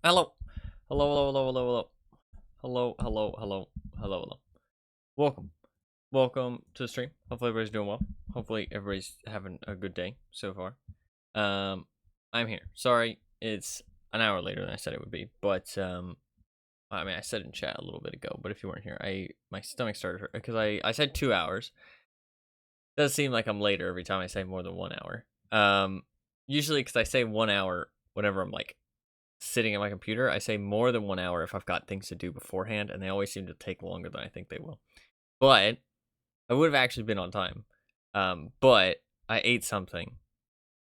Hello. Hello, hello, hello, hello, hello. Hello, hello, hello, hello, hello. Welcome. Welcome to the stream. Hopefully everybody's doing well. Hopefully everybody's having a good day so far. I'm here. Sorry, it's an hour later than I said it would be, but I mean I said in chat a little bit ago, but if you weren't here, my stomach started hurt because I said 2 hours. It does seem like I'm later every time I say more than 1 hour. Usually because I say 1 hour whenever I'm like sitting at my computer. I say more than 1 hour if I've got things to do beforehand, and they always seem to take longer than I think they will. But I would have actually been on time. But I ate something,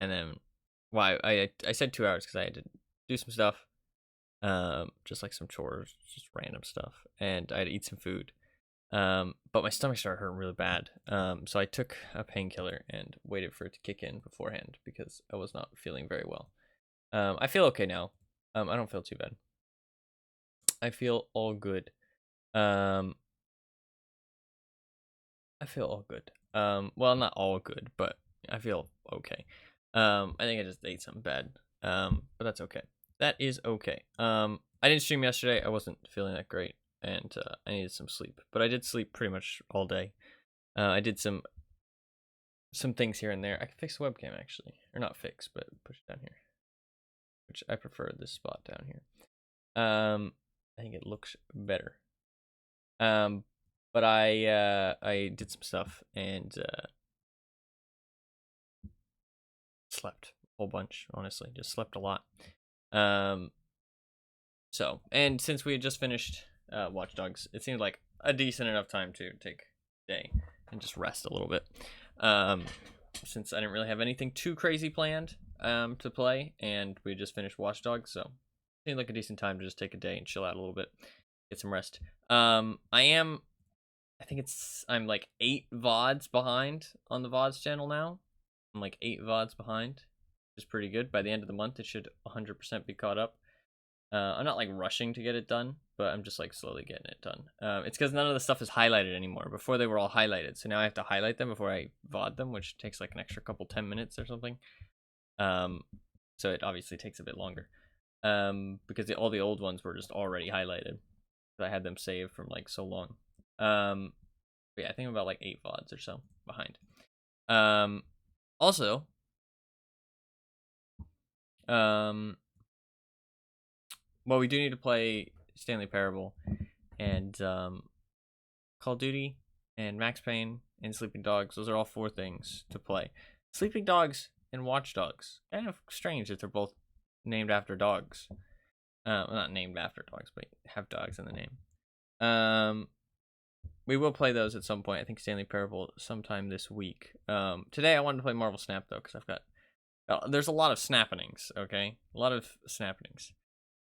and then I said 2 hours because I had to do some stuff, just like some chores, just random stuff, and I had to eat some food. But my stomach started hurting really bad. So I took a painkiller and waited for it to kick in beforehand because I was not feeling very well. I feel okay now. I don't feel too bad. I feel all good. I feel all good. Well, not all good, but I feel okay. I think I just ate something bad. But that's okay. That is okay. I didn't stream yesterday. I wasn't feeling that great, and I needed some sleep. But I did sleep pretty much all day. I did some things here and there. I can fix the webcam actually, or not fix, but push it down here, which I prefer this spot down here. I think it looks better. But I did some stuff and slept a whole bunch. Honestly, just slept a lot. So, and since we had just finished Watch Dogs, it seemed like a decent enough time to take a day and just rest a little bit. Since I didn't really have anything too crazy planned to play, and we just finished Watch Dogs, so it seemed like a decent time to just take a day and chill out a little bit, get some rest. I think I'm like 8 VODs behind on the VODs channel now. I'm like 8 VODs behind, which is pretty good. By the end of the month, it should 100% be caught up. I'm not like rushing to get it done, but I'm just like slowly getting it done. It's because none of the stuff is highlighted anymore. Before they were all highlighted, so now I have to highlight them before I VOD them, which takes like an extra couple 10 minutes or something. So it obviously takes a bit longer. Because all the old ones were just already highlighted. I had them saved from like so long. But yeah, I think I'm about like 8 VODs or so behind. Also, well, we do need to play Stanley Parable and Call of Duty and Max Payne and Sleeping Dogs. Those are all 4 things to play. Sleeping Dogs and Watch Dogs. Kind of strange if they're both named after dogs. Well, not named after dogs, but have dogs in the name. We will play those at some point. I think Stanley Parable sometime this week. Today I wanted to play Marvel Snap though, because I've got there's a lot of snappenings. Okay, a lot of snappenings.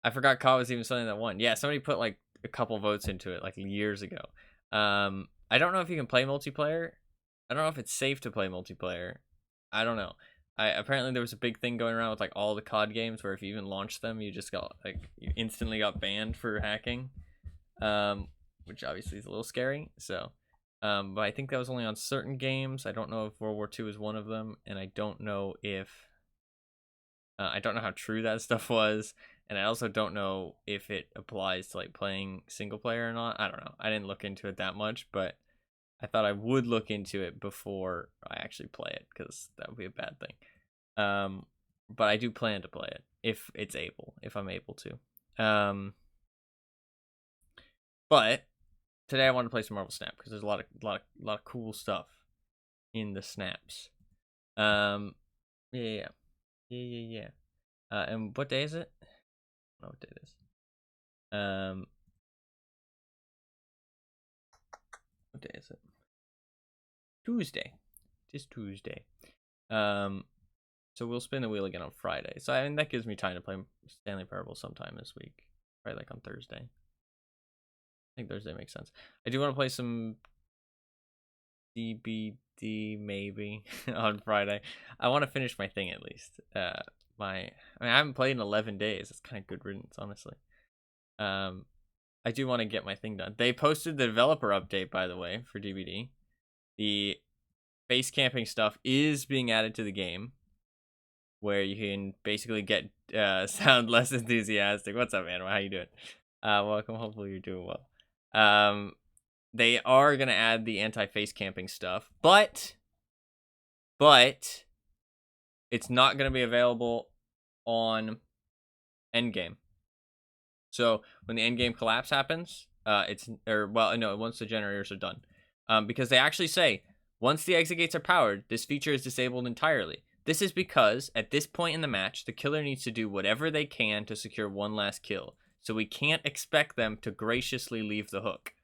I forgot COD was even something that won. Yeah, somebody put like a couple votes into it like years ago. I don't know if you can play multiplayer. I don't know if it's safe to play multiplayer. I don't know. Apparently there was a big thing going around with like all the COD games where if you even launched them, you just got like you instantly got banned for hacking. Which obviously is a little scary. So, but I think that was only on certain games. I don't know if World War II is one of them, and I don't know if I don't know how true that stuff was, and I also don't know if it applies to like playing single player or not. I don't know. I didn't look into it that much, but I thought I would look into it before I actually play it because that would be a bad thing. But I do plan to play it if I'm able to. But today I want to play some Marvel Snap because there's a lot of cool stuff in the snaps. Yeah. And what day is it? I don't know what day it is. What day is it? Tuesday. Just Tuesday. So we'll spin the wheel again on Friday. So I mean that gives me time to play Stanley Parable sometime this week. Probably like on Thursday. I think Thursday makes sense. I do want to play some DBD maybe on Friday. I want to finish my thing at least. I haven't played in 11 days. It's kind of good riddance, honestly. I do want to get my thing done. They posted the developer update, by the way, for DBD. The base camping stuff is being added to the game. where you can basically get sound less enthusiastic. What's up, man? How you doing? Welcome. Hopefully you're doing well. They are gonna add the anti-face camping stuff, but it's not gonna be available on endgame. So when the endgame collapse happens, once the generators are done, because they actually say once the exit gates are powered, this feature is disabled entirely. This is because at this point in the match, the killer needs to do whatever they can to secure one last kill. So we can't expect them to graciously leave the hook.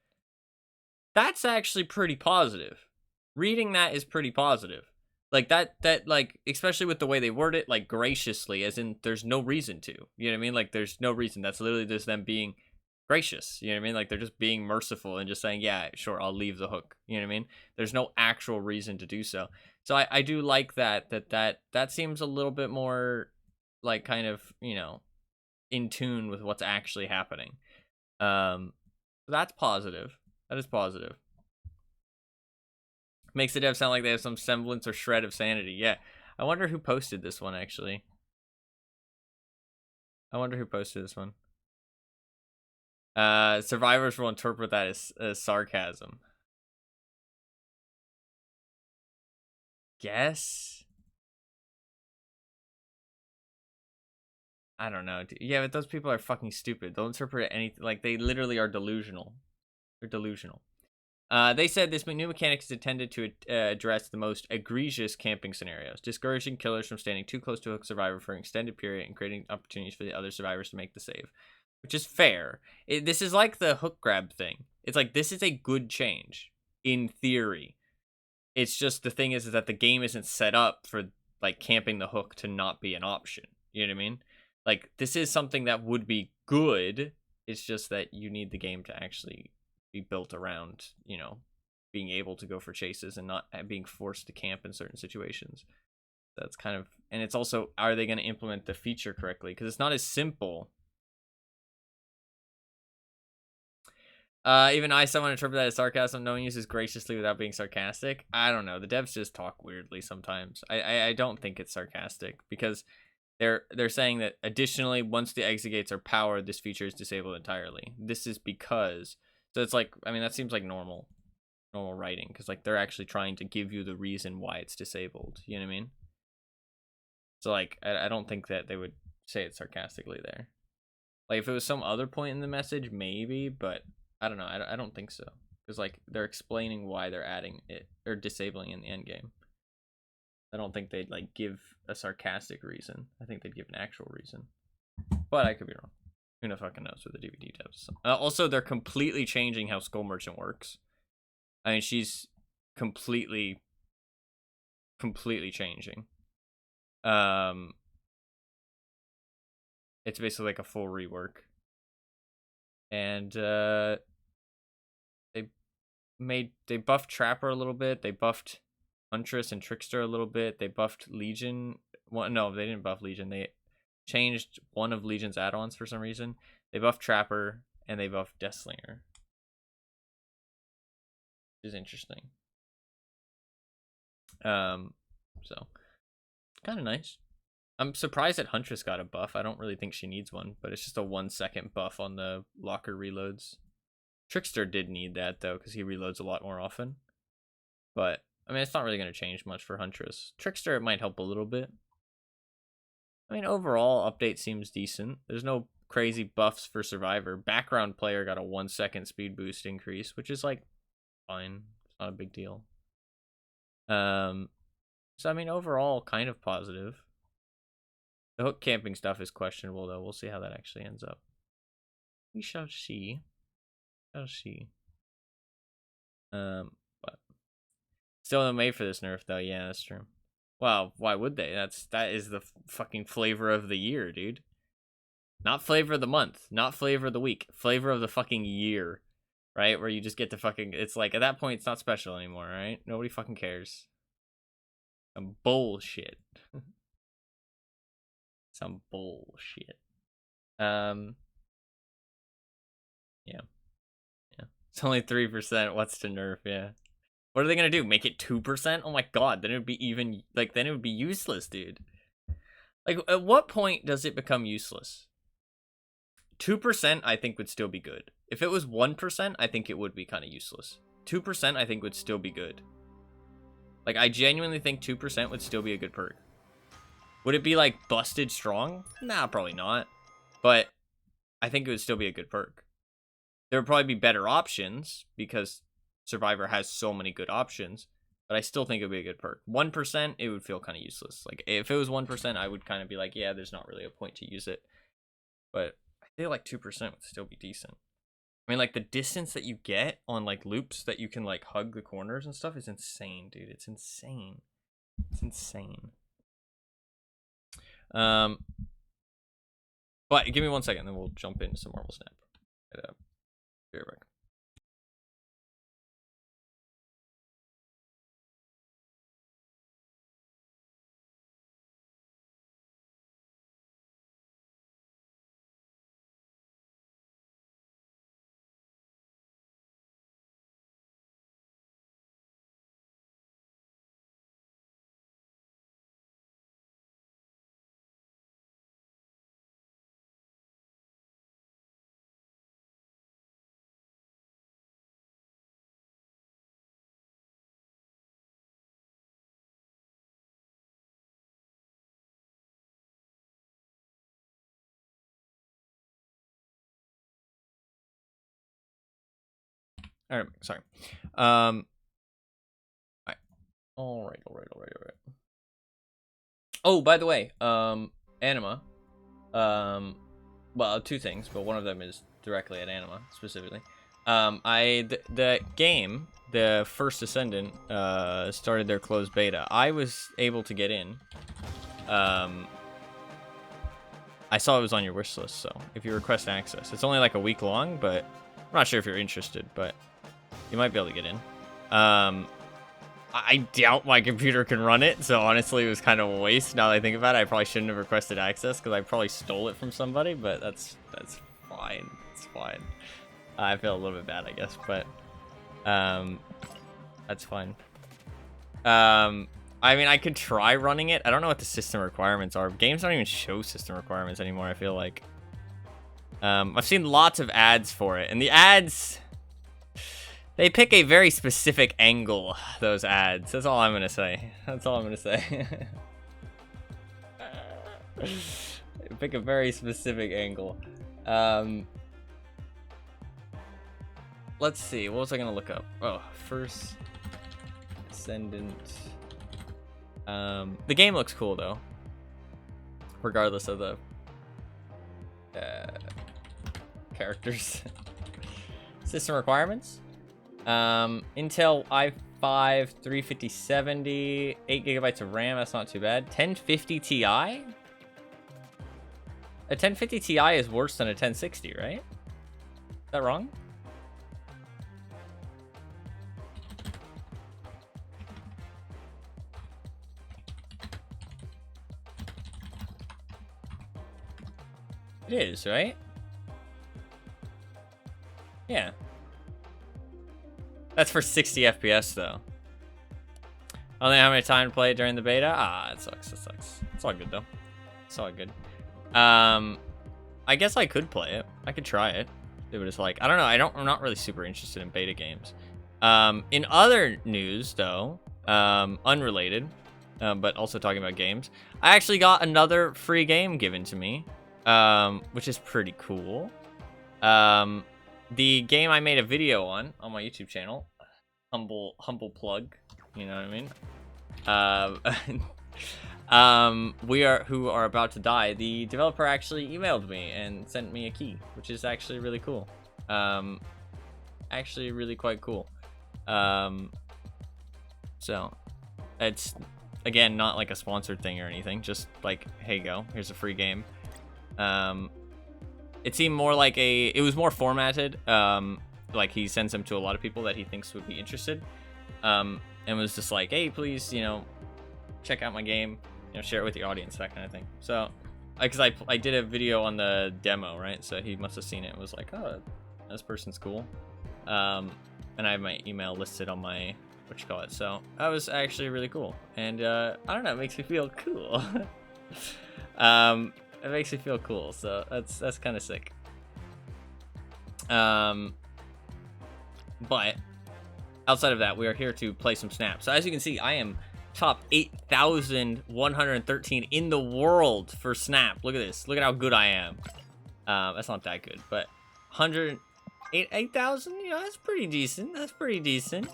That's actually pretty positive. Reading that is pretty positive. Like that like, especially with the way they word it, like graciously, as in there's no reason to. You know what I mean? Like there's no reason. That's literally just them being gracious. You know what I mean? Like they're just being merciful and just saying, yeah, sure, I'll leave the hook. You know what I mean? There's no actual reason to do so. So I do like that seems a little bit more like kind of, you know, in tune with what's actually happening. That's positive. That is positive. Makes the dev sound like they have some semblance or shred of sanity. Yeah. I wonder who posted this one, actually. Survivors will interpret that as sarcasm. Guess? I don't know. Yeah, but those people are fucking stupid. They'll interpret anything. Like, they literally are delusional. They're delusional. They said this new mechanic is intended to address the most egregious camping scenarios, discouraging killers from standing too close to a survivor for an extended period and creating opportunities for the other survivors to make the save, which is fair. This is like the hook grab thing. It's like, this is a good change, in theory. It's just, the thing is that the game isn't set up for, like, camping the hook to not be an option. You know what I mean? Like, this is something that would be good. It's just that you need the game to actually be built around, you know, being able to go for chases and not being forced to camp in certain situations. That's kind of, and it's also, are they going to implement the feature correctly? Because it's not as simple. Even someone interpret that as sarcasm. No one uses graciously without being sarcastic. I don't know. The devs just talk weirdly sometimes. I don't think it's sarcastic, because they're saying that additionally, once the exit gates are powered, this feature is disabled entirely. This is because, so it's like, I mean, that seems like normal writing, because like they're actually trying to give you the reason why it's disabled. You know what I mean? So like, I don't think that they would say it sarcastically there. Like if it was some other point in the message, maybe, but I don't know. I don't think so, because like they're explaining why they're adding it or disabling it in the end game. I don't think they'd like give a sarcastic reason. I think they'd give an actual reason, but I could be wrong. Who the fucking knows with the DVD devs? Also, they're completely changing how Skull Merchant works. I mean, she's completely changing. It's basically like a full rework, and they buffed Trapper a little bit. They buffed Huntress and Trickster a little bit. They buffed Legion. Well, no, they didn't buff Legion. They changed one of Legion's add-ons for some reason. They buffed Trapper and they buffed Deathslinger, which is interesting. So kind of nice. I'm surprised that Huntress got a buff. I don't really think she needs one, but it's just a 1-second buff on the locker reloads. Trickster did need that though, because he reloads a lot more often. But I mean, it's not really going to change much for Huntress. Trickster, it might help a little bit. I mean, overall, update seems decent. There's no crazy buffs for Survivor. Background player got a 1-second speed boost increase, which is like fine. It's not a big deal. So I mean, overall, kind of positive. The hook camping stuff is questionable, though. We'll see how that actually ends up. We shall see. But still not made for this nerf, though. Yeah, that's true. Well, why would they? That is the fucking flavor of the year, dude. Not flavor of the month, not flavor of the week, flavor of the fucking year, right? Where you just get to fucking, it's like, at that point, it's not special anymore, right? Nobody fucking cares. Some bullshit. Some bullshit. Yeah. It's only 3%. What's to nerf? Yeah. What are they gonna do? Make it 2%? Oh my god, then it would be even, like, then it would be useless, dude. Like, at what point does it become useless? 2% I think would still be good. If it was 1%, I think it would be kind of useless. 2% I think would still be good. Like, I genuinely think 2% would still be a good perk. Would it be, like, busted strong? Nah, probably not. But I think it would still be a good perk. There would probably be better options, because Survivor has so many good options. But I still think it would be a good perk. 1%, it would feel kind of useless. Like, if it was 1%, I would kind of be like, yeah, there's not really a point to use it. But I feel like 2% would still be decent. I mean, like, the distance that you get on, like, loops that you can, like, hug the corners and stuff is insane, dude. It's insane. It's insane. But give me 1 second, then we'll jump into some Marble Snap. Be right back. All right, sorry. All right. Oh, by the way, Anima. Well, two things, but one of them is directly at Anima specifically. The game, the First Ascendant, started their closed beta. I was able to get in. I saw it was on your wish list, so if you request access, it's only like a week long, but I'm not sure if you're interested, but you might be able to get in. I doubt my computer can run it, so honestly it was kind of a waste. Now that I think about it, I probably shouldn't have requested access because I probably stole it from somebody, but that's fine. It's fine. I feel a little bit bad, I guess, but that's fine. I mean, I could try running it. I don't know what the system requirements are. Games don't even show system requirements anymore, I feel like. I've seen lots of ads for it, and the ads, they pick a very specific angle, those ads. That's all I'm gonna say. That's all I'm gonna say. They pick a very specific angle. Let's see, what was I gonna look up? Oh, First Ascendant. The game looks cool though, regardless of the characters. System requirements. Intel i5 35070, 8 gigabytes of RAM. That's not too bad. 1050 Ti. A 1050 Ti is worse than a 1060, right? Is that wrong? It is, right? Yeah. That's for 60 FPS though. I don't have any time to play it during the beta. Ah, it sucks. It sucks. It's all good though. It's all good. I guess I could play it. I could try it. See what it's like. I don't know. I'm not really super interested in beta games. In other news though, unrelated, but also talking about games, I actually got another free game given to me, which is pretty cool. The game I made a video on my YouTube channel, humble plug, you know what I mean? We are who are about to die. The developer actually emailed me and sent me a key, which is actually really cool. Actually really quite cool. So it's, again, not like a sponsored thing or anything, just like, hey, go, here's a free game. It seemed more like it was more formatted, like he sends them to a lot of people that he thinks would be interested, and was just like, hey, please, you know, check out my game, you know, share it with your audience, that kind of thing. So, because I did a video on the demo, right? So he must have seen it and was like, oh, this person's cool. And I have my email listed on my, so that was actually really cool. And I don't know, it makes me feel cool. It makes me feel cool, so that's kind of sick. But outside of that, we are here to play some Snap. So as you can see, I am top 8,113 in the world for Snap. Look at this. Look at how good I am. That's not that good, but 8,000. You know, that's pretty decent. That's pretty decent.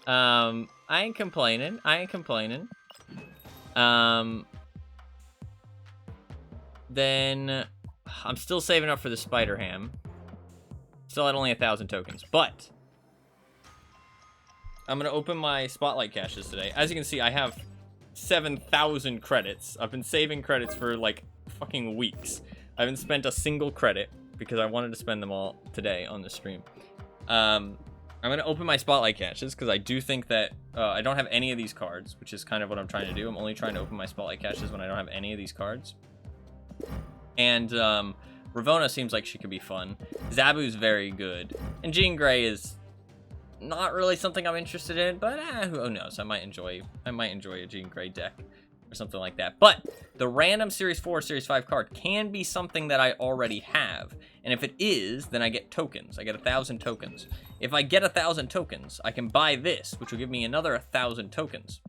I ain't complaining. I ain't complaining. Then I'm still saving up for the Spider Ham. Still at only 1,000 tokens, but I'm gonna open my spotlight caches today. As you can see, I have 7,000 credits. I've been saving credits for like fucking weeks. I haven't spent a single credit because I wanted to spend them all today on the stream. I'm gonna open my spotlight caches because I do think that I don't have any of these cards, which is kind of what I'm trying to do. I'm only trying to open my spotlight caches when I don't have any of these cards. And Ravona seems like she could be fun. Zabu's very good, and Jean Grey is not really something I'm interested in, but who knows? I might enjoy a Jean Grey deck or something like that. But the random Series 4, Series 5 card can be something that I already have, and if it is, then I get tokens. I get 1,000 tokens. If I get 1,000 tokens, I can buy this, which will give me another 1,000 tokens.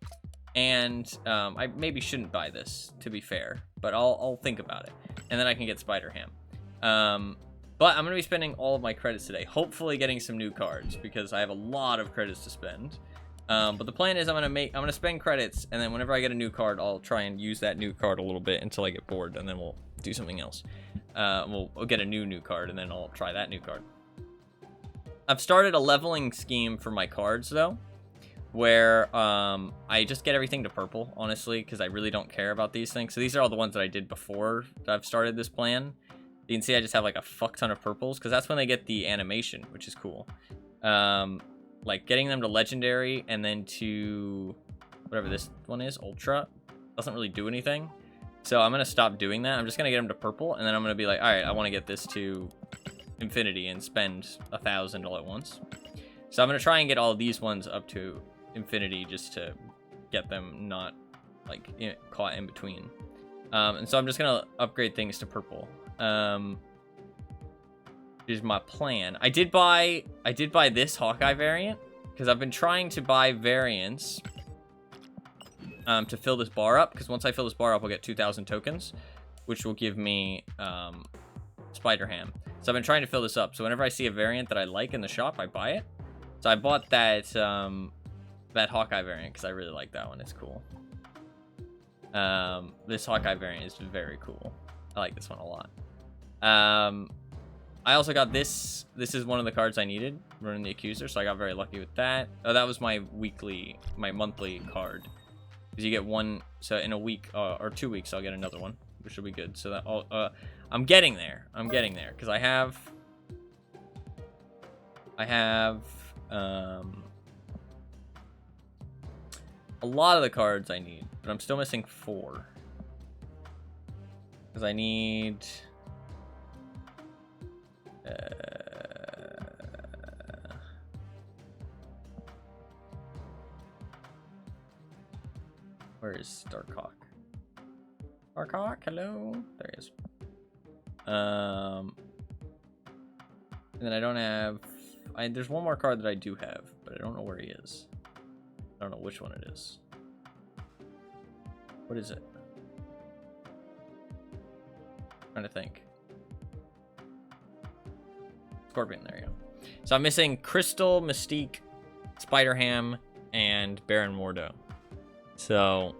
And I maybe shouldn't buy this, to be fair, but I'll think about it, and then I can get Spider Ham. But I'm gonna be spending all of my credits today, hopefully getting some new cards because I have a lot of credits to spend. But the plan is I'm gonna spend credits, and then whenever I get a new card, I'll try and use that new card a little bit until I get bored, and then we'll do something else. We'll get a new card, and then I'll try that new card. I've started a leveling scheme for my cards though, where I just get everything to purple, honestly, because I really don't care about these things. So these are all the ones that I did before I've started this plan. You can see I just have like a fuck ton of purples because that's when they get the animation, which is cool. Like getting them to legendary and then to whatever this one is, ultra, doesn't really do anything. So I'm gonna stop doing that. I'm just gonna get them to purple, and then I'm gonna be like, all right, I want to get this to infinity and spend 1,000 all at once. So I'm gonna try and get all of these ones up to infinity just to get them not like caught in between. And so I'm just gonna upgrade things to purple. Is my plan. I did buy this Hawkeye variant because I've been trying to buy variants to fill this bar up, because once I fill this bar up, I'll get 2,000 tokens, which will give me Spider Ham. So I've been trying to fill this up. So whenever I see a variant that I like in the shop, I buy it. So I bought that that Hawkeye variant because I really like that one. It's cool. This Hawkeye variant is very cool. I like this one a lot. I also got this. This is one of the cards I needed, Running the Accuser, so I got very lucky with that. Oh, that was my monthly card. Because you get one, so in a week or 2 weeks, I'll get another one, which will be good. So that I'm getting there. I'm getting there because I have a lot of the cards I need, but I'm still missing 4. Because I need where is Darkhawk? Darkhawk, hello? There he is. And then I don't have... there's one more card that I do have, but I don't know where he is. I don't know which one it is. What is it? I'm trying to think. Scorpion, there you go. So I'm missing Crystal, Mystique, Spider Ham, and Baron Mordo. So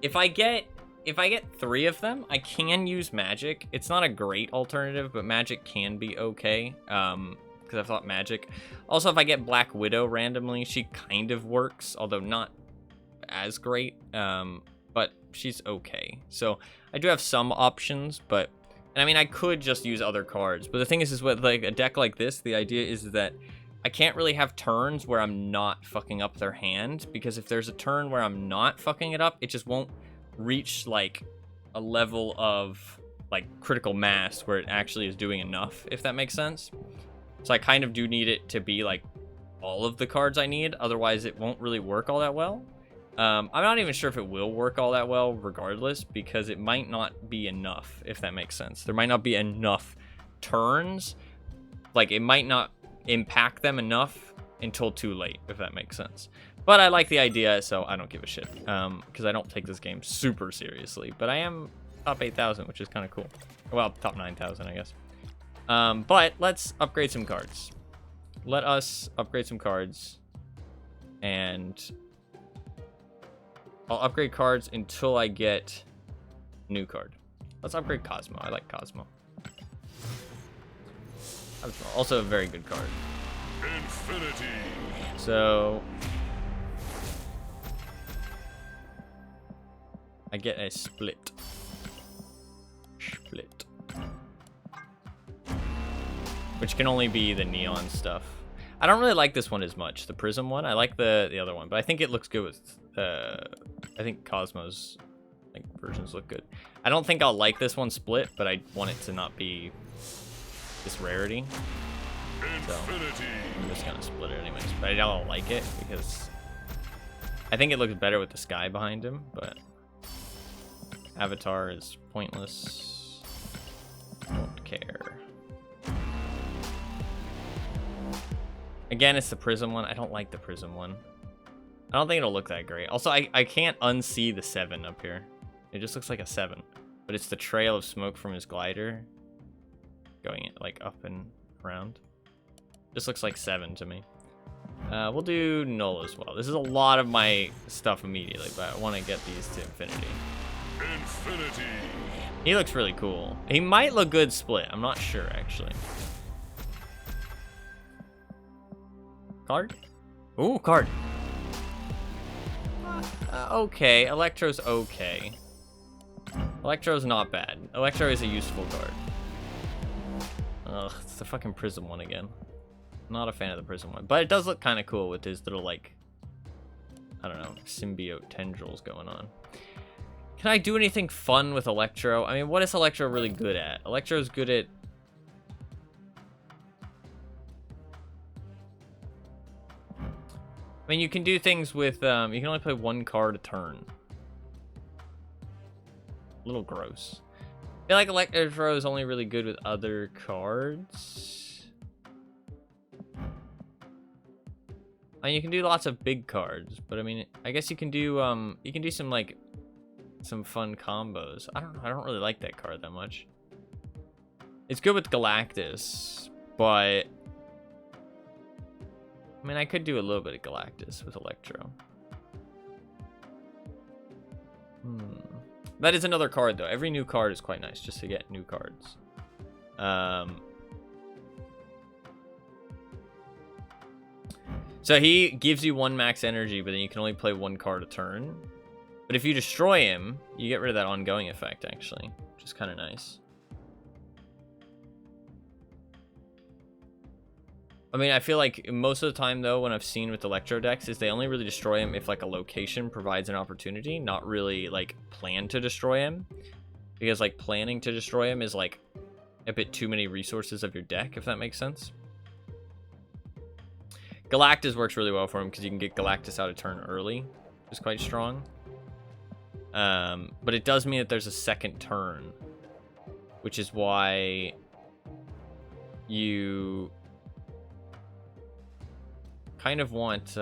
if I get 3 of them, I can use Magic. It's not a great alternative, but Magic can be okay. Because I thought Magic. Also, if I get Black Widow randomly, she kind of works, although not as great. But she's okay. So I do have some options, but and I mean I could just use other cards. But the thing is with like a deck like this, the idea is that I can't really have turns where I'm not fucking up their hand, because if there's a turn where I'm not fucking it up, it just won't reach like a level of like critical mass where it actually is doing enough, if that makes sense. So I kind of do need it to be like all of the cards I need, otherwise it won't really work all that well. I'm not even sure if it will work all that well regardless, because it might not be enough, if that makes sense. There might not be enough turns. Like, it might not impact them enough until too late, if that makes sense. But I like the idea, so I don't give a shit. Because I don't take this game super seriously. But I am top 8,000, which is kind of cool. Well, top 9,000, I guess. But let's upgrade some cards. Let us upgrade some cards. And I'll upgrade cards until I get a new card. Let's upgrade Cosmo. I like Cosmo. Also a very good card. Infinity. So I get a split. Which can only be the neon stuff. I don't really like this one as much, the prism one. I like the other one, but I think it looks good with I think Cosmo's like versions look good. I don't think I'll like this one split, but I want it to not be this rarity. So I'm just gonna split it anyways. But I don't like it because I think it looks better with the sky behind him, but Avatar is pointless. Don't care. Again, it's the prism one. I don't like the prism one. I don't think it'll look that great. Also, I can't unsee the 7 up here. It just looks like a 7. But it's the trail of smoke from his glider going like up and around. Just looks like 7 to me. We'll do null as well. This is a lot of my stuff immediately, but I want to get these to infinity. He looks really cool. He might look good split. I'm not sure, actually. Card? Ooh, card. Okay, Electro's okay. Electro's not bad. Electro is a useful card. Ugh, it's the fucking prism one again. Not a fan of the prism one, but it does look kind of cool with his little, like, I don't know, symbiote tendrils going on. Can I do anything fun with Electro? I mean, what is Electro really good at? Electro's good at... I mean, you can do things with, you can only play 1 card a turn. A little gross. I feel like Electro is only really good with other cards. I mean, you can do lots of big cards, but I mean, I guess you can do some, like, some fun combos. I don't really like that card that much. It's good with Galactus, but I mean, I could do a little bit of Galactus with Electro. That is another card, though. Every new card is quite nice, just to get new cards. So he gives you 1 max energy, but then you can only play 1 card a turn. But if you destroy him, you get rid of that ongoing effect, actually, which is kind of nice. I mean, I feel like most of the time, though, when I've seen with Electro decks, is they only really destroy him if, like, a location provides an opportunity, not really, like, plan to destroy him. Because, like, planning to destroy him is, like, a bit too many resources of your deck, if that makes sense. Galactus works really well for him because you can get Galactus out of turn early, which is quite strong. But it does mean that there's a second turn, which is why you kind of want,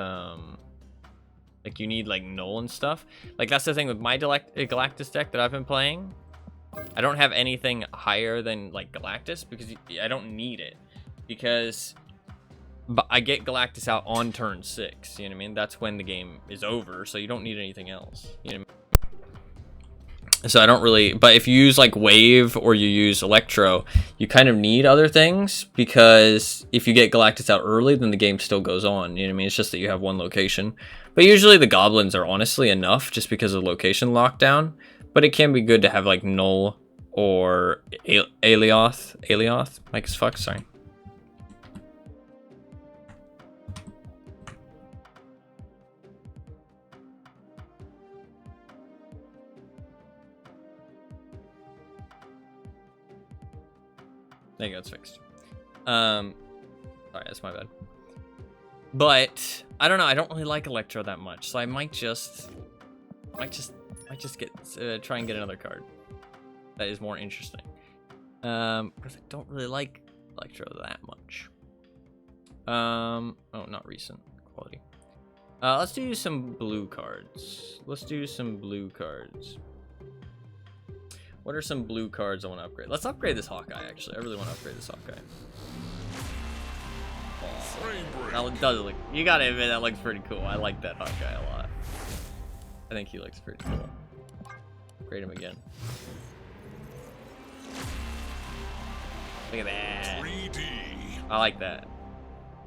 like, you need, like, null and stuff. Like, that's the thing with my Galactus deck that I've been playing. I don't have anything higher than, like, Galactus because I don't need it. Because I get Galactus out on turn 6, you know what I mean? That's when the game is over, so you don't need anything else, you know what I mean? So I don't really, but if you use like Wave or you use Electro, you kind of need other things, because if you get Galactus out early, then the game still goes on, you know what I mean? It's just that you have 1 location. But usually the goblins are honestly enough just because of location lockdown, but it can be good to have like Null or Alioth, like as fuck, sorry. There you go, it's fixed. Sorry, that's my bad. But I don't know, I don't really like Electro that much, so I might just Might just get try and get another card that is more interesting. Because I don't really like Electro that much. Oh, not recent quality. Let's do some blue cards. Let's do some blue cards. What are some blue cards I want to upgrade? Let's upgrade this Hawkeye, actually. I really want to upgrade this Hawkeye. Oh, that does look... You gotta admit, that looks pretty cool. I like that Hawkeye a lot. I think he looks pretty cool. Upgrade him again. Look at that. 3D. I like that.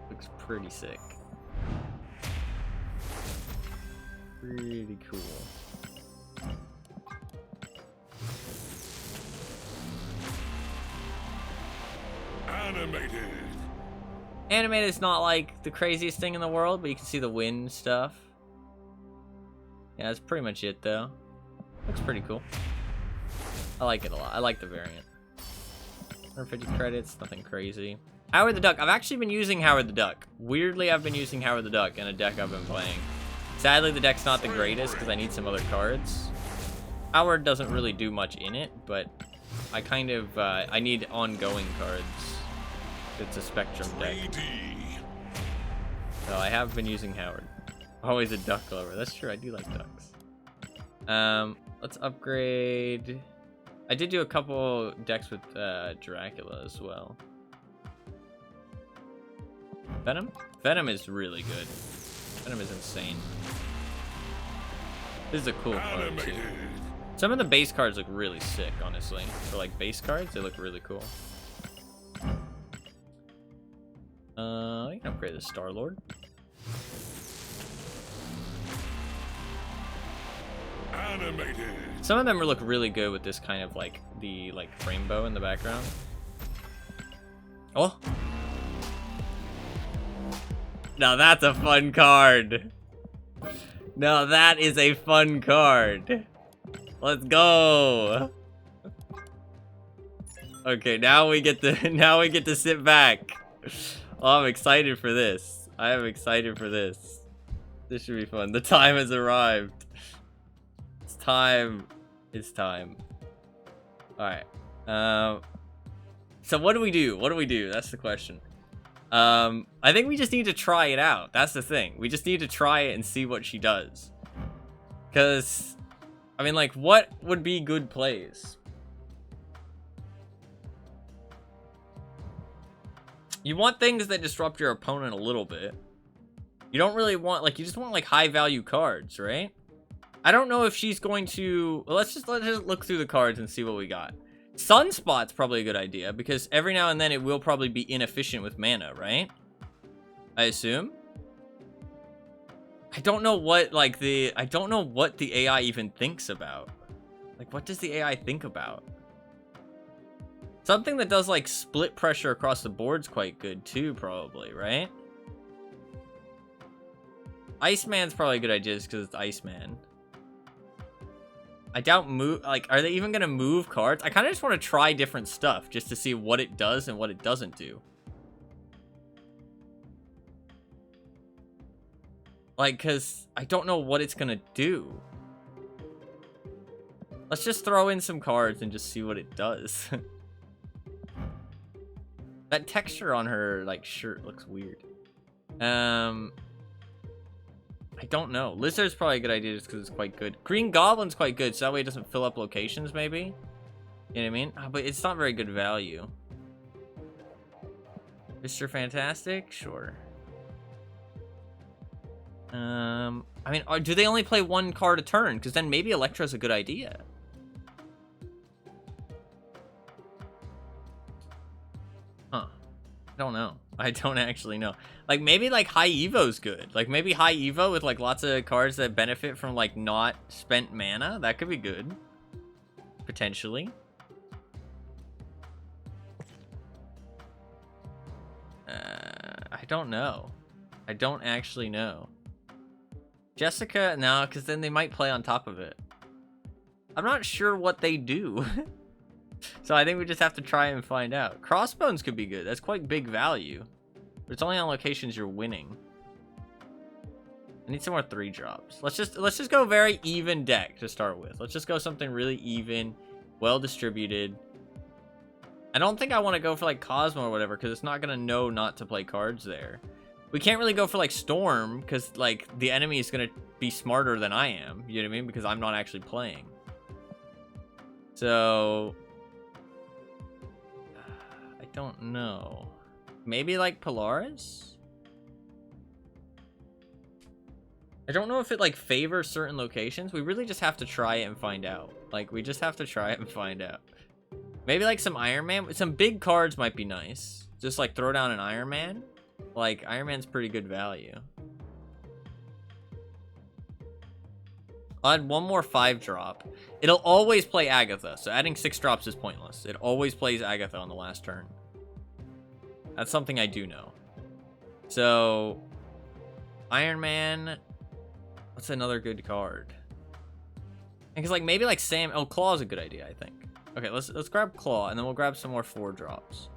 Looks pretty sick. Pretty cool. Animated. Animated is not like the craziest thing in the world, but you can see the wind stuff. Yeah, that's pretty much it though. Looks pretty cool. I like it a lot. I like the variant. 150 credits, nothing crazy. Howard the Duck. I've actually been using Howard the Duck. Weirdly, I've been using Howard the Duck in a deck I've been playing. Sadly, the deck's not the greatest because I need some other cards. Howard doesn't really do much in it, but I kind of, I need ongoing cards. It's a Spectrum deck. So I have been using Howard. Always a duck lover. That's true, I do like ducks. Let's upgrade. I did do a couple decks with Dracula as well. Venom? Venom is really good. Venom is insane. This is a cool card too. Some of the base cards look really sick, honestly. For like base cards, they look really cool. I can upgrade the Star-Lord. Animated. Some of them look really good with this kind of like the rainbow in the background. Oh. Now that's a fun card. Now that is a fun card. Let's go. Okay, now we get to sit back. Oh, I'm excited for this. I am excited for this. This should be fun. The time has arrived. It's time. It's time. Alright. So what do we do? What do we do? That's the question. I think we just need to try it out. That's the thing. We just need to try it and see what she does. Because, I mean, like, what would be good plays? You want things that disrupt your opponent a little bit. You don't really want, like, you just want, like, high-value cards, right? I don't know if she's going to... Well, let's just look through the cards and see what we got. Sunspot's probably a good idea, because every now and then it will probably be inefficient with mana, right? I assume? I don't know what, like, I don't know what the AI even thinks about. Like, what does the AI think about? Something that does, like, split pressure across the board's quite good, too, probably, right? Iceman's probably a good idea just because it's Iceman. I doubt move, like, are they even gonna move cards? I kind of just want to try different stuff just to see what it does and what it doesn't do. Like, because I don't know what it's gonna do. Let's just throw in some cards and just see what it does. That texture on her, like, shirt looks weird. I don't know. Lizard's probably a good idea just because it's quite good. Green Goblin's quite good, so that way it doesn't fill up locations, maybe. You know what I mean? But it's not very good value. Mr. Fantastic? Sure. I mean, do they only play one card a turn? Because then maybe Electra's a good idea. Huh. I don't know. I don't actually know. Like, maybe, like, High Evo's good. Like, maybe High Evo with, like, lots of cards that benefit from, like, not spent mana. That could be good. Potentially. I don't know. I don't actually know. Jessica, no, because then they might play on top of it. I'm not sure what they do. So I think we just have to try and find out. Crossbones could be good. That's quite big value. But it's only on locations you're winning. I need some more 3 drops. Let's just go very even deck to start with. Let's just go something really even, well distributed. I don't think I want to go for like Cosmo or whatever, because it's not gonna know not to play cards there. We can't really go for like Storm, because like the enemy is gonna be smarter than I am. You know what I mean? Because I'm not actually playing. So I don't know. Maybe like Polaris? I don't know if it like favors certain locations. We really just have to try it and find out. Like we just have to try it and find out. Maybe like some Iron Man. Some big cards might be nice. Just like throw down an Iron Man. Like Iron Man's pretty good value. I'll add one more 5-drop. It'll always play Agatha, so adding 6 drops is pointless. It always plays Agatha on the last turn. That's something I do know. So Iron Man. What's another good card? Because like maybe like Sam. Oh, Claw's a good idea, I think. Okay, let's grab Claw, and then we'll grab some more 4-drops.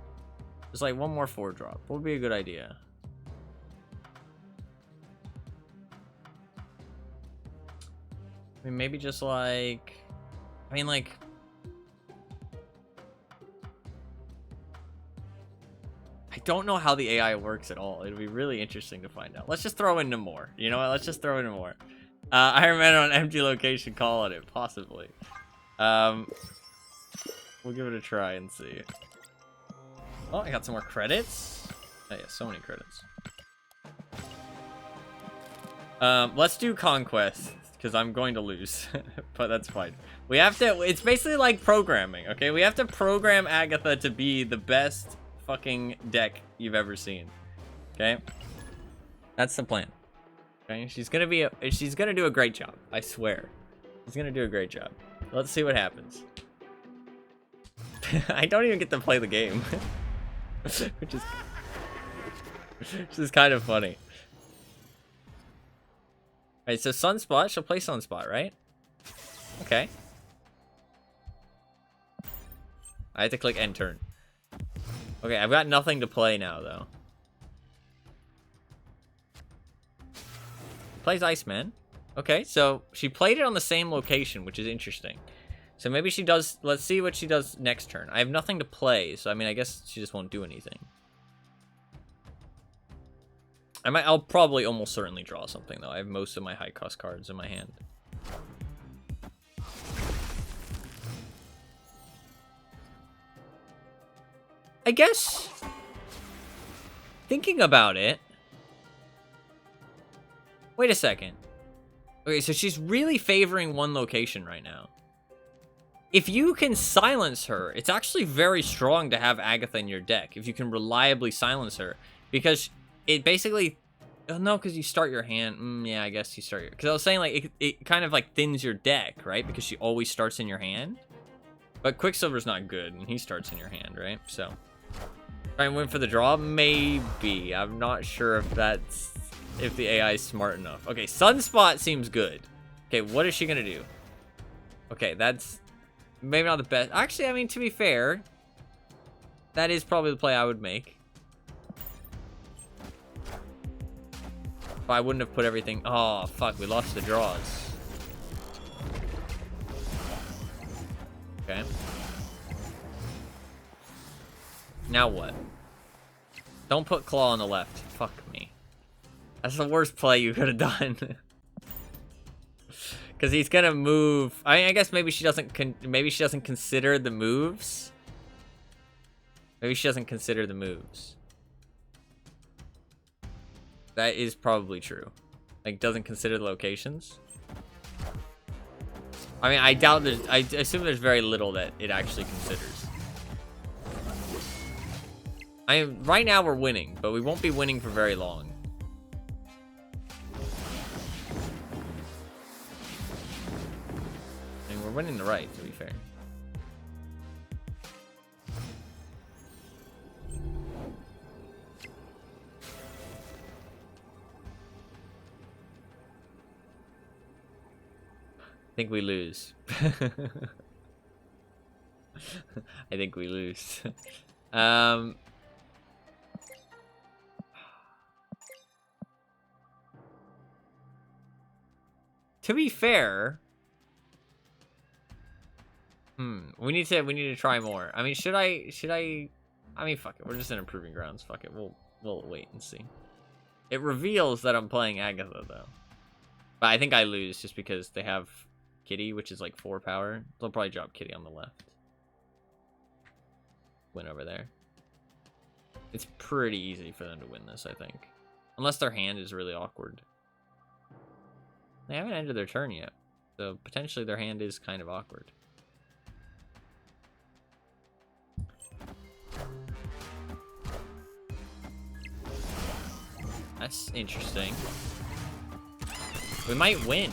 Just like one more 4-drop. What would be a good idea? I mean, maybe just like, I mean, like, I don't know how the AI works at all. It'll be really interesting to find out. Let's just throw in more. You know what? Let's just throw in more. Iron Man on empty location, call on it, possibly. We'll give it a try and see. Oh, I got some more credits. Oh yeah, so many credits. Let's do Conquest, because I'm going to lose. But that's fine. We have to, it's basically like programming, okay? We have to program Agatha to be the best fucking deck you've ever seen. Okay? That's the plan. Okay? She's gonna do a great job. I swear. She's gonna do a great job. Let's see what happens. I don't even get to play the game. which is kind of funny. Alright, so Sunspot, she'll play Sunspot, right? Okay. I have to click end turn. Okay, I've got nothing to play now, though. Plays Iceman. Okay, so she played it on the same location, which is interesting. So maybe she does, let's see what she does next turn. I have nothing to play, so I mean, I guess she just won't do anything. I'll probably almost certainly draw something, though. I have most of my high cost cards in my hand. I guess, thinking about it, wait a second. Okay, so she's really favoring one location right now. If you can silence her, it's actually very strong to have Agatha in your deck. If you can reliably silence her. Because it basically... Oh, no, because you start your hand. Yeah, I guess you start your... Because I was saying, like, it kind of, like, thins your deck, right? Because she always starts in your hand. But Quicksilver's not good, and he starts in your hand, right? So... Try and win for the draw? Maybe. I'm not sure if that's... If the AI is smart enough. Okay, Sunspot seems good. Okay, what is she gonna do? Okay, that's... Maybe not the best. Actually, I mean, to be fair, that is probably the play I would make. But I wouldn't have put everything... Oh, fuck. We lost the draws. Okay. Now what? Don't put Claw on the left. Fuck me. That's the worst play you could have done. Because he's gonna move. I mean, I guess maybe she doesn't. Maybe she doesn't consider the moves. Maybe she doesn't consider the moves. That is probably true. Like, doesn't consider the locations. I mean, I doubt there's. I assume there's very little that it actually considers. Right now we're winning, but we won't be winning for very long. We're winning the right, to be fair. I think we lose. I think we lose. To be fair, we need to try more. I mean, should I? I mean, fuck it. We're just in improving grounds. Fuck it. We'll wait and see. It reveals that I'm playing Agatha though, but I think I lose just because they have Kitty, which is like 4 power. They'll probably drop Kitty on the left. Win over there. It's pretty easy for them to win this, I think, unless their hand is really awkward. They haven't ended their turn yet, so potentially their hand is kind of awkward. That's interesting. We might win.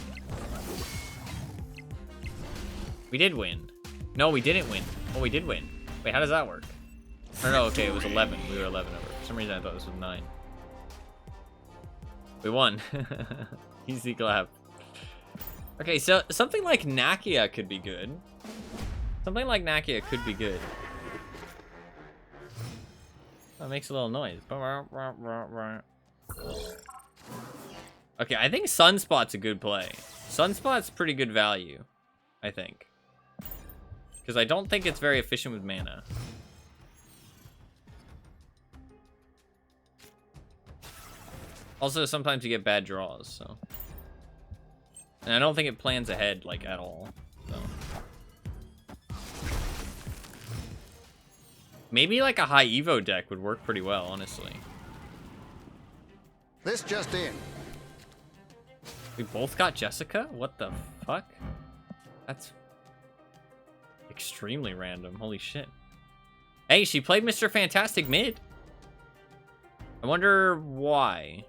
We did win. No, we didn't win. Oh, we did win. Wait, how does that work? Or no, okay, it was 11. We were 11 over. For some reason, I thought this was 9. We won. Easy clap. Okay, so something like Nakia could be good. Something like Nakia could be good. Oh, it makes a little noise. Okay, I think Sunspot's a good play. Sunspot's pretty good value, I think. Because I don't think it's very efficient with mana. Also, sometimes you get bad draws, so. And I don't think it plans ahead, like, at all. So. Maybe, like, a high Evo deck would work pretty well, honestly. This just in. We both got Jessica? What the fuck? That's extremely random. Holy shit. Hey, she played Mr. Fantastic mid. I wonder why.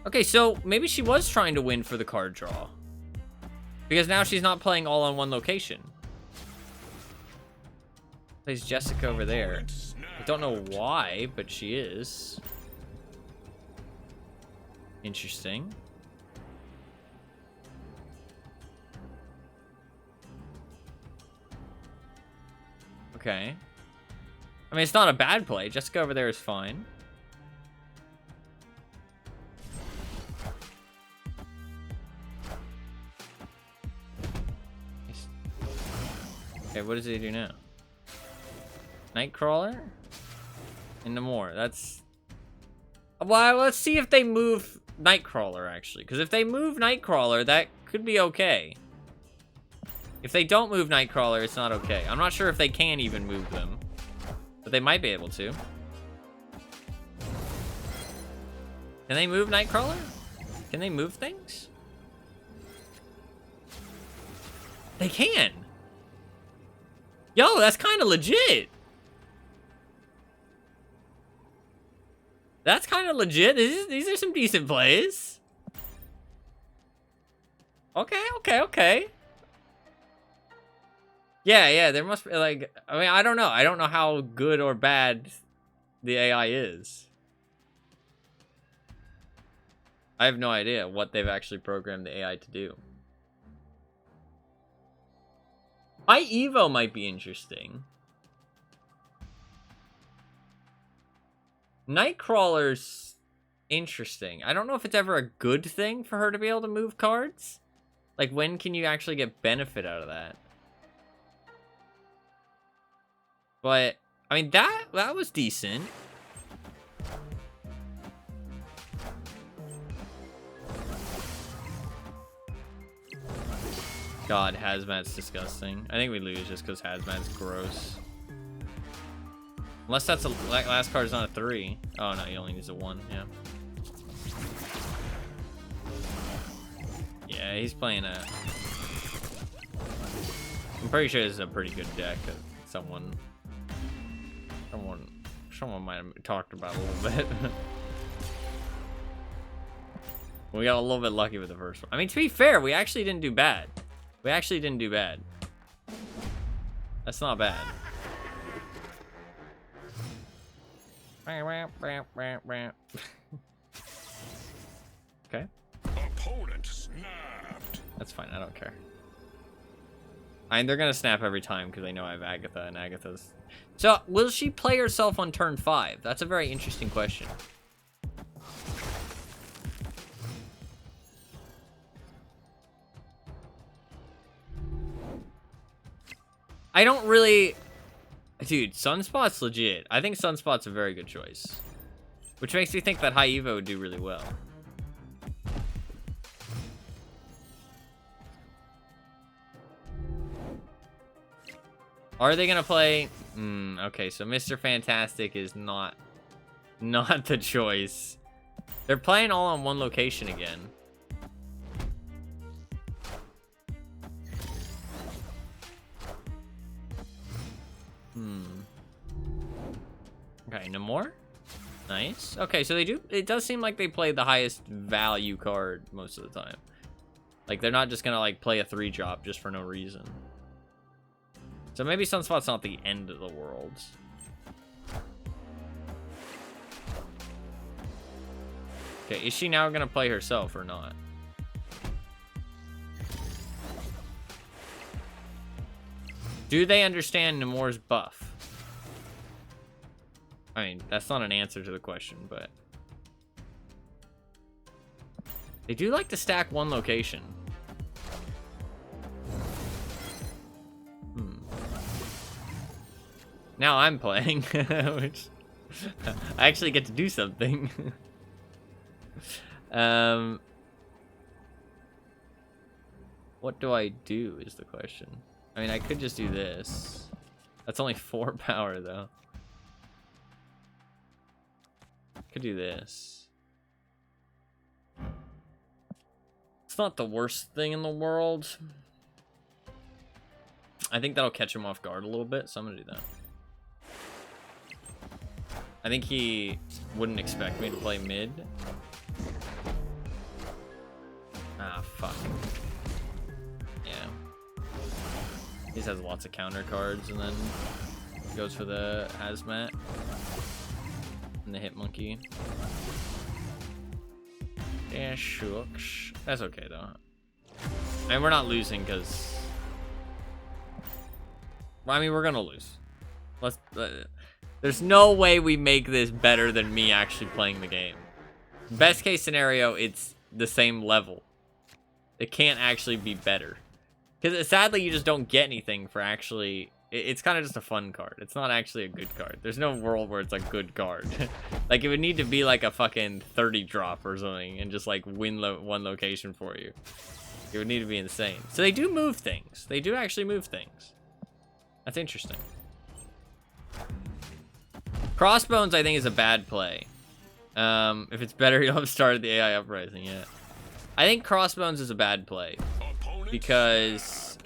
Okay, so maybe she was trying to win for the card draw. Because now she's not playing all on one location. Plays Jessica over there. I don't know why, but she is. Interesting. Okay. I mean, it's not a bad play. Jessica over there is fine. Okay, what does he do now? Nightcrawler? Into more. That's... Well, let's see if they move Nightcrawler, actually. Because if they move Nightcrawler, that could be okay. If they don't move Nightcrawler, it's not okay. I'm not sure if they can even move them. But they might be able to. Can they move Nightcrawler? Can they move things? They can! Yo, that's kind of legit! That's kind of legit. These are some decent plays. Okay. Yeah, there must be, like... I mean, I don't know. I don't know how good or bad the AI is. I have no idea what they've actually programmed the AI to do. High Evo might be interesting. Nightcrawler's interesting. I don't know if it's ever a good thing for her to be able to move cards. Like, when can you actually get benefit out of that? But, I mean, that was decent. God, Hazmat's disgusting. I think we lose just because Hazmat's gross. Unless that's a last card's not a 3. Oh no, he only needs a 1. Yeah. Yeah, he's playing a. I'm pretty sure this is a pretty good deck. Someone might have talked about a little bit. We got a little bit lucky with the first one. I mean, to be fair, we actually didn't do bad. That's not bad. Okay. Opponent snapped. That's fine. I don't care. I mean, they're gonna snap every time because they know I have Agatha, and Agatha's. So, will she play herself on turn 5? That's a very interesting question. I don't really... Dude, Sunspot's legit. I think Sunspot's a very good choice. Which makes me think that High Evo would do really well. Are they gonna play? Okay, so Mr. Fantastic is not the choice. They're playing all on one location again. Okay, no more. Nice. Okay, so they do. It does seem like they play the highest value card most of the time. Like they're not just gonna like play a 3-drop just for no reason. So maybe Sunspot's not the end of the world. Okay, is she now gonna play herself or not? Do they understand Nemours buff? I mean, that's not an answer to the question, but... They do like to stack one location. Now I'm playing, which... I actually get to do something. What do I do is the question. I mean, I could just do this. That's only 4 power, though. Could do this. It's not the worst thing in the world. I think that'll catch him off guard a little bit, so I'm gonna do that. I think he wouldn't expect me to play mid. Ah, fuck. Yeah. He just has lots of counter cards and then goes for the hazmat. And the hit monkey. Yeah, shucks. That's okay though. I mean, we're not losing because. Well, I mean, we're gonna lose. Let's. There's no way we make this better than me actually playing the game. Best case scenario, it's the same level. It can't actually be better. Because sadly, you just don't get anything for actually... It's kind of just a fun card. It's not actually a good card. There's no world where it's a good card. Like, it would need to be like a fucking 30 drop or something and just like win one location for you. It would need to be insane. So they do move things. They do actually move things. That's interesting. Crossbones, I think, is a bad play. If it's better, you'll have started the AI uprising, yeah. I think Crossbones is a bad play. Because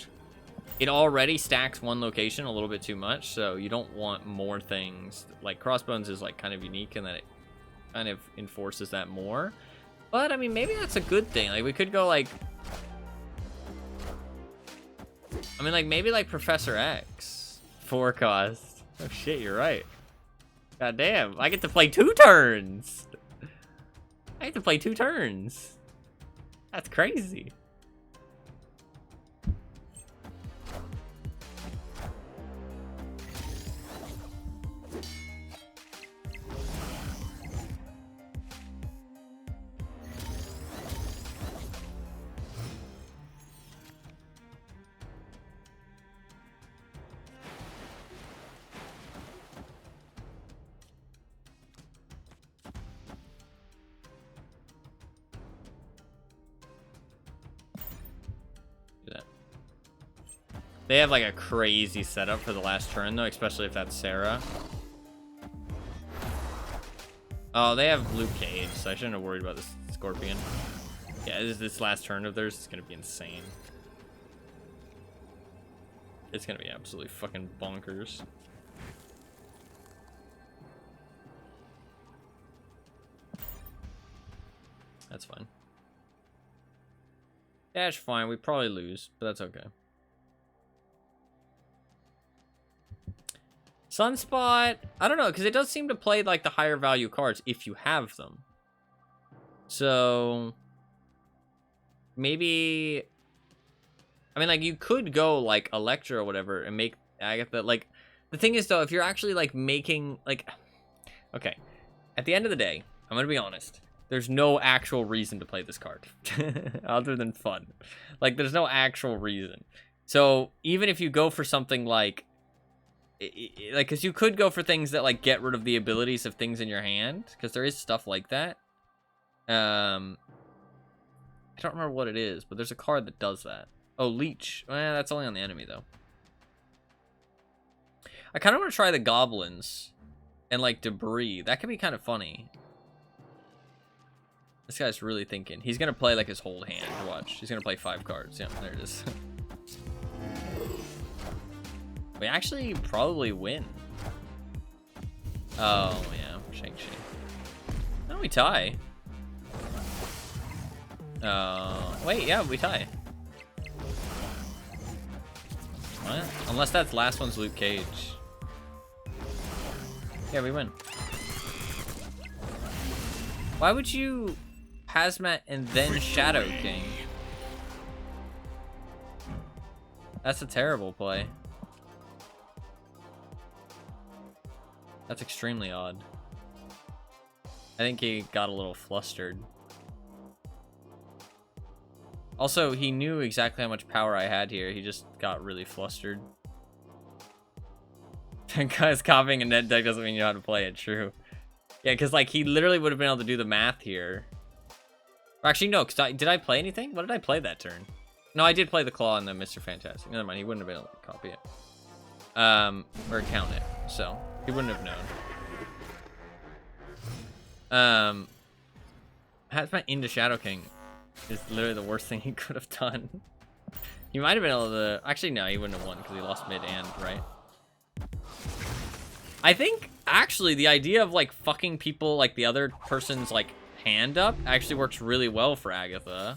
it already stacks one location a little bit too much, so you don't want more things. Like, Crossbones is, like, kind of unique in that it kind of enforces that more. But, I mean, maybe that's a good thing. Like, we could go, like... I mean, like, maybe, like, Professor X. 4 cost. Oh, shit, you're right. God damn, I get to play 2 turns. I get to play 2 turns. That's crazy. They have like a crazy setup for the last turn though, especially if that's Sarah. Oh, they have Luke Cage, so I shouldn't have worried about this Scorpion. Yeah, this last turn of theirs is gonna be insane. It's gonna be absolutely fucking bonkers. That's fine. Dash fine, we probably lose, but that's okay. Sunspot, I don't know, because it does seem to play like the higher value cards if you have them. So maybe, I mean, like you could go like Electra or whatever and make Agatha. Like the thing is though, if you're actually like making like, okay, at the end of the day, I'm gonna be honest. There's no actual reason to play this card other than fun. Like there's no actual reason. So even if you go for something like like, because you could go for things that like get rid of the abilities of things in your hand, because there is stuff like that. I don't remember what it is, but there's a card that does that. Oh, leech. That's only on the enemy though. I kind of want to try the goblins and like debris. That could be kind of funny. This guy's really thinking. He's gonna play like his whole hand. Watch. He's gonna play 5 cards. Yeah, there it is. We actually probably win. Oh yeah, Shang-Chi. No, we tie. Wait, yeah, we tie. What? Unless that's last one's Luke Cage. Yeah, we win. Why would you Hazmat and then Shadow King? That's a terrible play. That's extremely odd. I think he got a little flustered. Also, he knew exactly how much power I had here. He just got really flustered. Because copying a net deck doesn't mean you know how to play it. True. Yeah, because like he literally would have been able to do the math here. Or actually, no. Because did I play anything? What did I play that turn? No, I did play the Claw and the Mr. Fantastic. Never mind. He wouldn't have been able to copy it. Or count it. So he wouldn't have known. Hazmat into Shadow King is literally the worst thing he could have done. He might have been able to... Actually, no, he wouldn't have won because he lost mid and, right? I think, actually, the idea of, like, fucking people, like, the other person's, like, hand up actually works really well for Agatha.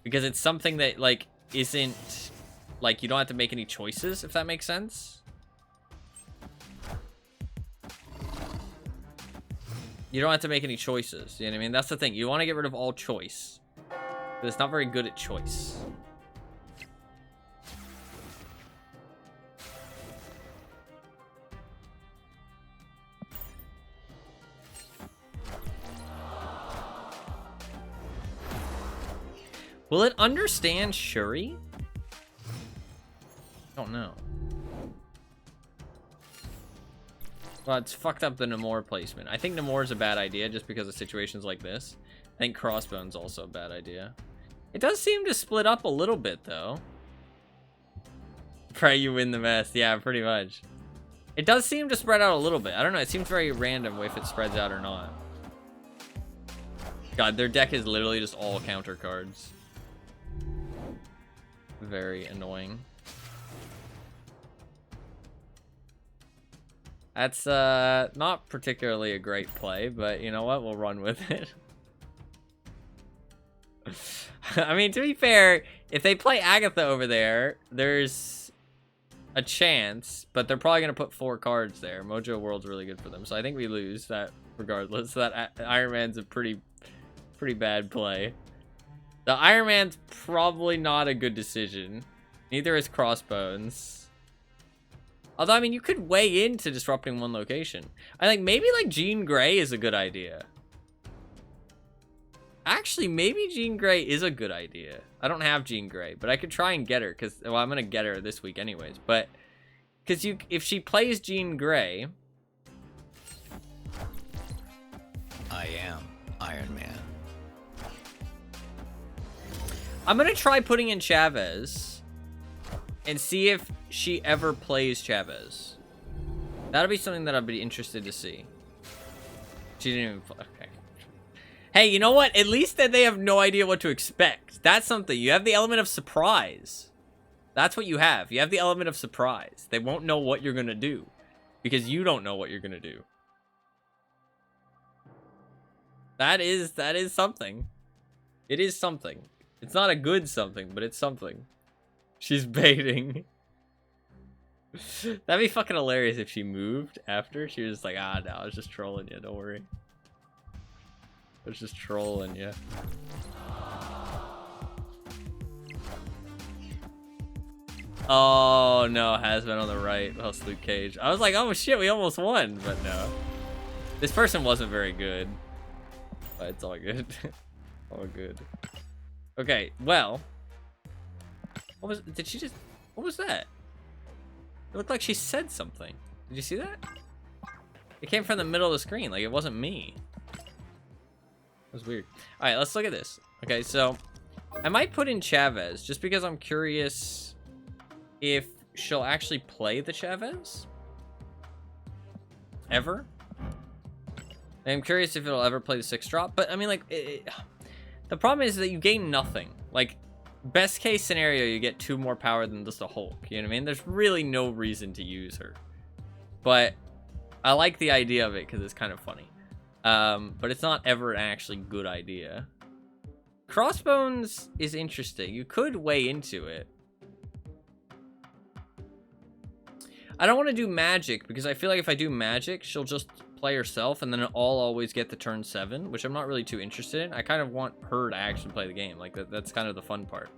Because it's something that, like, isn't... Like, you don't have to make any choices, if that makes sense. You don't have to make any choices. You know what I mean? That's the thing. You want to get rid of all choice. But it's not very good at choice. Will it understand Shuri? I don't know. Well, it's fucked up the Namor placement. I think Namor is a bad idea just because of situations like this. I think Crossbone's also a bad idea. It does seem to split up a little bit, though. Pray you win the mess. Yeah, pretty much. It does seem to spread out a little bit. I don't know. It seems very random if it spreads out or not. God, their deck is literally just all counter cards. Very annoying. That's not particularly a great play, but you know what? We'll run with it. I mean, to be fair, if they play Agatha over there, there's a chance, but they're probably going to put 4 cards there. Mojo World's really good for them, so I think we lose that regardless. That Iron Man's a pretty bad play. The Iron Man's probably not a good decision. Neither is Crossbones. Although, I mean, you could weigh into disrupting one location. I think maybe, like, Jean Grey is a good idea. Actually, maybe Jean Grey is a good idea. I don't have Jean Grey, but I could try and get her, because, well, I'm going to get her this week anyways. But, because if she plays Jean Grey... I am Iron Man. I'm going to try putting in Chavez and see if she ever plays Chavez. That'll be something that I'd be interested to see. She didn't even play. Okay. Hey, you know what? At least that they have no idea what to expect. That's something. You have the element of surprise. That's what you have. You have the element of surprise. They won't know what you're going to do because you don't know what you're going to do. That is something. It is something. It's not a good something, but it's something. She's baiting. That'd be fucking hilarious if she moved after. She was just like, ah, no, I was just trolling you. Don't worry. I was just trolling you. Oh, no. Has been on the right. House Luke Cage. I was like, oh, shit, we almost won. But no. This person wasn't very good. But it's all good. All good. Okay, well. What was... Did she just... What was that? It looked like she said something. Did you see that? It came from the middle of the screen, like it wasn't me. It was weird. All right, let's look at this. Okay, so I might put in Chavez just because I'm curious if she'll actually play the Chavez ever. I'm curious if it'll ever play the 6-drop, but I mean, like, the problem is that you gain nothing. Like, best case scenario, you get 2 more power than just a Hulk. You know what I mean? There's really no reason to use her, but I like the idea of it because it's kind of funny. But it's not ever an actually good idea. Crossbones is interesting. You could weigh into it. I don't want to do magic because I feel like if I do magic, she'll just play herself and then I'll always get the turn 7, which I'm not really too interested in. I kind of want her to actually play the game. Like, that's kind of the fun part.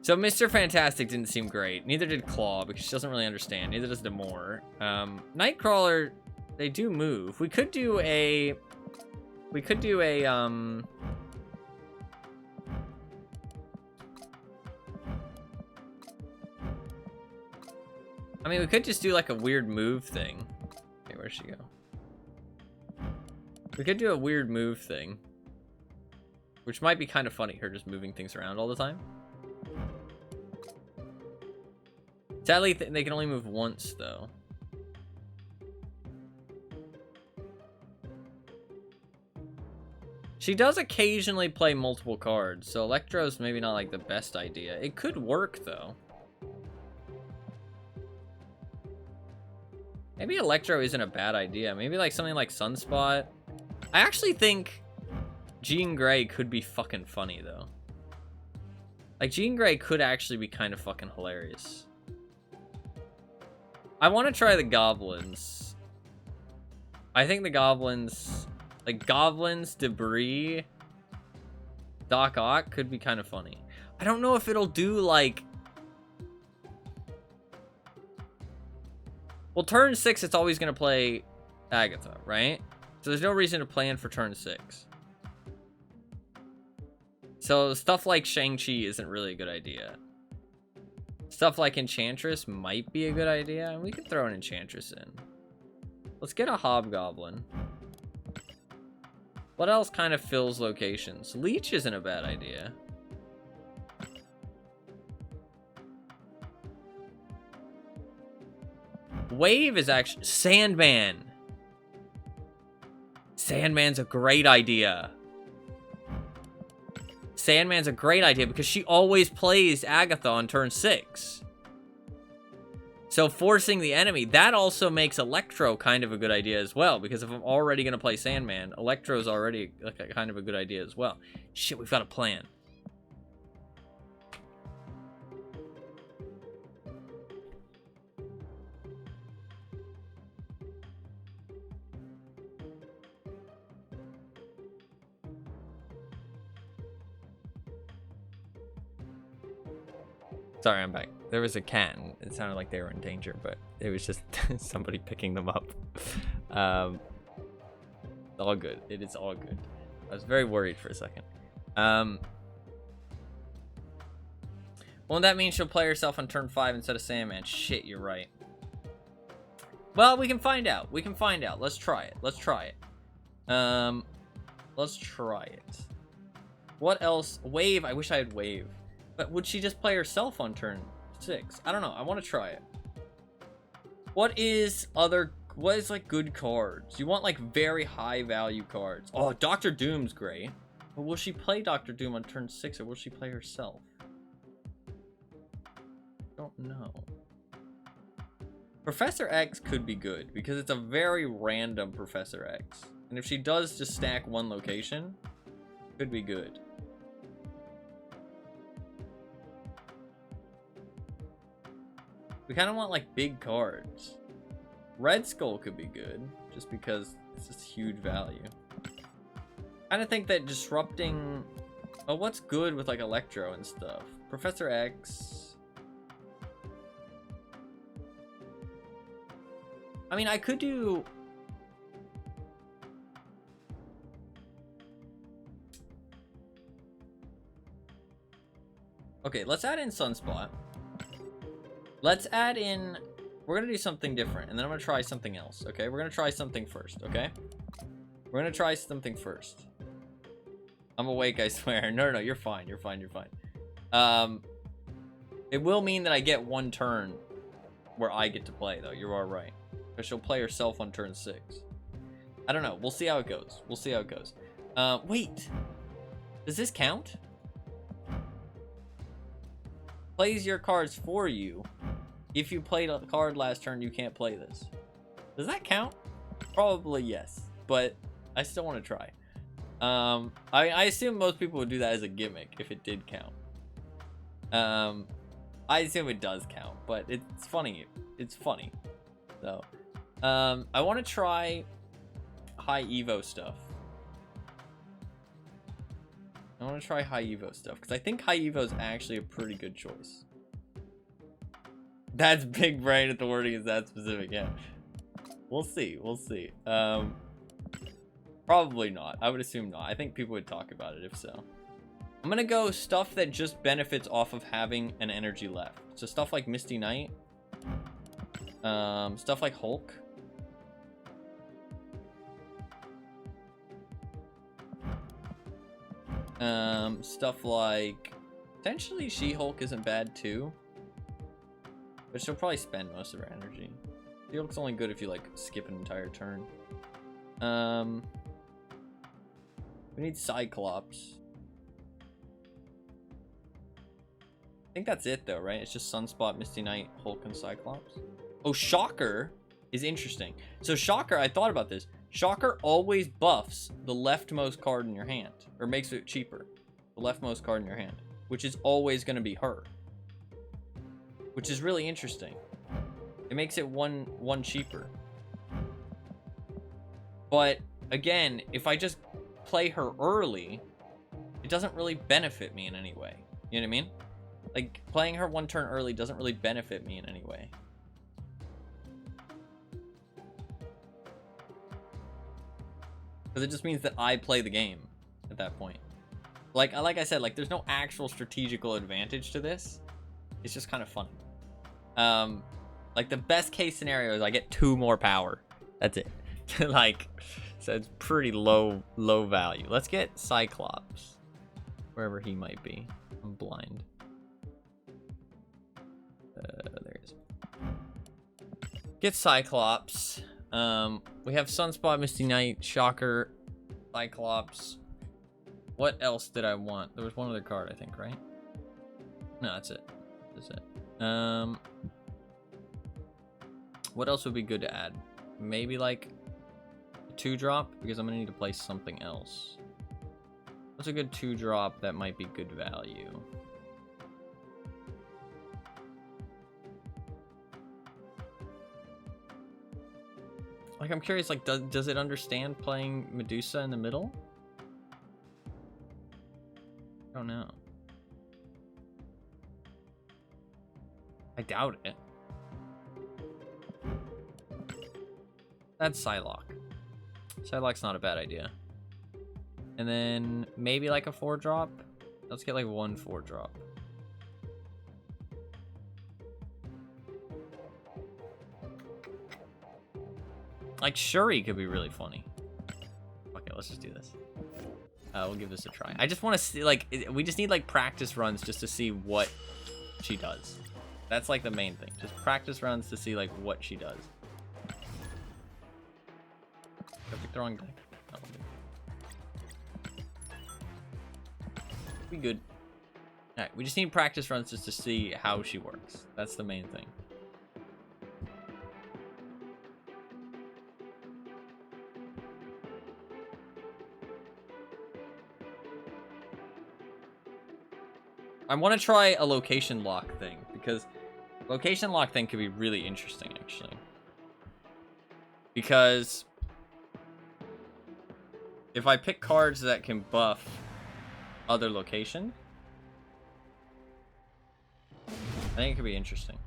So Mr. Fantastic didn't seem great. Neither did Claw because she doesn't really understand. Neither does Demore. Nightcrawler, they do move. We could do a I mean, we could just do like a weird move thing. Okay, where'd she go? We could do a weird move thing, which might be kind of funny, her just moving things around all the time. Sadly, they can only move once, though. She does occasionally play multiple cards, so Electro's maybe not like the best idea. It could work, though. Maybe Electro isn't a bad idea. Maybe like something like Sunspot. I actually think Jean Grey could be fucking funny, though. Like, Jean Grey could actually be kind of fucking hilarious. I want to try the Goblins. I think the Goblins... Like, Goblins, Debris, Doc Ock could be kind of funny. I don't know if it'll do, like... Well, turn 6, it's always going to play Agatha, right? So there's no reason to plan for turn 6. So stuff like Shang-Chi isn't really a good idea. Stuff like Enchantress might be a good idea. And we could throw an Enchantress in. Let's get a Hobgoblin. What else kind of fills locations? Leech isn't a bad idea. Wave is actually... Sandman. Sandman's a great idea. Sandman's a great idea because she always plays Agatha on turn 6. So forcing the enemy, that also makes Electro kind of a good idea as well. Because if I'm already going to play Sandman, Electro's already like a kind of a good idea as well. Shit, we've got a plan. Sorry, I'm back. There was a cat, and it sounded like they were in danger, but it was just somebody picking them up. All good. It is all good. I was very worried for a second. Won't that mean she'll play herself on turn 5 instead of Sandman? Shit, you're right. Well, we can find out. We can find out. Let's try it. Let's try it. Let's try it. What else? Wave. I wish I had Wave. But would she just play herself on turn 6? I don't know. I want to try it. What is like good cards? You want like very high value cards. Oh, Doctor Doom's great. But will she play Doctor Doom on turn 6 or will she play herself? Don't know. Professor X could be good because it's a very random Professor X. And if she does just stack one location, could be good. We kind of want like big cards. Red Skull could be good just because it's just huge value. I kind of think that disrupting... Oh, what's good with like Electro and stuff? Professor X. I mean, I could do... Okay, let's add in Sunspot. Let's add in... We're going to do something different, and then I'm going to try something else, okay? We're going to try something first, okay? We're going to try something first. I'm awake, I swear. No, you're fine. You're fine. You're fine. It will mean that I get one turn where I get to play, though. You are right. Because she'll play herself on turn 6. I don't know. We'll see how it goes. We'll see how it goes. Wait. Does this count? Plays your cards for you. If you played a card last turn, you can't play this. Does that count? Probably yes. But I still want to try. I assume most people would do that as a gimmick if it did count. I assume it does count, but it's funny. It's funny. So, I want to try high Evo stuff. I want to try high Evo stuff because I think high Evo is actually a pretty good choice. That's big brain if the wording is that specific. Yeah, we'll see. We'll see. Probably not. I would assume not. I think people would talk about it if so. I'm gonna go stuff that just benefits off of having an energy left. So stuff like Misty Knight. Stuff like Hulk. Stuff like potentially She-Hulk isn't bad too, but she'll probably spend most of her energy. She-Hulk's only good if you like skip an entire turn. We need Cyclops. I think that's it though, right? It's just Sunspot, Misty Knight, Hulk, and Cyclops. Oh, Shocker is interesting. So Shocker, I thought about this. Shocker always buffs the leftmost card in your hand, or makes it cheaper. The leftmost card in your hand, which is always going to be her. Which is really interesting. It makes it one cheaper. But again, if I just play her early, it doesn't really benefit me in any way. You know what I mean? Like, playing her one turn early doesn't really benefit me in any way. Because it just means that I play the game at that point. Like I said, like, there's no actual strategical advantage to this. It's just kind of fun. Like, the best case scenario is I get 2 more power. That's it. Like, so it's pretty low value. Let's get Cyclops. Wherever he might be. I'm blind. There he is. Get Cyclops. We have Sunspot, Misty Knight, Shocker, Cyclops. What else did I want? There was one other card, I think, right? No, that's it. That's it. What else would be good to add? Maybe like a 2-drop, because I'm gonna need to play something else. What's a good 2-drop that might be good value? Like, I'm curious, like, does it understand playing Medusa in the middle? I don't know. I doubt it. That's Psylocke. Psylocke's not a bad idea. And then maybe like a 4-drop. Let's get like 1 4-drop. Like Shuri could be really funny. Okay, let's just do this. We'll give this a try. I just want to see, like, we just need like practice runs just to see what she does. That's like the main thing. Just practice runs to see like what she does. I picked the wrong deck. Oh, we good. Alright, we just need practice runs just to see how she works. That's the main thing. I want to try a location lock thing, because location lock thing could be really interesting, actually. Because if I pick cards that can buff other location, I think it could be interesting.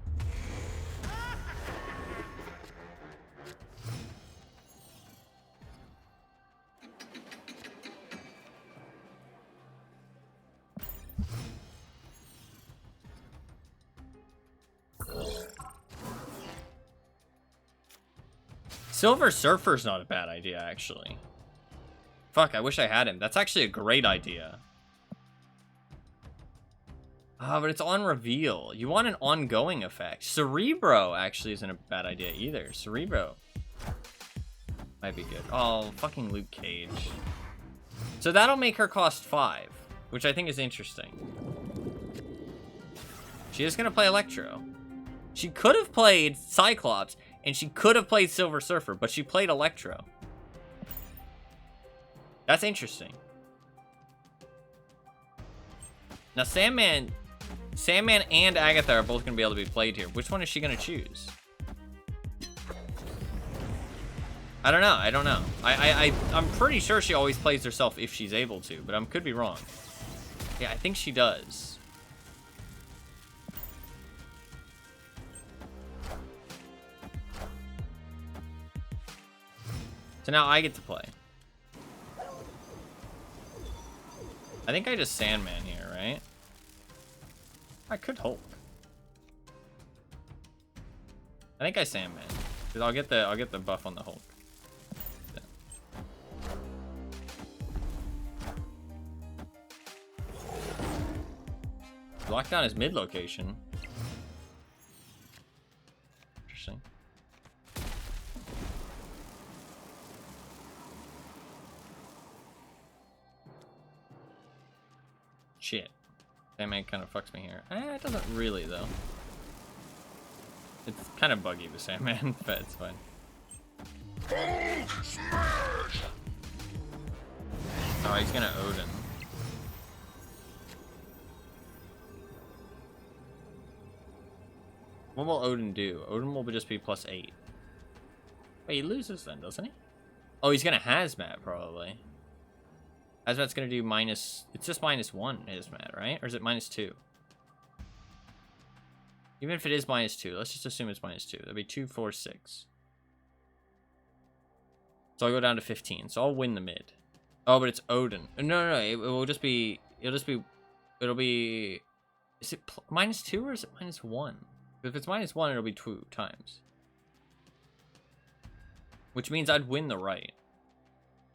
Silver Surfer's not a bad idea, actually. Fuck, I wish I had him. That's actually a great idea. Ah, but it's on reveal. You want an ongoing effect. Cerebro actually isn't a bad idea either. Cerebro might be good. Oh, fucking Luke Cage. So that'll make her cost 5, which I think is interesting. She is gonna play Electro. She could have played Cyclops, and she could have played Silver Surfer, but she played Electro. That's interesting. Now, Sandman and Agatha are both going to be able to be played here. Which one is she going to choose? I don't know. I'm pretty sure she always plays herself if she's able to, but I could be wrong. Yeah, I think she does. So now I get to play. I think I just Sandman here, right? I could Hulk. I think I Sandman. Cause I'll get the buff on the Hulk. Yeah. Lock down his mid location. Interesting. Shit. Sandman kind of fucks me here. It doesn't really, though. It's kind of buggy with Sandman, but it's fine. Oh, he's gonna Odin. What will Odin do? Odin will just be +8. Wait, he loses then, doesn't he? Oh, he's gonna Hazmat, probably. Hazmat's gonna do minus... It's just -1 Hazmat, right? Or is it -2? Even if it is -2, let's just assume it's -2. That'd be 2, 4, 6. So I'll go down to 15. So I'll win the mid. Oh, but it's Odin. No. It will just be... It'll be... Is it -2 or is it -1? If it's -1, it'll be 2 times. Which means I'd win the right.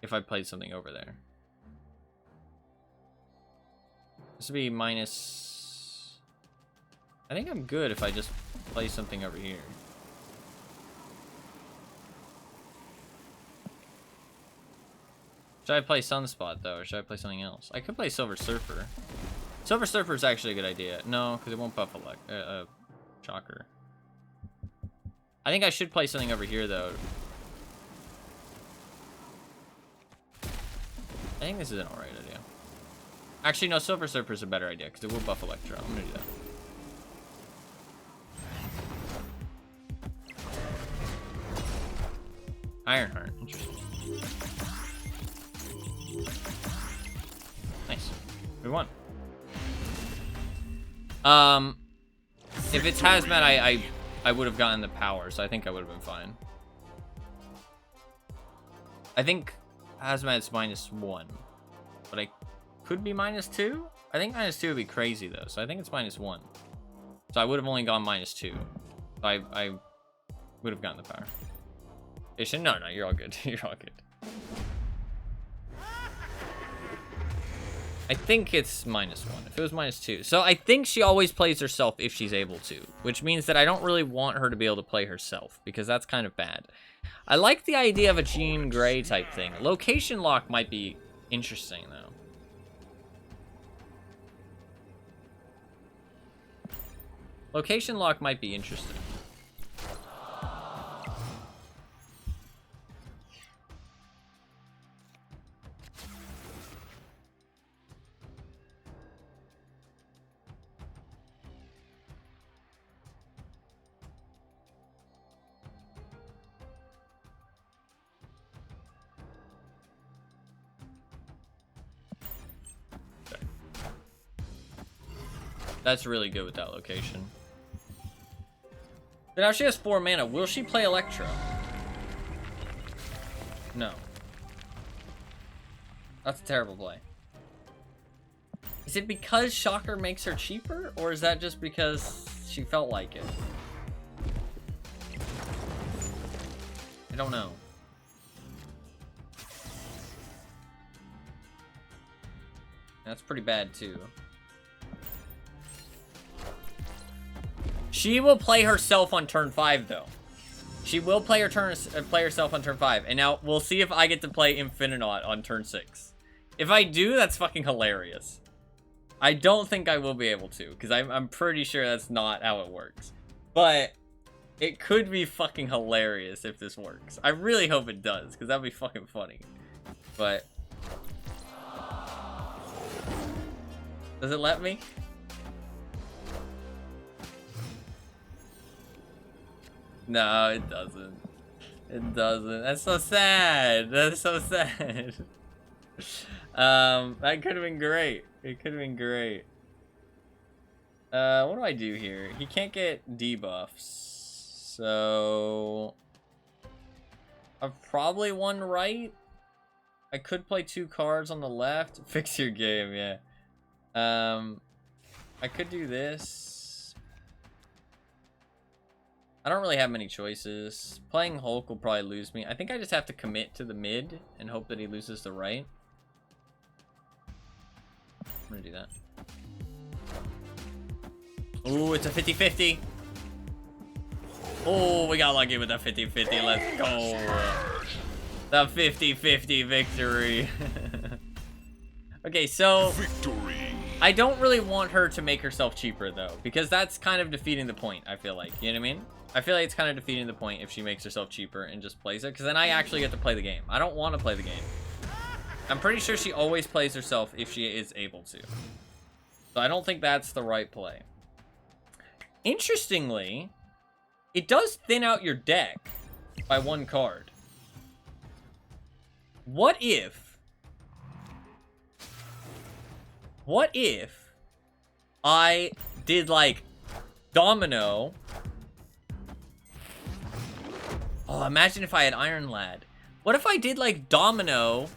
If I played something over there. This would be minus... I think I'm good if I just play something over here. Should I play Sunspot, though, or should I play something else? I could play Silver Surfer. Silver Surfer is actually a good idea. No, because it won't buff a Shocker. I think I should play something over here, though. I think this is an alright idea. Actually, no, Silver Surfer is a better idea, because it will buff Electro. I'm going to do that. Ironheart, interesting. Nice. We won. If it's Hazmat, I would have gotten the power, so I think I would have been fine. I think Hazmat's -1, but I could be -2. I think -2 would be crazy though, so I think it's -1. So I would have only gone -2. So I would have gotten the power. No, you're all good. You're all good. I think it's -1. If it was -2. So I think she always plays herself if she's able to, which means that I don't really want her to be able to play herself because that's kind of bad. I like the idea of a Jean Grey type thing. Location lock might be interesting though. Location lock might be interesting. That's really good with that location. But now she has 4 mana. Will she play Electro? No. That's a terrible play. Is it because Shocker makes her cheaper? Or is that just because she felt like it? I don't know. That's pretty bad too. She will play herself on turn 5 though. She will play herself on turn 5. And now we'll see if I get to play Infininaut on turn 6. If I do, that's fucking hilarious. I don't think I will be able to, because I'm pretty sure that's not how it works. But it could be fucking hilarious if this works. I really hope it does, because that'd be fucking funny. But does it let me? No, it doesn't. It doesn't. That's so sad. That's so sad. That could have been great. It could have been great. What do I do here? He can't get debuffs. So I've probably won right. I could play 2 cards on the left. Fix your game, yeah. I could do this. I don't really have many choices. Playing Hulk will probably lose me. I think I just have to commit to the mid and hope that he loses the right. I'm gonna do that. Ooh, it's a 50-50. Oh, we got lucky with that 50-50. Let's go. The 50-50 victory. Okay, so Victory. I don't really want her to make herself cheaper though, because that's kind of defeating the point, I feel like. You know what I mean? I feel like it's kind of defeating the point if she makes herself cheaper and just plays it, because then I actually get to play the game. I don't want to play the game. I'm pretty sure she always plays herself if she is able to. So I don't think that's the right play. Interestingly, it does thin out your deck by 1 card. What if I did like Domino? Oh, imagine if I had Iron Lad. What if I did like Domino,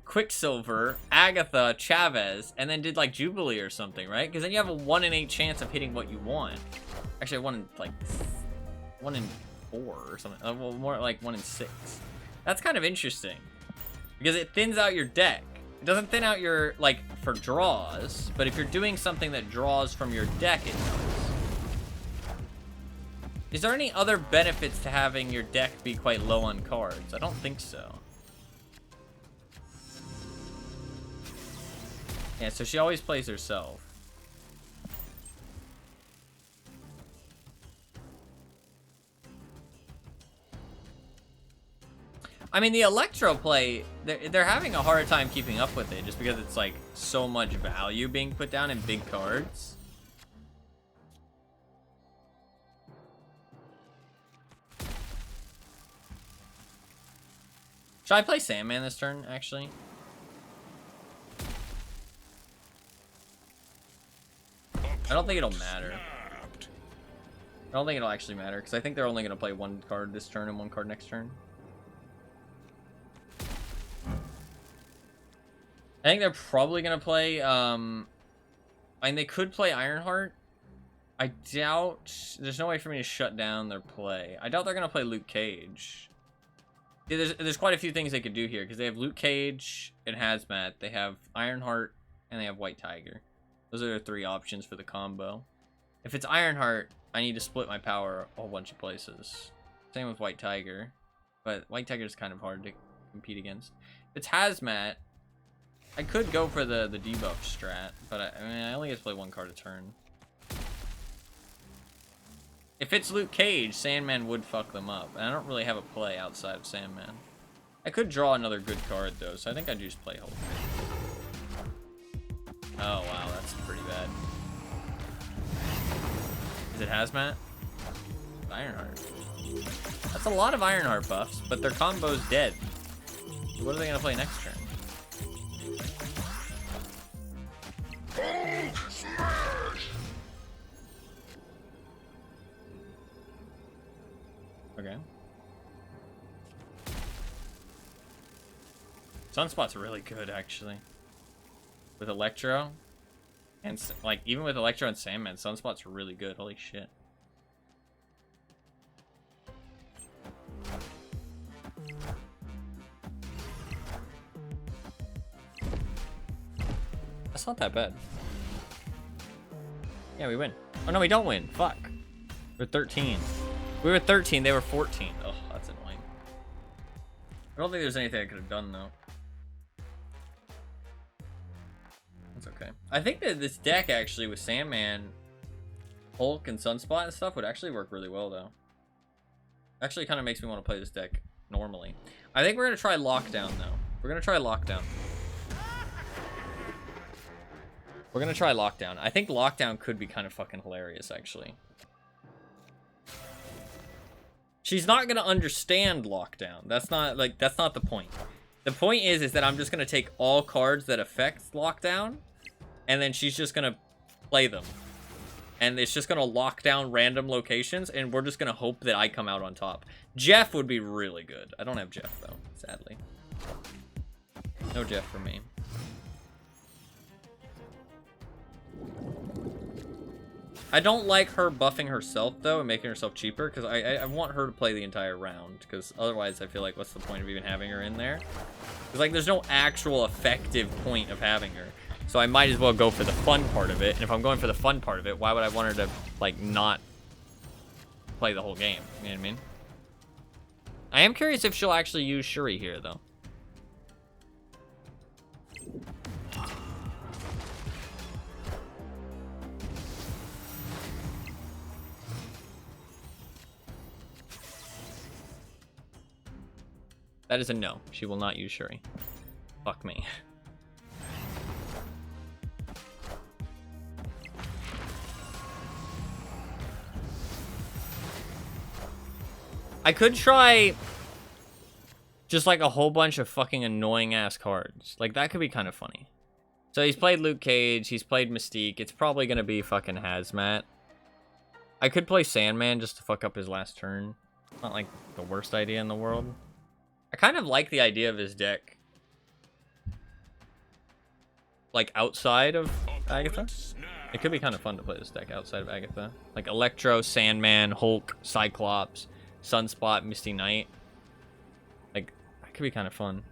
Quicksilver, Agatha, Chavez, and then did like Jubilee or something, right? Because then you have a 1 in 8 chance of hitting what you want. Actually, 1 in 4 or something. Well, more like 1 in 6. That's kind of interesting because it thins out your deck. It doesn't thin out your, like, for draws, but if you're doing something that draws from your deck, it does. Is there any other benefits to having your deck be quite low on cards? I don't think so. Yeah, so she always plays herself. I mean, the Electro play, they're having a hard time keeping up with it just because it's like so much value being put down in big cards. Should I play Sandman this turn, actually? I don't think it'll matter. I don't think it'll actually matter, because I think they're only going to play 1 card this turn and 1 card next turn. I think they're probably going to play, I mean, they could play Ironheart. I doubt, there's no way for me to shut down their play. I doubt they're going to play Luke Cage. Yeah, there's quite a few things they could do here, because they have Luke Cage and Hazmat, they have Ironheart, and they have White Tiger. Those are their 3 options for the combo. If it's Ironheart, I need to split my power a whole bunch of places. Same with White Tiger, but White Tiger is kind of hard to compete against. If it's Hazmat, I could go for the debuff strat, but I mean, I only get to play 1 card a turn. If it's Luke Cage, Sandman would fuck them up, and I don't really have a play outside of Sandman. I could draw another good card, though, so I think I'd just play Hulk. Oh, wow, that's pretty bad. Is it Hazmat? Ironheart. That's a lot of Ironheart buffs, but their combo's dead. So what are they going to play next turn? Okay. Sunspot's really good, actually. With Electro. And, like, even with Electro and Sandman, Sunspot's really good. Holy shit. That's not that bad. Yeah, we win. Oh no, we don't win. Fuck. We're 13. We were 13, they were 14. Oh, that's annoying. I don't think there's anything I could have done though. That's okay. I think that this deck actually with Sandman, Hulk, and Sunspot and stuff would actually work really well though. Actually kind of makes me want to play this deck normally. I think we're going to try Lockdown though. We're going to try Lockdown. We're going to try Lockdown. I think Lockdown could be kind of fucking hilarious actually. She's not going to understand Lockdown. That's not the point. The point is that I'm just going to take all cards that affect Lockdown, and then she's just going to play them. And it's just going to lock down random locations, and we're just going to hope that I come out on top. Jeff would be really good. I don't have Jeff, though, sadly. No Jeff for me. I don't like her buffing herself, though, and making herself cheaper, because I want her to play the entire round, because otherwise I feel like what's the point of even having her in there? Because, like, there's no actual effective point of having her. So I might as well go for the fun part of it, and if I'm going for the fun part of it, why would I want her to, like, not play the whole game? You know what I mean? I am curious if she'll actually use Shuri here, though. That is a no. She will not use Shuri. Fuck me. I could try just like a whole bunch of fucking annoying ass cards. Like that could be kind of funny. So he's played Luke Cage, he's played Mystique. It's probably gonna be fucking Hazmat. I could play Sandman just to fuck up his last turn. Not like the worst idea in the world. I kind of like the idea of his deck. Like outside of Agatha. It could be kind of fun to play this deck outside of Agatha. Like Electro, Sandman, Hulk, Cyclops, Sunspot, Misty Knight. Like, that could be kind of fun.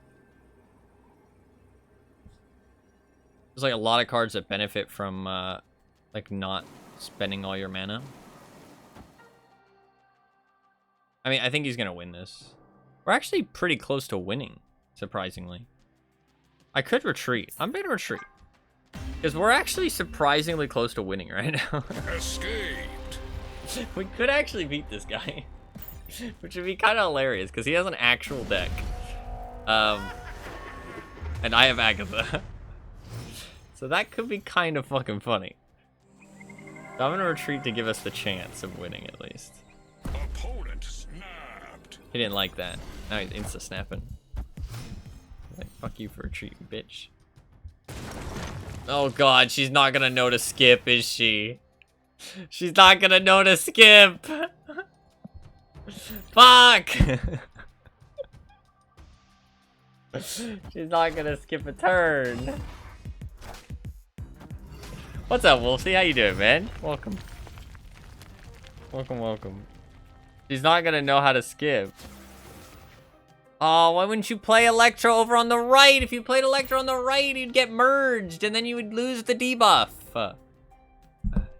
There's like a lot of cards that benefit from like not spending all your mana. I mean, I think he's gonna win this. We're actually pretty close to winning, surprisingly. I could retreat. I'm gonna retreat. Because we're actually surprisingly close to winning right now. Escaped. We could actually beat this guy. Which would be kind of hilarious, because he has an actual deck. And I have Agatha. So that could be kind of fucking funny. So I'm gonna retreat to give us the chance of winning, at least. Opponent snapped. He didn't like that. Now he's insta-snapping. Like, fuck you for retreating, bitch. Oh god, she's not gonna know to skip, is she? She's not gonna know to skip! Fuck! She's not gonna skip a turn. What's up, Wolfie? How you doing, man? Welcome. Welcome, welcome. She's not gonna know how to skip. Oh, why wouldn't you play Electro over on the right? If you played Electro on the right, you'd get merged, and then you would lose the debuff.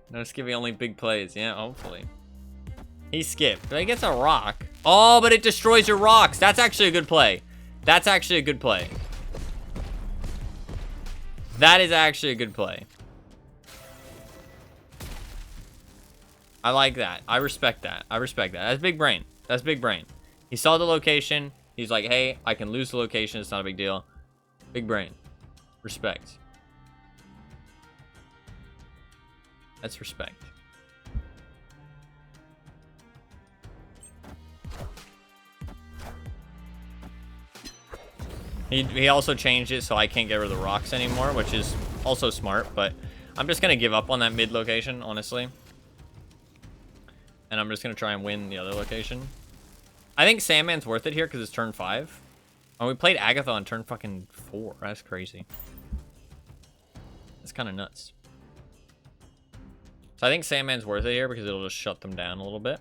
No skipping, only big plays. Yeah, hopefully. He skipped, but he gets a rock. Oh, but it destroys your rocks. That's actually a good play. That's actually a good play. That is actually a good play. I like that. I respect that. I respect that. That's big brain. That's big brain. He saw the location. He's like, hey, I can lose the location. It's not a big deal. Big brain. Respect. That's respect. He also changed it so I can't get rid of the rocks anymore, which is also smart, but I'm just going to give up on that mid location, honestly. And I'm just going to try and win the other location. I think Sandman's worth it here because it's turn 5. Oh, we played Agatha on turn fucking 4. That's crazy. That's kind of nuts. So I think Sandman's worth it here because it'll just shut them down a little bit.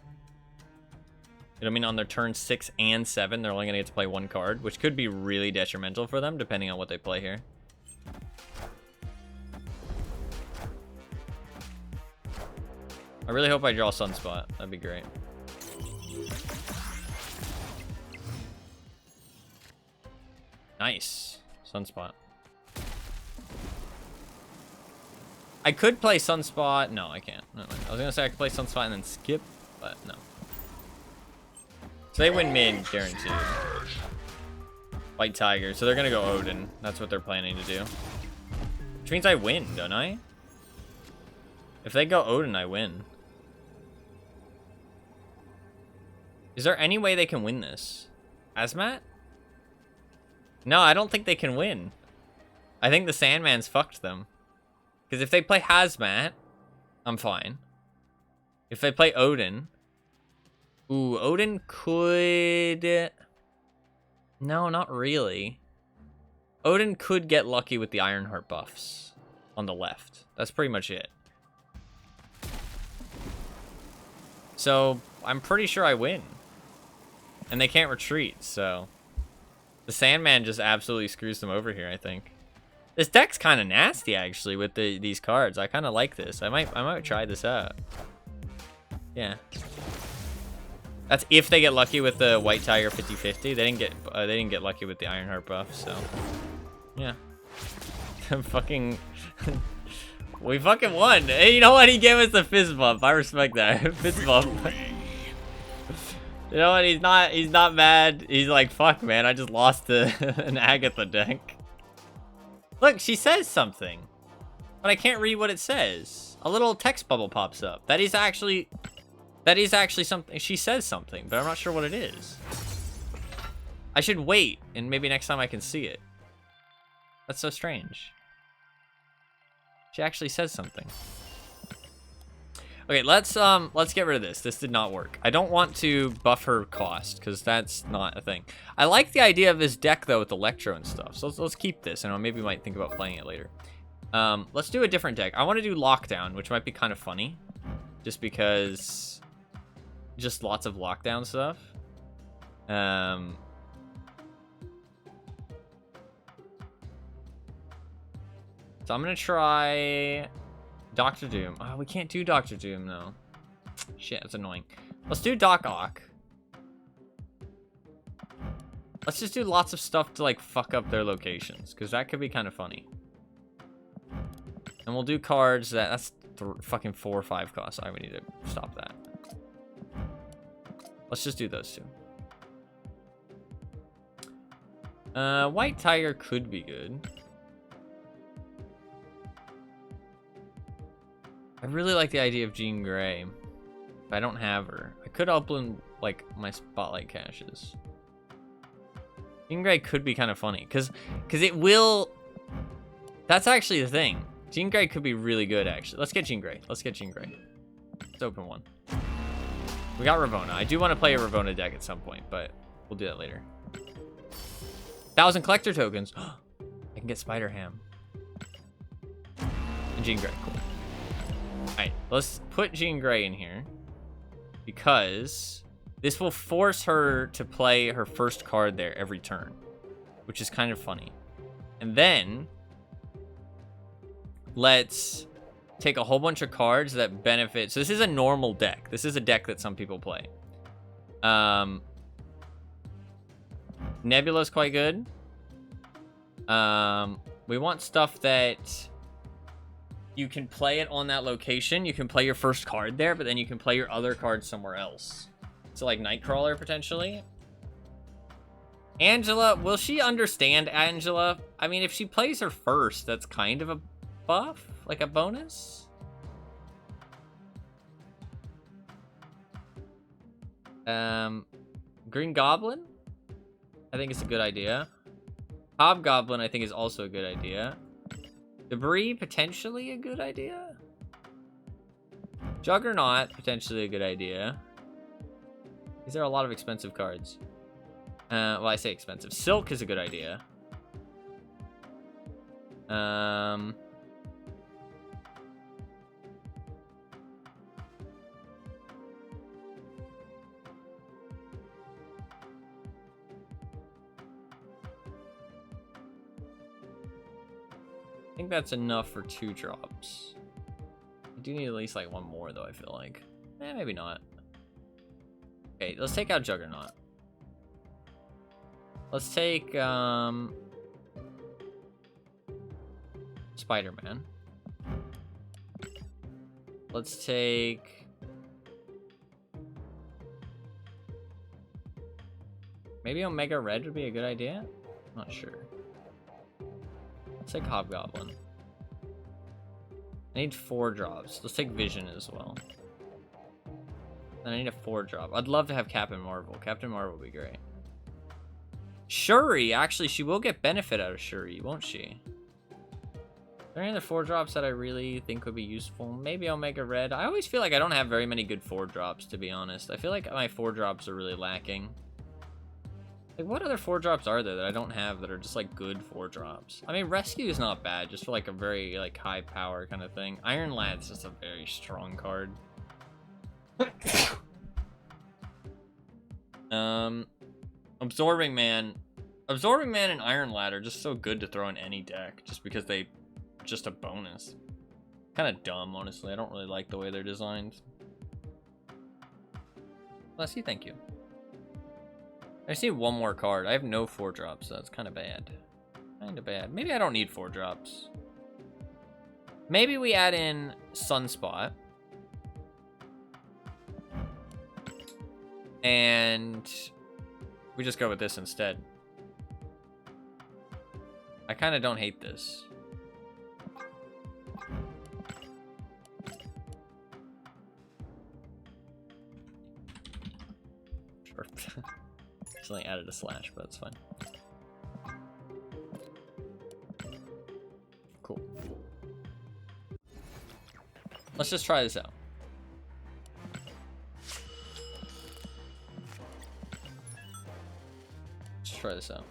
You know what I mean? On their turn 6 and 7, they're only going to get to play 1 card, which could be really detrimental for them, depending on what they play here. I really hope I draw Sunspot. That'd be great. Nice. Sunspot. I could play Sunspot. No, I can't. No, I was going to say I could play Sunspot and then skip, but no. So they win mid, guaranteed. White Tiger. So they're going to go Odin. That's what they're planning to do. Which means I win, don't I? If they go Odin, I win. Is there any way they can win this? Hazmat? No, I don't think they can win. I think the Sandman's fucked them. Because if they play Hazmat, I'm fine. If they play Odin... Ooh, Odin could... No, not really. Odin could get lucky with the Ironheart buffs on the left. That's pretty much it. So, I'm pretty sure I win. And they can't retreat, so... The Sandman just absolutely screws them over here, I think. This deck's kind of nasty, actually, with these cards. I kind of like this. I might try this out. Yeah. That's if they get lucky with the White Tiger 50/50. They didn't get lucky with the Ironheart buff, so... Yeah. Fucking... We fucking won. Hey, you know what? He gave us the fist bump. I respect that. Fist bump. You know what? He's not mad. He's like, fuck, man. I just lost to an Agatha deck. Look, she says something, but I can't read what it says. A little text bubble pops up. That is actually something. She says something, but I'm not sure what it is. I should wait, and maybe next time I can see it. That's so strange. She actually says something. Okay, let's get rid of this. This did not work. I don't want to buff her cost, because that's not a thing. I like the idea of this deck, though, with Electro and stuff. So let's keep this, and maybe we might think about playing it later. Let's do a different deck. I want to do Lockdown, which might be kind of funny. Just because... Just lots of Lockdown stuff. So I'm going to try... Doctor Doom. Oh, we can't do Doctor Doom, though. Shit, that's annoying. Let's do Doc Ock. Let's just do lots of stuff to, like, fuck up their locations, because that could be kind of funny. And we'll do cards that's fucking 4 or 5 costs. Alright, we need to stop that. Let's just do those two. White Tiger could be good. I really like the idea of Jean Grey. But I don't have her. I could upload, like, my Spotlight caches. Jean Grey could be kind of funny. Because it will... That's actually the thing. Jean Grey could be really good, actually. Let's get Jean Grey. Let's open one. We got Ravonna. I do want to play a Ravonna deck at some point, but we'll do that later. 1,000 collector tokens. I can get Spider Ham. And Jean Grey. Cool. Alright, let's put Jean Grey in here. Because this will force her to play her first card there every turn. Which is kind of funny. And then... Let's take a whole bunch of cards that benefit. So this is a normal deck. This is a deck that some people play. Nebula's quite good. We want stuff that you can play it on that location. You can play your first card there, but then you can play your other card somewhere else. So like Nightcrawler potentially. Angela, will she understand Angela? I mean, if she plays her first, that's kind of a buff, like a bonus. Green Goblin, I think it's a good idea. Hobgoblin, I think, is also a good idea. Debris, potentially a good idea. Juggernaut, potentially a good idea. These are a lot of expensive cards. Well, I say expensive. Silk is a good idea. think that's enough for 2 drops. I do need at least like 1 more though, I feel like. Maybe not. Okay, let's take out Juggernaut. Let's take Spider-Man. Let's take maybe Omega Red would be a good idea. Not sure. Let's take Hobgoblin. I need 4 drops. Let's take Vision as well. And I need a 4 drop. I'd love to have Captain Marvel. Captain Marvel would be great. Shuri, actually, she will get benefit out of Shuri, won't she? Are there any other 4 drops that I really think would be useful? Maybe Omega Red. I always feel like I don't have very many good 4 drops, to be honest. I feel like my 4 drops are really lacking. Like, what other 4 drops are there that I don't have that are just, like, good 4 drops? I mean, Rescue is not bad, just for, like, a very, like, high power kind of thing. Iron Lad's just a very strong card. Absorbing Man. Absorbing Man and Iron Lad are just so good to throw in any deck, just because they just a bonus. Kind of dumb, honestly. I don't really like the way they're designed. Bless you, thank you. I see 1 more card. I have no 4 drops, so that's kind of bad. Kind of bad. Maybe I don't need 4 drops. Maybe we add in Sunspot. And we just go with this instead. I kind of don't hate this. Sure. Just only added a slash, but it's fine. Cool. Let's just try this out. Let's try this out.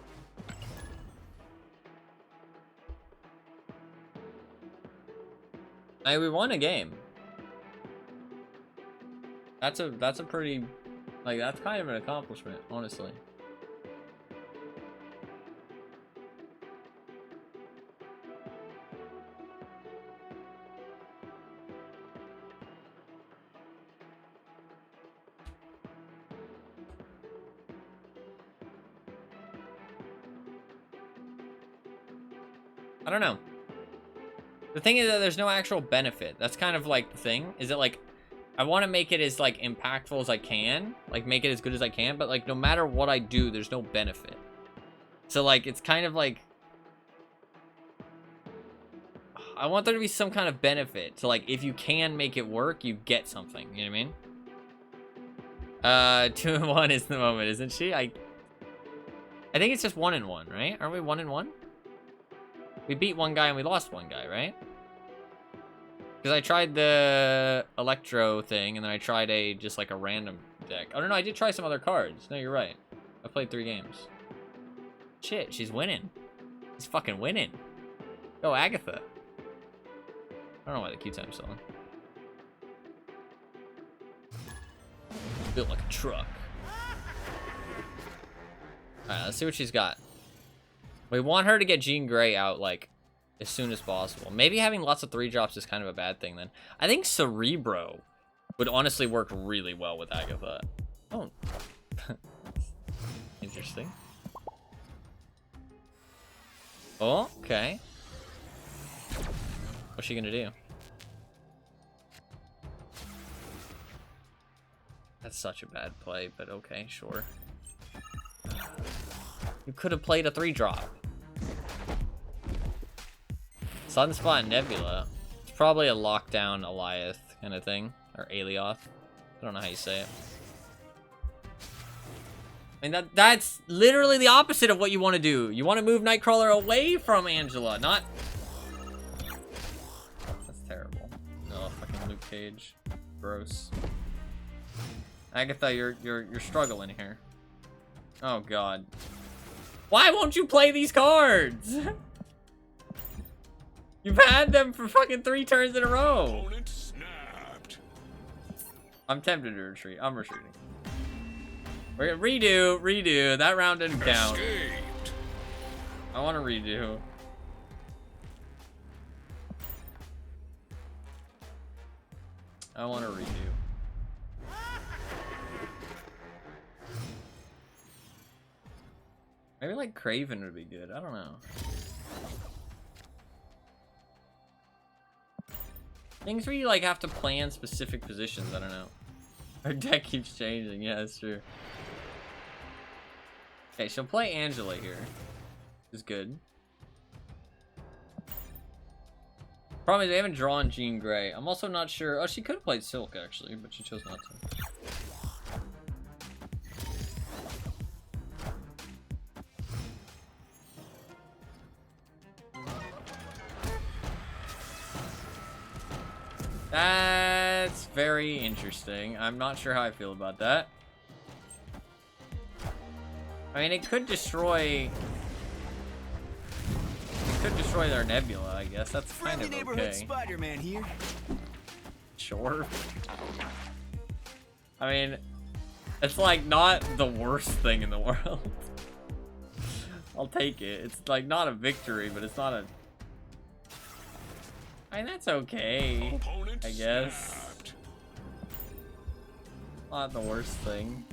Hey, we won a game. That's a pretty, like, that's kind of an accomplishment, honestly. I don't know. The thing is that there's no actual benefit. That's kind of like the thing. Is it like, I want to make it as like impactful as I can, like make it as good as I can, but like no matter what I do, there's no benefit. So like it's kind of like, I want there to be some kind of benefit. So like if you can make it work, you get something. You know what I mean? 2 and 1 is the moment, isn't she? I think it's just 1 and 1, right? Aren't we 1 and 1? We beat 1 guy and we lost 1 guy, right? Because I tried the Electro thing, and then I tried just like a random deck. Oh, no, I did try some other cards. No, you're right. I played 3 games. Shit, she's winning. She's fucking winning. Go, Agatha. I don't know why the queue time's still on. Built like a truck. Alright, let's see what she's got. We want her to get Jean Grey out, like, as soon as possible. Maybe having lots of 3 drops is kind of a bad thing, then. I think Cerebro would honestly work really well with Agatha. Oh. Interesting. Oh, okay. What's she gonna do? That's such a bad play, but okay, sure. You could have played a 3-drop. Sunspot Nebula. It's probably a lockdown Eliath kind of thing. Or Alioth. I don't know how you say it. I mean, that's literally the opposite of what you want to do. You want to move Nightcrawler away from Angela, not... That's terrible. No, fucking Luke Cage. Gross. Agatha, you're struggling here. Oh, God. Why won't you play these cards? You've had them for fucking 3 turns in a row. Opponent snapped. I'm tempted to retreat. I'm retreating. We're gonna redo. That round didn't count. Escaped. I want to redo. I want to redo. Maybe like Craven would be good. I don't know. Things where you like have to plan specific positions. I don't know. Our deck keeps changing. Yeah, that's true. Okay, she'll play Angela here. Is good. Problem is they haven't drawn Jean Grey. I'm also not sure. Oh, she could have played Silk actually, but she chose not to. That's very interesting. I'm not sure how I feel about that. I mean, it could destroy their Nebula, I guess. That's kind of okay. Spider-Man here. Sure. I mean, it's like not the worst thing in the world. I'll take it. It's like not a victory, but it's not a... I mean, that's okay, Opponent I guess. snapped. Not the worst thing.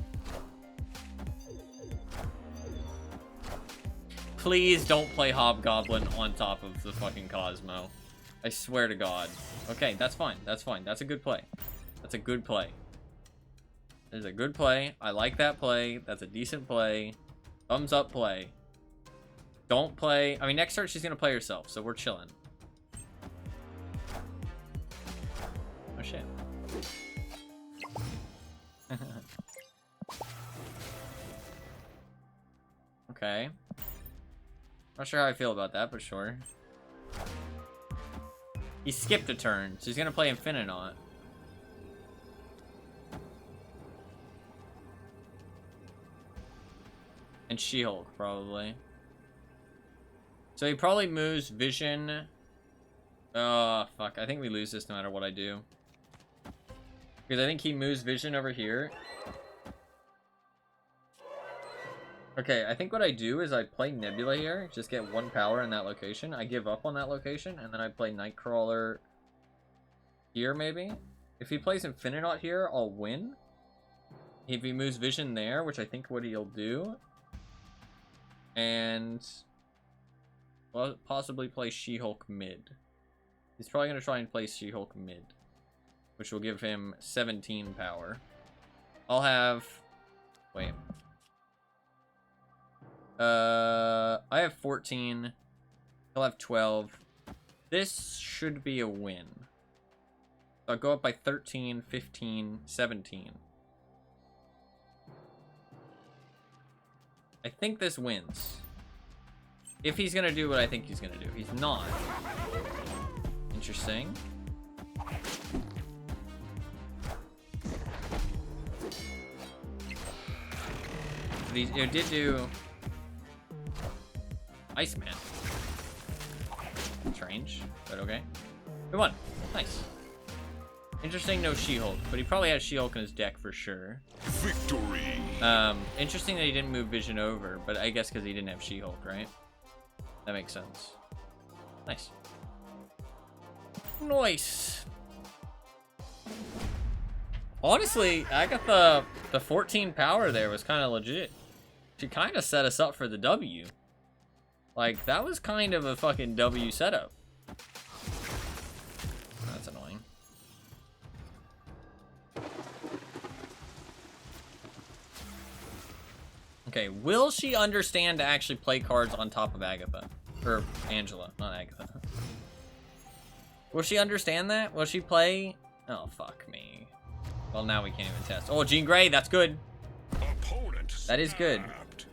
Please don't play Hobgoblin on top of the fucking Cosmo. I swear to God. Okay, that's fine. That's fine. That's a good play. That's a good play. There's a good play. I like that play. That's a decent play. Thumbs up play. Don't play. I mean, next turn she's going to play herself, so we're chilling. Oh, shit. Okay. Not sure how I feel about that, but sure. He skipped a turn, so he's gonna play Infinaut. And She-Hulk, probably. So he probably moves Vision. Oh, fuck. I think we lose this no matter what I do. Because I think he moves Vision over here. Okay, I think what I do is I play Nebula here, just get 1 power in that location. I give up on that location, and then I play Nightcrawler here, maybe? If he plays Infinaut here, I'll win. If he moves Vision there, which I think what he'll do. And... well, possibly play She-Hulk mid. He's probably going to try and play She-Hulk mid, which will give him 17 power. I'll have... wait... I have 14. He'll have 12. This should be a win. So I'll go up by 13, 15, 17. I think this wins. If he's gonna do what I think he's gonna do. He's not. Interesting. But he did do... Iceman. Strange, but okay. We won. Nice. Interesting, no She-Hulk, but he probably has She-Hulk in his deck for sure. Victory. Interesting that he didn't move Vision over, but I guess because he didn't have She-Hulk, right? That makes sense. Nice. Nice. Honestly, I got the 14 power there was kind of legit. She kind of set us up for the W. Like, that was kind of a fucking W setup. That's annoying. Okay, will she understand to actually play cards on top of Agatha? Or Angela, not Agatha. Will she understand that? Will she play? Oh, fuck me. Well, now we can't even test. Oh, Jean Grey, that's good. Opponent That is good. snapped.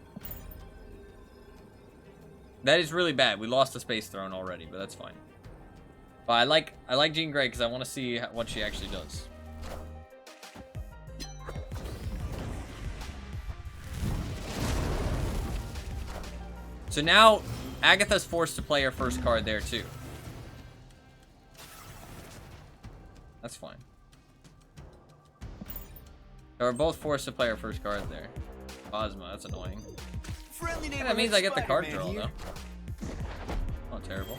That is really bad. We lost the Space Throne already, but that's fine. But I like Jean Grey because I want to see what she actually does. So now Agatha's forced to play her first card there too. That's fine. So we're both forced to play our first card there. Cosmo, that's annoying. Yeah, that means I get the card draw, though. Not terrible.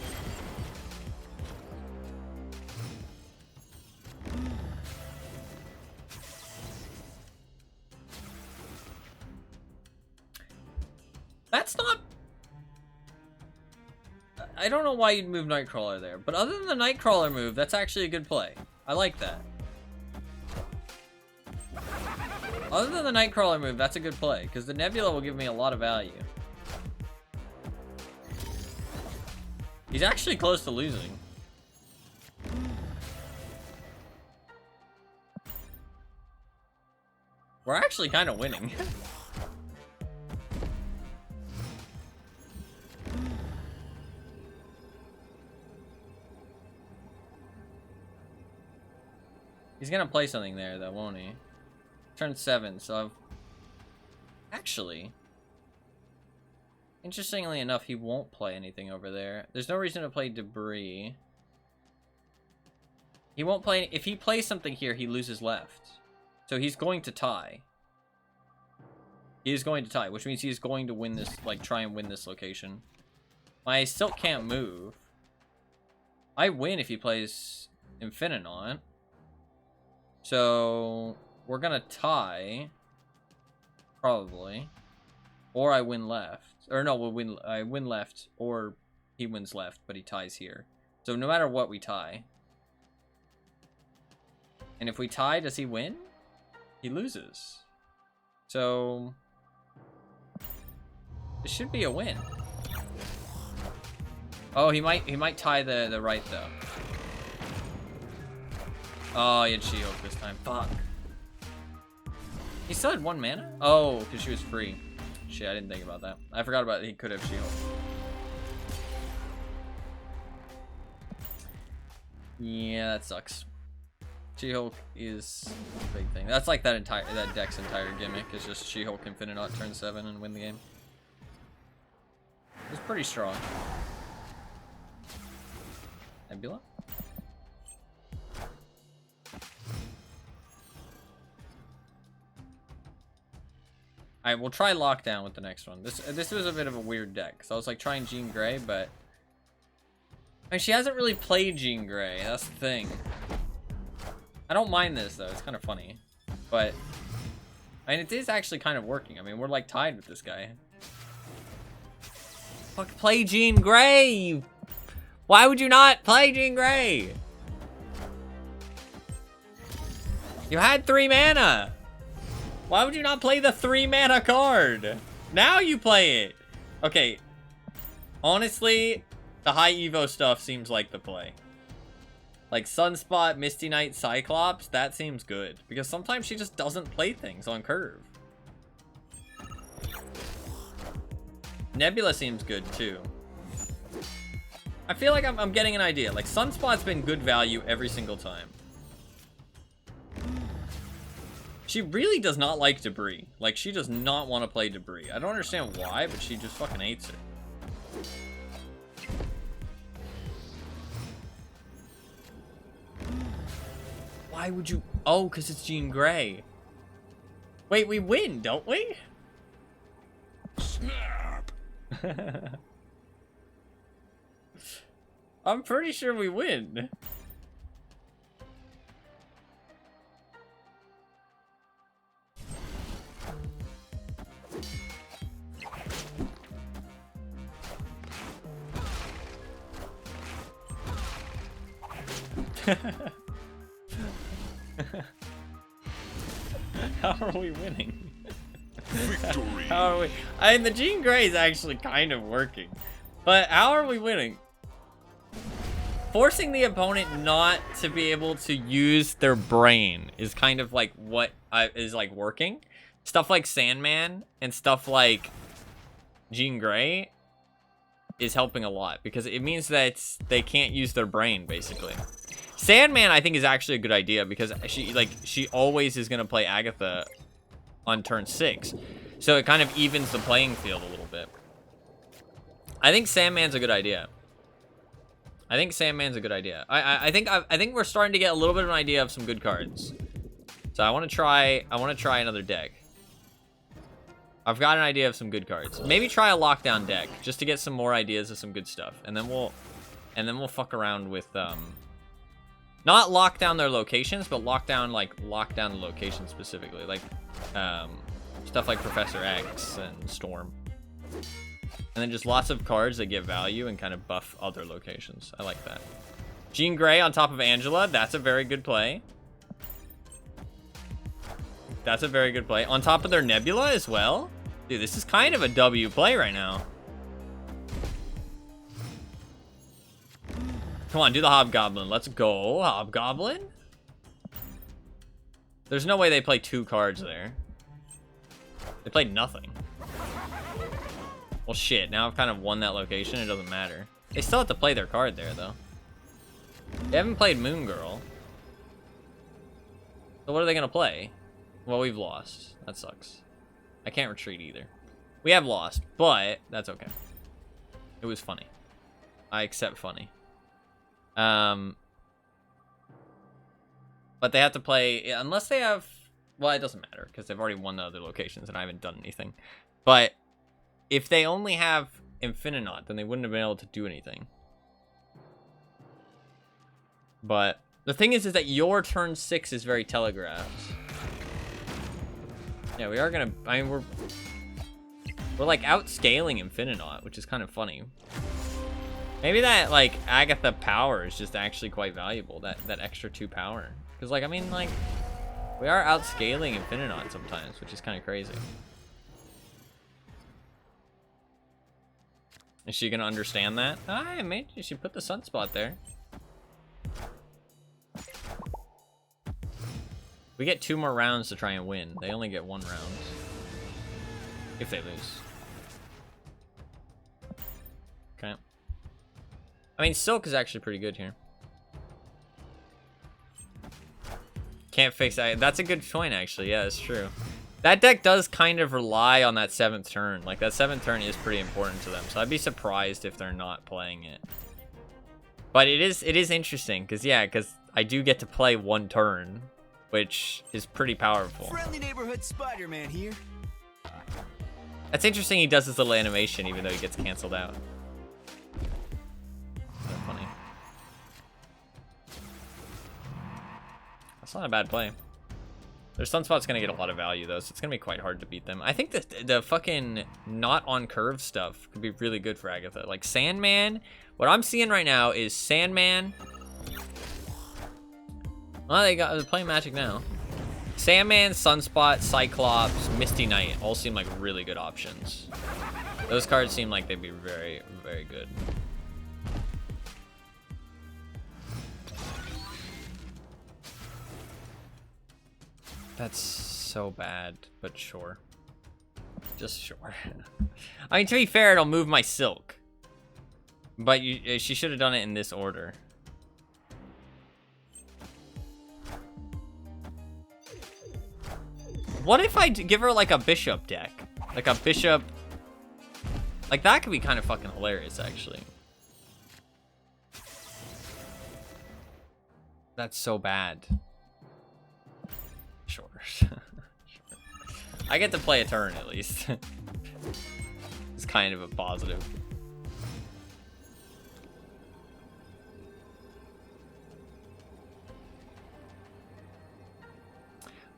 That's not... I don't know why you'd move Nightcrawler there, but other than the Nightcrawler move, that's actually a good play. I like that. Other than the Nightcrawler move, that's a good play, because the Nebula will give me a lot of value. He's actually close to losing. We're actually kind of winning. He's gonna play something there, though, won't he? Turn 7, so I've... Actually... Interestingly enough, he won't play anything over there. There's no reason to play Debris. He won't play... If he plays something here, he loses left. So he's going to tie. He is going to tie, which means he's going to win this, like, try and win this location. I still can't move. I win if he plays Infininaut. So, we're gonna tie. Probably. Or I win left. Or no, I win left, or he wins left, but he ties here. So no matter what, we tie. And if we tie, does he win? He loses. So... It should be a win. Oh, he might tie the right, though. Oh, he had She-Hulk this time. Fuck. He still had 1 mana? Oh, because she was free. Shit, I didn't think about that. I forgot about it. He could have She-Hulk. Yeah, that sucks. She-Hulk is a big thing. That's like that deck's entire gimmick is just She-Hulk Infininaut turn 7 and win the game. It's pretty strong. Nebula? Alright, we'll try Lockdown with the next one. This was a bit of a weird deck. So I was like trying Jean Grey, but... I mean, she hasn't really played Jean Grey. That's the thing. I don't mind this, though. It's kind of funny. But... I mean, it is actually kind of working. I mean, we're like tied with this guy. Fuck, play Jean Grey! Why would you not play Jean Grey? You had 3 mana! Why would you not play the 3 mana card? Now you play it! Okay. Honestly, the high Evo stuff seems like the play. Like Sunspot, Misty Knight, Cyclops, that seems good. Because sometimes she just doesn't play things on curve. Nebula seems good too. I feel like I'm getting an idea. Like Sunspot's been good value every single time. She really does not like Debris. Like, she does not want to play Debris. I don't understand why, but she just fucking hates it. Why would you... Oh, because it's Jean Grey. Wait, we win, don't we? Snap! I'm pretty sure we win. How are we winning? Victory! How are we? I mean, the Jean Grey is actually kind of working, but how are we winning? Forcing the opponent not to be able to use their brain is kind of like what is like working. Stuff like Sandman and stuff like Jean Grey is helping a lot because it means that they can't use their brain basically. Sandman, I think, is actually a good idea because she always is gonna play Agatha on turn 6, so it kind of evens the playing field a little bit. I think Sandman's a good idea. I think I think we're starting to get a little bit of an idea of some good cards. So I want to try another deck. I've got an idea of some good cards. Maybe try a lockdown deck just to get some more ideas of some good stuff, and then we'll fuck around with not lock down their locations, but lock down the location specifically, like stuff like Professor X and Storm. And then just lots of cards that get value and kind of buff other locations. I like that. Jean Grey on top of Angela. That's a very good play. That's a very good play. On top of their Nebula as well. Dude, this is kind of a W play right now. Come on, do the Hobgoblin. Let's go, Hobgoblin. There's no way they play 2 cards there. They played nothing. Well, shit. Now I've kind of won that location. It doesn't matter. They still have to play their card there, though. They haven't played Moon Girl. So what are they going to play? Well, we've lost. That sucks. I can't retreat either. We have lost, but that's okay. It was funny. I accept funny. But they have to play, unless they have, well, it doesn't matter because they've already won the other locations and I haven't done anything. But if they only have Infininaut, then they wouldn't have been able to do anything. But the thing is that your turn 6 is very telegraphed. Yeah, we are gonna, I mean, we're like outscaling Infininaut, which is kind of funny. Maybe that, like, Agatha power is just actually quite valuable, that extra 2 power. Because, like, I mean, like, we are outscaling Infininaut sometimes, which is kind of crazy. Is she going to understand that? Ah, maybe you should put the Sunspot there. We get 2 more rounds to try and win. They only get 1 round. If they lose. Okay. I mean, Silk is actually pretty good here. Can't fix that. That's a good point, actually. Yeah, it's true. That deck does kind of rely on that 7th turn. Like, that 7th turn is pretty important to them. So I'd be surprised if they're not playing it. But it is interesting. Because, yeah, because I do get to play 1 turn. Which is pretty powerful. Friendly neighborhood Spider-Man here. That's interesting he does his little animation even though he gets canceled out. So funny. That's not a bad play. Their Sunspot's gonna get a lot of value though, so it's gonna be quite hard to beat them. I think that the fucking not on curve stuff could be really good for Agatha. Like Sandman, what I'm seeing right now is Sandman. Well, they're playing Magic now. Sandman, Sunspot, Cyclops, Misty Knight all seem like really good options. Those cards seem like they'd be very, very good. That's so bad, but sure. Just sure. I mean, to be fair, it'll move my Silk. But she should have done it in this order. What if I give her like a Bishop deck? Like a Bishop. Like that could be kind of fucking hilarious, actually. That's so bad. Sure. Sure. I get to play a turn at least. It's kind of a positive.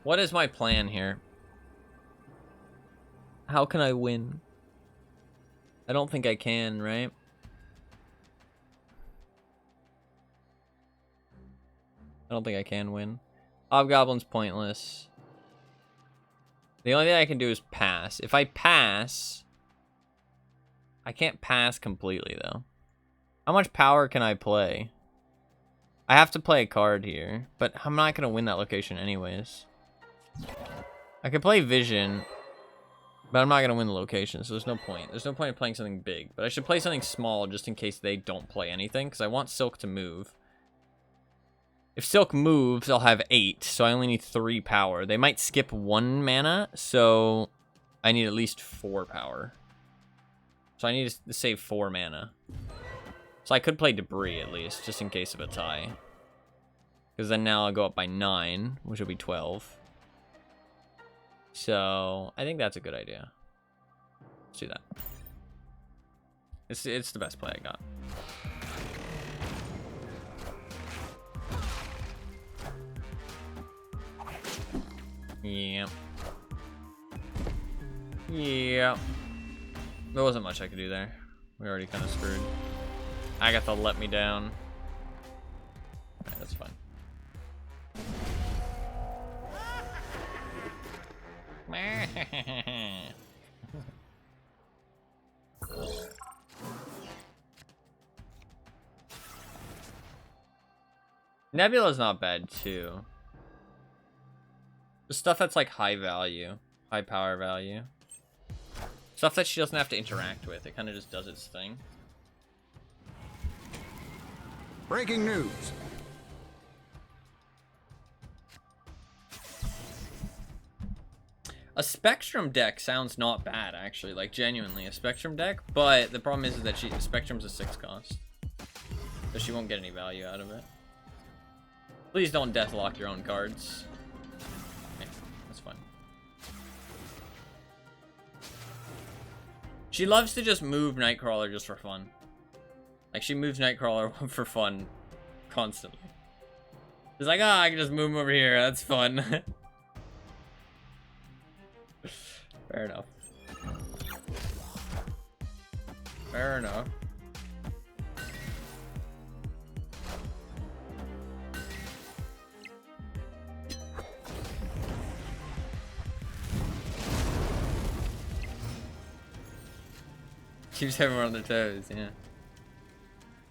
What is my plan here? How can I win? I don't think I can, right? I don't think I can win. Hobgoblin's pointless. The only thing I can do is pass. If I pass... I can't pass completely, though. How much power can I play? I have to play a card here, but I'm not going to win that location anyways. I could play Vision, but I'm not going to win the location, so there's no point. There's no point in playing something big, but I should play something small just in case they don't play anything, because I want Silk to move. If Silk moves, I'll have 8, so I only need 3 power. They might skip 1 mana, so I need at least 4 power. So I need to save 4 mana. So I could play Debris at least, just in case of a tie. Because then now I'll go up by 9, which will be 12. So I think that's a good idea. Let's do that. It's the best play I got. Yeah. Yeah. There wasn't much I could do there. We already kind of screwed. Agatha let me down. Alright, that's fine. Nebula's not bad too. The stuff that's like high value, high power value. Stuff that she doesn't have to interact with. It kind of just does its thing. Breaking news. A Spectrum deck sounds not bad, actually. Like, genuinely, a Spectrum deck. But the problem is that Spectrum's a 6 cost. So she won't get any value out of it. Please don't deathlock your own cards. Okay, that's fine. She loves to just move Nightcrawler just for fun. Like, she moves Nightcrawler for fun constantly. She's like, I can just move him over here. That's fun. Fair enough. Fair enough. Keeps everyone on their toes, yeah.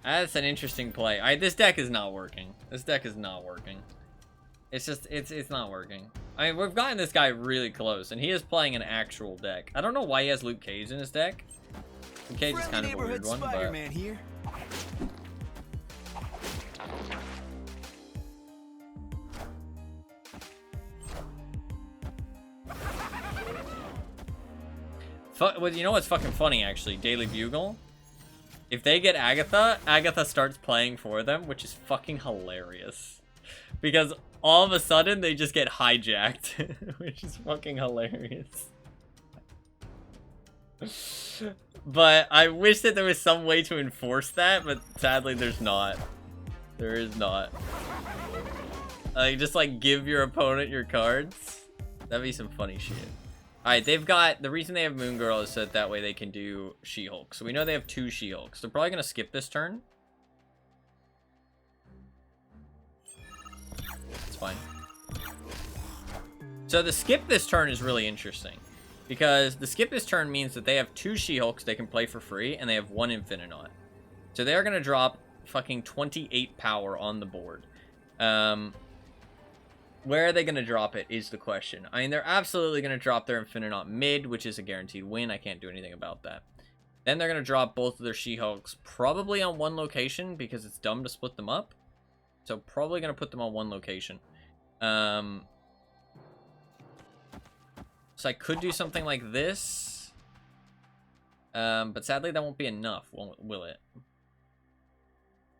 That's an interesting play. This deck is not working. This deck is not working. It's just, it's not working. I mean, we've gotten this guy really close, and he is playing an actual deck. I don't know why he has Luke Cage in his deck. Luke Cage is kind of a weird one, but... Spider-Man here. Well, you know what's fucking funny, actually? Daily Bugle. If they get Agatha, Agatha starts playing for them, which is fucking hilarious. Because all of a sudden, they just get hijacked, which is fucking hilarious. But I wish that there was some way to enforce that, but sadly there's not. There is not. Like, just like give your opponent your cards. That'd be some funny shit. Alright, they've got, the reason they have Moon Girl is so that way they can do She-Hulk. So we know they have 2 She-Hulks. They're probably going to skip this turn. It's fine. So the skip this turn is really interesting. Because the skip this turn means that they have 2 She-Hulks they can play for free, and they have 1 Infininaut. So they're going to drop fucking 28 power on the board. Where are they going to drop it is the question. I mean, they're absolutely going to drop their Infininaut mid, which is a guaranteed win. I can't do anything about that. Then they're going to drop both of their She-Hulks probably on 1 location because it's dumb to split them up. So probably going to put them on 1 location. So I could do something like this. But sadly that won't be enough, will it?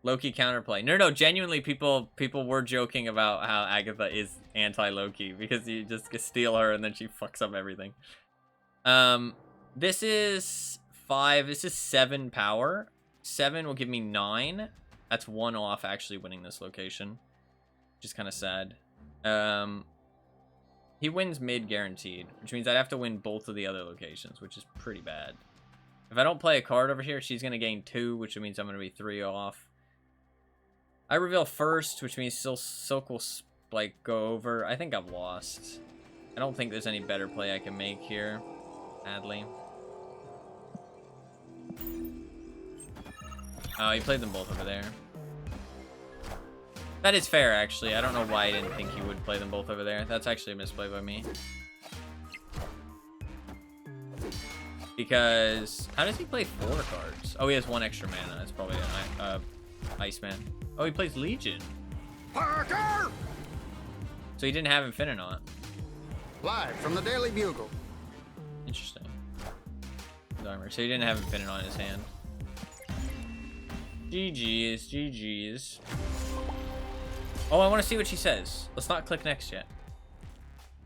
Loki counterplay. No, genuinely people were joking about how Agatha is anti-Loki because you just steal her and then she fucks up everything. This is 5, this is 7 power. 7 will give me 9. That's 1 off actually winning this location, which is kind of sad. He wins mid guaranteed, which means I'd have to win both of the other locations, which is pretty bad. If I don't play a card over here, she's going to gain 2, which means I'm going to be 3 off. I reveal first, which means Silk will, like, go over. I think I've lost. I don't think there's any better play I can make here, sadly. Oh, he played them both over there. That is fair, actually. I don't know why I didn't think he would play them both over there. That's actually a misplay by me. Because, how does he play 4 cards? Oh, he has 1 extra mana. It's probably an Iceman. Oh, he plays Legion. Parker! So he didn't have Infininaut. Live from the Daily Bugle. Interesting. So he didn't have Infininaut in his hand. GG's. Oh, I want to see what she says. Let's not click next yet.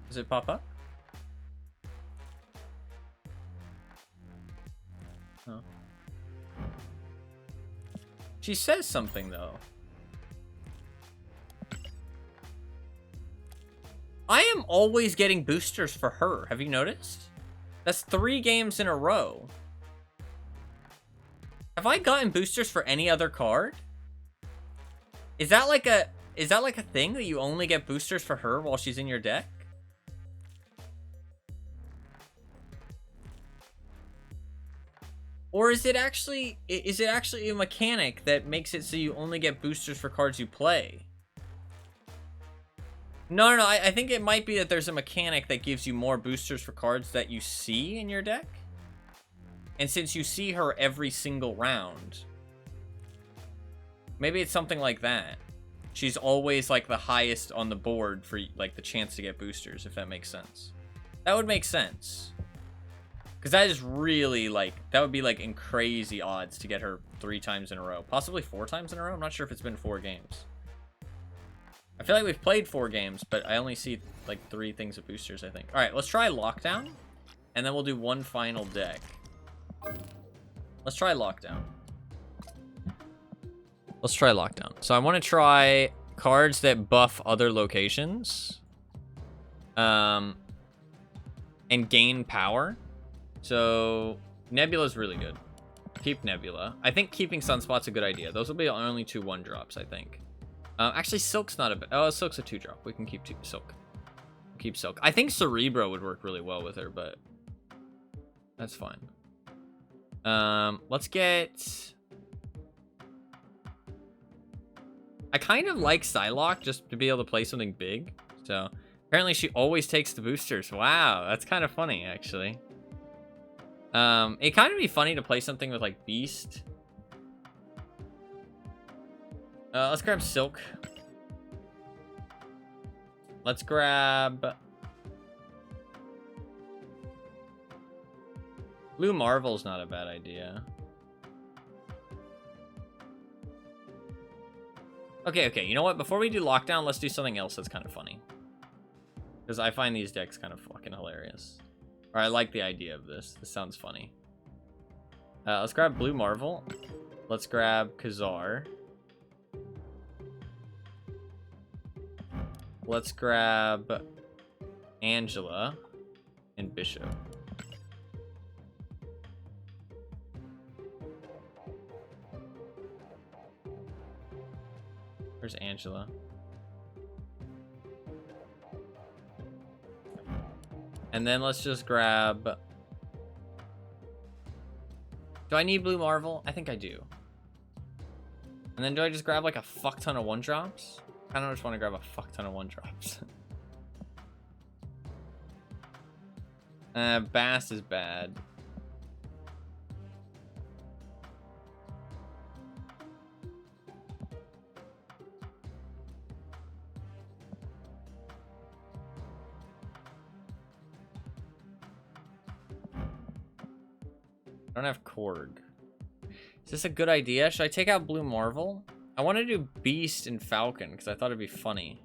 Does it pop up? Oh. She says something, though. I am always getting boosters for her. Have you noticed? That's 3 games in a row. Have I gotten boosters for any other card? Is that like a thing that you only get boosters for her while she's in your deck? Or is it actually a mechanic that makes it so you only get boosters for cards you play? No, I think it might be that there's a mechanic that gives you more boosters for cards that you see in your deck. And since you see her every single round, maybe it's something like that. She's always like the highest on the board for like the chance to get boosters, if that makes sense. That would make sense. Because that is really like, that would be like in crazy odds to get her 3 times in a row. Possibly 4 times in a row. I'm not sure if it's been 4 games. I feel like we've played 4 games, but I only see like 3 things of boosters, I think. All right, let's try Lockdown. And then we'll do one final deck. Let's try Lockdown. Let's try Lockdown. So I want to try cards that buff other locations. And gain power. So Nebula's really good. Keep Nebula. I think keeping Sunspot's a good idea. Those will be the only 2 1-drops, I think. Actually, Silk's not a bad... Oh, Silk's a 2-drop. We can keep Silk. Keep Silk. I think Cerebro would work really well with her, but that's fine. Let's get... I kind of like Psylocke just to be able to play something big. So apparently she always takes the boosters. Wow, that's kind of funny, actually. It kind of be funny to play something with like Beast. Let's grab Silk. Let's grab Blue Marvel's not a bad idea. Okay, you know what? Before we do Lockdown, let's do something else that's kind of funny. Because I find these decks kind of fucking hilarious. Or I like the idea of this. This sounds funny. Let's grab Blue Marvel. Let's grab Khazar. Let's grab Angela and Bishop. Where's Angela? And then let's just grab... Do I need Blue Marvel? I think I do. And then do I just grab like a fuck ton of 1-drops? I don't just want to grab a fuck ton of 1-drops. Bass is bad. I don't have Korg. Is this a good idea? Should I take out Blue Marvel? I want to do Beast and Falcon because I thought it'd be funny.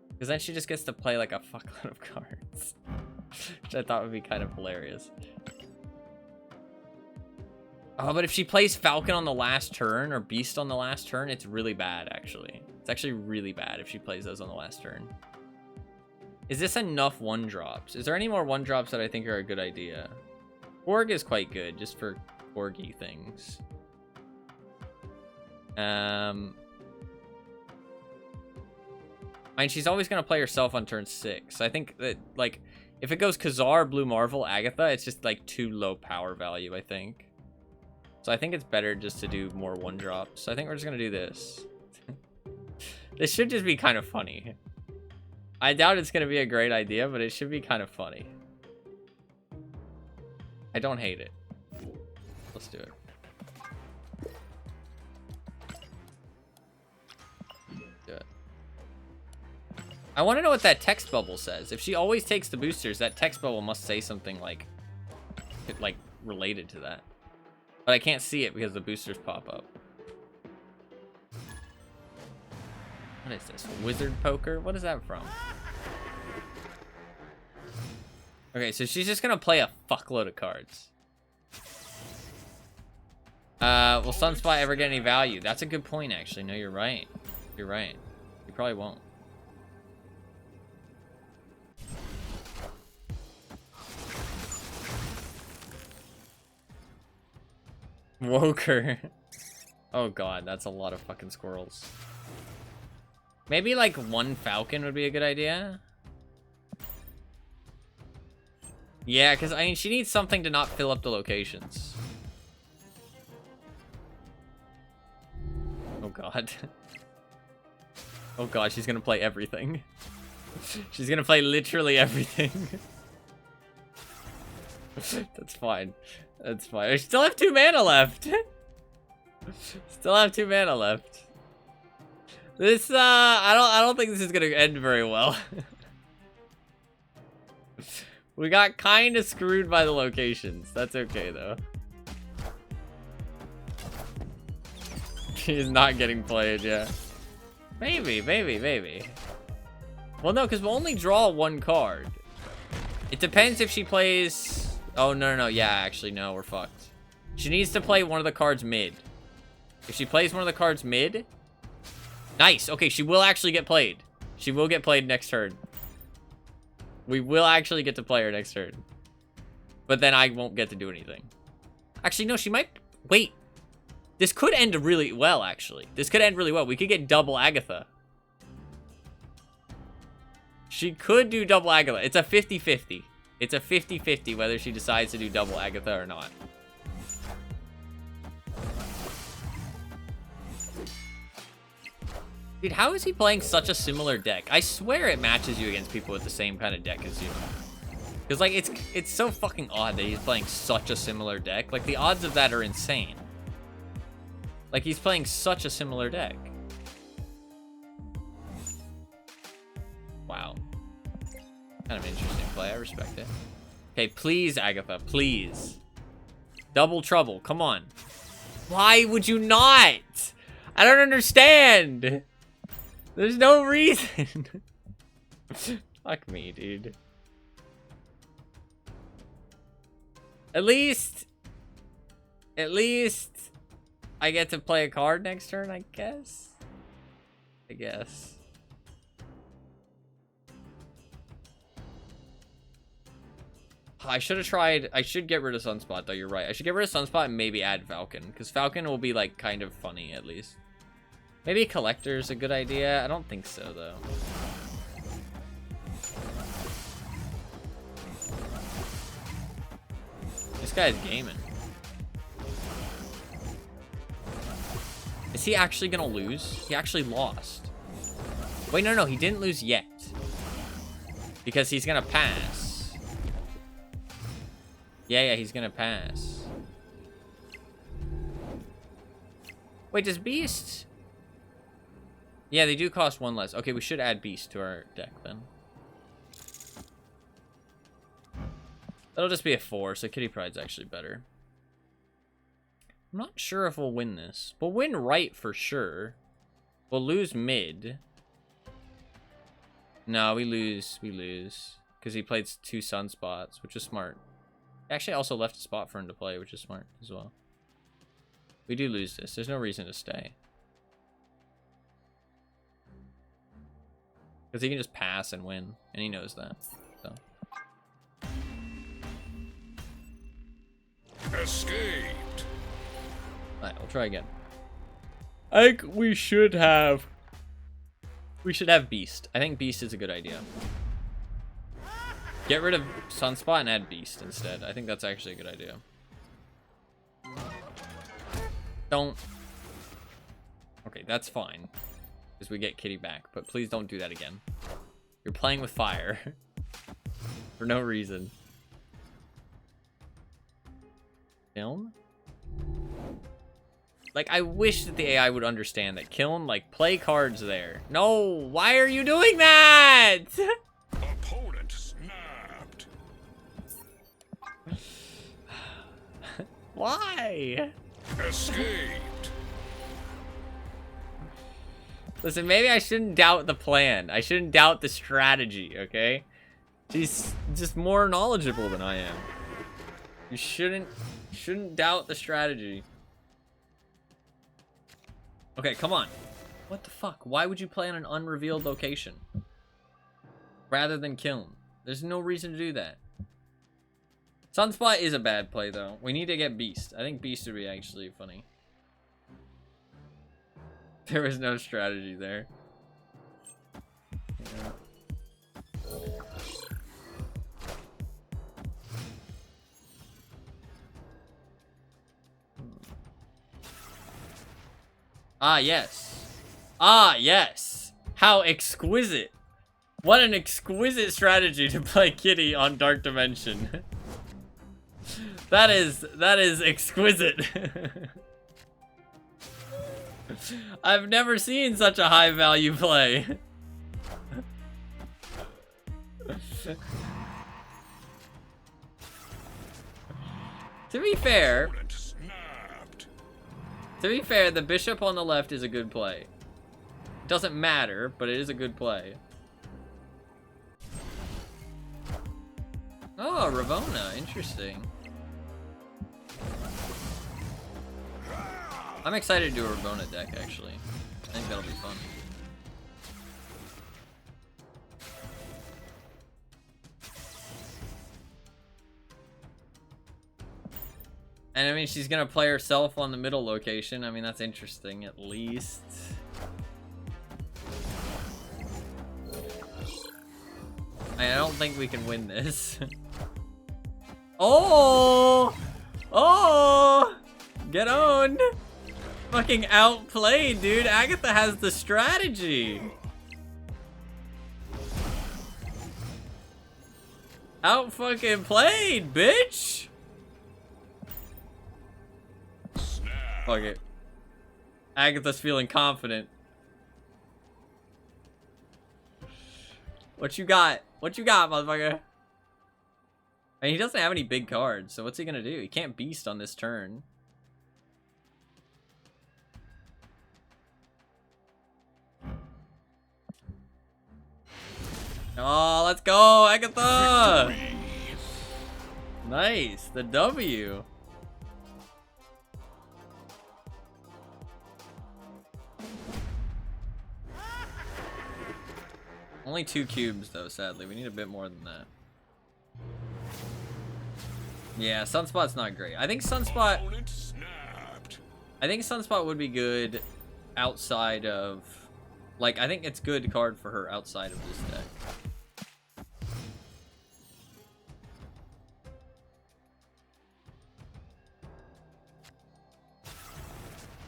Because then she just gets to play like a fuckload of cards. Which I thought would be kind of hilarious. Oh, but if she plays Falcon on the last turn or Beast on the last turn, it's really bad, actually. It's actually really bad if she plays those on the last turn. Is this enough 1-drops? Is there any more 1-drops that I think are a good idea? Korg is quite good, just for Korgy things. I mean, she's always going to play herself on turn 6. I think that, like, if it goes Khazar, Blue Marvel, Agatha, it's just, like, too low power value, I think. So I think it's better just to do more 1-drops. So I think we're just going to do this. This should just be kind of funny. I doubt it's going to be a great idea, but it should be kind of funny. I don't hate it. Let's do it. Do it. I want to know what that text bubble says. If she always takes the boosters, that text bubble must say something like related to that. But I can't see it because the boosters pop up. What is this? Wizard Poker? What is that from? Okay, so she's just gonna play a fuckload of cards. Will Sunspot ever get any value? That's a good point, actually. No, you're right. You're right. You probably won't. Woker. Oh god, that's a lot of fucking squirrels. Maybe like one falcon would be a good idea. Yeah, because I mean, she needs something to not fill up the locations. Oh god. Oh god, she's gonna play everything. She's gonna play literally everything. That's fine. That's fine. I still have 2 mana left. Still have 2 mana left. This I don't think this is gonna end very well. We got kind of screwed by the locations. That's okay though. She's not getting played yet. Maybe. Well, no, because we'll only draw 1 card. It depends if she plays... Oh, no. Yeah, actually, no, we're fucked. She needs to play one of the cards mid. If she plays one of the cards mid... Nice. Okay, she will actually get played. She will get played next turn. We will actually get to play her next turn. But then I won't get to do anything. Actually, no, she might... Wait. This could end really well, actually. This could end really well. We could get double Agatha. She could do double Agatha. It's a 50-50. It's a 50-50 whether she decides to do double Agatha or not. Dude, how is he playing such a similar deck? I swear it matches you against people with the same kind of deck as you. Because, like, it's so fucking odd that he's playing such a similar deck. Like, the odds of that are insane. Like, he's playing such a similar deck. Wow. Kind of interesting play. I respect it. Okay, please, Agatha. Please. Double trouble. Come on. Why would you not? I don't understand. There's no reason. Fuck me, dude. At least I get to play a card next turn, I guess. I should have tried. I should get rid of Sunspot, though. You're right. I should get rid of Sunspot and maybe add Falcon, because Falcon will be, like, kind of funny, at least. Maybe Collector's a good idea. I don't think so, though. This guy's gaming. Is he actually gonna lose? He actually lost. Wait, no, he didn't lose yet. Because he's gonna pass. Yeah, he's gonna pass. Wait, does Beast... Yeah, they do cost 1 less. Okay, we should add Beast to our deck, then. That'll just be a 4, so Kitty Pryde's actually better. I'm not sure if we'll win this. We'll win right for sure. We'll lose mid. No, we lose. Because he played 2 Sunspots, which is smart. Actually, I also left a spot for him to play, which is smart as well. We do lose this. There's no reason to stay. Because he can just pass and win, and he knows that. So. Escaped. Alright, we'll try again. I think we should have Beast. I think Beast is a good idea. Get rid of Sunspot and add Beast instead. I think that's actually a good idea. Don't. Okay, that's fine. Because we get Kitty back. But please don't do that again. You're playing with fire. For no reason. Kiln? Like, I wish that the AI would understand that Kiln, like, play cards there. No! Why are you doing that? Opponent snapped. Why? Escaped. Listen, maybe I shouldn't doubt the plan. I shouldn't doubt the strategy, okay? She's just more knowledgeable than I am. You shouldn't doubt the strategy. Okay, come on. What the fuck? Why would you play on an unrevealed location? Rather than Kiln? There's no reason to do that. Sunspot is a bad play, though. We need to get Beast. I think Beast would be actually funny. There was no strategy there. Yeah. Ah, yes. Ah, yes. How exquisite. What an exquisite strategy to play Kitty on Dark Dimension. That is exquisite. I've never seen such a high value play. To be fair, Opponent snapped. the bishop on the left is a good play. Doesn't matter, but it is a good play. Oh, Ravona, interesting. I'm excited to do a Ravona deck, actually. I think that'll be fun. And I mean, she's gonna play herself on the middle location. I mean, that's interesting, at least. I don't think we can win this. Oh! Oh! Get owned! Fucking outplayed, dude. Agatha has the strategy. Out fucking played, bitch! Snap. Fuck it. Agatha's feeling confident. What you got? What you got, motherfucker? I mean, he doesn't have any big cards, so what's he gonna do? He can't beast on this turn. Oh, let's go, Agatha! Nice, the W. Only 2 cubes, though, sadly. We need a bit more than that. Yeah, Sunspot's not great. I think Sunspot... Opponent snapped. I think Sunspot would be good outside of... Like, I think it's good card for her outside of this deck.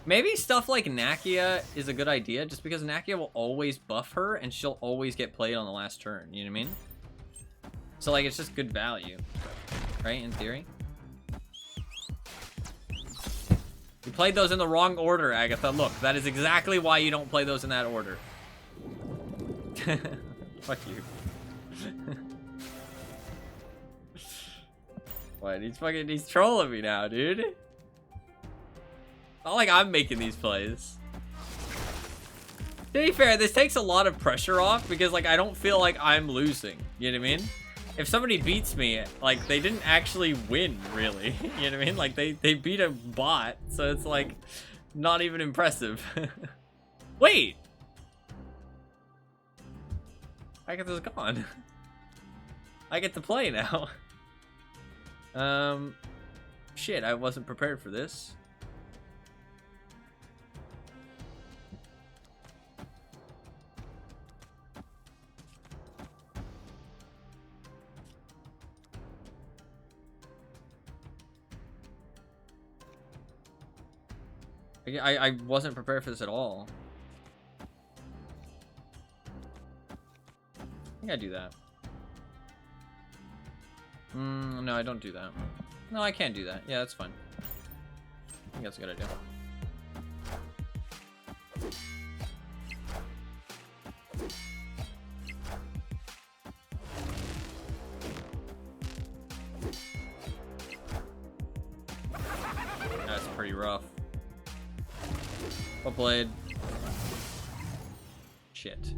Maybe stuff like Nakia is a good idea, just because Nakia will always buff her, and she'll always get played on the last turn, you know what I mean? So, like, it's just good value, right, in theory? You played those in the wrong order, Agatha. Look, that is exactly why you don't play those in that order. Fuck you. What? He's trolling me now, dude. Not like I'm making these plays. To be fair, this takes a lot of pressure off because, like, I don't feel like I'm losing. You know what I mean? If somebody beats me, like, they didn't actually win, really. You know what I mean? Like, they beat a bot, so it's, like, not even impressive. Wait! Agatha's gone. I get to play now. Shit, I wasn't prepared for this. I wasn't prepared for this at all. I think I do that. No, I don't do that. No, I can't do that. Yeah, that's fine. I think that's a good idea. That's pretty rough. Well played. Shit.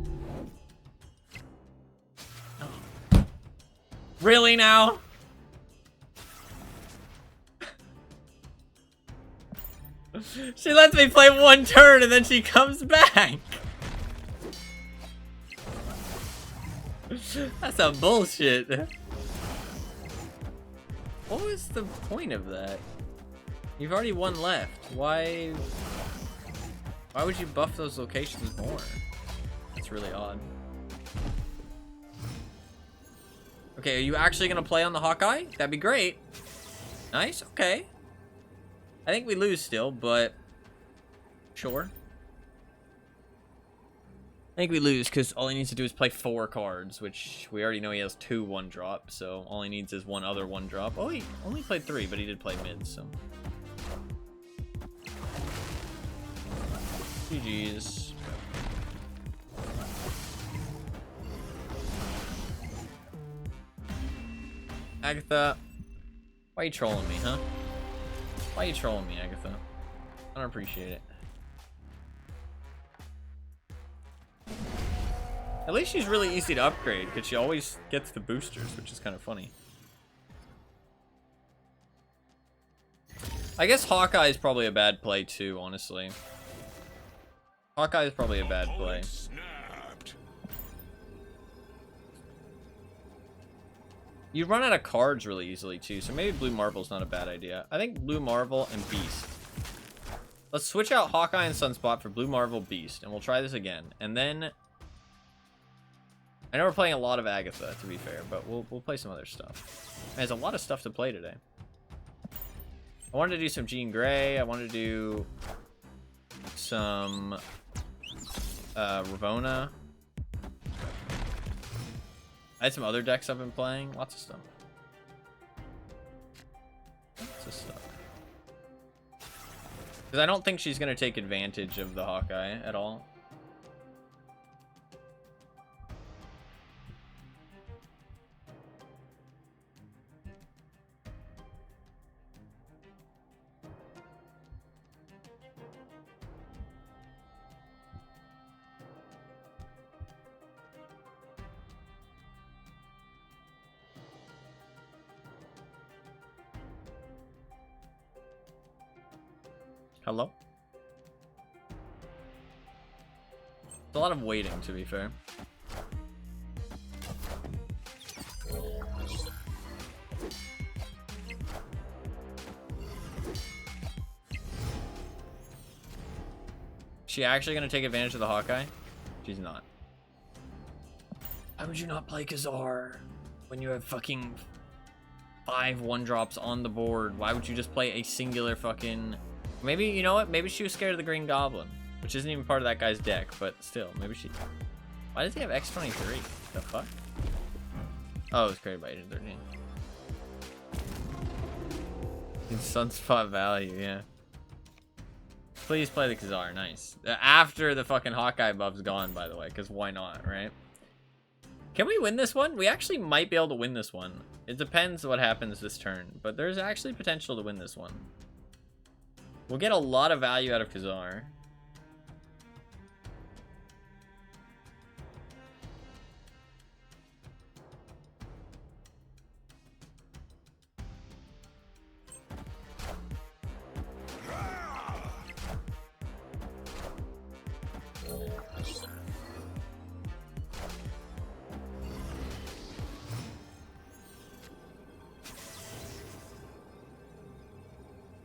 Oh. Really now? She lets me play one turn and then she comes back. That's some bullshit. What was the point of that? You've already one left. Why would you buff those locations more? That's really odd. Okay, are you actually gonna play on the Hawkeye? That'd be great. Nice, okay. I think we lose still, but sure. I think we lose because all he needs to do is play 4 cards, which we already know he has 2 1-drop, so all he needs is 1 other 1-drop. Oh, he only played 3, but he did play mid, so. GG's. Agatha, why are you trolling me, huh? Why are you trolling me, Agatha? I don't appreciate it. At least she's really easy to upgrade, because she always gets the boosters, which is kind of funny. I guess Hawkeye is probably a bad play too, honestly. Hawkeye is probably a bad play. Snapped. You run out of cards really easily too, so maybe Blue Marble's not a bad idea. I think Blue Marble and Beast. Let's switch out Hawkeye and Sunspot for Blue Marble, Beast, and we'll try this again. And then I know we're playing a lot of Agatha, to be fair, but we'll play some other stuff. There's a lot of stuff to play today. I wanted to do some Jean Grey. I wanted to do some Ravonna. I had some other decks I've been playing. Lots of stuff. Lots of stuff. Because I don't think she's going to take advantage of the Hawkeye at all. Hello? It's a lot of waiting, to be fair. She actually gonna take advantage of the Hawkeye? She's not. Why would you not play Khazar when you have fucking 5 1-drops on the board? Why would you just play a singular fucking... Maybe, you know what? Maybe she was scared of the Green Goblin, which isn't even part of that guy's deck, but still, maybe she... Why does he have X23? The fuck? Oh, it was created by Agent 13. In Sunspot value, yeah. Please play the Khazar, nice. After the fucking Hawkeye buff's gone, by the way, because why not, right? Can we win this one? We actually might be able to win this one. It depends what happens this turn, but there's actually potential to win this one. We'll get a lot of value out of Khazar.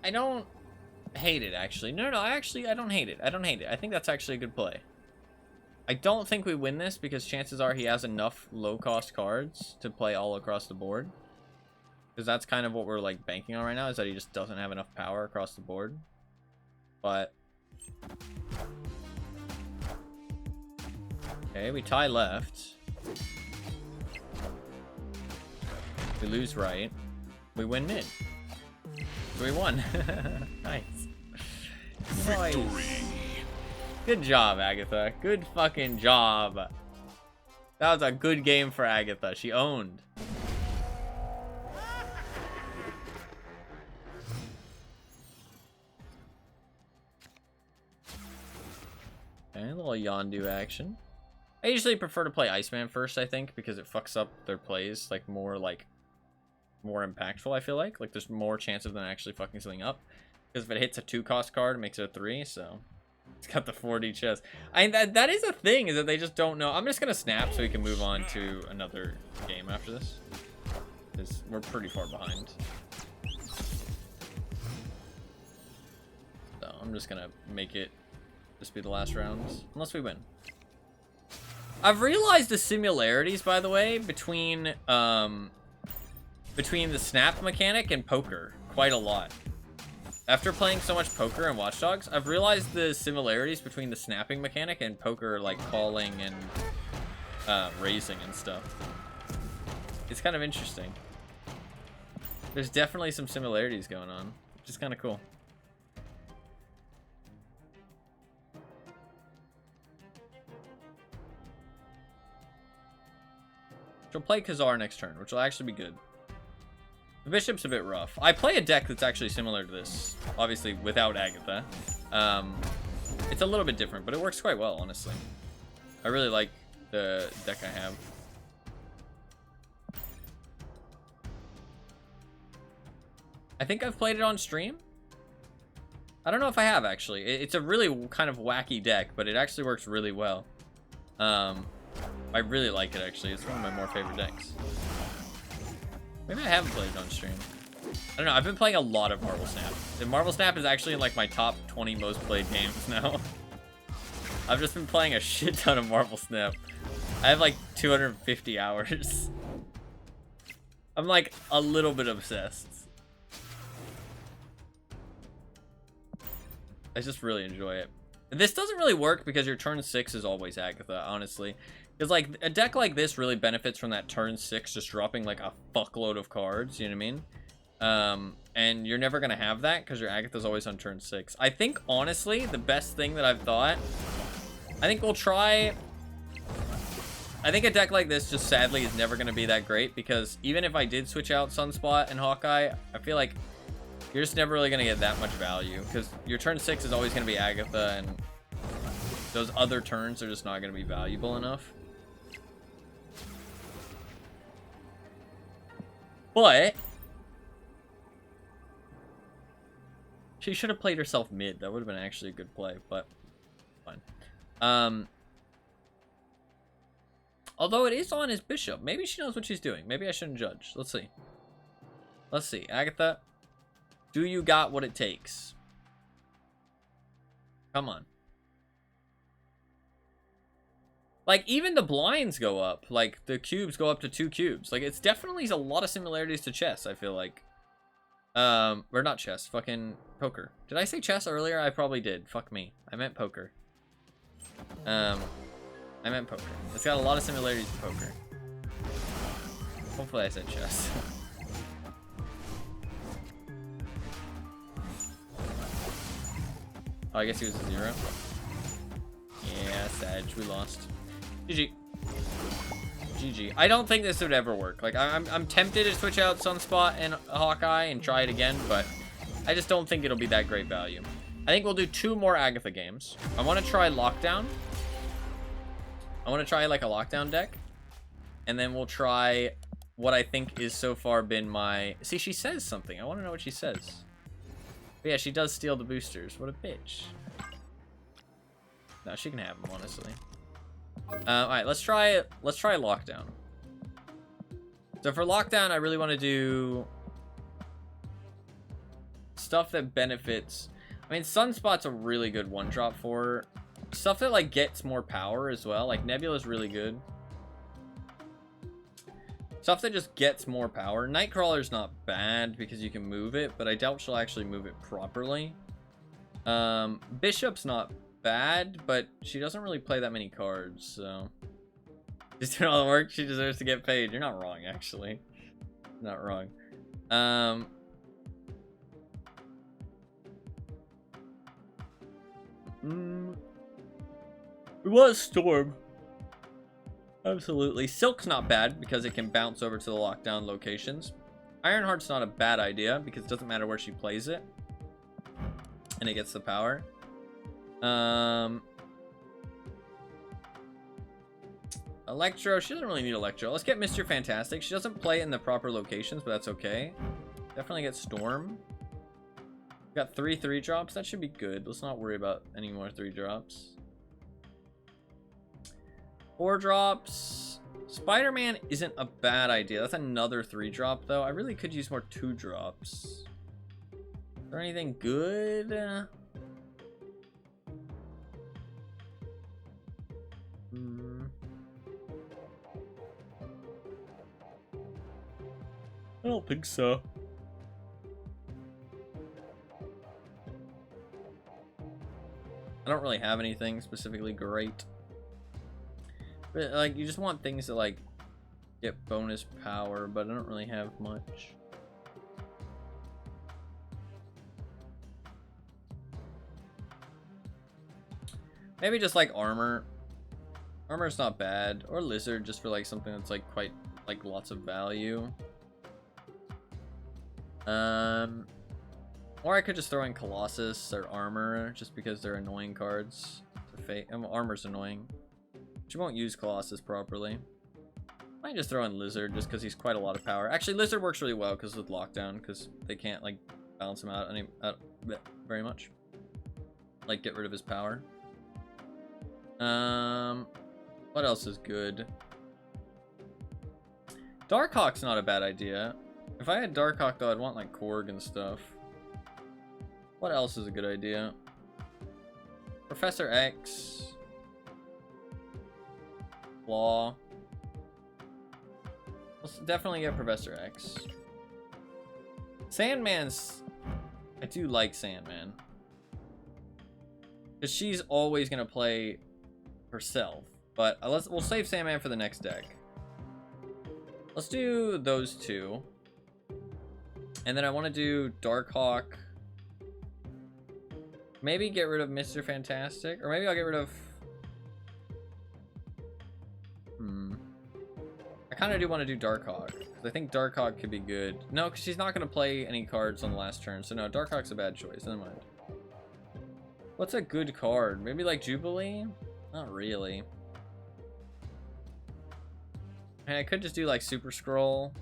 I don't hate it, actually. No, I don't hate it. I don't hate it. I think that's actually a good play. I don't think we win this because chances are he has enough low-cost cards to play all across the board. Because that's kind of what we're, like, banking on right now, is that he just doesn't have enough power across the board. But... Okay, we tie left. We lose right. We win mid. So we won. Nice. Nice. Good job, Agatha. Good fucking job. That was a good game for Agatha. She owned. Okay, a little Yondu action. I usually prefer to play Iceman first, I think, because it fucks up their plays, like, more impactful, I feel like. Like, there's more chance of them actually fucking something up. Because if it hits a 2-cost card, it makes it a 3, so... It's got the 4D chest. That is a thing, is that they just don't know. I'm just gonna snap so we can move on to another game after this. Because we're pretty far behind. I'm just gonna make it just be the last rounds, unless we win. I've realized the similarities, by the way, between the snap mechanic and poker quite a lot. After playing so much poker and Watch Dogs, I've realized the similarities between the snapping mechanic and poker, like calling and raising and stuff. It's kind of interesting. There's definitely some similarities going on, which is kind of cool. She'll play Khazar next turn, which will actually be good. The bishop's a bit rough. I play a deck that's actually similar to this, obviously without Agatha. It's a little bit different, but it works quite well, honestly. I really like the deck I have. I think I've played it on stream. I don't know if I have, actually. It's a really kind of wacky deck, but it actually works really well. I really like it, actually. It's one of my more favorite decks. Maybe I haven't played it on stream. I don't know. I've been playing a lot of Marvel Snap. And Marvel Snap is actually in like my top 20 most played games now. I've just been playing a shit ton of Marvel Snap. I have like 250 hours. I'm like a little bit obsessed. I just really enjoy it. This doesn't really work because your turn 6 is always Agatha, honestly. Because like a deck like this really benefits from that turn 6 just dropping like a fuckload of cards, you know what I mean? And you're never gonna have that because your Agatha's always on turn 6. I think honestly the best thing that I've thought, I think we'll try. I think a deck like this just sadly is never gonna be that great because even if I did switch out Sunspot and Hawkeye, I feel like you're just never really gonna get that much value because your turn 6 is always gonna be Agatha and those other turns are just not gonna be valuable enough. But she should have played herself mid. That would have been actually a good play, but fine. Although it is on his bishop. Maybe she knows what she's doing. Maybe I shouldn't judge. Let's see. Let's see. Agatha, do you got what it takes? Come on. Like, even the blinds go up. Like, the cubes go up to 2 cubes. Like, it's definitely a lot of similarities to chess, I feel like. Or not chess. Fucking poker. Did I say chess earlier? I probably did. Fuck me. I meant poker. I meant poker. It's got a lot of similarities to poker. Hopefully I said chess. Oh, I guess he was a 0. Yeah, Sag. We lost. GG. GG. I don't think this would ever work. Like, I'm tempted to switch out Sunspot and Hawkeye and try it again, but I just don't think it'll be that great value. I think we'll do 2 more Agatha games. I want to try Lockdown. I want to try, like, a Lockdown deck. And then we'll try what I think is so far been my... See, she says something. I want to know what she says. But yeah, she does steal the boosters. What a bitch. No, she can have them, honestly. Alright, let's try Lockdown. So for Lockdown, I really want to do stuff that benefits. I mean, Sunspot's a really good 1-drop for her. Stuff that, like, gets more power as well. Like, Nebula's really good. Stuff that just gets more power. Nightcrawler's not bad because you can move it, but I doubt she'll actually move it properly. Bishop's not bad, but she doesn't really play that many cards, so she's doing all the work. She deserves to get paid. You're not wrong, actually. Not wrong. It was Storm. Absolutely. Silk's not bad because it can bounce over to the lockdown locations. Ironheart's not a bad idea because it doesn't matter where she plays it, and it gets the power. Electro, she doesn't really need Electro. Let's get Mr. Fantastic. She doesn't play in the proper locations, but that's okay. Definitely get Storm. Got 3 3-drops. That should be good. Let's not worry about any more 3-drops. 4-drops. Spider-Man isn't a bad idea. That's another 3-drop, though. I really could use more 2-drops. Is there anything good? don't think so. I don't really have anything specifically great. But, like, you just want things that, like, get bonus power, but I don't really have much. Maybe just, like, armor. Armor's not bad. Or lizard, just for, like, something that's, like, quite, like, lots of value. Or I could just throw in Colossus or Armor, just because they're annoying cards. Armor's annoying. But you won't use Colossus properly. I might just throw in Lizard, just because he's quite a lot of power. Actually, Lizard works really well, because with Lockdown, because they can't, like, balance him out very much. Like, get rid of his power. What else is good? Darkhawk's not a bad idea. If I had Darkhawk, though, I'd want, like, Korg and stuff. What else is a good idea? Professor X. Law. Let's definitely get Professor X. Sandman's... I do like Sandman. Because she's always going to play herself. But we'll save Sandman for the next deck. Let's do those two. And then I want to do Darkhawk. Maybe get rid of Mr. Fantastic. Or maybe I'll get rid of... I kind of do want to do Darkhawk. Because I think Darkhawk could be good. No, because she's not going to play any cards on the last turn. So no, Darkhawk's a bad choice. Never mind. What's a good card? Maybe like Jubilee? Not really. And I could just do like Super Scroll.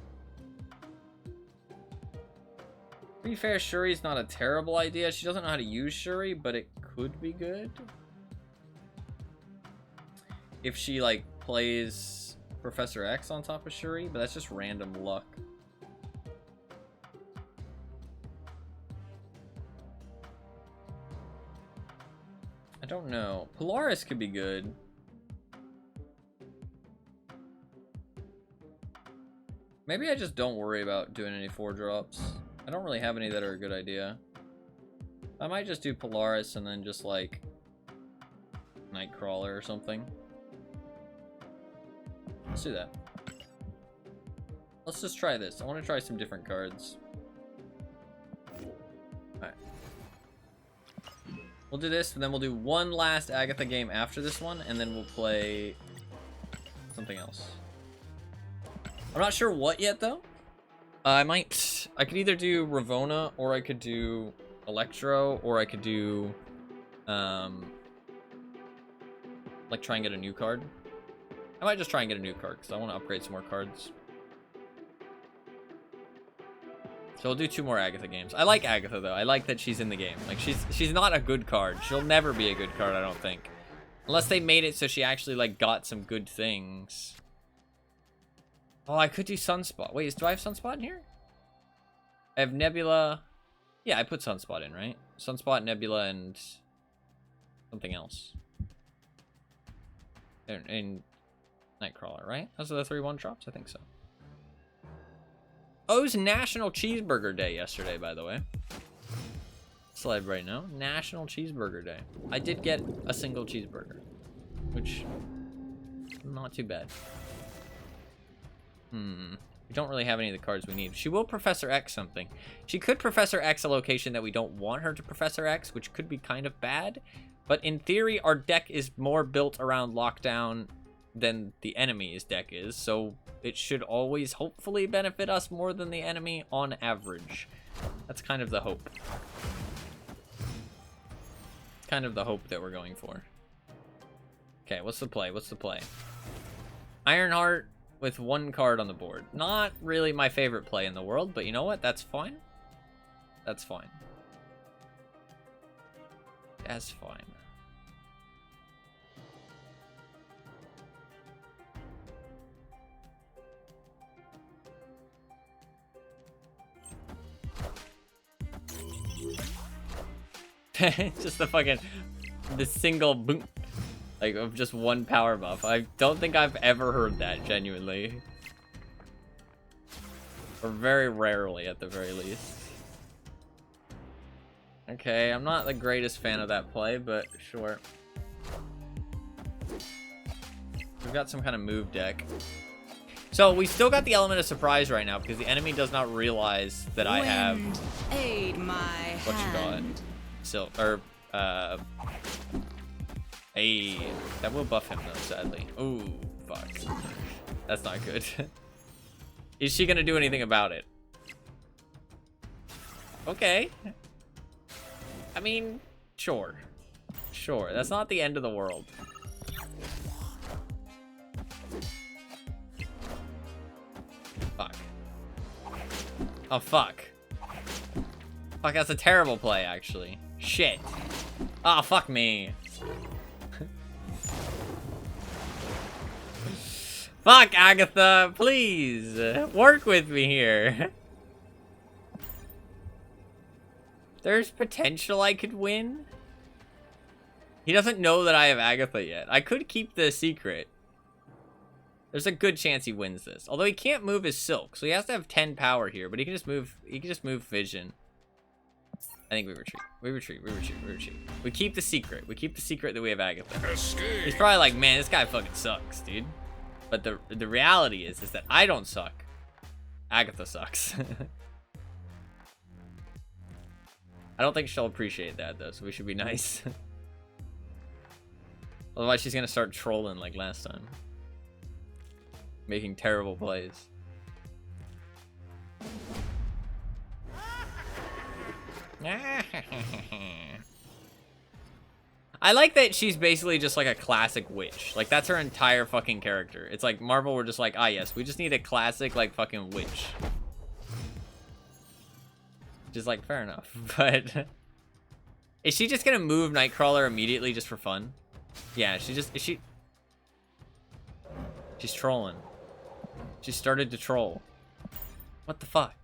To be fair, Shuri's not a terrible idea. She doesn't know how to use Shuri, but it could be good. If she like plays Professor X on top of Shuri, but that's just random luck. I don't know. Polaris could be good. Maybe I just don't worry about doing any 4-drops. I don't really have any that are a good idea. I might just do Polaris and then just like Nightcrawler or something. Let's do that. Let's just try this. I want to try some different cards. Alright. We'll do this, and then we'll do one last Agatha game after this one, and then we'll play something else. I'm not sure what yet, though. I could either do Ravona, or I could do Electro, or I could do, like, try and get a new card. I might just try and get a new card, because I want to upgrade some more cards. So we'll do 2 more Agatha games. I like Agatha, though. I like that she's in the game. Like, she's not a good card. She'll never be a good card, I don't think. Unless they made it so she actually, like, got some good things. Oh, I could do Sunspot. Wait, do I have Sunspot in here? I have Nebula. Yeah, I put Sunspot in, right? Sunspot, Nebula, and something else. And Nightcrawler, right? Those are the 3 1-drops? I think so. Oh, it was National Cheeseburger Day yesterday, by the way. Slide right now. National Cheeseburger Day. I did get a single cheeseburger, which not too bad. We don't really have any of the cards we need. She will Professor X something. She could Professor X a location that we don't want her to Professor X, which could be kind of bad. But in theory, our deck is more built around Lockdown than the enemy's deck is, so it should always hopefully benefit us more than the enemy on average. That's kind of the hope. Kind of the hope that we're going for. Okay, what's the play? What's the play? Ironheart with 1 card on the board. Not really my favorite play in the world, but you know what? That's fine. That's fine. That's fine. Just the single boom, like, of just 1 power buff. I don't think I've ever heard that, genuinely. Or very rarely, at the very least. Okay, I'm not the greatest fan of that play, but sure. We've got some kind of move deck. So we still got the element of surprise right now because the enemy does not realize that I have aid my what you call it. So hey, that will buff him though, sadly. Ooh, fuck. That's not good. Is she gonna do anything about it? Okay. I mean, sure. Sure, that's not the end of the world. Fuck. Oh, fuck. Fuck, that's a terrible play, actually. Shit. Oh, fuck me. Fuck, Agatha, please. Work with me here. There's potential I could win. He doesn't know that I have Agatha yet. I could keep the secret. There's a good chance he wins this. Although he can't move his silk, so he has to have 10 power here, but he can just move vision. I think we retreat. We retreat. We keep the secret. We keep the secret that we have Agatha. Escape. He's probably like, man, this guy fucking sucks, dude. But the reality is that I don't suck. Agatha sucks. I don't think she'll appreciate that though, so we should be nice. Otherwise she's gonna start trolling like last time. Making terrible plays. I like that she's basically just like a classic witch. Like that's her entire fucking character. It's like Marvel were just like, ah yes, we just need a classic like fucking witch. Just like, fair enough. But is she just gonna move Nightcrawler immediately just for fun? Yeah, she's trolling. She started to troll. What the fuck?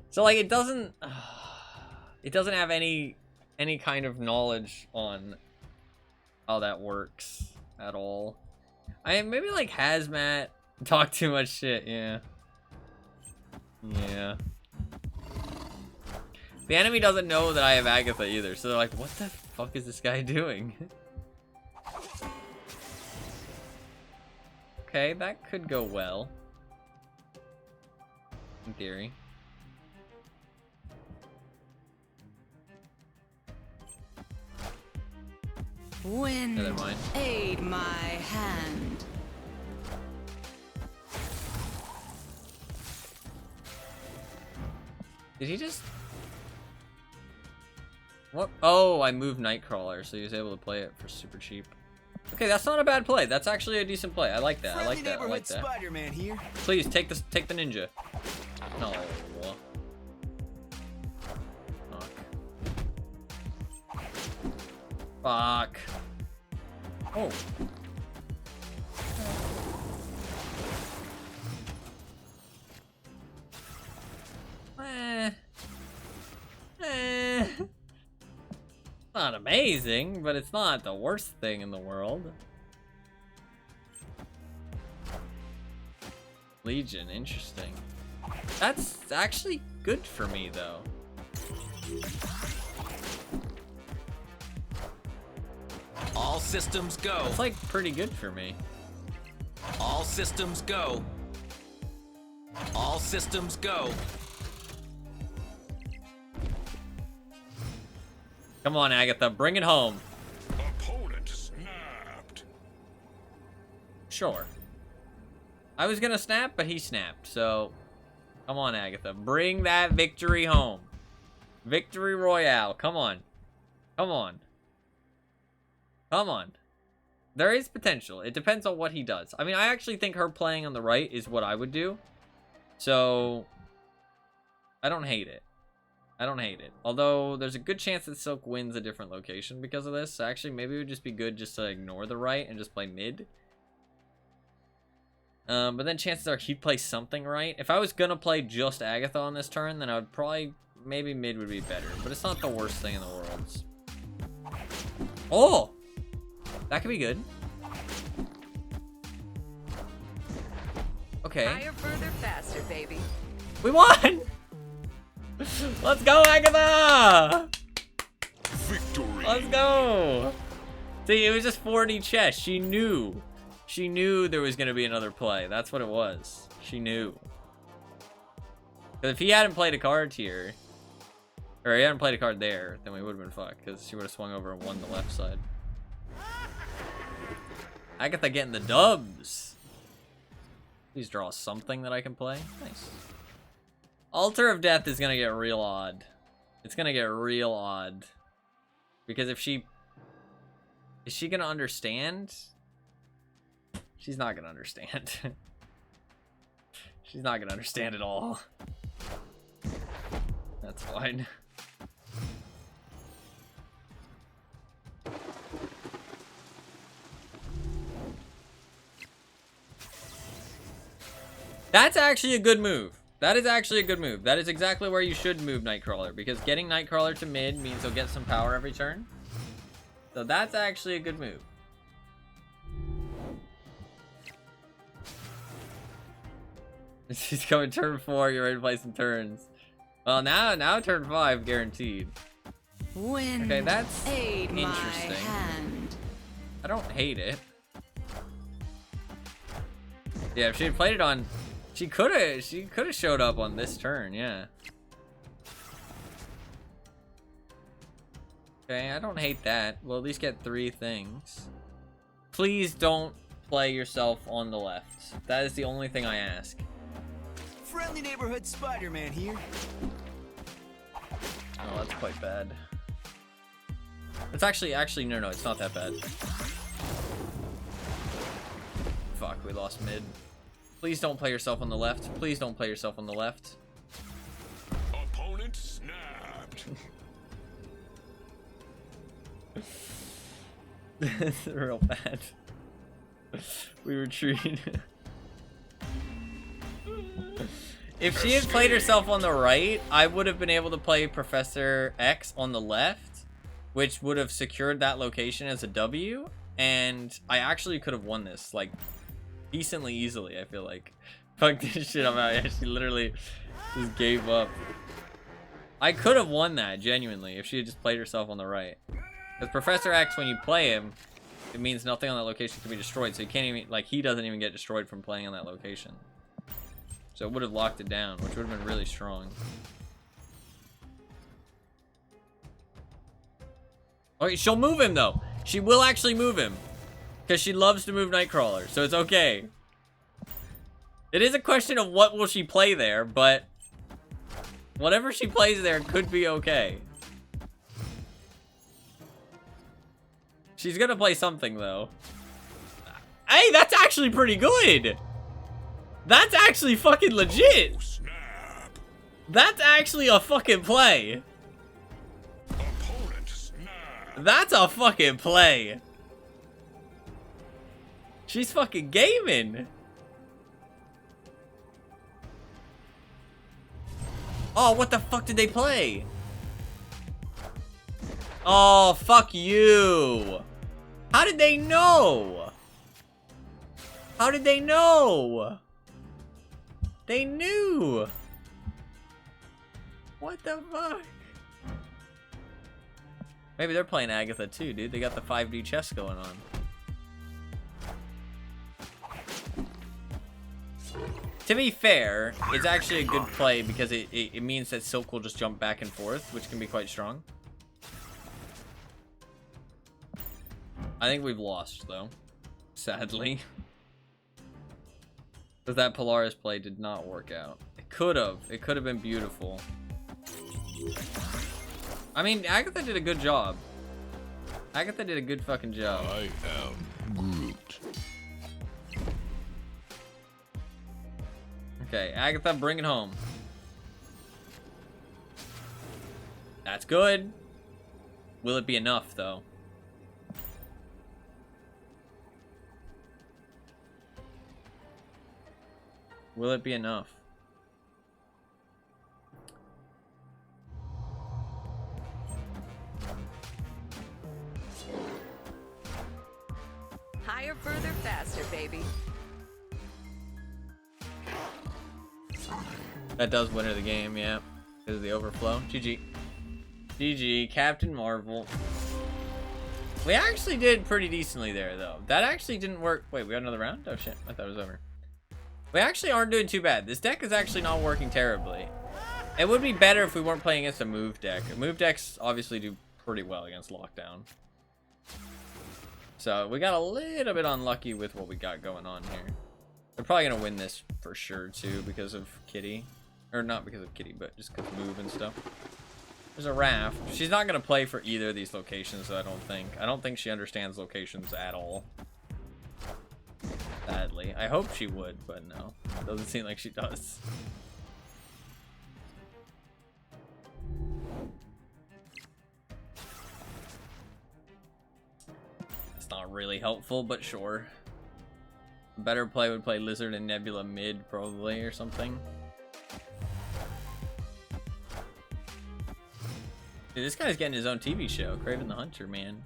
So like it doesn't have any kind of knowledge on how that works at all. Maybe like Hazmat talk too much shit, yeah. Yeah. The enemy doesn't know that I have Agatha either, so they're like, what the fuck is this guy doing? Okay, that could go well. In theory. Wind, Never mind. aid my hand. Did he just... What? Oh, I moved Nightcrawler, so he was able to play it for super cheap. Okay, that's not a bad play. That's actually a decent play. I like that. I like that. I like that. Spider-Man here. Please take the ninja. No. Fuck. Oh. Not amazing, but it's not the worst thing in the world. Legion, interesting. That's actually good for me, though. All systems go. It's like pretty good for me. All systems go. All systems go. Come on, Agatha, bring it home. Opponent snapped. Sure. I was gonna snap, but he snapped, so... Come on, Agatha, bring that victory home. Victory Royale, come on. Come on. Come on. There is potential. It depends on what he does. I mean, I actually think her playing on the right is what I would do. So, I don't hate it. I don't hate it. Although, there's a good chance that Silk wins a different location because of this. So actually, maybe it would just be good just to ignore the right and just play mid. But then chances are he'd play something right. If I was gonna play just Agatha on this turn, then I would probably... Maybe mid would be better. But it's not the worst thing in the world. Oh! That could be good. Okay. Higher, further, faster, baby. We won! Let's go, Agatha! Victory. Let's go! See, it was just 4D chess. She knew. She knew there was going to be another play. That's what it was. She knew. Because if he hadn't played a card here, or he hadn't played a card there, then we would have been fucked. Because she would have swung over and won the left side. Agatha getting the dubs. Please draw something that I can play. Nice. Altar of Death is going to get real odd. It's going to get real odd. Because if she... Is she going to understand? She's not going to understand. She's not going to understand at all. That's fine. That's actually a good move. That is actually a good move. That is exactly where you should move Nightcrawler, because getting Nightcrawler to mid means he'll get some power every turn. So that's actually a good move. She's coming turn 4, you're ready to play some turns. Well, now turn 5, guaranteed. Wind, Okay, that's aid my interesting. hand. I don't hate it. Yeah, if she had played it on... She could have showed up on this turn, yeah. Okay, I don't hate that. We'll at least get 3 things. Please don't play yourself on the left. That is the only thing I ask. Friendly neighborhood Spider-Man here. Oh, that's quite bad. It's actually, no, it's not that bad. Fuck, we lost mid. Please don't play yourself on the left. Please don't play yourself on the left. Opponent snapped. It's real bad. We retreat. If she had played herself on the right, I would have been able to play Professor X on the left, which would have secured that location as a W, and I actually could have won this, like, decently easily, I feel like. Fuck this shit, I'm out. Yeah, she literally just gave up. I could have won that, genuinely, if she had just played herself on the right. Because Professor X, when you play him, it means nothing on that location can be destroyed, so you can't even, like, he doesn't even get destroyed from playing on that location. So it would have locked it down, which would have been really strong. Okay, she'll move him, though. She will actually move him. Because she loves to move Nightcrawler, so it's okay. It is a question of what will she play there, but whatever she plays there could be okay. She's gonna play something, though. Hey, that's actually pretty good! That's actually fucking legit! Snap. That's actually a fucking play! Opponent snap. That's a fucking play! She's fucking gaming! Oh, what the fuck did they play? Oh, fuck you! How did they know? How did they know? They knew! What the fuck? Maybe they're playing Agatha too, dude. They got the 5D chess going on. To be fair, it's actually a good play because it means that Silk will just jump back and forth, which can be quite strong. I think we've lost, though. Sadly. Because that Polaris play did not work out. It could have. It could have been beautiful. I mean, Agatha did a good job. Agatha did a good fucking job. I am Groot. Okay, Agatha, bring it home. That's good. Will it be enough, though? Will it be enough? Higher, further, faster, baby. That does winner the game, yeah. Because of the overflow. GG. GG, Captain Marvel. We actually did pretty decently there, though. That actually didn't work. Wait, we got another round? Oh, shit. I thought it was over. We actually aren't doing too bad. This deck is actually not working terribly. It would be better if we weren't playing against a move deck. Move decks obviously do pretty well against lockdown. So we got a little bit unlucky with what we got going on here. They're probably going to win this for sure, too, because of Kitty. Or not because of Kitty, but just because of move and stuff. There's a raft. She's not going to play for either of these locations, I don't think. I don't think she understands locations at all. Sadly. I hope she would, but no. Doesn't seem like she does. It's not really helpful, but sure. Better play would play Lizard and Nebula mid, probably, or something. Dude, this guy's getting his own TV show, Kraven the Hunter, man.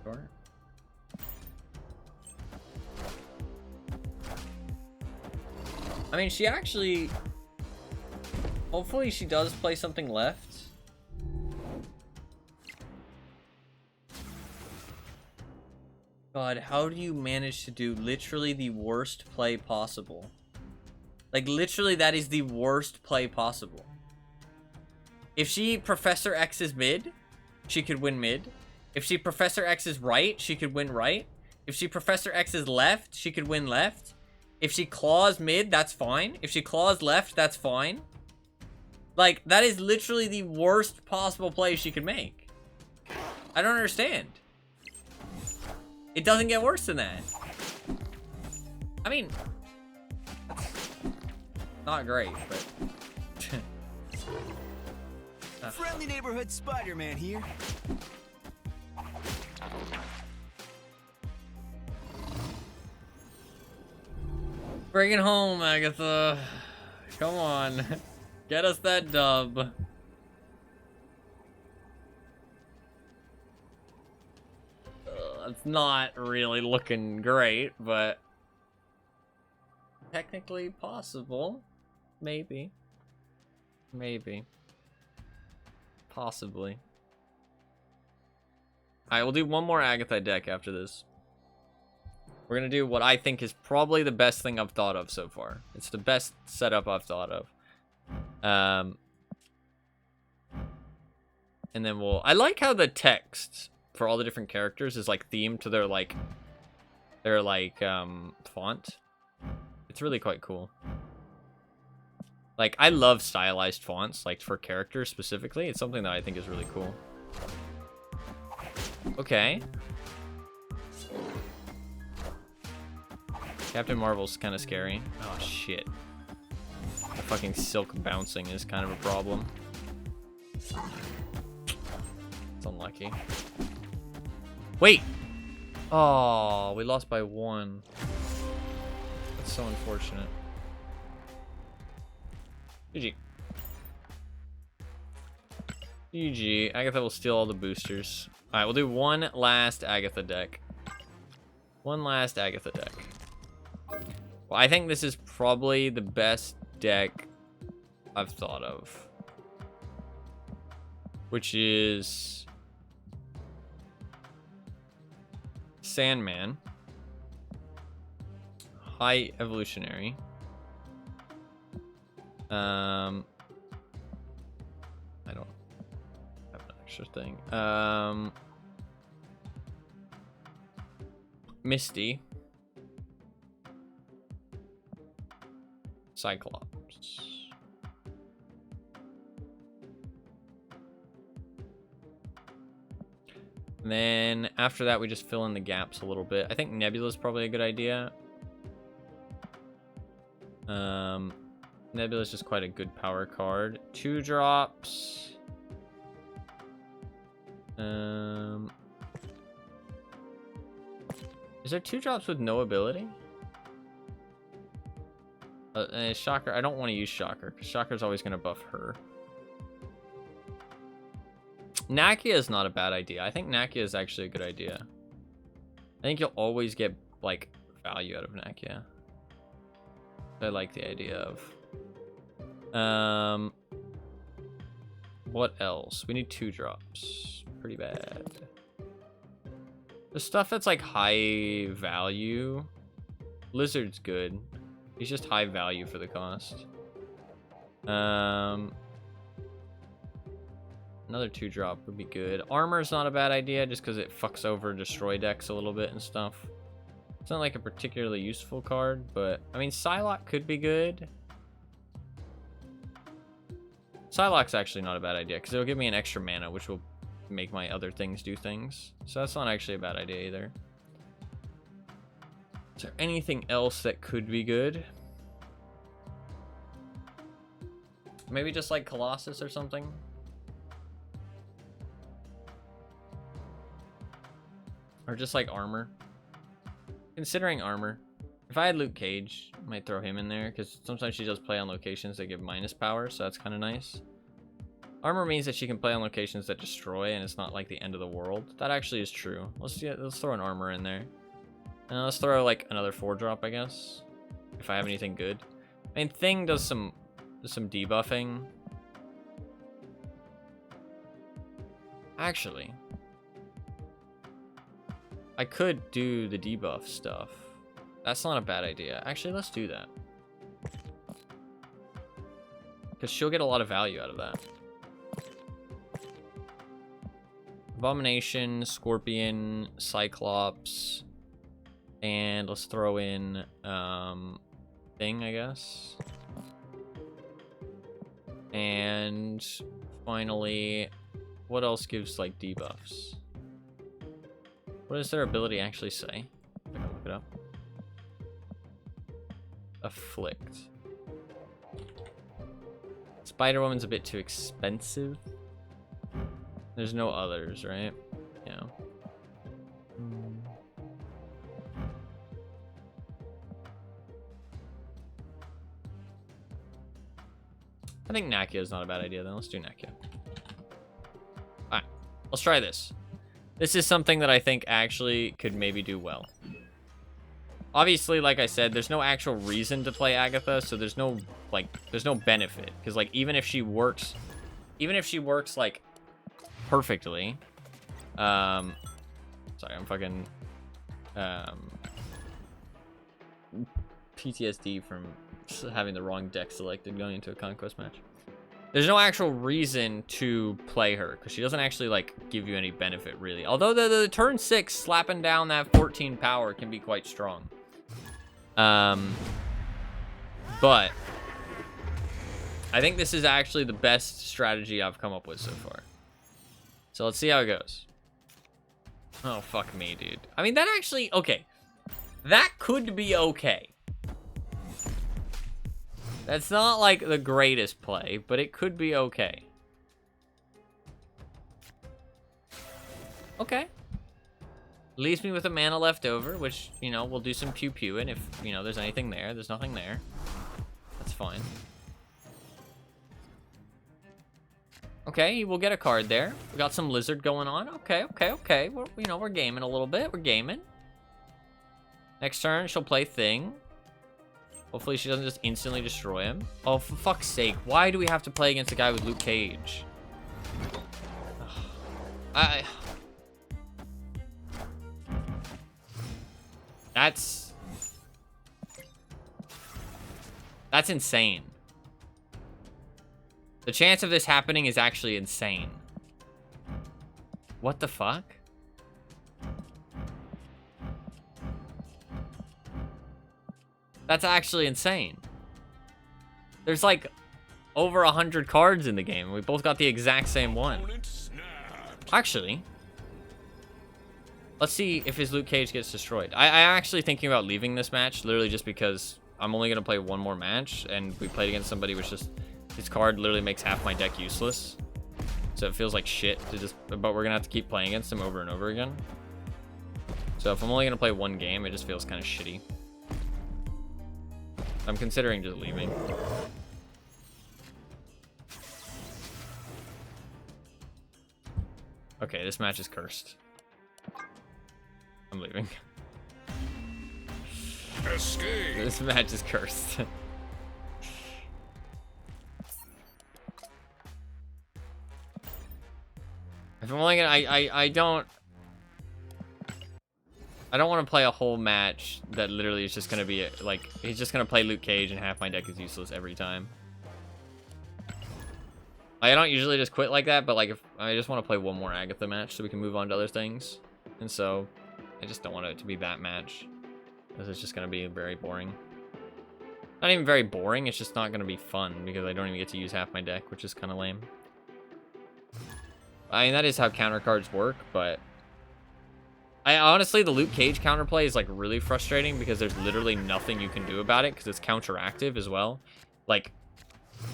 Sure. I mean, she actually... Hopefully she does play something left. God, how do you manage to do literally the worst play possible? Like, literally, that is the worst play possible. If she Professor X is mid, she could win mid. If she Professor X is right, she could win right. If she Professor X is left, she could win left. If she claws mid, that's fine. If she claws left, that's fine. Like, that is literally the worst possible play she could make. I don't understand. It doesn't get worse than that. I mean... Not great, but... Friendly neighborhood Spider-Man here. Bring it home, Agatha. Come on. Get us that dub. It's not really looking great, but... Technically possible. Maybe. Maybe. Possibly. Alright, we'll do one more Agatha deck after this. We're gonna do what I think is probably the best thing I've thought of so far. It's the best setup I've thought of. And then we'll... I like how the text for all the different characters is like themed to their font. It's really quite cool. Like, I love stylized fonts, like, for characters specifically. It's something that I think is really cool. Okay. Captain Marvel's kind of scary. Oh, shit. The fucking silk bouncing is kind of a problem. It's unlucky. Wait! Oh, we lost by 1. That's so unfortunate. GG. GG. Agatha will steal all the boosters. Alright, we'll do one last Agatha deck. One last Agatha deck. Well, I think this is probably the best deck I've thought of. Which is... Sandman. High Evolutionary. I don't have an extra thing. Misty. Cyclops. And then after that, we just fill in the gaps a little bit. I think Nebula's probably a good idea. Nebula's just quite a good power card. 2 drops. Is there 2 drops with no ability? Shocker. I don't want to use Shocker, because Shocker's always going to buff her. Nakia is not a bad idea. I think Nakia is actually a good idea. I think you'll always get like value out of Knack, yeah. I like the idea of. What else? We need 2 drops. Pretty bad. The stuff that's like high value. Lizard's good. He's just high value for the cost. Another 2 drop would be good. Armor's not a bad idea just because it fucks over destroy decks a little bit and stuff. It's not like a particularly useful card, but I mean Psylocke could be good. Psylocke's actually not a bad idea because it'll give me an extra mana, which will make my other things do things. So that's not actually a bad idea either. Is there anything else that could be good? Maybe just like Colossus or something? Or just like armor. Considering armor. If I had Luke Cage, I might throw him in there because sometimes she does play on locations that give minus power, so that's kind of nice. Armor means that she can play on locations that destroy and it's not like the end of the world. That actually is true. Let's throw an armor in there. And let's throw like another 4 drop, I guess. If I have anything good. I mean, Thing does some debuffing. Actually, I could do the debuff stuff. That's not a bad idea. Actually, let's do that. Because she'll get a lot of value out of that. Abomination, Scorpion, Cyclops, and let's throw in Thing, I guess. And finally, what else gives like debuffs? What does their ability actually say? I can look it up. Afflict. Spider-Woman's a bit too expensive. There's no others, right? Yeah. I think Nakia is not a bad idea then. Let's do Nakia. Alright, let's try this. This is something that I think actually could maybe do well. Obviously, like I said, there's no actual reason to play Agatha, so there's no benefit. Because like even if she works like perfectly. Sorry, I'm fucking PTSD from having the wrong deck selected going into a conquest match. There's no actual reason to play her because she doesn't actually like give you any benefit really. Although the turn 6 slapping down that 14 power can be quite strong. But I think this is actually the best strategy I've come up with so far. So let's see how it goes. Oh, fuck me, dude. I mean, that actually, okay. That could be okay. That's not like the greatest play, but it could be okay. Okay. Leaves me with a mana left over, which, you know, we'll do some pew-pew, and if, you know, there's anything there, there's nothing there. That's fine. Okay, we'll get a card there. We got some lizard going on. Okay. We're, you know, we're gaming a little bit. We're gaming. Next turn, she'll play Thing. Hopefully she doesn't just instantly destroy him. Oh, for fuck's sake. Why do we have to play against a guy with Luke Cage? That's insane. The chance of this happening is actually insane. What the fuck? That's actually insane. There's like over 100 cards in the game. We both got the exact same one. Actually, let's see if his Luke Cage gets destroyed. I'm actually thinking about leaving this match, literally just because I'm only going to play one more match, and we played against somebody which just, his card literally makes half my deck useless. So it feels like shit to just, but we're going to have to keep playing against him over and over again. So if I'm only going to play one game, it just feels kind of shitty. I'm considering just leaving. Okay, this match is cursed. I'm leaving. Escape. This match is cursed. If I'm only gonna, I don't want to play a whole match that literally is just gonna be like, he's just gonna play Luke Cage and half my deck is useless every time. I don't usually just quit like that, but like if I just want to play one more Agatha match so we can move on to other things, and so I just don't want it to be that match because it's just gonna be very boring. Not even very boring, it's just not gonna be fun because I don't even get to use half my deck, which is kind of lame. I mean, that is how counter cards work, but I honestly, the Luke Cage counterplay is like really frustrating because there's literally nothing you can do about it because it's counteractive as well. Like,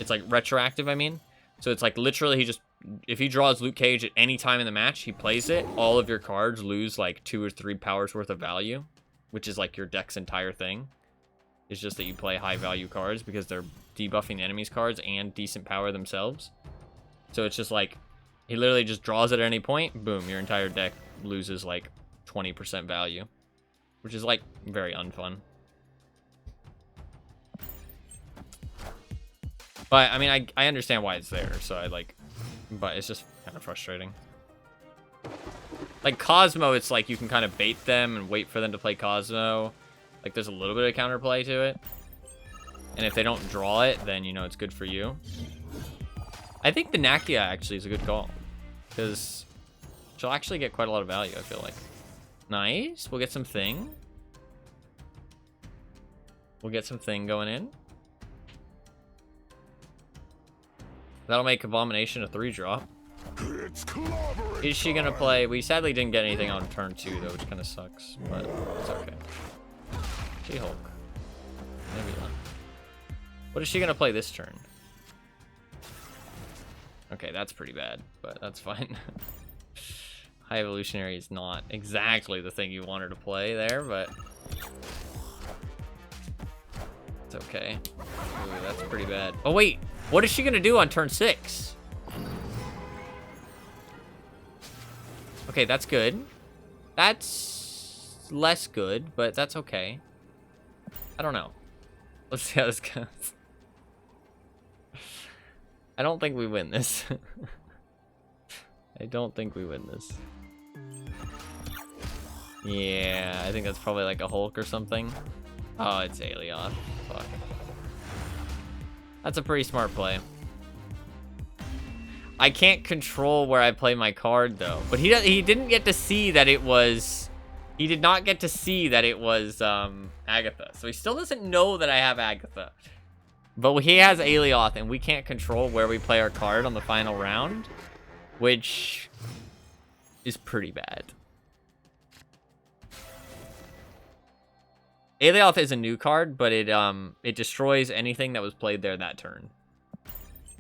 it's like retroactive, I mean. So it's like literally he just, if he draws Luke Cage at any time in the match, he plays it, all of your cards lose like 2 or 3 powers worth of value, which is like your deck's entire thing. It's just that you play high value cards because they're debuffing enemies' cards and decent power themselves. So it's just like, he literally just draws it at any point, boom, your entire deck loses like 20% value, which is like very unfun. But I mean, I understand why it's there, so I like, but it's just kind of frustrating. Like Cosmo, it's like you can kind of bait them and wait for them to play Cosmo. Like there's a little bit of counterplay to it. And if they don't draw it, then you know it's good for you. I think the Nakia actually is a good call. Because she'll actually get quite a lot of value, I feel like. Nice. We'll get some thing. We'll get some thing going in. That'll make Abomination a 3-drop. It's clobbering. Is she gonna play? We sadly didn't get anything on turn 2 though, which kind of sucks, but it's okay. She-Hulk. Nebula. What is she gonna play this turn? Okay, that's pretty bad, but that's fine. High Evolutionary is not exactly the thing you want her to play there, but it's okay. Ooh, that's pretty bad. Oh wait, what is she gonna do on turn 6? Okay, that's good. That's less good, but that's okay. I don't know. Let's see how this goes. I don't think we win this. I don't think we win this. Yeah, I think that's probably like a Hulk or something. Oh, it's Aelioth. Fuck. That's a pretty smart play. I can't control where I play my card though. But he didn't get to see that it was... He did not get to see that it was Agatha. So he still doesn't know that I have Agatha. But he has Aelioth, and we can't control where we play our card on the final round, which is pretty bad. Aelioth is a new card, but it destroys anything that was played there that turn.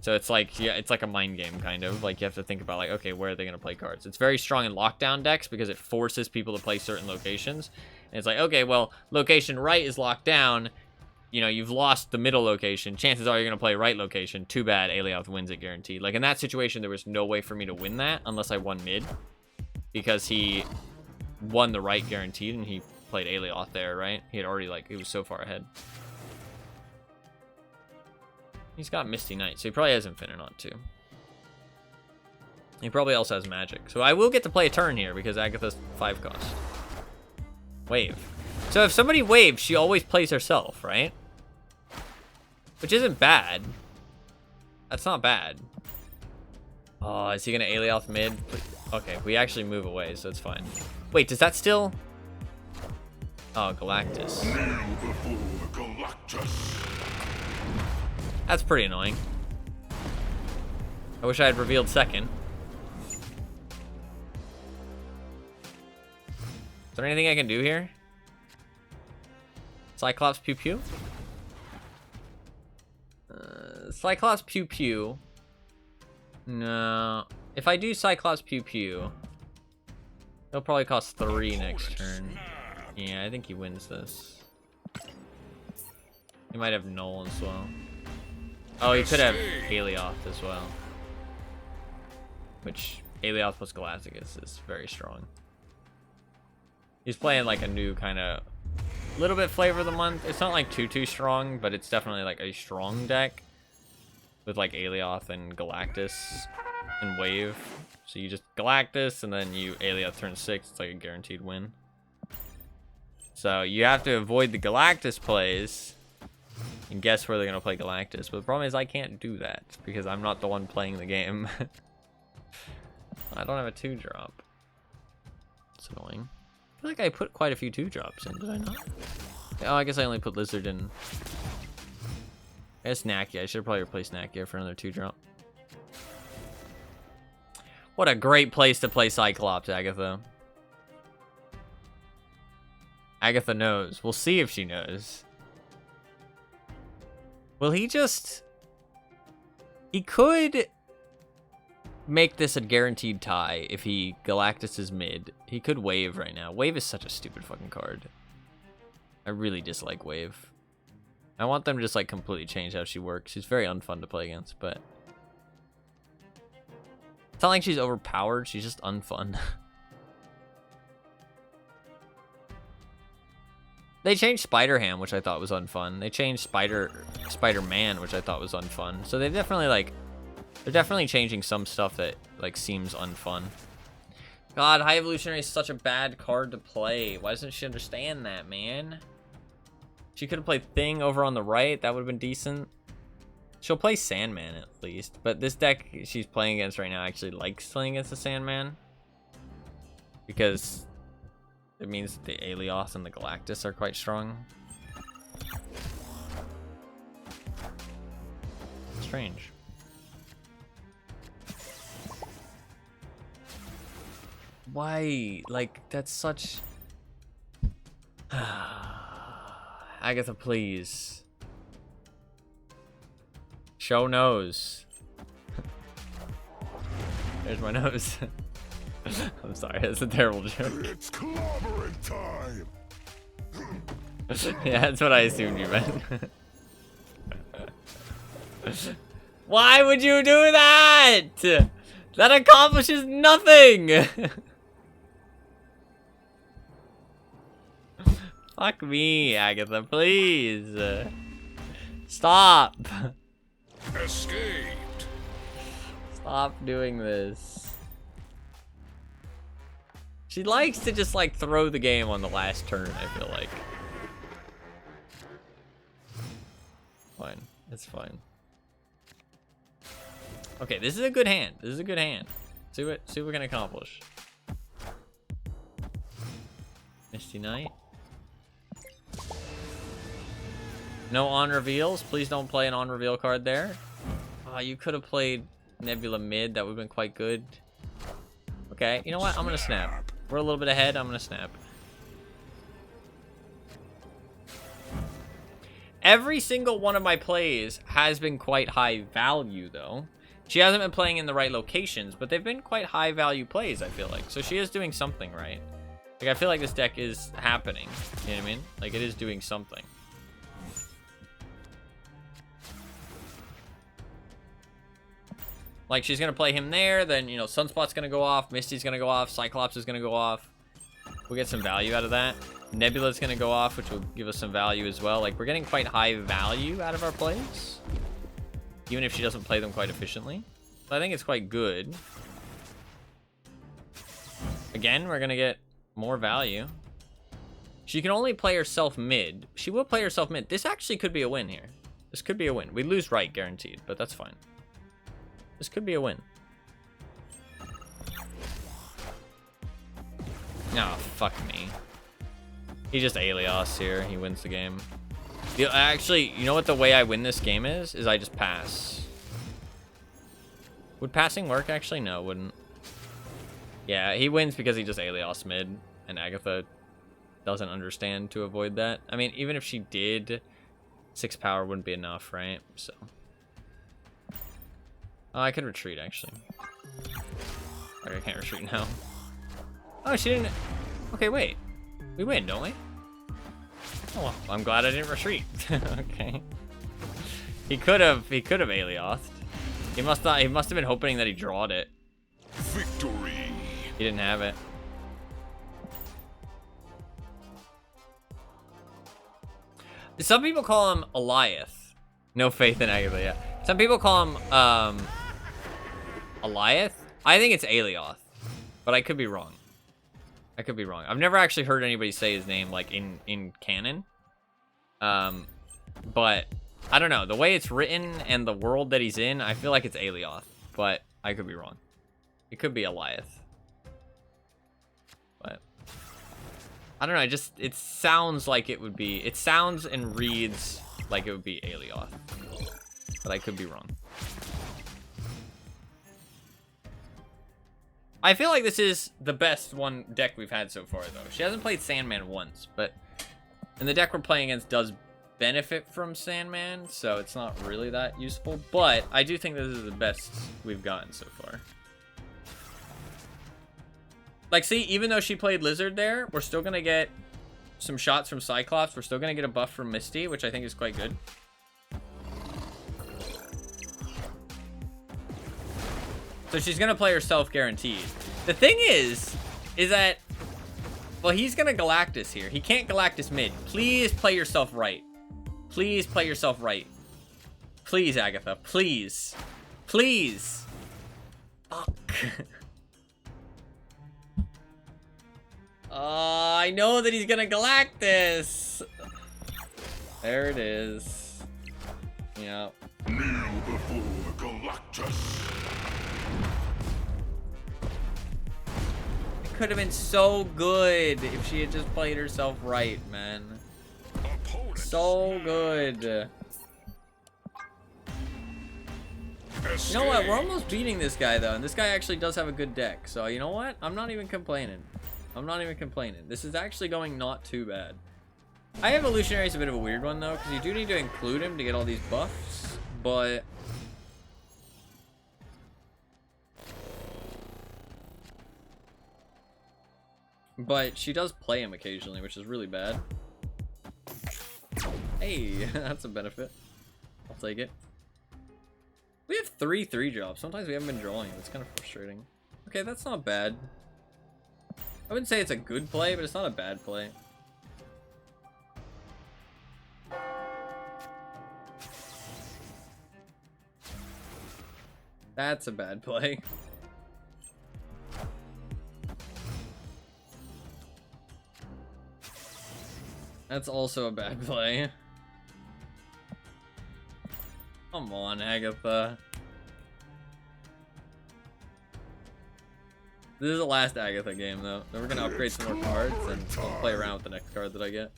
So it's like, yeah, it's like a mind game, kind of. Like, you have to think about, like, okay, where are they going to play cards? It's very strong in lockdown decks because it forces people to play certain locations. And it's like, okay, well, location right is locked down. You know, you've lost the middle location. Chances are you're going to play right location. Too bad, Aelioth wins it guaranteed. Like, in that situation, there was no way for me to win that unless I won mid. Because he won the right guaranteed, and he played Aelioth there, right? He had already, like, he was so far ahead. He's got Misty Knight, so he probably has Infinite on too. He probably also has Magic. So I will get to play a turn here because Agatha's 5 cost. Wave. So if somebody waves, she always plays herself, right? Which isn't bad. That's not bad. Oh, is he gonna Aelioth mid? Okay, we actually move away, so it's fine. Wait, does that still... Oh, Galactus. Kneel before Galactus. That's pretty annoying. I wish I had revealed second. Is there anything I can do here? Cyclops Pew Pew? Cyclops Pew Pew. No. If I do Cyclops Pew Pew, it'll probably cost 3 next turn. Yeah, I think he wins this. He might have Null as well. Oh, he could have Aelioth as well. Which, Aelioth plus Galacticus is very strong. He's playing like a new kind of little bit flavor of the month. It's not like too strong, but it's definitely like a strong deck with like Aelioth and Galactus and Wave. So you just Galactus and then you Aelioth turn 6. It's like a guaranteed win. So you have to avoid the Galactus plays and guess where they're gonna play Galactus. But the problem is I can't do that because I'm not the one playing the game. I don't have a 2-drop. It's annoying. I feel like I put quite a few 2-drops in, did I not? Oh, I guess I only put Lizard in. I guess Nakia. I should probably replace Nakia for another 2-drop. What a great place to play Cyclops, Agatha. Agatha knows. We'll see if she knows. Will he just... He could make this a guaranteed tie if he Galactus is mid. He could Wave right now. Wave is such a stupid fucking card. I really dislike Wave. I want them to just like completely change how she works. She's very unfun to play against, but it's not like she's overpowered. She's just unfun. They changed Spider-Ham, which I thought was unfun. They changed Spider-Man, which I thought was unfun. So they've definitely like, they're definitely changing some stuff that like seems unfun. God, High Evolutionary is such a bad card to play. Why doesn't she understand that, man? She could have played Thing over on the right. That would have been decent. She'll play Sandman at least. But this deck she's playing against right now actually likes playing against the Sandman. Because it means the Aelioth and the Galactus are quite strong. Strange. Why? Like, that's such... Agatha, please. Show nose. There's my nose. I'm sorry, that's a terrible joke. It's clobbering time. Yeah, that's what I assumed you meant. Why would you do that? That accomplishes nothing. Fuck me, Agatha, please. Stop. Escaped. Stop doing this. She likes to just like throw the game on the last turn, I feel like. Fine. It's fine. Okay, this is a good hand. This is a good hand. See what we can accomplish. Misty Knight. No on reveals. Please don't play an on reveal card there. You could have played Nebula mid. That would have been quite good. Okay, you know what? I'm gonna snap. We're a little bit ahead. I'm gonna snap. Every single one of my plays has been quite high value, though. She hasn't been playing in the right locations, but they've been quite high value plays, I feel like. So she is doing something right. Like, I feel like this deck is happening. You know what I mean? Like, it is doing something. Like, she's going to play him there, then, you know, Sunspot's going to go off, Misty's going to go off, Cyclops is going to go off. We'll get some value out of that. Nebula's going to go off, which will give us some value as well. Like, we're getting quite high value out of our plays, even if she doesn't play them quite efficiently. So I think it's quite good. Again, we're going to get more value. She can only play herself mid. She will play herself mid. This actually could be a win here. This could be a win. We lose right, guaranteed, but that's fine. This could be a win. Oh, fuck me. He just Aelioth here. He wins the game. Actually, you know what the way I win this game is? I just pass. Would passing work? Actually, no, it wouldn't. Yeah, he wins because he just Aelioths mid, and Agatha doesn't understand to avoid that. I mean, even if she did, 6 power wouldn't be enough, right? So... Oh, I could retreat, actually. Okay, I can't retreat now. Oh, she didn't... Okay, wait. We win, don't we? Oh, well, I'm glad I didn't retreat. Okay. He could have Aeliothed. He must have been hoping that he drawed it. Victory. He didn't have it. Some people call him Eliath. No faith in Agatha, yeah. Some people call him, Eliath? I think it's Alioth. But I could be wrong. I could be wrong. I've never actually heard anybody say his name, like, in canon. But, I don't know. The way it's written and the world that he's in, I feel like it's Alioth. But I could be wrong. It could be Eliath. But I don't know, it sounds like it would be, it sounds and reads like it would be Alioth. But I could be wrong. I feel like this is the best one deck we've had so far, though. She hasn't played Sandman once, but... And the deck we're playing against does benefit from Sandman, so it's not really that useful. But I do think this is the best we've gotten so far. Like, see, even though she played Lizard there, we're still going to get some shots from Cyclops. We're still going to get a buff from Misty, which I think is quite good. So she's going to play herself guaranteed. The thing is that, well, he's going to Galactus here. He can't Galactus mid. Please play yourself right. Please play yourself right. Please, Agatha. Please. Please. Fuck. I know that he's gonna Galactus. There it is. Yep. Kneel before Galactus. It could have been so good if she had just played herself right, man. Opponent. So good. You know what? We're almost beating this guy, though. And this guy actually does have a good deck. So, you know what? I'm not even complaining. I'm not even complaining. This is actually going not too bad. I have Evolutionary is a bit of a weird one, though, because you do need to include him to get all these buffs, but... But she does play him occasionally, which is really bad. Hey, that's a benefit. I'll take it. We have 3 3-drops. Sometimes we haven't been drawing. It's kind of frustrating. Okay, that's not bad. I wouldn't say it's a good play, but it's not a bad play. That's a bad play. That's also a bad play. Come on, Agatha. This is the last Agatha game, though. Then we're gonna upgrade some more cards, and I'll play around with the next card that I get.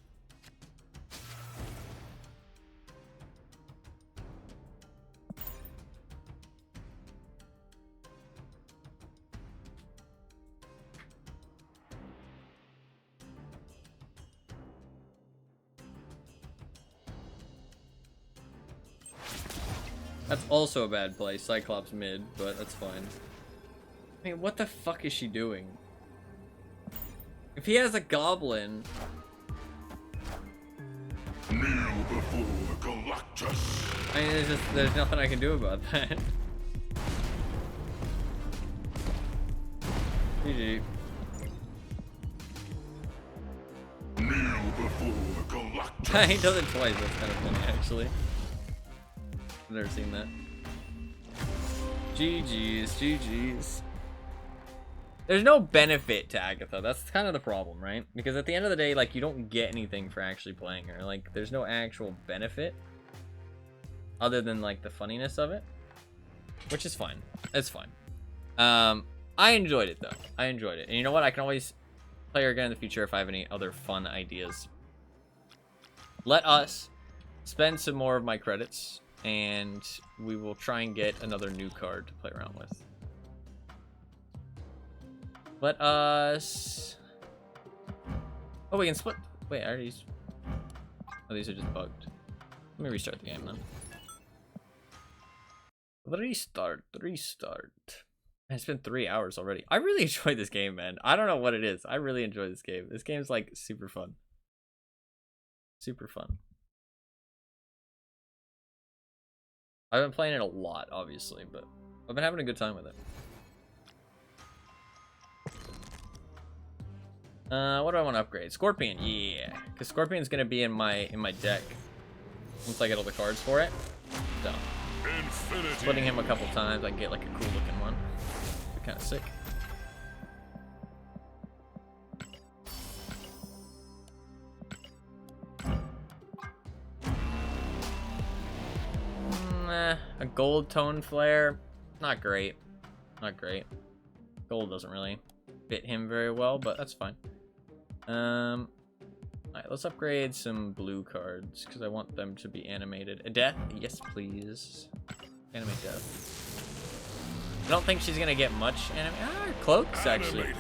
That's also a bad play. Cyclops mid, but that's fine. I mean, what the fuck is she doing? If he has a goblin... Kneel before Galactus. I mean, there's nothing I can do about that. GG. Kneel before Galactus. He does it twice, that's kind of funny, actually. I've never seen that. GG's, GG's. There's no benefit to Agatha. That's kind of the problem, right? Because at the end of the day, like, you don't get anything for actually playing her. Like, there's no actual benefit other than, like, the funniness of it, which is fine. It's fine. I enjoyed it, though. I enjoyed it. And you know what? I can always play her again in the future if I have any other fun ideas. Let us spend some more of my credits, and we will try and get another new card to play around with. Let us... Oh, we can split... Wait, I already... Oh, these are just bugged. Let me restart the game, then. Restart. It's been 3 hours already. I really enjoyed this game, man. I don't know what it is. I really enjoy this game. This game's, like, super fun. Super fun. I've been playing it a lot, obviously, but I've been having a good time with it. What do I want to upgrade? Scorpion, yeah, because Scorpion's gonna be in my deck once I get all the cards for it. So, Infinity. splitting him a couple times, I can get like a cool looking one. Kind of sick. A gold tone flare, not great. Not great. Gold doesn't really fit him very well, but that's fine. Alright, let's upgrade some blue cards because I want them to be animated. A death? Yes, please. Animate death. I don't think she's gonna get much anime. Ah, cloaks actually.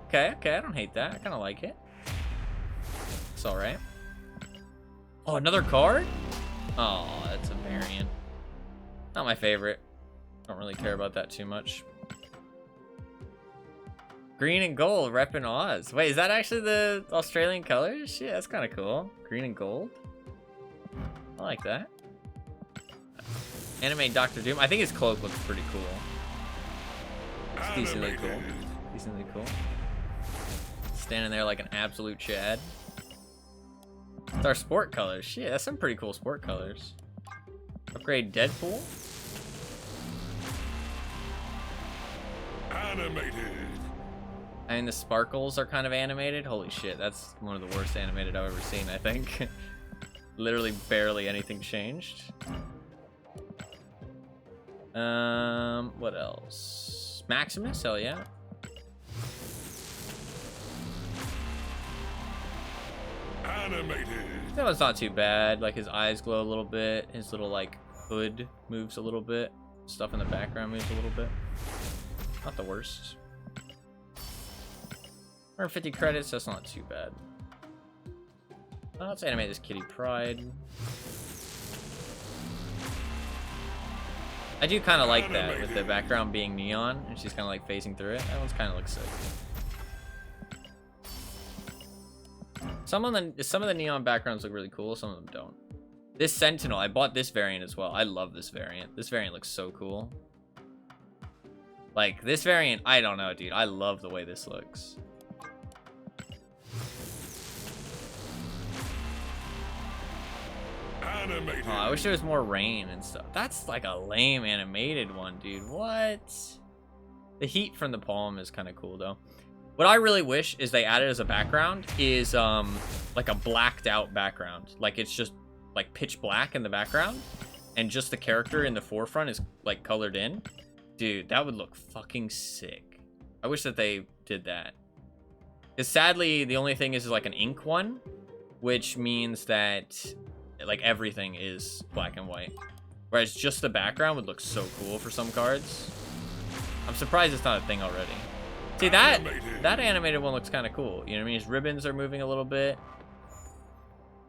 Okay, I don't hate that. I kind of like it. It's all right. Oh, another card? Oh, that's a variant. Not my favorite. Don't really care about that too much. Green and gold, repping Oz. Wait, is that actually the Australian colors? Shit, that's kind of cool. Green and gold. I like that. Anime Doctor Doom. I think his cloak looks pretty cool. It's decently cool. Decently cool. Standing there like an absolute Chad. It's our sport colors. Shit, that's some pretty cool sport colors. Upgrade Deadpool. Animated. I mean, the sparkles are kind of animated. Holy shit, that's one of the worst animated I've ever seen, I think. Literally barely anything changed. What else? Maximus, hell yeah. Animated. That one's not too bad. Like, his eyes glow a little bit. His little, like, hood moves a little bit. Stuff in the background moves a little bit. Not the worst. 150 credits, that's not too bad. Let's animate this Kitty Pride. I do kind of like that, with the background being neon, and she's kind of like facing through it. That one's kind of looks sick. Some of the neon backgrounds look really cool, some of them don't. This Sentinel, I bought this variant as well. I love this variant. This variant looks so cool. Like, this variant, I don't know, dude. I love the way this looks. Animated. Oh, I wish there was more rain and stuff. That's like a lame animated one, dude. What? The heat from the palm is kind of cool, though. What I really wish is they added as a background is like a blacked out background. Like, it's just like pitch black in the background, and just the character in the forefront is like colored in. Dude, that would look fucking sick. I wish that they did that. Because sadly, the only thing is like an ink one, which means that like everything is black and white. Whereas just the background would look so cool for some cards. I'm surprised it's not a thing already. See, that animated one looks kind of cool. You know what I mean? His ribbons are moving a little bit.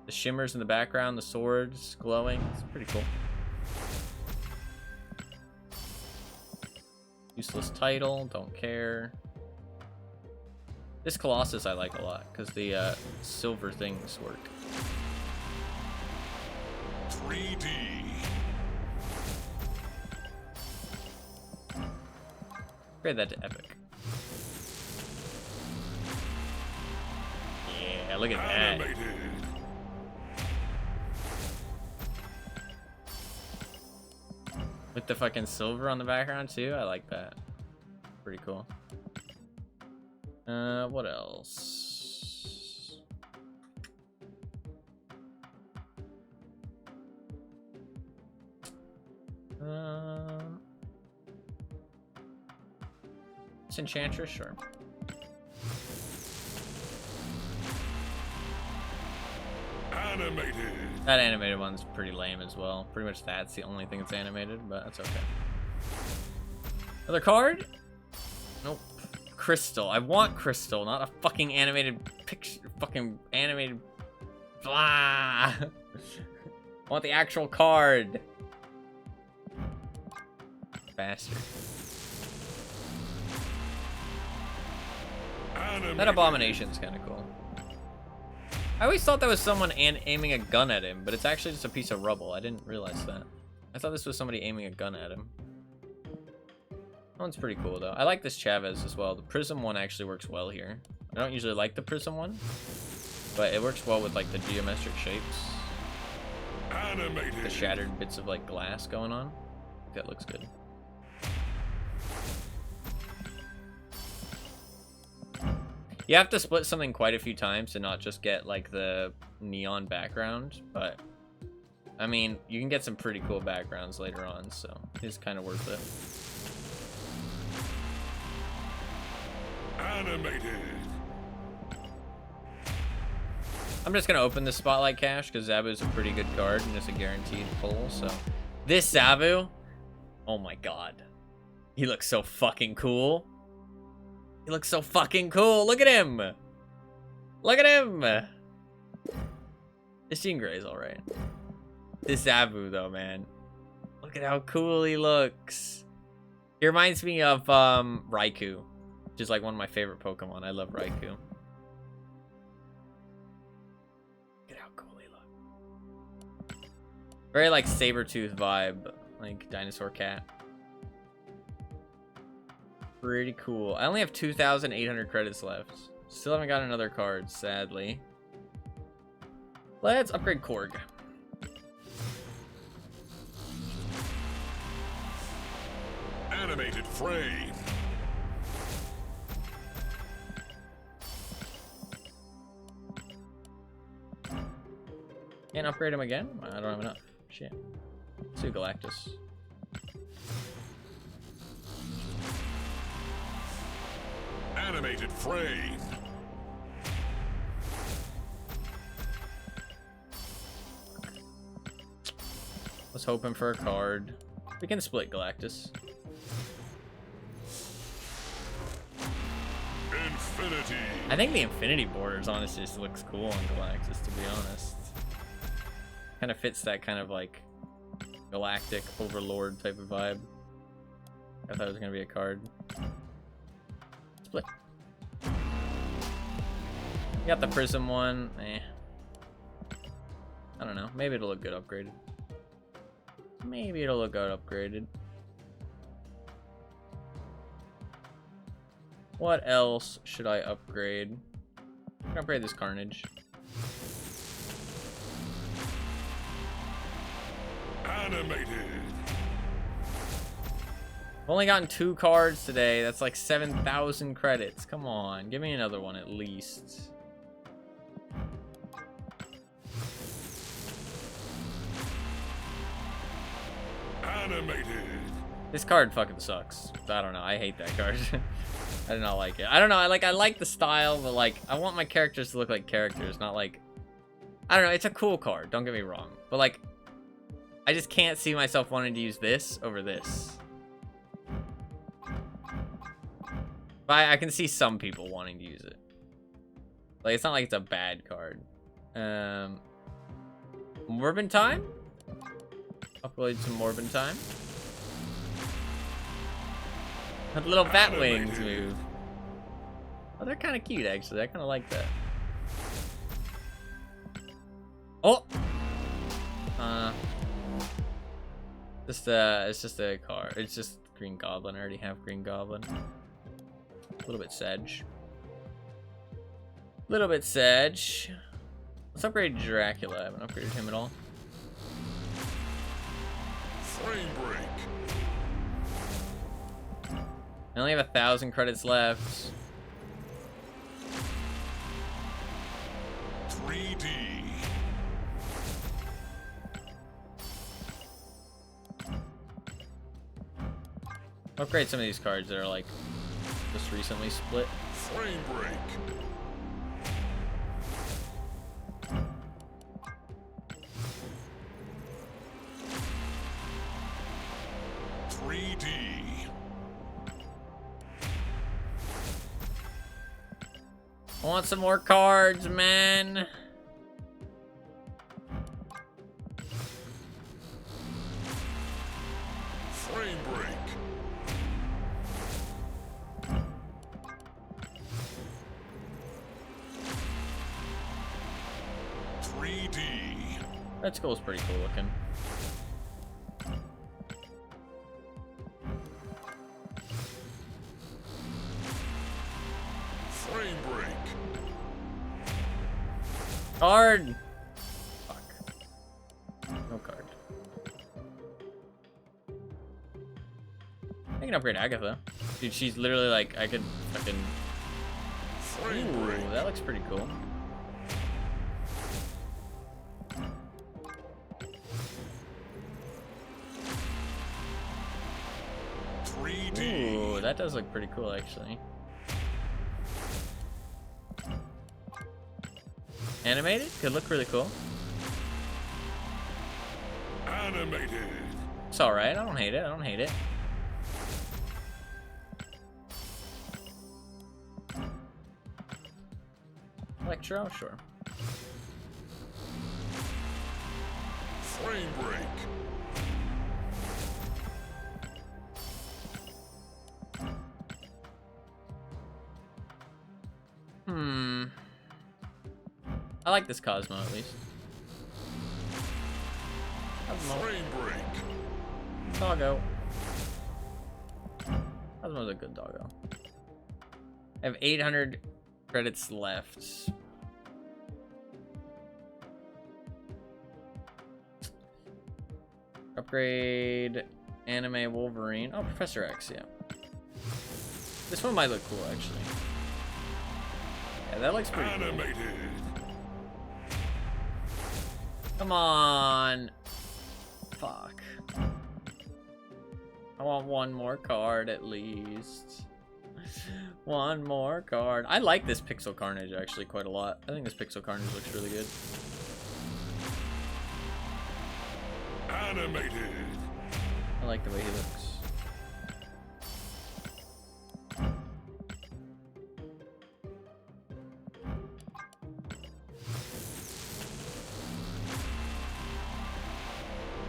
The shimmers in the background, the swords glowing. It's pretty cool. Useless title, don't care. This Colossus I like a lot because the silver things work. 3D. Upgrade that to epic. Yeah, look at that. Animated. With the fucking silver on the background too, I like that. Pretty cool. What else? It's Enchantress, sure. Animated. That animated one's pretty lame as well. Pretty much that's the only thing that's animated, but that's okay. Another card? Nope. Crystal. I want Crystal, not a fucking animated picture. Fucking animated. Blah. I want the actual card. Bastard. Animated. That abomination's kind of cool. I always thought that was someone aiming a gun at him, but it's actually just a piece of rubble. I didn't realize that. I thought this was somebody aiming a gun at him. That one's pretty cool, though. I like this Chavez as well. The Prism one actually works well here. I don't usually like the Prism one, but it works well with, like, the geometric shapes. Animated. The shattered bits of like glass going on. That looks good. You have to split something quite a few times to not just get like the neon background, but I mean, you can get some pretty cool backgrounds later on, so it's kind of worth it. Animated. I'm just gonna open the Spotlight Cache because Zabu is a pretty good card and it's a guaranteed pull. So this Zabu, oh my god, he looks so fucking cool. He looks so fucking cool. Look at him. Look at him. This Jean Grey's all right. This Zabu though, man, look at how cool he looks. He reminds me of Raikou, which is like one of my favorite Pokemon. I love Raikou. Look at how cool he looks. Very like Sabertooth vibe, like dinosaur cat. Pretty cool. I only have 2,800 credits left. Still haven't got another card, sadly. Let's upgrade Korg. Animated frame. Can't upgrade him again? I don't have enough. Shit. Let's do Galactus. Animated frame. Was hoping for a card. We can split Galactus. Infinity. I think the Infinity borders honestly just looks cool on Galactus, to be honest. Kind of fits that kind of like galactic overlord type of vibe. I thought it was gonna be a card. Split. You got the Prism one. Eh. I don't know. Maybe it'll look good upgraded. Maybe it'll look good upgraded. What else should I upgrade? I'm gonna upgrade this Carnage. Animated. I've only gotten 2 cards today. That's like 7,000 credits. Come on, give me another one at least. Animated. This card fucking sucks. I don't know. I hate that card. I do not like it. I don't know. I like the style, but like I want my characters to look like characters, not like, I don't know. It's a cool card. Don't get me wrong, but like I just can't see myself wanting to use this over this. But I can see some people wanting to use it. Like it's not like it's a bad card. Morbin Time. Upload some Morbin Time. That little bat wings move. Oh, they're kind of cute, actually. I kind of like that. Oh! It's just a card. It's just Green Goblin. I already have Green Goblin. A little bit sedge. Little bit sedge. Let's upgrade Dracula. I haven't upgraded him at all. Frame break. I only have 1,000 credits left. 3D. Upgrade some of these cards that are like just recently split. Frame break. 3D. I want some more cards, man. Frame break. Red Skull's pretty cool looking. Frame break. Card. Fuck. No card. I can upgrade Agatha. Dude, she's literally like, I could fucking... Frame Ooh, break. that looks pretty cool. Ooh, that does look pretty cool, actually. Animated? Could look really cool. Animated. It's alright, I don't hate it, I don't hate it. Electro? Sure. Frame break. I like this Cosmo, at least. Cosmo. Frame break. Doggo. Cosmo's a good doggo. I have 800 credits left. Upgrade Anime Wolverine. Oh, Professor X, yeah. This one might look cool, actually. Yeah, that looks pretty cool. Animated. Come on. Fuck. I want one more card at least. One more card. I like this Pixel Carnage actually quite a lot. I think this Pixel Carnage looks really good. Animated. I like the way he looks.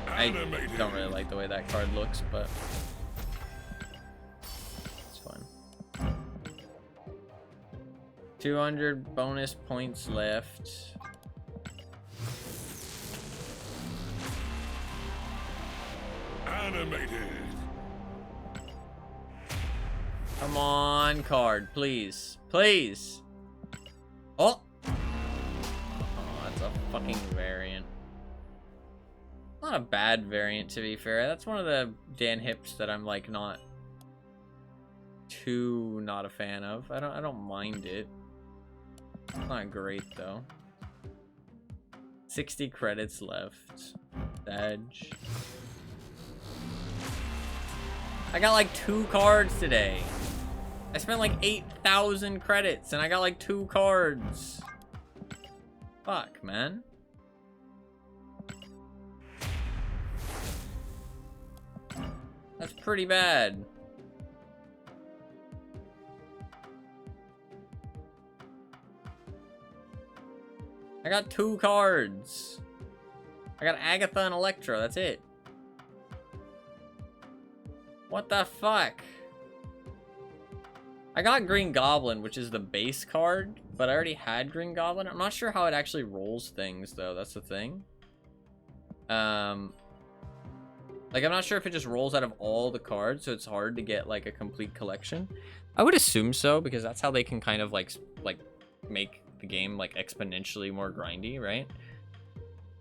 I don't really like the way that card looks, but it's fun. 200 bonus points left. Animated. Come on, card, please. Please. Oh! Oh, that's a fucking variant. Not a bad variant, to be fair. That's one of the Dan Hips that I'm like not a fan of. I don't mind it. It's not great though. 60 credits left. Edge. I got like 2 cards today. I spent like 8,000 credits and I got like 2 cards. Fuck, man. That's pretty bad. I got 2 cards. I got Agatha and Electro, that's it. What the fuck? I got Green Goblin, which is the base card, but I already had Green Goblin. I'm not sure how it actually rolls things, though. That's the thing. Like, I'm not sure if it just rolls out of all the cards, so it's hard to get, like, a complete collection. I would assume so, because that's how they can kind of, like make the game, like, exponentially more grindy, right?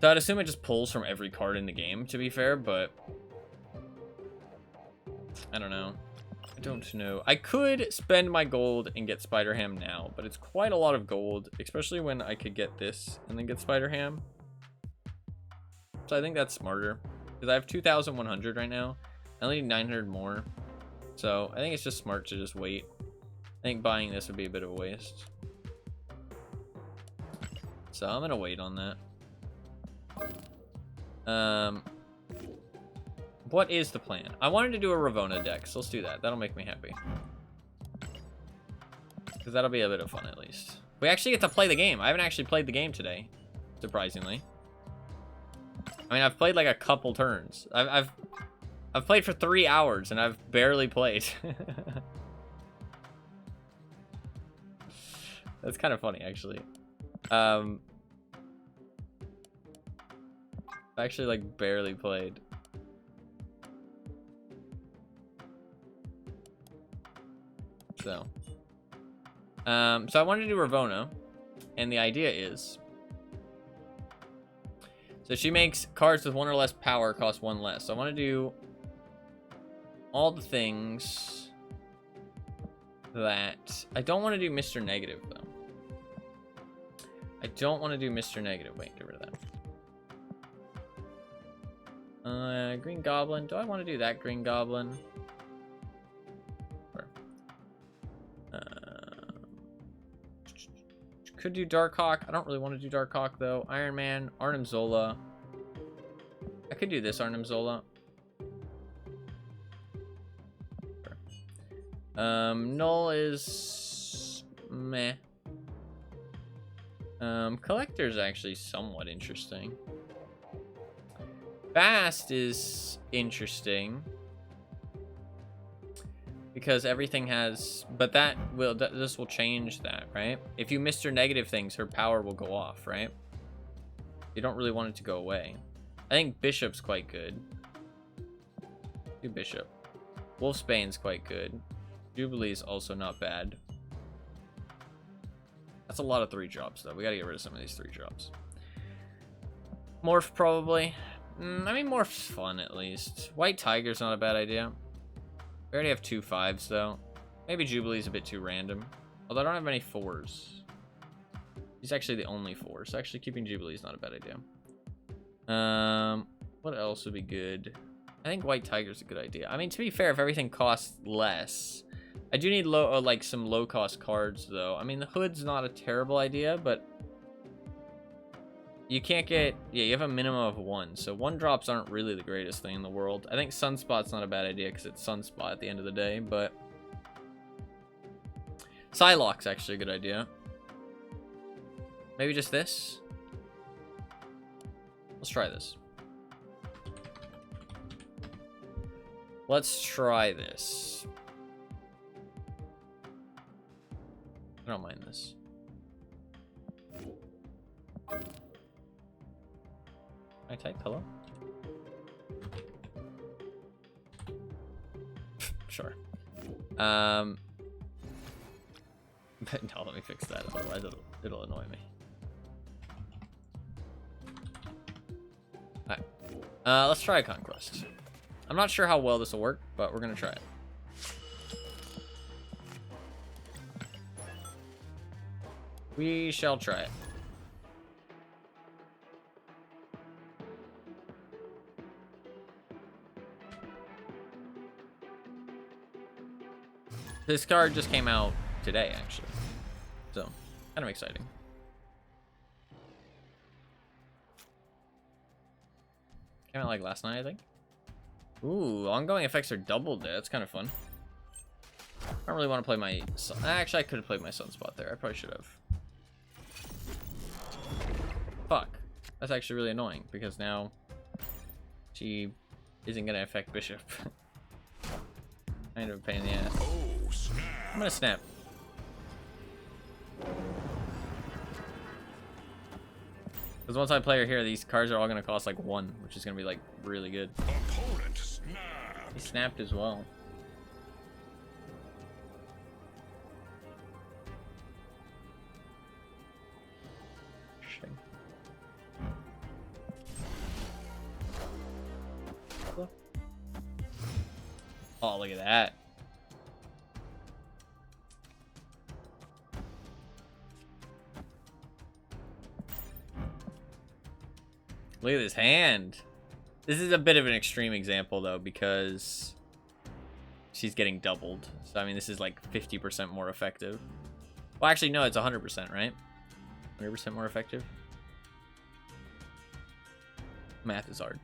So I'd assume it just pulls from every card in the game, to be fair, but I don't know. I don't know. I could spend my gold and get Spider-Ham now, but it's quite a lot of gold, especially when I could get this and then get Spider-Ham. So I think that's smarter, because I have 2,100 right now. I only need 900 more. So I think it's just smart to just wait. I think buying this would be a bit of a waste. So I'm gonna wait on that. What is the plan? I wanted to do a Ravona deck, so let's do that. That'll make me happy. Because that'll be a bit of fun, at least. We actually get to play the game. I haven't actually played the game today, surprisingly. I mean, I've played like a couple turns. I've played for 3 hours, and I've barely played. That's kind of funny, actually. I actually like barely played. So I wanted to do Ravona, and the idea is, So she makes cards with 1 or less power cost 1 less. So I want to do all the things that... I don't want to do Mr. Negative, though. I don't want to do Mr. Negative. Wait, get rid of that. Green Goblin. Do I want to do that Green Goblin? Sure. Could do Darkhawk. I don't really want to do Darkhawk, though. Iron Man. Arnim Zola. I could do this Arnim Zola. Sure. Null is... meh. Collector's actually somewhat interesting. Fast is interesting because everything has, but this will change that, right? If you Mr. Negative things, her power will go off, right? You don't really want it to go away. I think Bishop's quite good. Do Bishop. Wolfsbane's quite good. Jubilee's also not bad. That's a lot of 3-drops, though. We gotta get rid of some of these 3-drops. Morph, probably. I mean, Morph's fun, at least. White Tiger's not a bad idea. We already have 2 5s, though. Maybe Jubilee's a bit too random. Although I don't have any 4s. He's actually the only 4, so actually keeping Jubilee's not a bad idea. What else would be good? I think White Tiger's a good idea. I mean, to be fair, if everything costs less... I do need like some low-cost cards, though. I mean, the Hood's not a terrible idea, but... You can't get... Yeah, you have a minimum of 1. So 1-drops aren't really the greatest thing in the world. I think Sunspot's not a bad idea because it's Sunspot at the end of the day, but... Psylocke's actually a good idea. Maybe just this? Let's try this. Let's try this. I don't mind this. Can I type hello? Sure. No, let me fix that. Otherwise, it'll annoy me. Alright. Let's try a Conquest. I'm not sure how well this will work, but we're gonna try it. We shall try it. This card just came out today, actually. So, kind of exciting. Came out like last night, I think. Ooh, ongoing effects are doubled there. That's kind of fun. I don't really want to play my... Actually, I could have played my Sunspot there. I probably should have. Fuck. That's actually really annoying, because now she isn't going to affect Bishop. Kind of a pain in the ass. Oh, snap. I'm gonna snap. Because once I play her here, these cards are all gonna cost like 1, which is gonna be like really good. Opponent snap. He snapped as well. Interesting. Oh, look at that. Look at this hand. This is a bit of an extreme example, though, because she's getting doubled. So, I mean, this is like 50% more effective. Well, actually, no, it's 100%, right? 100% more effective. Math is hard.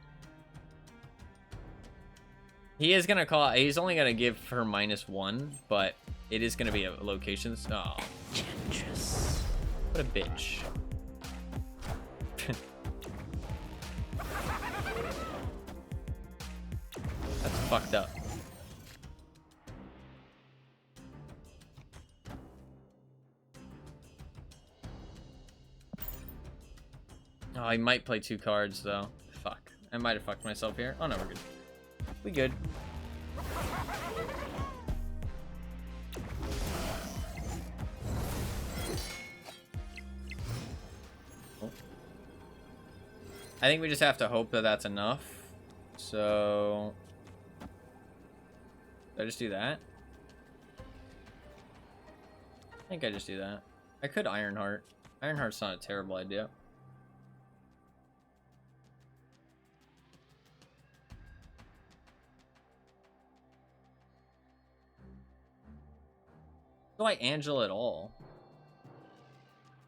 He is gonna call. He's only gonna give her -1, but it is gonna be a location. Oh, Gentress. What a bitch. That's fucked up. Oh, I might play 2 cards though. Fuck. I might have fucked myself here. Oh no, we're good. We good. Oh. I think we just have to hope that that's enough. So... Did I just do that? I think I just do that. I could Ironheart. Ironheart's not a terrible idea. Do I Angela at all?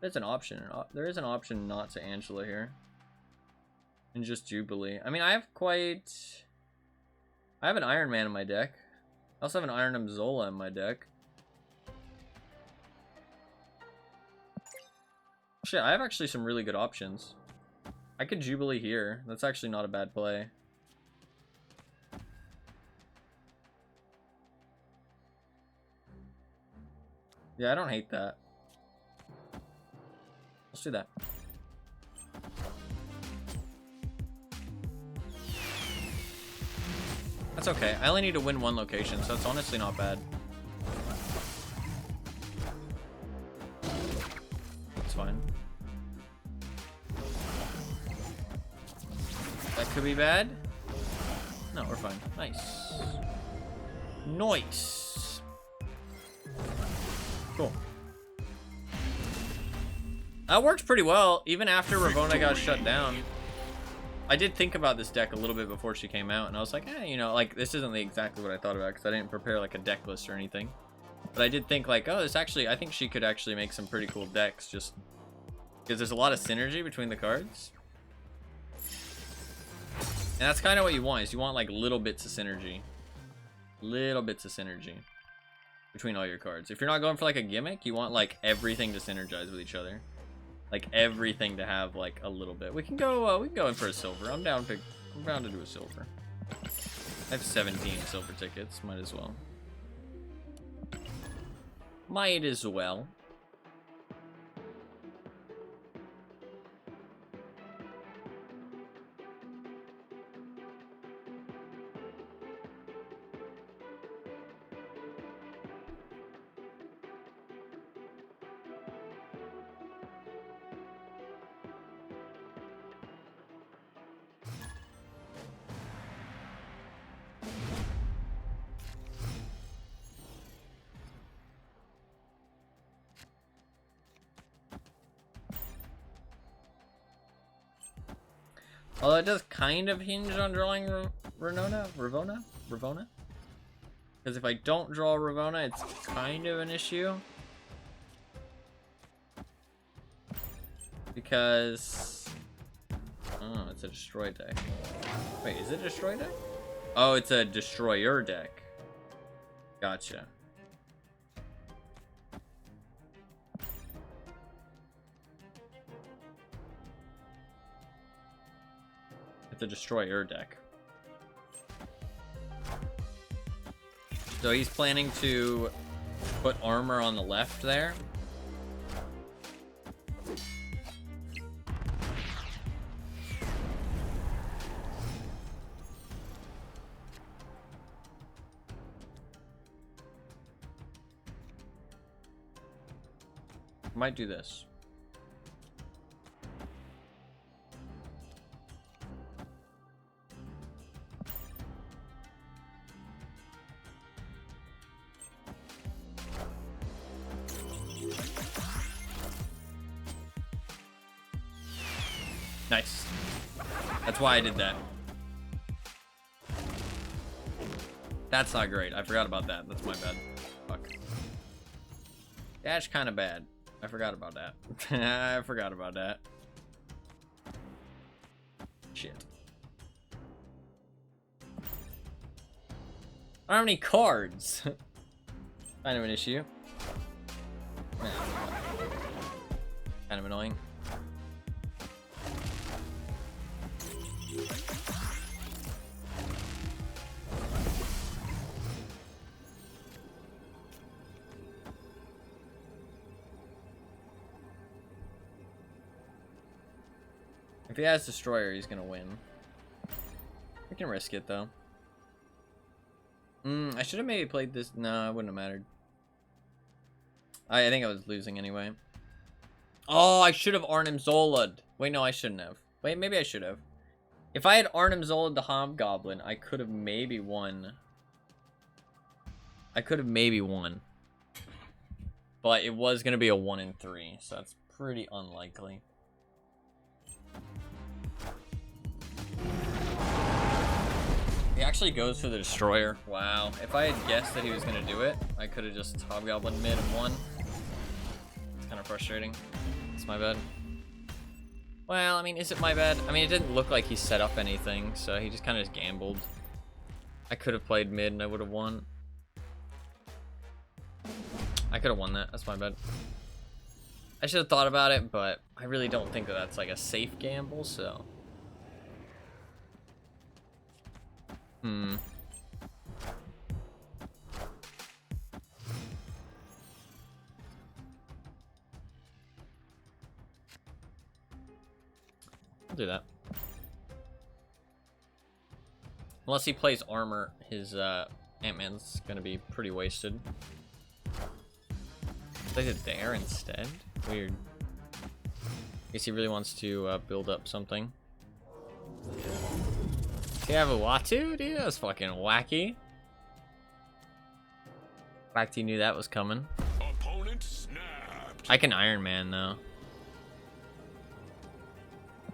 There's an option. There is an option not to Angela here. And just Jubilee. I mean, I have an Iron Man in my deck. I also have an Iron Zola in my deck. Shit, I have actually some really good options. I could Jubilee here. That's actually not a bad play. Yeah, I don't hate that. Let's do that. That's okay. I only need to win one location, so it's honestly not bad. It's fine. That could be bad. No, we're fine. Nice. Nice. Cool. That worked pretty well, even after Ravonna got shut down. I did think about this deck a little bit before she came out, and I was like, you know, like, this isn't exactly what I thought about, because I didn't prepare, like, a deck list or anything. But I did think, like, oh, this actually, I think she could actually make some pretty cool decks, just because there's a lot of synergy between the cards. And that's kind of what you want, is you want, like, little bits of synergy. Little bits of synergy between all your cards. If you're not going for, like, a gimmick, you want, like, everything to synergize with each other. Like everything to have like a little bit. We can go in for a silver. I'm down to do a silver. I have 17 silver tickets. Might as well. Might as well. Although it does kind of hinge on drawing Ravonna? Because if I don't draw Ravonna, it's kind of an issue. Because... Oh, it's a destroy deck. Wait, is it a destroy deck? Oh, it's a destroyer deck. Gotcha. It's a destroyer deck. So he's planning to put armor on the left there. Might do this. Nice. That's why I did that. That's not great. I forgot about that. That's my bad. Fuck. That's kind of bad. I forgot about that. I forgot about that. Shit. I don't have any cards. Kind of an issue. Yeah. Kind of annoying. If he has Destroyer, he's gonna win. We can risk it, though. I should have maybe played this. No, it wouldn't have mattered. I think I was losing anyway. Oh, I should have Arnim Zola'd. Wait, no, I shouldn't have. Wait, maybe I should have. If I had Arnim Zola the Hobgoblin, I could have maybe won. But it was going to be a 1 in 3, so that's pretty unlikely. He actually goes for the Destroyer. Wow. If I had guessed that he was going to do it, I could have just Hobgoblin mid and won. It's kind of frustrating. It's my bad. Well, I mean, is it my bad? I mean, it didn't look like he set up anything, so he just kind of just gambled. I could have played mid and I would have won. I could have won that. That's my bad. I should have thought about it, but I really don't think that that's like a safe gamble, so. I'll do that. Unless he plays armor, his Ant-Man's gonna be pretty wasted. Plays it there instead? Weird. Guess he really wants to build up something. Does he have a Watu? Dude, that's fucking wacky. Fact he knew that was coming. Opponent snapped. I can Iron Man though.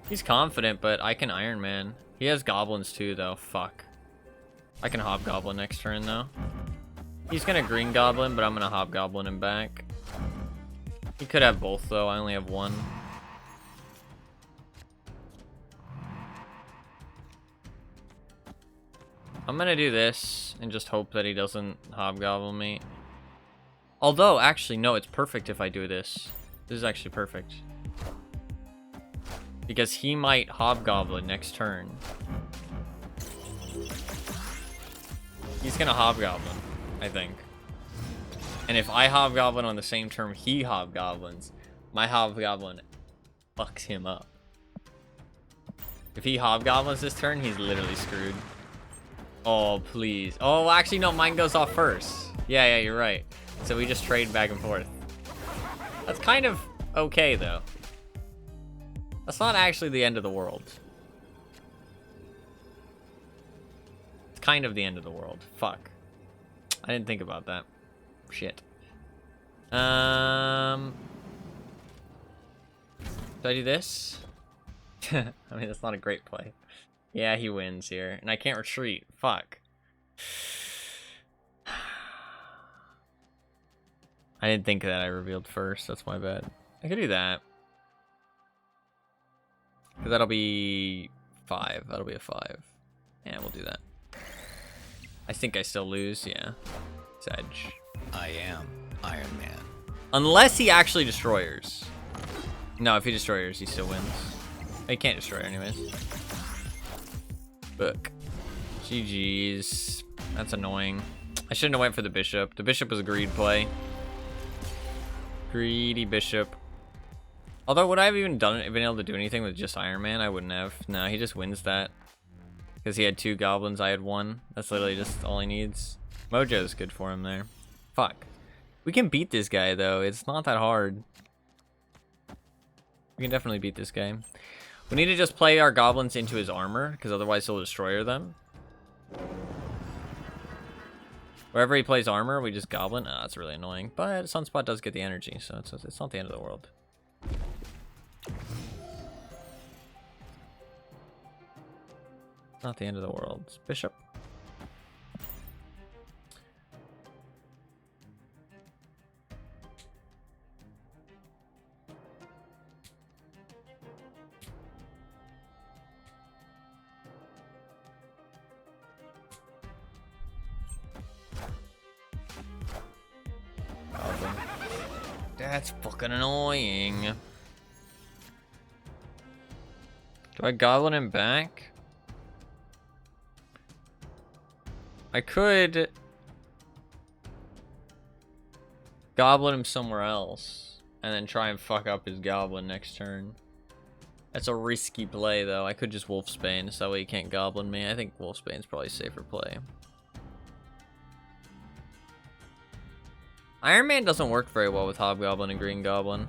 He's confident, but I can Iron Man. He has goblins too though. Fuck. I can Hobgoblin next turn though. He's gonna Green Goblin, but I'm gonna Hobgoblin him back. He could have both though. I only have one. I'm gonna do this and just hope that he doesn't Hobgoblin me. Although, actually, no, it's perfect if I do this. This is actually perfect. Because he might Hobgoblin next turn. He's gonna Hobgoblin, I think. And if I Hobgoblin on the same turn he Hobgoblins, my Hobgoblin fucks him up. If he Hobgoblins this turn, he's literally screwed. Oh, please. Oh, actually, no, mine goes off first. Yeah, you're right. So we just trade back and forth. That's kind of okay, though. That's not actually the end of the world. It's kind of the end of the world. Fuck. I didn't think about that. Shit. Do I do this? I mean, that's not a great play. Yeah, he wins here. And I can't retreat. Fuck. I didn't think that I revealed first. That's my bad. I could do that. Because that'll be 5. That'll be a 5. Yeah, we'll do that. I think I still lose. Yeah. It's edge. I am Iron Man. Unless he actually destroyers. No, if he destroyers, he still wins. He can't destroy anyways. Book. GG's. That's annoying. I shouldn't have went for the bishop. The bishop was a greed play. Greedy bishop. Although, would I have even been able to do anything with just Iron Man? I wouldn't have. No, he just wins that. Because he had 2 goblins, I had 1. That's literally just all he needs. Mojo's good for him there. Fuck. We can beat this guy, though. It's not that hard. We can definitely beat this guy. We need to just play our goblins into his armor, because otherwise he'll destroyer them. Wherever he plays armor, we just goblin. Ah, that's really annoying. But Sunspot does get the energy, so it's not the end of the world. Not the end of the world. Bishop. Goblin. That's fucking annoying. Do I goblin him back? I could goblin him somewhere else and then try and fuck up his goblin next turn. That's a risky play though. I could just Wolfsbane so that way he can't goblin me. I think Wolfsbane's probably a safer play. Iron Man doesn't work very well with Hobgoblin and Green Goblin.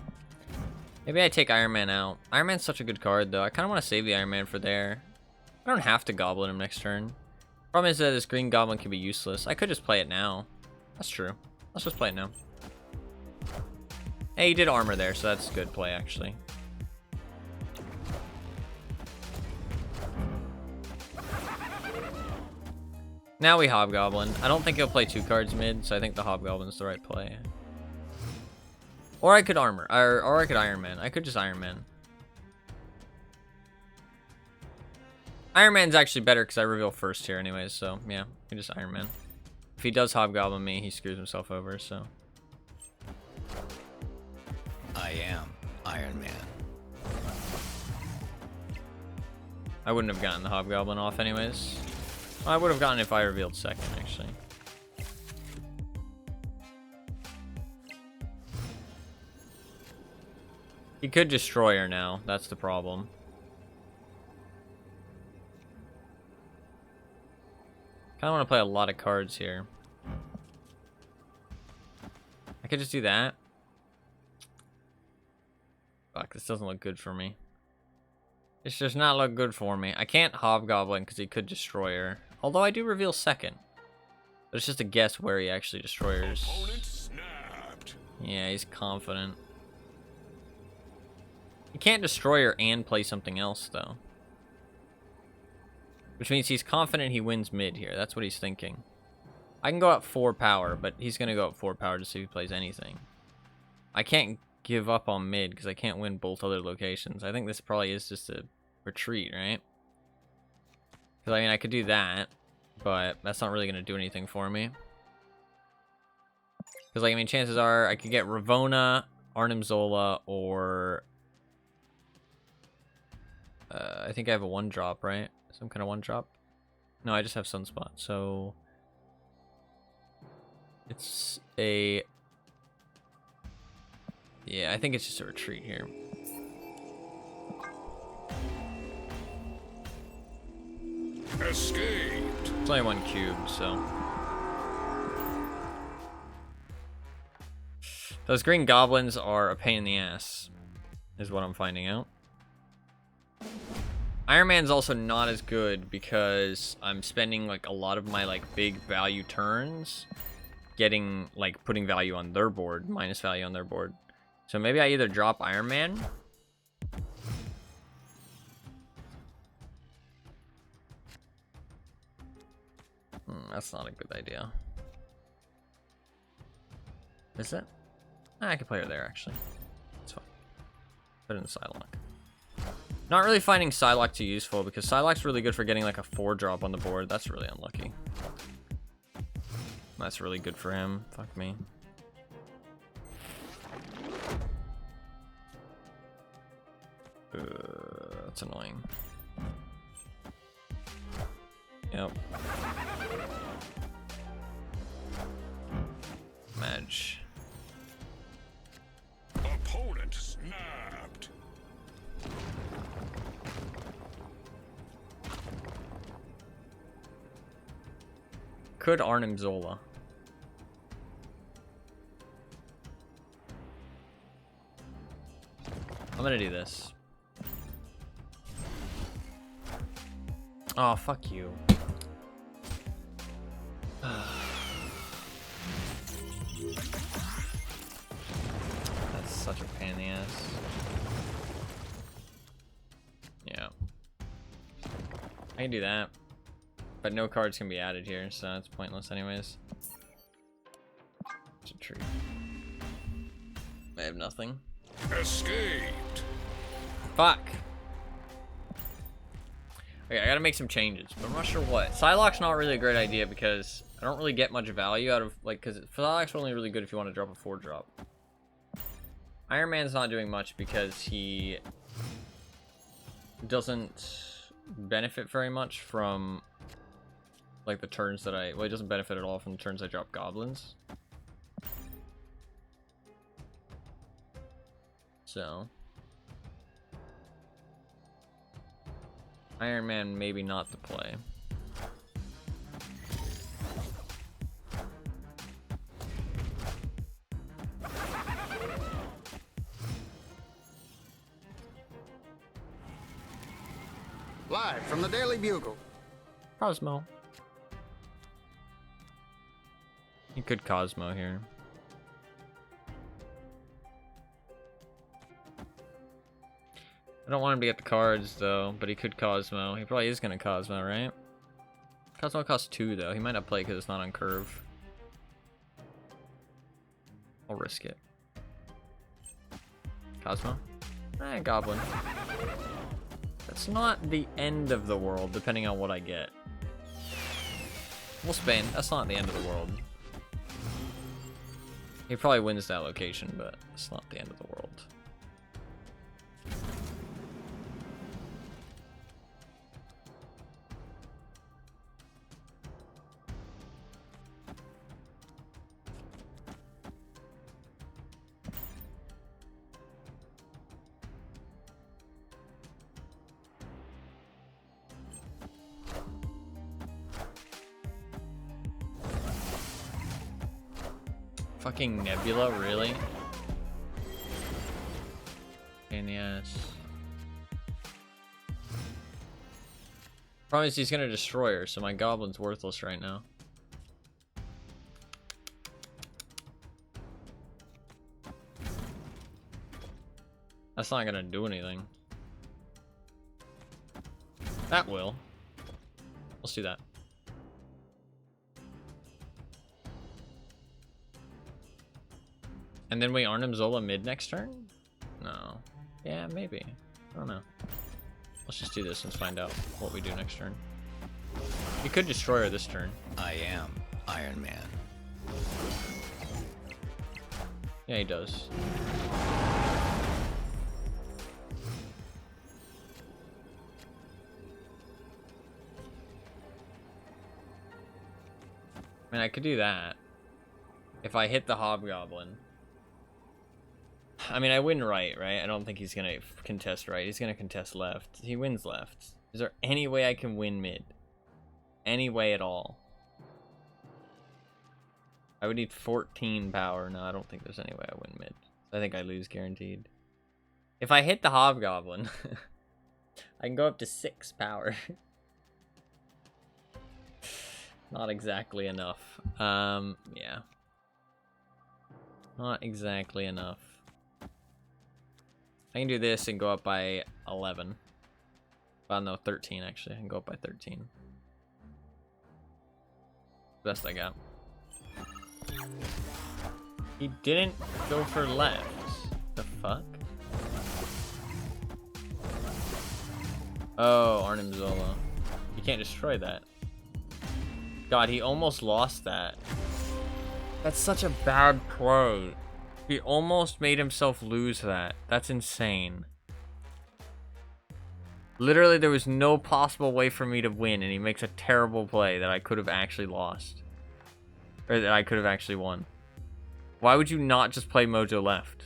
Maybe I take Iron Man out. Iron Man's such a good card, though. I kind of want to save the Iron Man for there. I don't have to Goblin him next turn. Problem is that this green Goblin can be useless. I could just play it now. That's true. Let's just play it now. Hey, he did armor there, so that's a good play, actually. Now we Hobgoblin. I don't think he'll play 2 cards mid, so I think the Hobgoblin's the right play. Or I could armor, or I could Iron Man. I could just Iron Man. Iron Man's actually better because I reveal first here anyways, so yeah, I can just Iron Man. If he does Hobgoblin me, he screws himself over, so. I am Iron Man. I wouldn't have gotten the Hobgoblin off anyways. I would have gotten it if I revealed second, actually. He could destroy her now, that's the problem. Kinda wanna play a lot of cards here. I could just do that. Fuck, this doesn't look good for me. This does not look good for me. I can't Hobgoblin because he could destroy her. Although I do reveal second. But it's just a guess where he actually destroys. Opponent snapped. Yeah, he's confident. He can't destroy her and play something else, though. Which means he's confident he wins mid here. That's what he's thinking. I can go up 4 power, but he's going to go up 4 power to see if he plays anything. I can't give up on mid because I can't win both other locations. I think this probably is just a retreat, right? Because, I mean, I could do that, but that's not really going to do anything for me. Because, like, I mean, chances are I could get Ravona, Arnim Zola, or... I think I have a 1-drop, right? Some kind of 1-drop? No, I just have Sunspot, so... It's a... Yeah, I think it's just a retreat here. Escaped. It's only 1 cube, so... Those green goblins are a pain in the ass, is what I'm finding out. Iron Man's also not as good because I'm spending like a lot of my like big value turns getting like putting value on their board, minus value on their board. So maybe I either drop Iron Man that's not a good idea. Is it? I could play her there actually. It's fine. Put it in Psylocke. Not really finding Psylocke too useful because Psylocke's really good for getting like a 4-drop on the board. That's really unlucky. That's really good for him. Fuck me. That's annoying. Yep. Madge. Opponent snapped. Could Arnim Zola. I'm gonna do this. Oh, fuck you. That's such a pain in the ass. Yeah. I can do that. But no cards can be added here, so it's pointless anyways. It's a tree. I have nothing. Escaped. Fuck. Okay, I gotta make some changes, but I'm not sure what. Psylocke's not really a great idea because I don't really get much value out of, like, because Psylocke's only really good if you want to drop a 4-drop. Iron Man's not doing much because he doesn't benefit very much from, like, the turns that well, he doesn't benefit at all from the turns I drop goblins. So Iron Man maybe not the play. Live from the Daily Bugle. Cosmo. You could Cosmo here. I don't want him to get the cards though, but he could Cosmo. He probably is gonna Cosmo, right? Cosmo costs 2 though. He might not play because it's not on curve. I'll risk it. Cosmo? Goblin. That's not the end of the world, depending on what I get. Well, Spain, that's not the end of the world. He probably wins that location, but it's not the end of the world. Fucking Nebula, really? Pain in the ass. Problem is he's gonna destroy her, so my goblin's worthless right now. That's not gonna do anything. That will. Let's do that. And then we Arnim Zola mid next turn? No. Yeah, maybe. I don't know. Let's just do this and find out what we do next turn. We could destroy her this turn. I am Iron Man. Yeah, he does. I mean, I could do that. If I hit the Hobgoblin. I mean, I win right? I don't think he's gonna contest right. He's gonna contest left. He wins left. Is there any way I can win mid? Any way at all? I would need 14 power. No, I don't think there's any way I win mid. I think I lose guaranteed. If I hit the Hobgoblin, I can go up to 6 power. Not exactly enough. Yeah. Not exactly enough. I can do this and go up by 11. Well, no, 13 actually. I can go up by 13. Best I got. He didn't go for left. The fuck? Oh, Arnim Zola. You can't destroy that. God, he almost lost that. That's such a bad play. He almost made himself lose that. That's insane. Literally, there was no possible way for me to win, and he makes a terrible play that I could have actually lost. Or that I could have actually won. Why would you not just play Mojo left?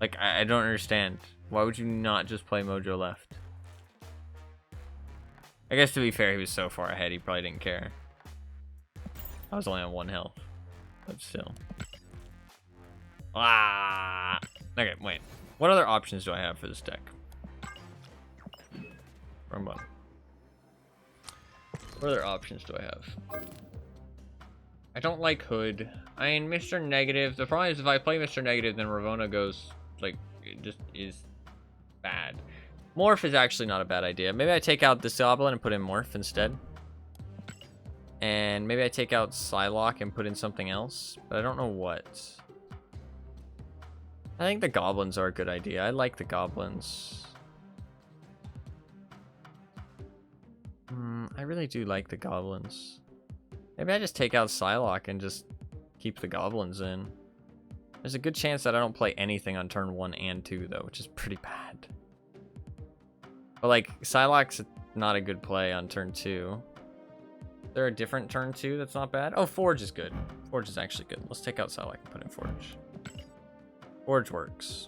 Like, I don't understand. Why would you not just play Mojo left? I guess to be fair, he was so far ahead, he probably didn't care. I was only on 1 health. But still. Ah! Okay, wait. What other options do I have for this deck? Wrong button. What other options do I have? I don't like Hood. I mean, Mr. Negative. The problem is if I play Mr. Negative, then Ravonna goes, like, it just is bad. Morph is actually not a bad idea. Maybe I take out this Goblin and put in Morph instead. And maybe I take out Psylocke and put in something else. But I don't know what. I think the Goblins are a good idea. I like the Goblins. I really do like the Goblins. Maybe I just take out Psylocke and just keep the Goblins in. There's a good chance that I don't play anything on turn 1 and 2, though, which is pretty bad. But, like, Psylocke's not a good play on turn 2. Is there a different turn 2 that's not bad? Oh, Forge is good. Forge is actually good. Let's take out Psylocke and put in Forge. Forge works.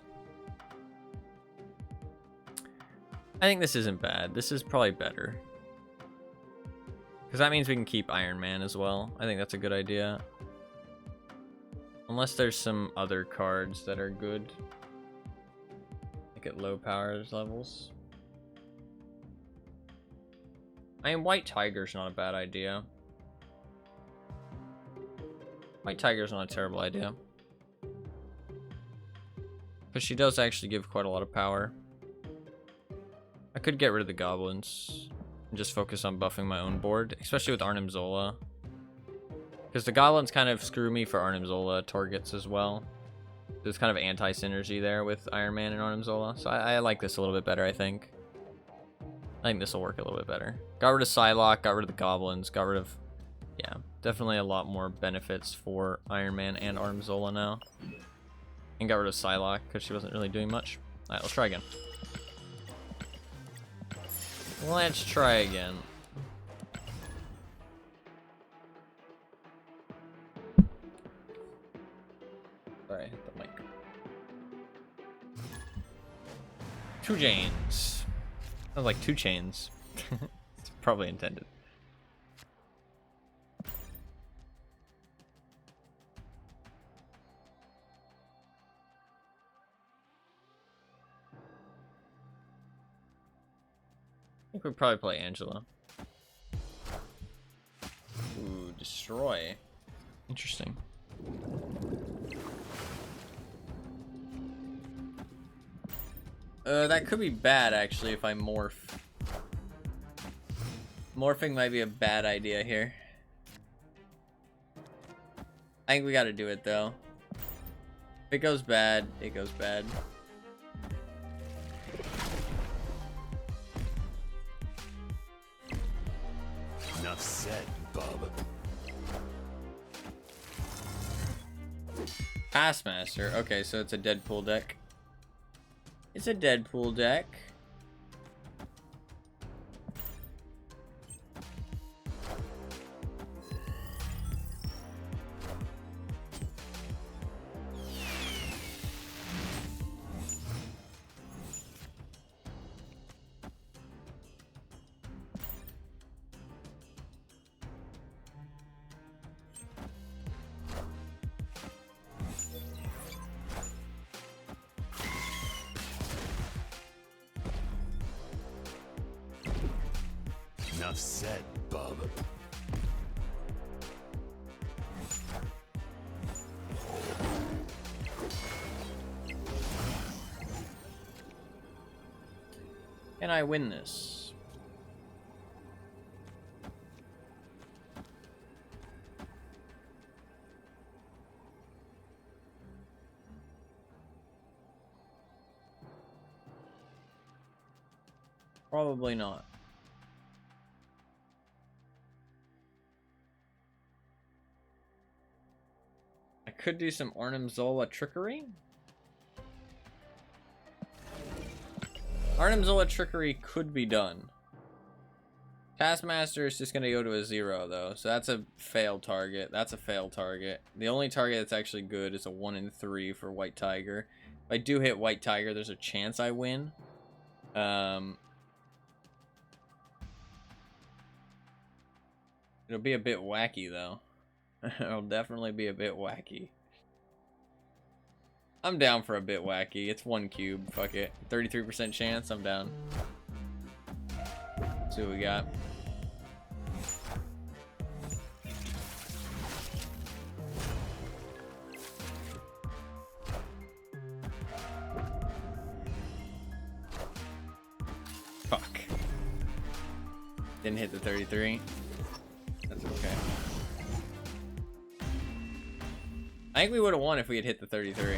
I think this isn't bad. This is probably better. Because that means we can keep Iron Man as well. I think that's a good idea. Unless there's some other cards that are good. Like at low power levels. I mean, White Tiger's not a bad idea. White Tiger's not a terrible idea. But she does actually give quite a lot of power. I could get rid of the goblins and just focus on buffing my own board, especially with Arnim Zola. Because the goblins kind of screw me for Arnim Zola targets as well. There's kind of anti-synergy there with Iron Man and Arnim Zola. So I like this a little bit better, I think. I think this will work a little bit better. Got rid of Psylocke, got rid of the goblins, got rid of... Yeah, definitely a lot more benefits for Iron Man and Arnim Zola now. And got rid of Psylocke because she wasn't really doing much. Alright, let's try again. Let's try again. Sorry, I hit the mic. 2 Janes. Sounds like 2 chains. It's probably intended. I think we'd probably play Angela. Ooh, destroy. Interesting. That could be bad actually if I morph. Morphing might be a bad idea here. I think we gotta do it though. If it goes bad, it goes bad. Enough said, bub. Taskmaster. Okay, so it's a Deadpool deck. It's a Deadpool deck. Enough said, bub. Can I win this? Probably not. I could do some Arnim Zola trickery. Arnim Zola trickery could be done. Taskmaster is just going to go to a 0 though, so that's a failed target. That's a failed target. The only target that's actually good is a 1 in 3 for White Tiger. If I do hit White Tiger, there's a chance I win. It'll be a bit wacky though. It'll definitely be a bit wacky. I'm down for a bit wacky. It's 1 cube. Fuck it. 33% chance. I'm down. Let's see what we got. Fuck. Didn't hit the 33. That's okay. I think we would have won if we had hit the 33.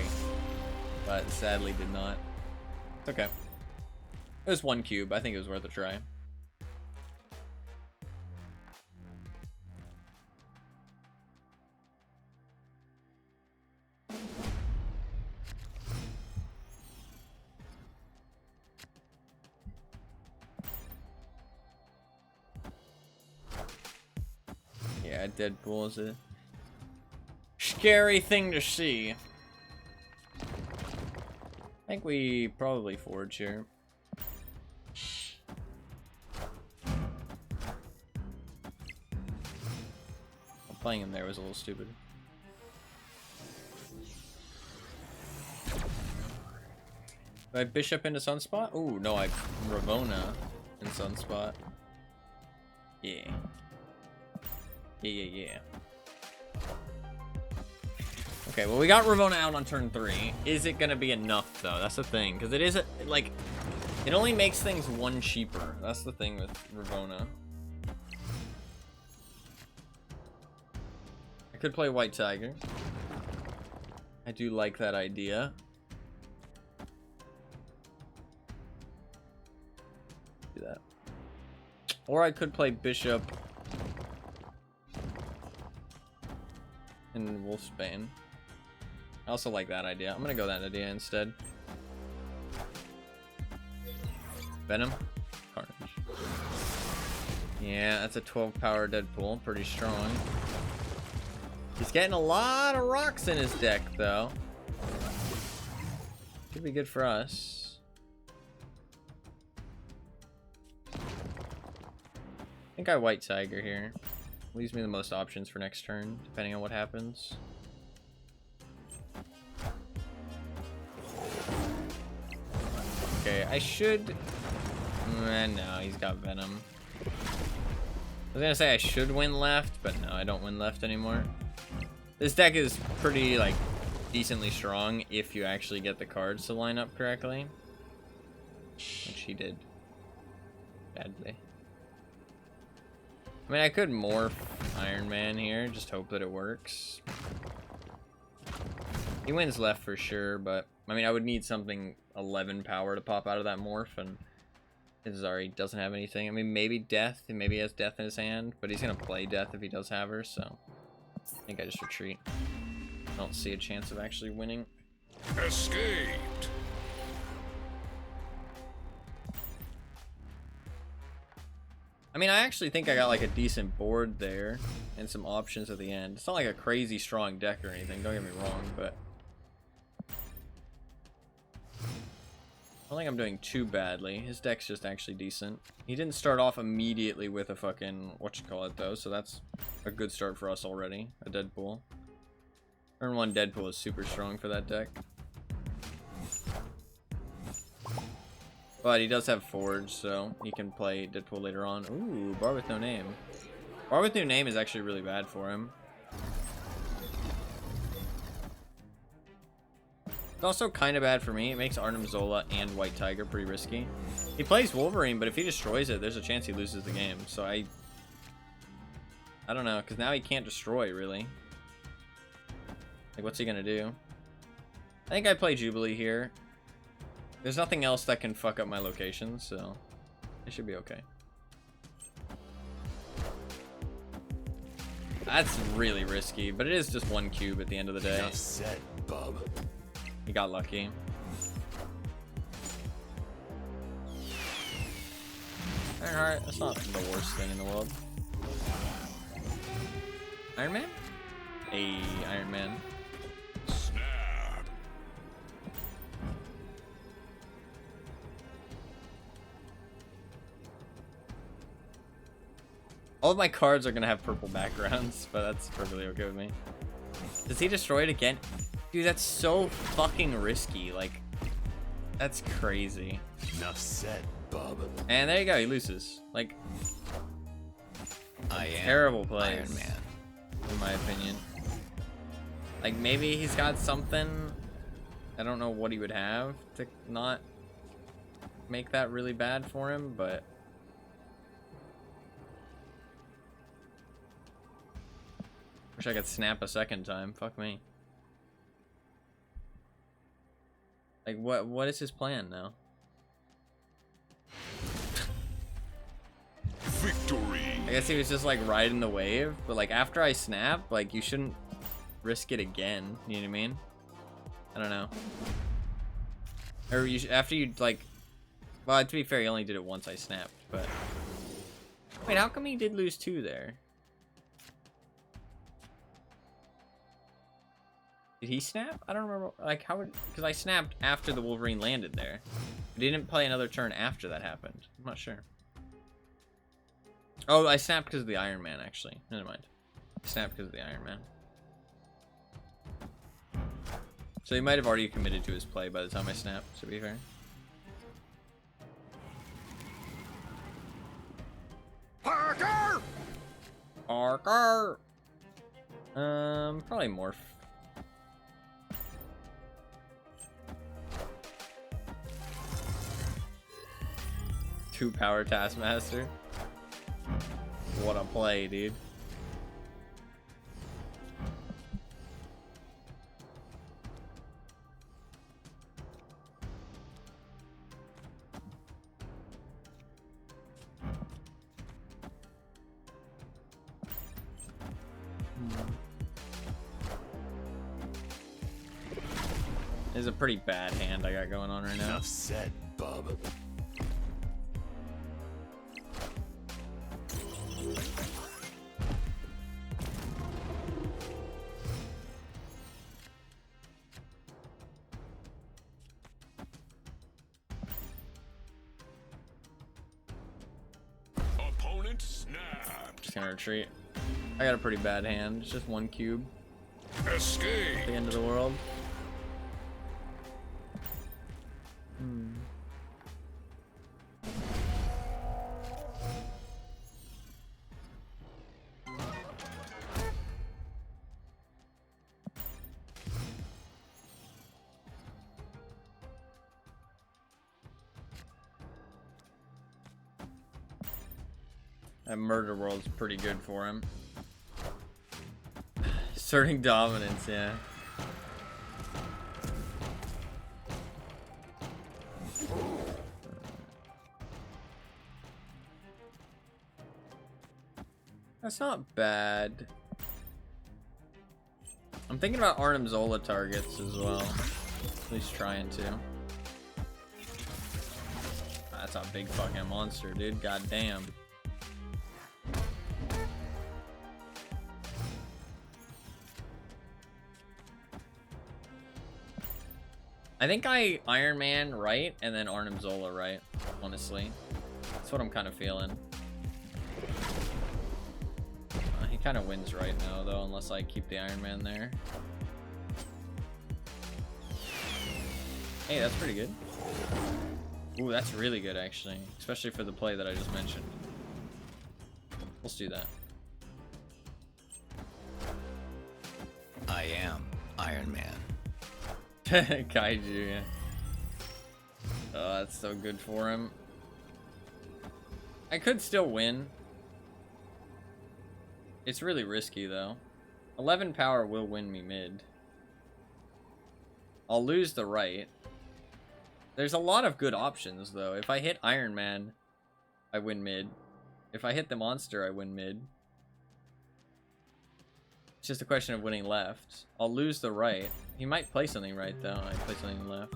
But sadly did not. It's okay. It was 1 cube. I think it was worth a try. Yeah, Deadpool is a scary thing to see. I think we probably forge here. Playing him there was a little stupid. Do I bishop into Sunspot? Ooh, no, I Ravona in Sunspot. Yeah. Yeah. Okay, well, we got Ravona out on turn 3. Is it gonna be enough, though? That's the thing. Because it is, like, it only makes things one cheaper. That's the thing with Ravona. I could play White Tiger. I do like that idea. Do that. Or I could play Bishop and Wolfsbane. I also like that idea. I'm gonna go that idea instead. Venom? Carnage. Yeah, that's a 12 power Deadpool. Pretty strong. He's getting a lot of rocks in his deck, though. Could be good for us. I think I White Tiger here. Leaves me the most options for next turn, depending on what happens. Okay, I should... no, he's got Venom. I was gonna say I should win left, but no, I don't win left anymore. This deck is pretty, like, decently strong if you actually get the cards to line up correctly. Which he did. Badly. I mean, I could morph Iron Man here, just hope that it works. He wins left for sure, but I mean, I would need something 11 power to pop out of that morph, and Zari doesn't have anything. I mean, maybe Death, and maybe he has Death in his hand, but he's gonna play Death if he does have her, so I think I just retreat. I don't see a chance of actually winning. Escaped. I mean, I actually think I got like a decent board there and some options at the end. It's not like a crazy strong deck or anything, don't get me wrong, but I don't think I'm doing too badly. His deck's just actually decent. He didn't start off immediately with a fucking whatchamacallit though, so that's a good start for us already. A Deadpool. Turn 1 Deadpool is super strong for that deck. But he does have Forge, so he can play Deadpool later on. Ooh, Bar with no name. Bar with no name is actually really bad for him. It's also kind of bad for me. It makes Arnim Zola and White Tiger pretty risky. He plays Wolverine, but if he destroys it, there's a chance he loses the game. So I don't know, because now he can't destroy, really. Like, what's he gonna do? I think I play Jubilee here. There's nothing else that can fuck up my location, so it should be okay. That's really risky, but it is just 1 cube at the end of the day. Enough said, bub. He got lucky. Ironheart, that's not the worst thing in the world. Iron Man? Hey, Iron Man. Snap. All of my cards are gonna have purple backgrounds, but that's perfectly okay with me. Does he destroy it again? Dude, that's so fucking risky. Like, that's crazy. Enough said, bub. And there you go, he loses. Like, I am terrible plays, Iron Man. in my opinion. Like, maybe he's got something. I don't know what he would have to not make that really bad for him, but wish I could snap a second time. Fuck me. Like, what is his plan now? Victory. I guess he was just like riding the wave, but like after I snap, like you shouldn't risk it again. You know what I mean? I don't know. Or you after you like, well, to be fair, he only did it once I snapped, but wait, how come he did lose 2 there? Did he snap? I don't remember. Like, how would... Because I snapped after the Wolverine landed there. But he didn't play another turn after that happened. I'm not sure. Oh, I snapped because of the Iron Man, actually. Never mind. I snapped because of the Iron Man. So he might have already committed to his play by the time I snapped, to be fair. Parker! Parker. Probably morph. Two power Taskmaster. What a play, dude. This is a pretty bad hand I got going on right now. Enough said, bub. Opponent snapped. Just gonna retreat. I got a pretty bad hand. It's just one cube. Escape. The end of the world. That murder world's pretty good for him. Asserting dominance, yeah. That's not bad. I'm thinking about Arnim Zola targets as well. At least trying to. That's a big fucking monster, dude. God damn. I think I Iron Man right and then Arnim Zola right, honestly. That's what I'm kind of feeling. He kind of wins right now though, unless I keep the Iron Man there. Hey, that's pretty good. Ooh, that's really good actually, especially for the play that I just mentioned. Let's do that. I am Iron Man. Kaiju, yeah. Oh, that's so good for him. I could still win. It's really risky though. 11 power will win me mid. I'll lose the right. There's a lot of good options though. If I hit Iron Man, I win mid. If I hit the monster, I win mid. It's just a question of winning left. I'll lose the right. He might play something right though. I play something left.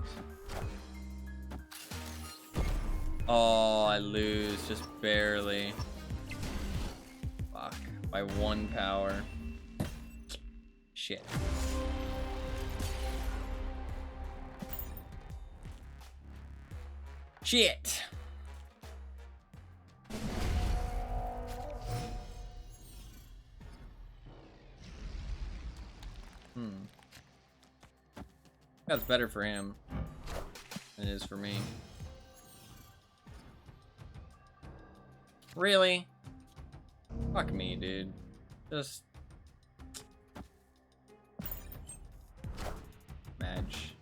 Oh, I lose just barely. Fuck. By 1 power. Shit. Shit. That's better for him than it is for me. Really? Fuck me, dude. Just Madge.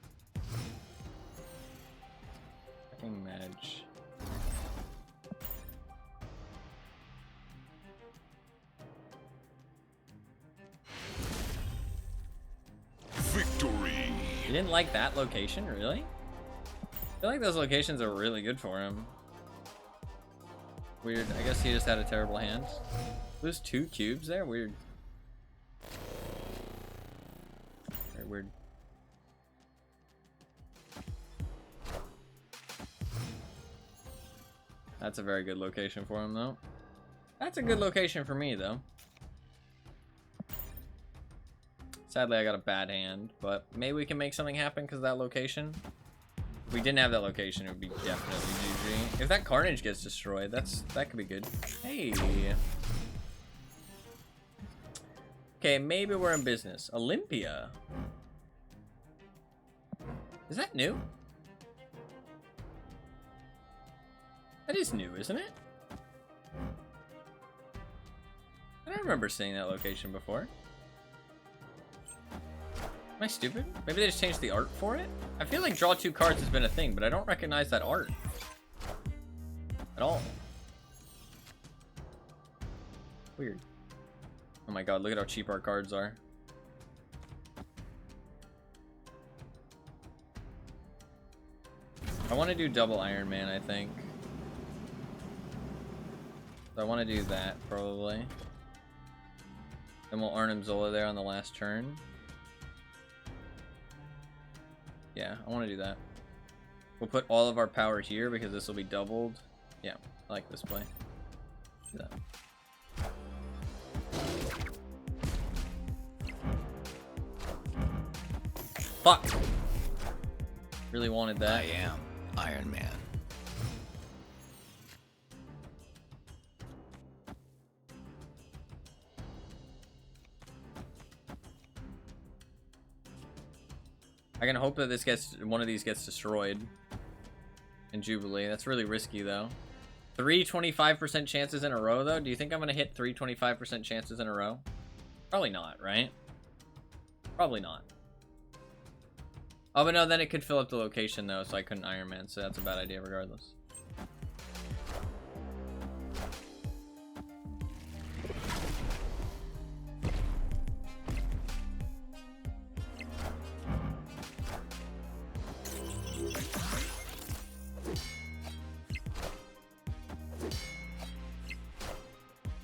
Fucking Madge. Victory. You didn't like that location, really? I feel like those locations are really good for him. Weird. I guess he just had a terrible hand. There's 2 cubes there? Weird. Very weird. That's a very good location for him, though. That's a good location for me, though. Sadly, I got a bad hand, but maybe we can make something happen because of that location. If we didn't have that location, it would be definitely GG. If that Carnage gets destroyed, that could be good. Hey. Okay, maybe we're in business. Olympia. Is that new? That is new, isn't it? I remember seeing that location before. Am I stupid? Maybe they just changed the art for it? I feel like draw 2 cards has been a thing, but I don't recognize that art at all. Weird. Oh my god, look at how cheap our cards are. I want to do double Iron Man, I think. So I want to do that, probably. Then we'll Arnim Zola there on the last turn. Yeah, I want to do that. We'll put all of our power here because this will be doubled. Yeah, I like this play. Do that. Fuck! Really wanted that. I am Iron Man. I can hope that this one of these gets destroyed in Jubilee. That's really risky though. 3 25% chances in a row though? Do you think I'm gonna hit 3 25% chances in a row? Probably not, right? Probably not. Oh, but no, then it could fill up the location though, so I couldn't Iron Man, so that's a bad idea regardless.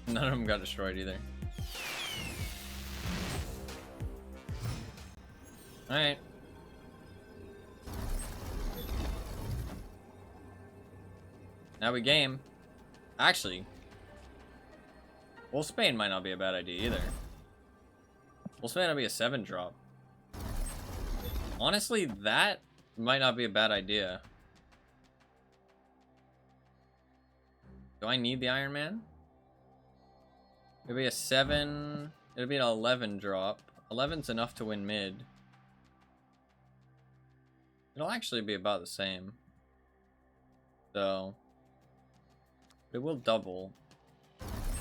None of them got destroyed either. Alright. Now we game. Actually, Wolf Spain might not be a bad idea either. Wolf Spain might be a 7 drop. Honestly, that might not be a bad idea. Do I need the Iron Man? It'll be a 7. It'll be an 11 drop. 11's enough to win mid. It'll actually be about the same. So it will double.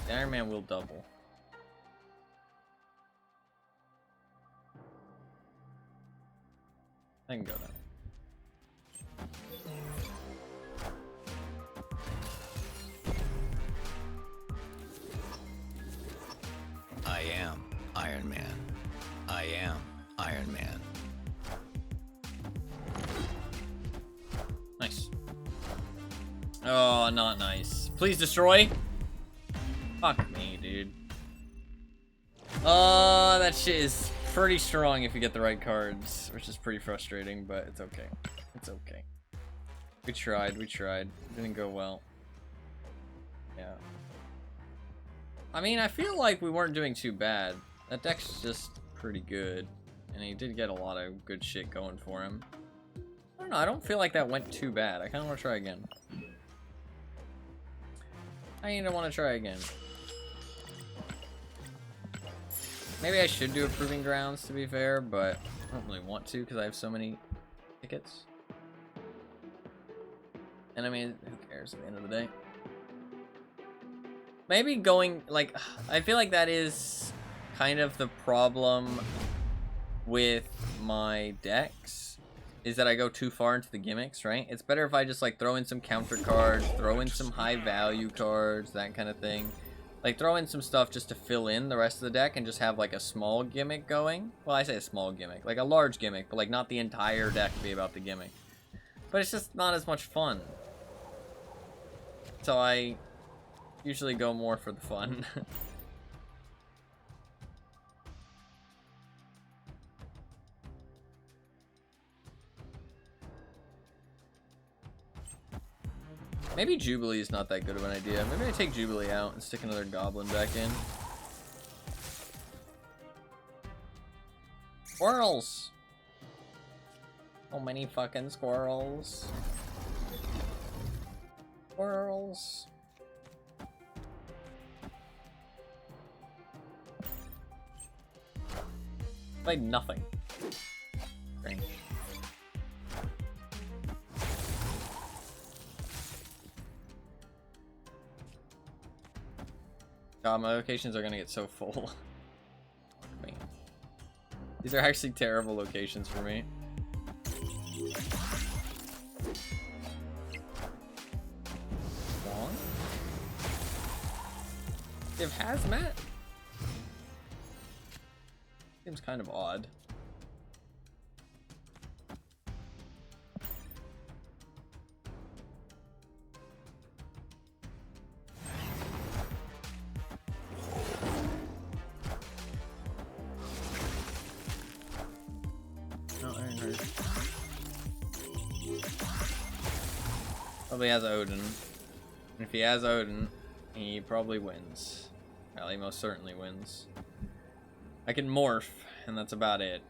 The Iron Man will double. I can go there. I am Iron Man. I am Iron Man. Nice. Oh, not nice. Please destroy. Fuck me, dude. Oh, that shit is pretty strong if you get the right cards, which is pretty frustrating, but it's okay. It's okay. We tried, we tried. It didn't go well. Yeah. I mean, I feel like we weren't doing too bad. That deck's just pretty good. And he did get a lot of good shit going for him. I don't know, I don't feel like that went too bad. I kind of want to try again. I need to want to try again. Maybe I should do a Proving Grounds, to be fair, but I don't really want to because I have so many tickets. And I mean, who cares at the end of the day? Maybe going, like, I feel like that is kind of the problem with my decks, is that I go too far into the gimmicks, right? It's better if I just, like, throw in some counter cards, throw in some high value cards, that kind of thing. Like, throw in some stuff just to fill in the rest of the deck and just have, like, a small gimmick going. Well, I say a small gimmick. Like, a large gimmick, but, like, not the entire deck be about the gimmick. But it's just not as much fun. So I usually go more for the fun. Maybe Jubilee is not that good of an idea. Maybe I take Jubilee out and stick another Goblin back in. Squirrels! So many fucking squirrels. Squirrels. Played nothing. Great. God, my locations are gonna get so full. Fuck me. These are actually terrible locations for me. Long? They have hazmat? Seems kind of odd. No Iron Heart. Probably has Odin. And if he has Odin, he probably wins. Well, he most certainly wins. I can morph, and that's about it.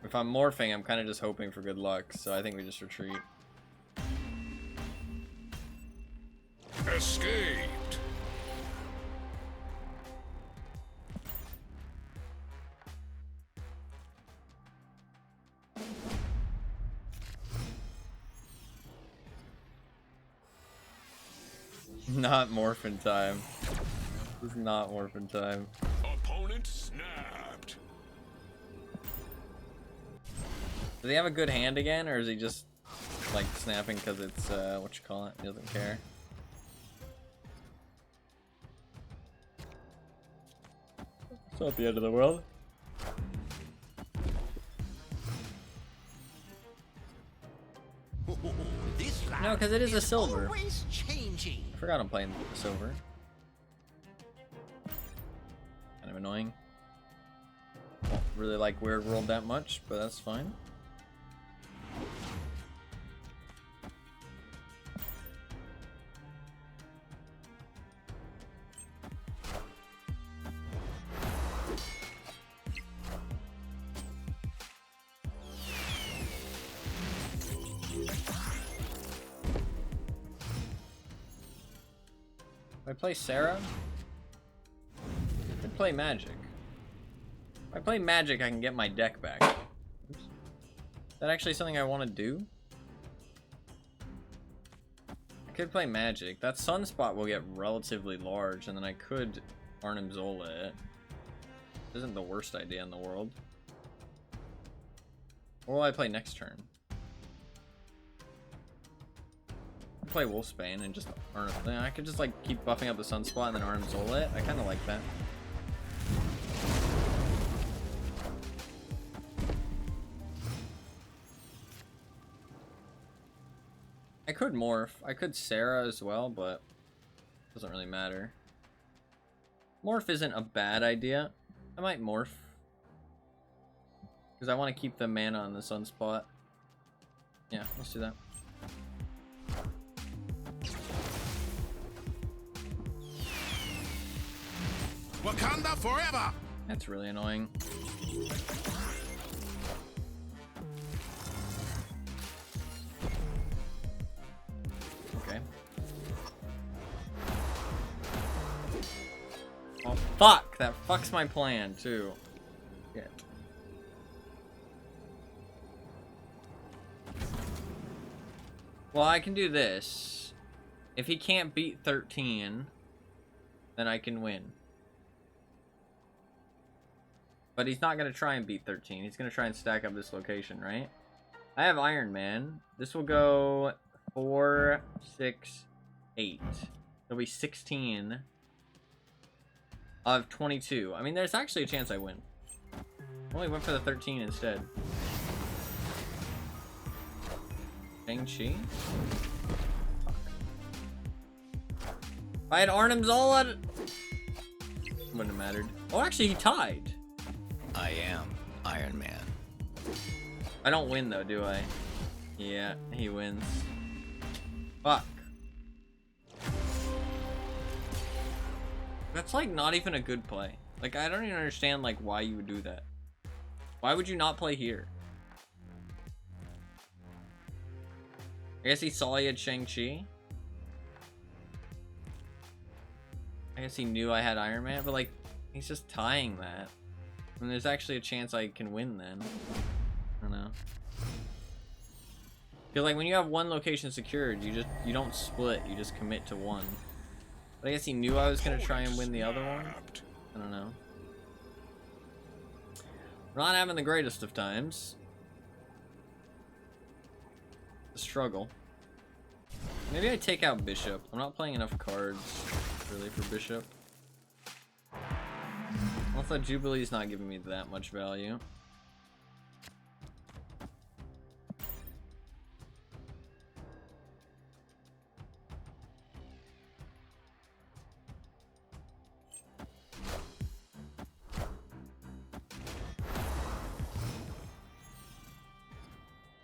If I'm morphing, I'm kind of just hoping for good luck, so I think we just retreat. Escaped. Not morphin' time. This is not morphin' time. Opponent snapped. Does he have a good hand again, or is he just like snapping because it's what you call it? He doesn't care. It's not the end of the world. This No, because it is a silver. always changing. I forgot I'm playing the silver. Kind of annoying. Don't really like Weird World that much, but that's fine. If I play Sarah, I play Magic. If I play Magic, I can get my deck back. Oops. Is that actually something I want to do? I could play Magic. That Sunspot will get relatively large, and then I could Arnim Zola it. Isn't the worst idea in the world. What will I play next turn? Play Wolfsbane and just Arnim. I could just like keep buffing up the Sunspot and then Arnim Zola it. I kind of like that. I could morph. I could Sarah as well, but it doesn't really matter. Morph isn't a bad idea. I might morph. Because I want to keep the mana on the Sunspot. Yeah, let's do that. Wakanda forever. That's really annoying. Okay. Oh, fuck! That fucks my plan, too. Yeah. Well, I can do this. If he can't beat 13, then I can win. But he's not going to try and beat 13. He's going to try and stack up this location, right? I have Iron Man. This will go 4, 6, 8. It'll be 16 of 22. I mean, there's actually a chance I win. I only went for the 13 instead. Shang-Chi? If I had Arnim Zola, wouldn't have mattered. Oh, actually, he tied. I am Iron Man. I don't win though, do I? Yeah, he wins. Fuck. That's like not even a good play. Like, I don't even understand like why you would do that. Why would you not play here? I guess he saw he had Shang-Chi. I guess he knew I had Iron Man, but like, he's just tying that. And there's actually a chance I can win then. I don't know. Feel like when you have one location secured, you don't split, you just commit to one. But I guess he knew I was gonna try and win the other one. I don't know. We're not having the greatest of times. The struggle. Maybe I take out Bishop. I'm not playing enough cards, really, for Bishop. Also, Jubilee's not giving me that much value.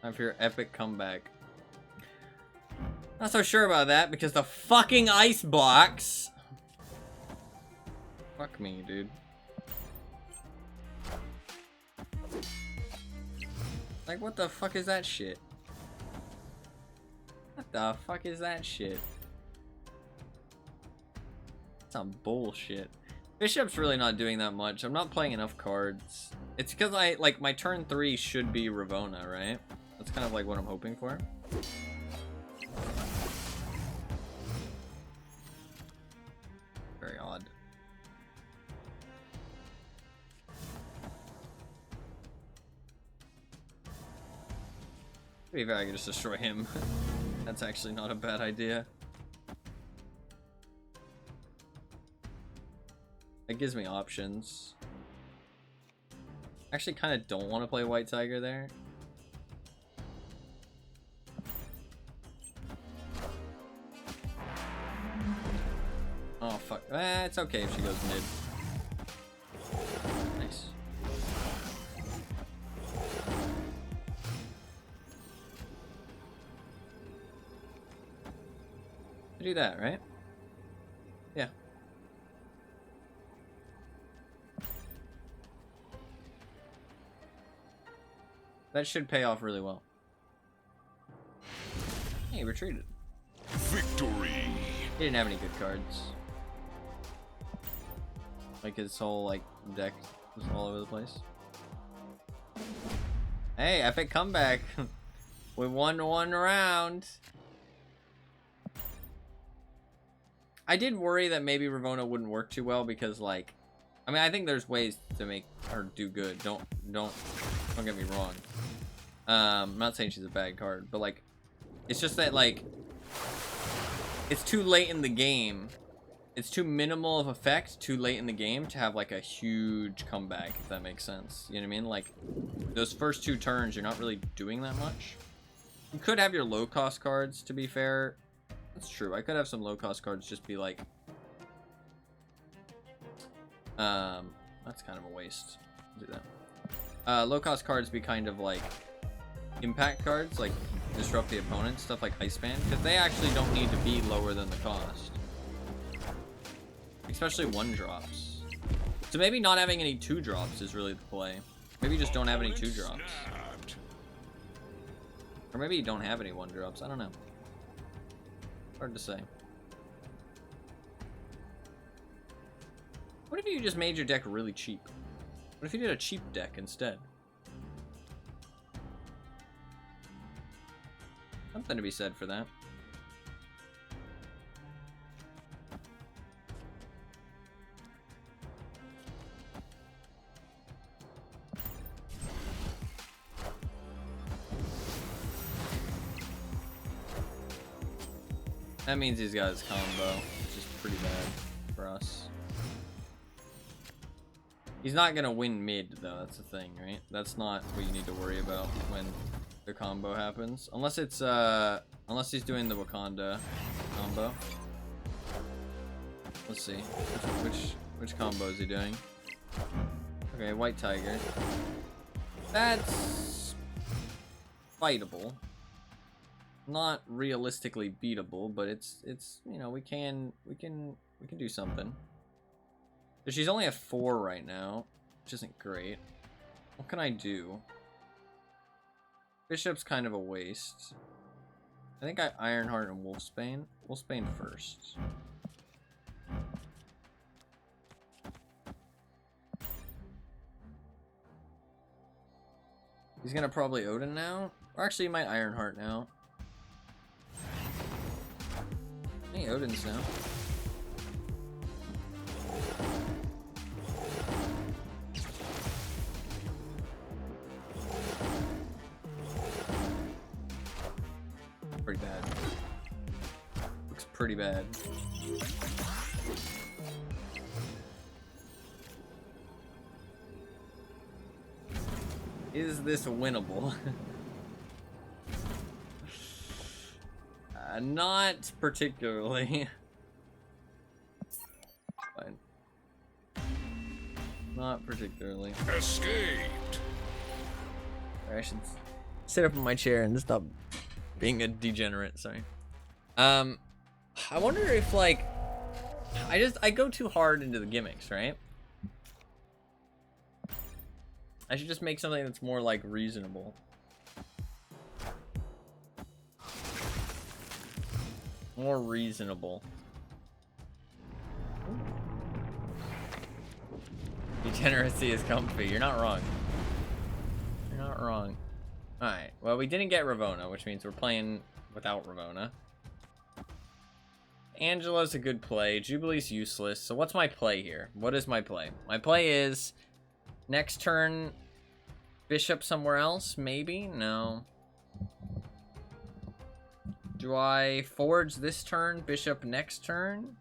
Time for your epic comeback. Not so sure about that because the fucking ice box. Fuck me, dude. Like, what the fuck is that shit? What the fuck is that shit? Some bullshit. Bishop's really not doing that much. I'm not playing enough cards. It's because like, my turn 3 should be Ravona, right? That's kind of like what I'm hoping for. Very odd. To be fair, I can just destroy him. That's actually not a bad idea. It gives me options. Actually, kind of don't want to play White Tiger there. Oh fuck. It's okay if she goes mid. Nice. I do that, right? Yeah. That should pay off really well. Hey, he retreated. Victory. He didn't have any good cards. Like his whole like deck was all over the place. Hey, epic comeback. We won one round. I did worry that maybe Ravona wouldn't work too well because like, I mean, I think there's ways to make her do good. Don't get me wrong. I'm not saying she's a bad card, but like, it's just that like, it's too late in the game. It's too minimal of effect too late in the game to have like a huge comeback, if that makes sense. You know what I mean? Like, those first 2 turns, you're not really doing that much. You could have your low cost cards, to be fair. That's true. I could have some low cost cards just be like, that's kind of a waste. I'll do that. Low cost cards be kind of like impact cards, like disrupt the opponent, stuff like Ice Band, because they actually don't need to be lower than the cost. Especially 1-drops. So maybe not having any 2-drops is really the play. Maybe you just don't have any 2-drops. Or maybe you don't have any 1-drops. I don't know. Hard to say. What if you just made your deck really cheap? What if you did a cheap deck instead? Something to be said for that. That means he's got his combo, which is pretty bad for us. He's not gonna win mid though, that's the thing, right? That's not what you need to worry about when the combo happens. Unless it's unless he's doing the Wakanda combo. Let's see. Which combo is he doing? Okay, White Tiger. That's fightable. Not realistically beatable, but it's you know, we can do something. So she's only at 4 right now, which isn't great. What can I do? Bishop's kind of a waste. I think I Ironheart and Wolfsbane. Wolfsbane first. He's gonna probably Odin now, or actually he might Ironheart now. Hey, Odin's now. pretty bad. Is this winnable? Not particularly. Fine. Not particularly. Escaped. I should sit up in my chair and stop being a degenerate. Sorry. I wonder if like I go too hard into the gimmicks, right? I should just make something that's more like reasonable. More reasonable. Degeneracy is comfy. You're not wrong. You're not wrong. Alright, well, we didn't get Ravona, which means we're playing without Ravona. Angela's a good play. Jubilee's useless. So what's my play here? What is my play? My play is next turn, Bishop somewhere else? Maybe? No. Do I Forge this turn, Bishop next turn?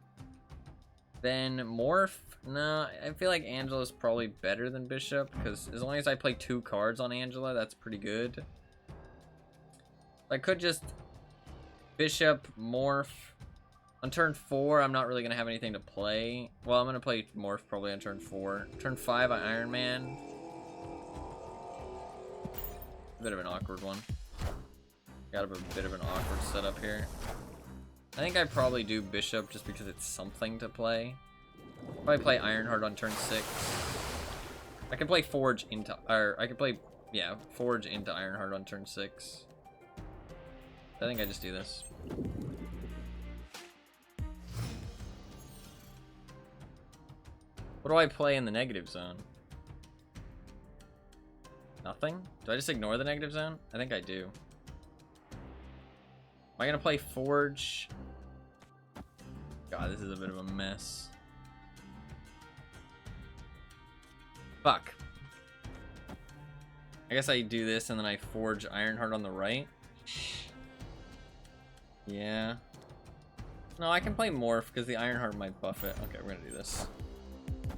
Then Morph? No, I feel like Angela's probably better than Bishop, because as long as I play 2 cards on Angela, that's pretty good. I could just Bishop, Morph. On turn 4, I'm not really going to have anything to play. Well, I'm going to play Morph probably on turn 4. Turn 5, I Iron Man. A bit of an awkward one. Got a bit of an awkward setup here. I think I probably do Bishop just because it's something to play. Probably play Ironheart on turn 6. I can play Forge into, or I can play, yeah, Forge into Ironheart on turn 6. I think I just do this. What do I play in the negative zone? Nothing? Do I just ignore the negative zone? I think I do. Am I gonna play Forge? God, this is a bit of a mess. Fuck. I guess I do this and then I Forge Ironheart on the right. Yeah. No, I can play Morph because the Ironheart might buff it. Okay, we're gonna do this.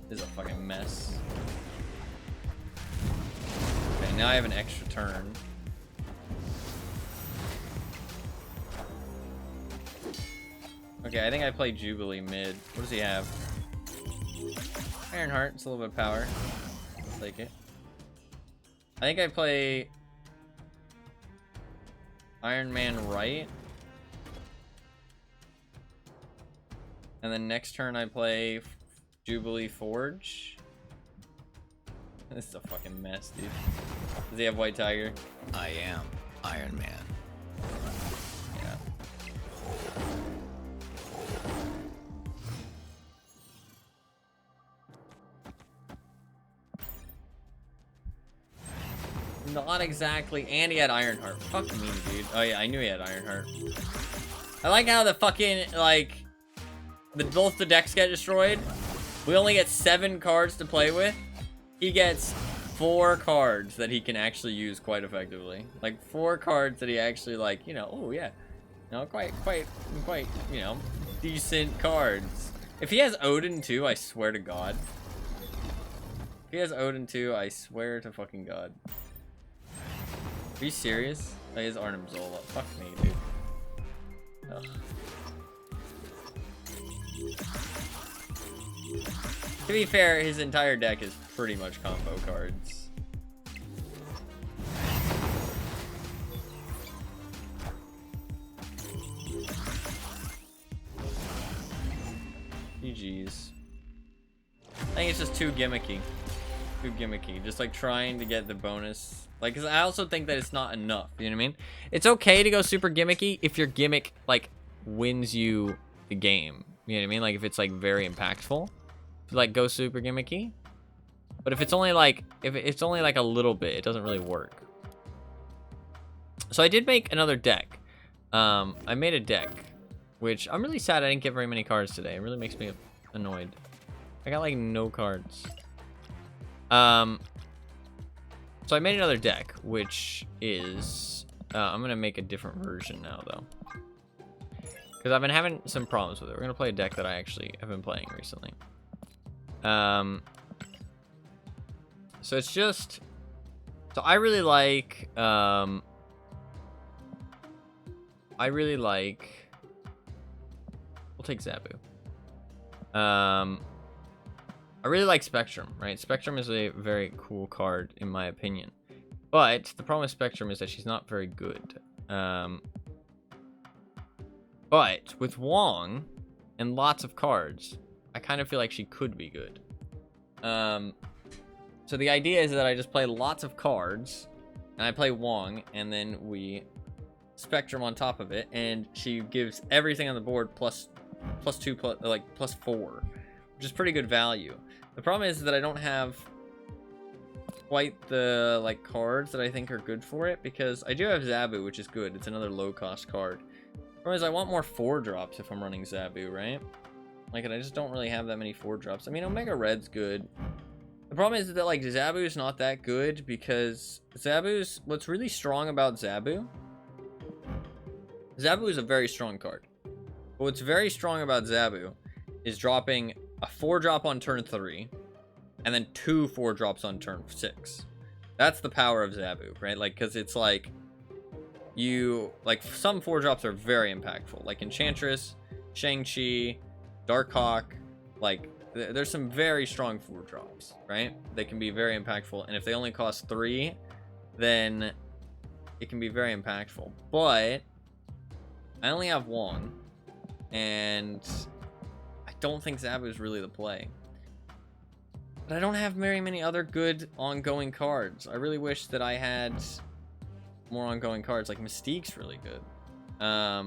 This is a fucking mess. Okay, now I have an extra turn. Okay, I think I play Jubilee mid. What does he have? Ironheart, it's a little bit of power. I'll take it. I think I play Iron Man right. And then next turn I play Jubilee Forge. This is a fucking mess, dude. Does he have White Tiger? I am Iron Man. Yeah. Not exactly. And he had Ironheart. Fuck me, dude. Oh yeah, I knew he had Ironheart. I like how the fucking, like, both the decks get destroyed. We only get 7 cards to play with. He gets 4 cards that he can actually use quite effectively. Like 4 cards that he actually, like, you know, oh yeah. You know, quite, you know, decent cards. If he has Odin too, I swear to God. If he has Odin too, I swear to fucking God. Are you serious? That is Arnim Zola. Fuck me, dude. Ugh. To be fair, his entire deck is pretty much combo cards. GG's. I think it's just too gimmicky. Too gimmicky. Just like trying to get the bonus. Like, cause I also think that it's not enough. You know what I mean? It's okay to go super gimmicky if your gimmick, like, wins you the game. You know what I mean? Like, if it's, like, very impactful. Like, go super gimmicky. But if it's only, like, a little bit, it doesn't really work. So I did make another deck. I made a deck, which I'm really sad I didn't get very many cards today. It really makes me annoyed. I got, like, no cards. So I made another deck, which is... I'm going to make a different version now, though. Because I've been having some problems with it. We're going to play a deck that I actually have been playing recently. So it's just... So I really like... I We'll take Zabu. I really like Spectrum, right? Spectrum is a very cool card, in my opinion. But the problem with Spectrum is that she's not very good. But with Wong and lots of cards, I kind of feel like she could be good. So the idea is that I just play lots of cards, and I play Wong, and then we Spectrum on top of it, and she gives everything on the board plus 2, plus 4, which is pretty good value. The problem is that I don't have quite the cards that I think are good for it, because I do have Zabu, which is good. It's another low cost card. The problem is I want more 4-drops if I'm running Zabu, right? And I just don't really have that many 4-drops. I mean, Omega Red's good. The problem is that Zabu's not that good, because what's really strong about Zabu is a very strong card. But what's very strong about Zabu is dropping a 4-drop on turn 3 and then 2 4-drops on turn 6. That's the power of Zabu, right? Because it's some 4-drops are very impactful, like Enchantress, Shang-Chi, Darkhawk. There's some very strong 4-drops, right? They can be very impactful, and if they only cost 3, then it can be very impactful. But I only have Wong, and I don't think Zabu is really the play. But I don't have very many other good ongoing cards. I really wish that I had more ongoing cards. Mystique's really good. I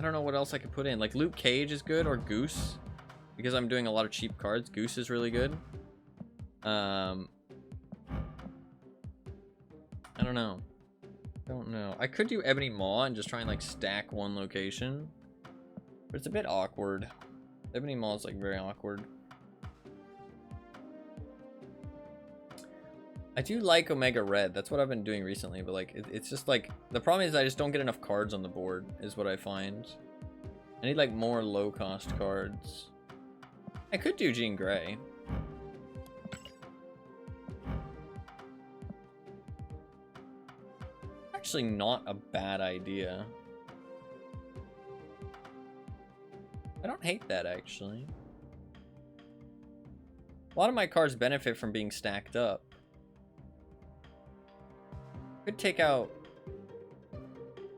don't know what else I could put in. Luke Cage is good, or Goose, because I'm doing a lot of cheap cards. Goose is really good. I don't know. I could do Ebony Maw and just try and stack one location, but it's a bit awkward. Ebony Maw is very awkward. I do like Omega Red. That's what I've been doing recently, but it's just the problem is I just don't get enough cards on the board, is what I find. I need more low cost cards. I could do Jean Grey. Actually not a bad idea. I don't hate that, actually. A lot of my cards benefit from being stacked up. Could take out...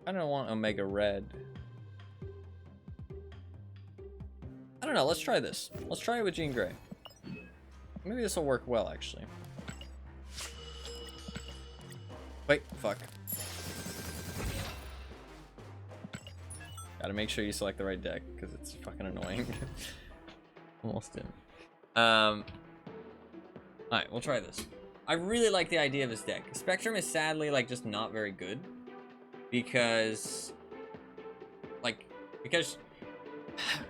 I don't want Omega Red. I don't know, let's try this. Let's try it with Jean Grey. Maybe this will work well, actually. Wait, fuck. Gotta make sure you select the right deck, because it's fucking annoying. Almost in. Alright, we'll try this. I really like the idea of this deck. Spectrum is sadly, just not very good. Because... because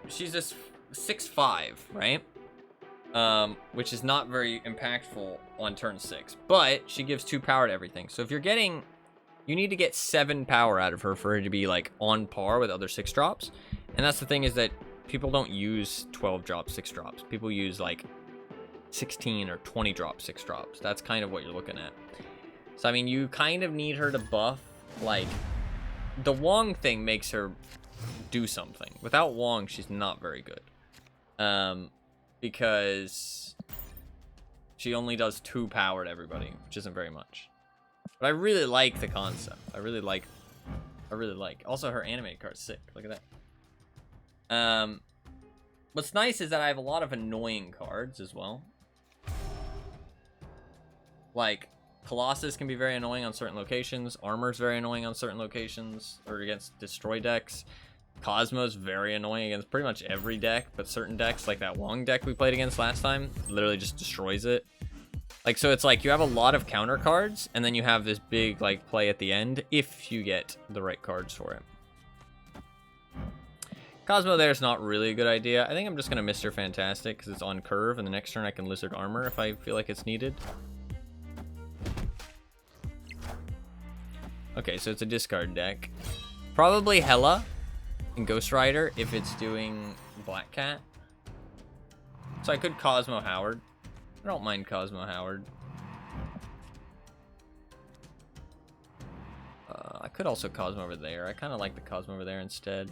she's this 6/5, right? Which is not very impactful on turn 6. But she gives 2 power to everything. So if you're getting... You need to get 7 power out of her for her to be on par with other 6-drops. And that's the thing, is that people don't use 12-drop 6-drops. People use 16 or 20-drop 6-drops. That's kind of what you're looking at. So I mean, you kind of need her to buff. The Wong thing makes her do something. Without Wong, she's not very good. Because she only does 2 power to everybody, which isn't very much. But I really like the concept. I really like. Also, her animated card's sick. Look at that. What's nice is that I have a lot of annoying cards as well. Colossus can be very annoying on certain locations. Armor's very annoying on certain locations, or against destroy decks. Cosmo's very annoying against pretty much every deck, but certain decks, like that Wong deck we played against last time, literally just destroys it. So it's you have a lot of counter cards, and then you have this big, play at the end, if you get the right cards for it. Cosmo there is not really a good idea. I think I'm just going to Mr. Fantastic, because it's on curve, and the next turn I can Lizard Armor if I feel like it's needed. Okay, so it's a discard deck. Probably Hela and Ghost Rider if it's doing Black Cat. So I could Cosmo Howard. I don't mind Cosmo Howard. I could also Cosmo over there. I kind of like the Cosmo over there instead.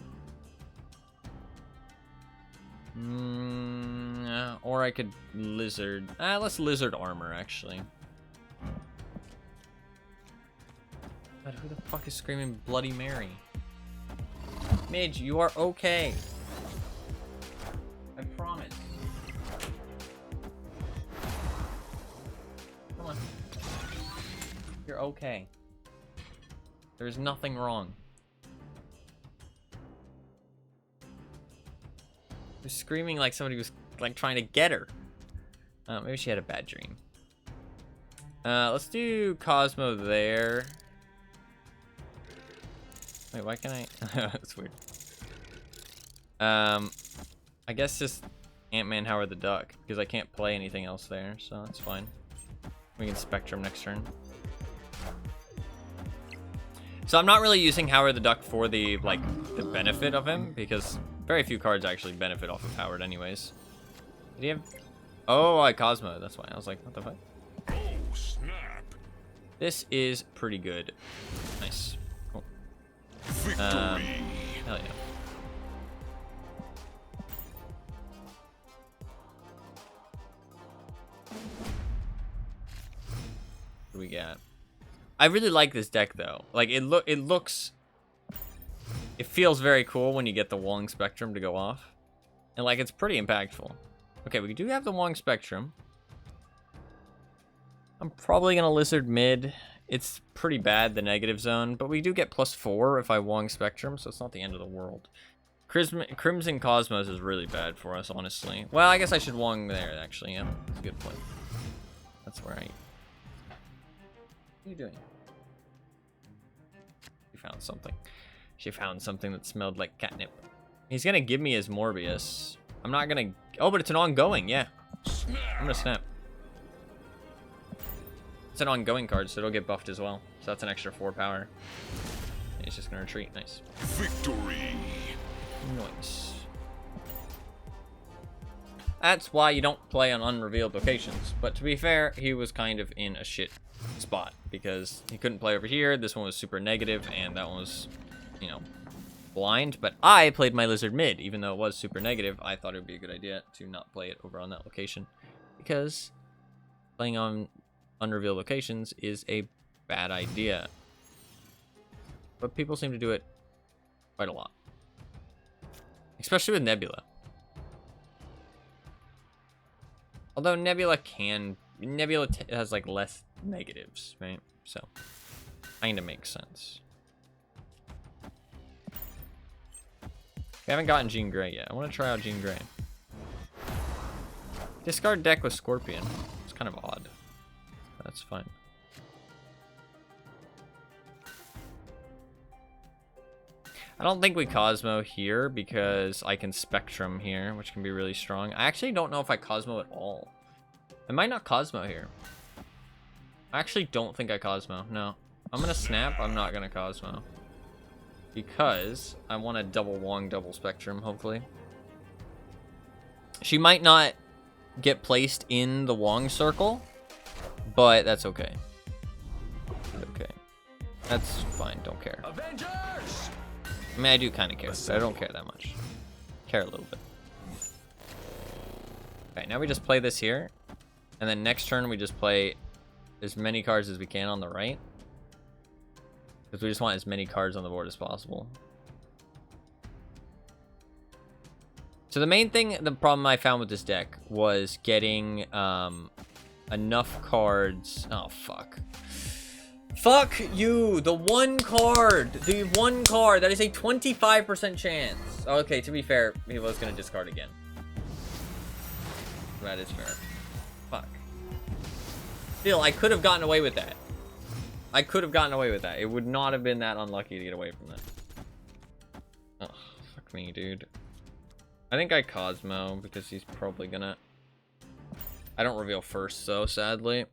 Or I could Lizard. Let's Lizard Armor, actually. God, who the fuck is screaming Bloody Mary? Midge, you are okay. I promise. Come on. You're okay. There's nothing wrong. You're screaming like somebody was like trying to get her. Maybe she had a bad dream. Let's do Cosmo there. Wait, why can't I? That's weird. I guess just Ant-Man Howard the Duck, because I can't play anything else there, so that's fine. We can Spectrum next turn. So I'm not really using Howard the Duck for the the benefit of him, because very few cards actually benefit off of Howard anyways. Did he have... Oh, I Cosmo, that's why. I was like, what the fuck? Oh, snap. This is pretty good. Nice. Cool. Victory. Hell yeah. What do we got? I really like this deck though. Like it feels very cool when you get the Wong Spectrum to go off. And like it's pretty impactful. Okay, we do have the Wong Spectrum. I'm probably gonna Lizard mid. It's pretty bad, the negative zone, but we do get +4 if I Wong Spectrum, so it's not the end of the world. Crimson Cosmos is really bad for us, honestly. Well, I guess I should Wong there, actually. Yeah, that's a good point. That's where I... What are you doing? She found something. She found something that smelled like catnip. He's gonna give me his Morbius. I'm not gonna... Oh, but it's an ongoing, yeah. I'm gonna snap. It's an ongoing card, so it'll get buffed as well. So that's an extra 4 power. And he's just gonna retreat. Nice. Victory. Nice. That's why you don't play on unrevealed locations. But to be fair, he was kind of in a shit spot because he couldn't play over here. This one was super negative, and that one was, you know, blind. But I played my Lizard mid, even though it was super negative. I thought it would be a good idea to not play it over on that location because playing on unrevealed locations is a bad idea. But people seem to do it quite a lot, especially with Nebula. Although Nebula has like less negatives, right? So kind of makes sense. We haven't gotten Jean Grey yet. I want to try out Jean Grey. Discard deck with Scorpion. It's kind of odd. That's fine. I don't think we Cosmo here because I can Spectrum here, which can be really strong. I actually don't know if I Cosmo at all. I might not Cosmo here. I actually don't think I Cosmo. No. I'm going to snap. I'm not going to Cosmo. Because I want a double Wong, double Spectrum, hopefully. She might not get placed in the Wong circle, but that's okay. Okay. That's fine. Don't care. Avengers. I mean, I do kind of care, but I don't care that much. Care a little bit. Okay, now we just play this here. And then next turn, we just play as many cards as we can on the right. Because we just want as many cards on the board as possible. So the main thing, the problem I found with this deck was getting enough cards. Oh, fuck. Fuck you! The one card! The one card! That is a 25% chance. Okay, to be fair, he was going to discard again. That is fair. Fuck. Still, I could have gotten away with that. I could have gotten away with that. It would not have been that unlucky to get away from that. Oh, fuck me, dude. I think I Cosmo, because he's probably gonna... I don't reveal first, so sadly.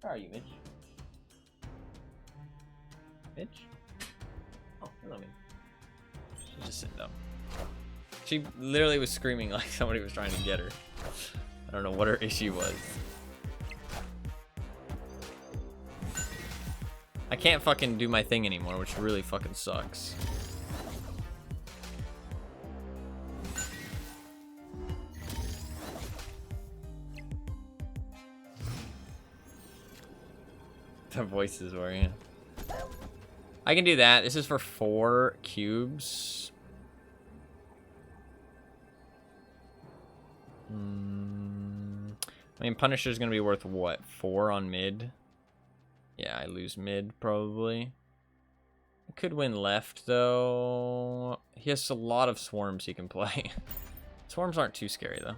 Where are you, Mitch? Mitch? Oh, hello, Mitch. She's just sitting down. She literally was screaming like somebody was trying to get her. I don't know what her issue was. I can't fucking do my thing anymore, which really fucking sucks. The voices were, yeah. I can do that. This is for 4 cubes. I mean, Punisher's gonna be worth what? 4 on mid? Yeah, I lose mid probably. I could win left though. He has a lot of swarms he can play. Swarms aren't too scary though.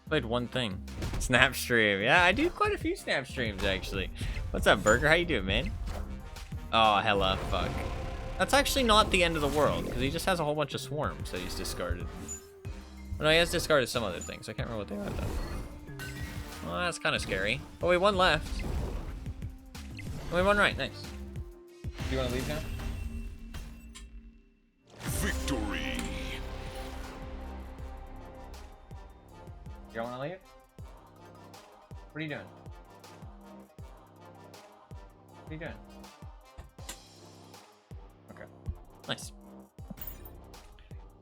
Played one thing. Snap stream. Yeah, I do quite a few snap streams actually. What's up, Burger? How you doing, man? Oh, hella fuck. That's actually not the end of the world because he just has a whole bunch of swarms that he's discarded. No, he has discarded some other things. I can't remember what they are though. Well, that's kind of scary. Oh, wait, 1 left. Oh, wait, 1 right. Nice. Do you want to leave now? Victory. You don't want to leave? What are you doing? What are you doing? Okay. Nice.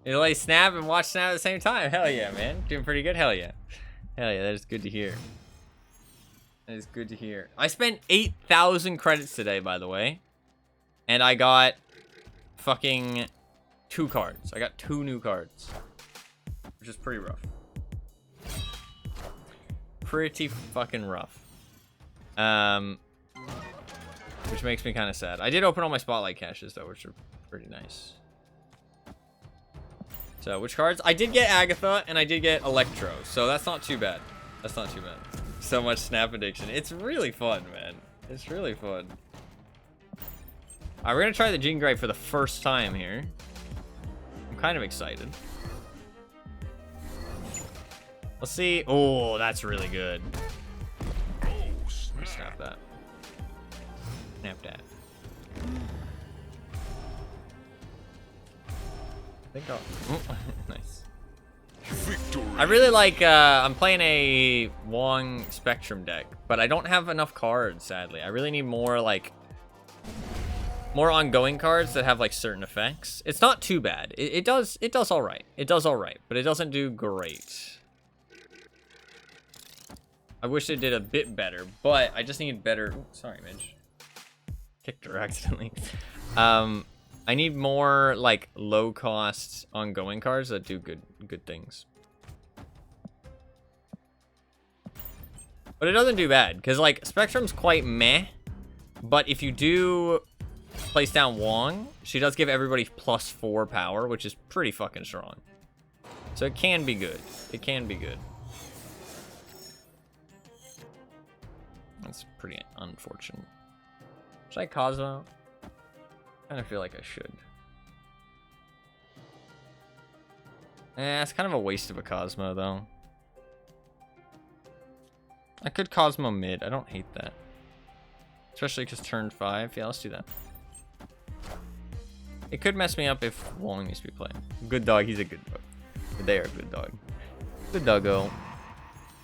You like Snap and watch Snap at the same time? Hell yeah, man. Doing pretty good? Hell yeah. Hell yeah, that is good to hear. That is good to hear. I spent 8,000 credits today, by the way. And I got fucking 2 cards. I got 2 new cards. Which is pretty rough. Pretty fucking rough. Which makes me kind of sad. I did open all my spotlight caches though, which are pretty nice. So, which cards? I did get Agatha and I did get Electro, so that's not too bad. That's not too bad. So much Snap addiction. It's really fun, man. It's really fun. Alright, we're gonna try the Jean Grey for the first time here. I'm kind of excited. Let's see. Oh, that's really good. Oh, Snap snap. that. Snap that. I think I'll... nice. Victory. I really like, I'm playing a Wong Spectrum deck, but I don't have enough cards, sadly. I really need more, like, more ongoing cards that have, like, certain effects. It's not too bad. It does alright. It does alright, but it doesn't do great. I wish it did a bit better, but I just need better... Ooh, sorry, Midge. Kicked her accidentally. I need more, like, low-cost ongoing cards that do good things. But it doesn't do bad, because, like, Spectrum's quite meh. But if you do place down Wong, she does give everybody +4 power, which is pretty fucking strong. So it can be good. It can be good. That's pretty unfortunate. Should I Cosmo? I kind of feel like I should. It's kind of a waste of a Cosmo, though. I could Cosmo mid. I don't hate that. Especially because turn 5. Yeah, let's do that. It could mess me up if Wong needs to be playing. Good dog. He's a good dog. They are a good dog. Good doggo.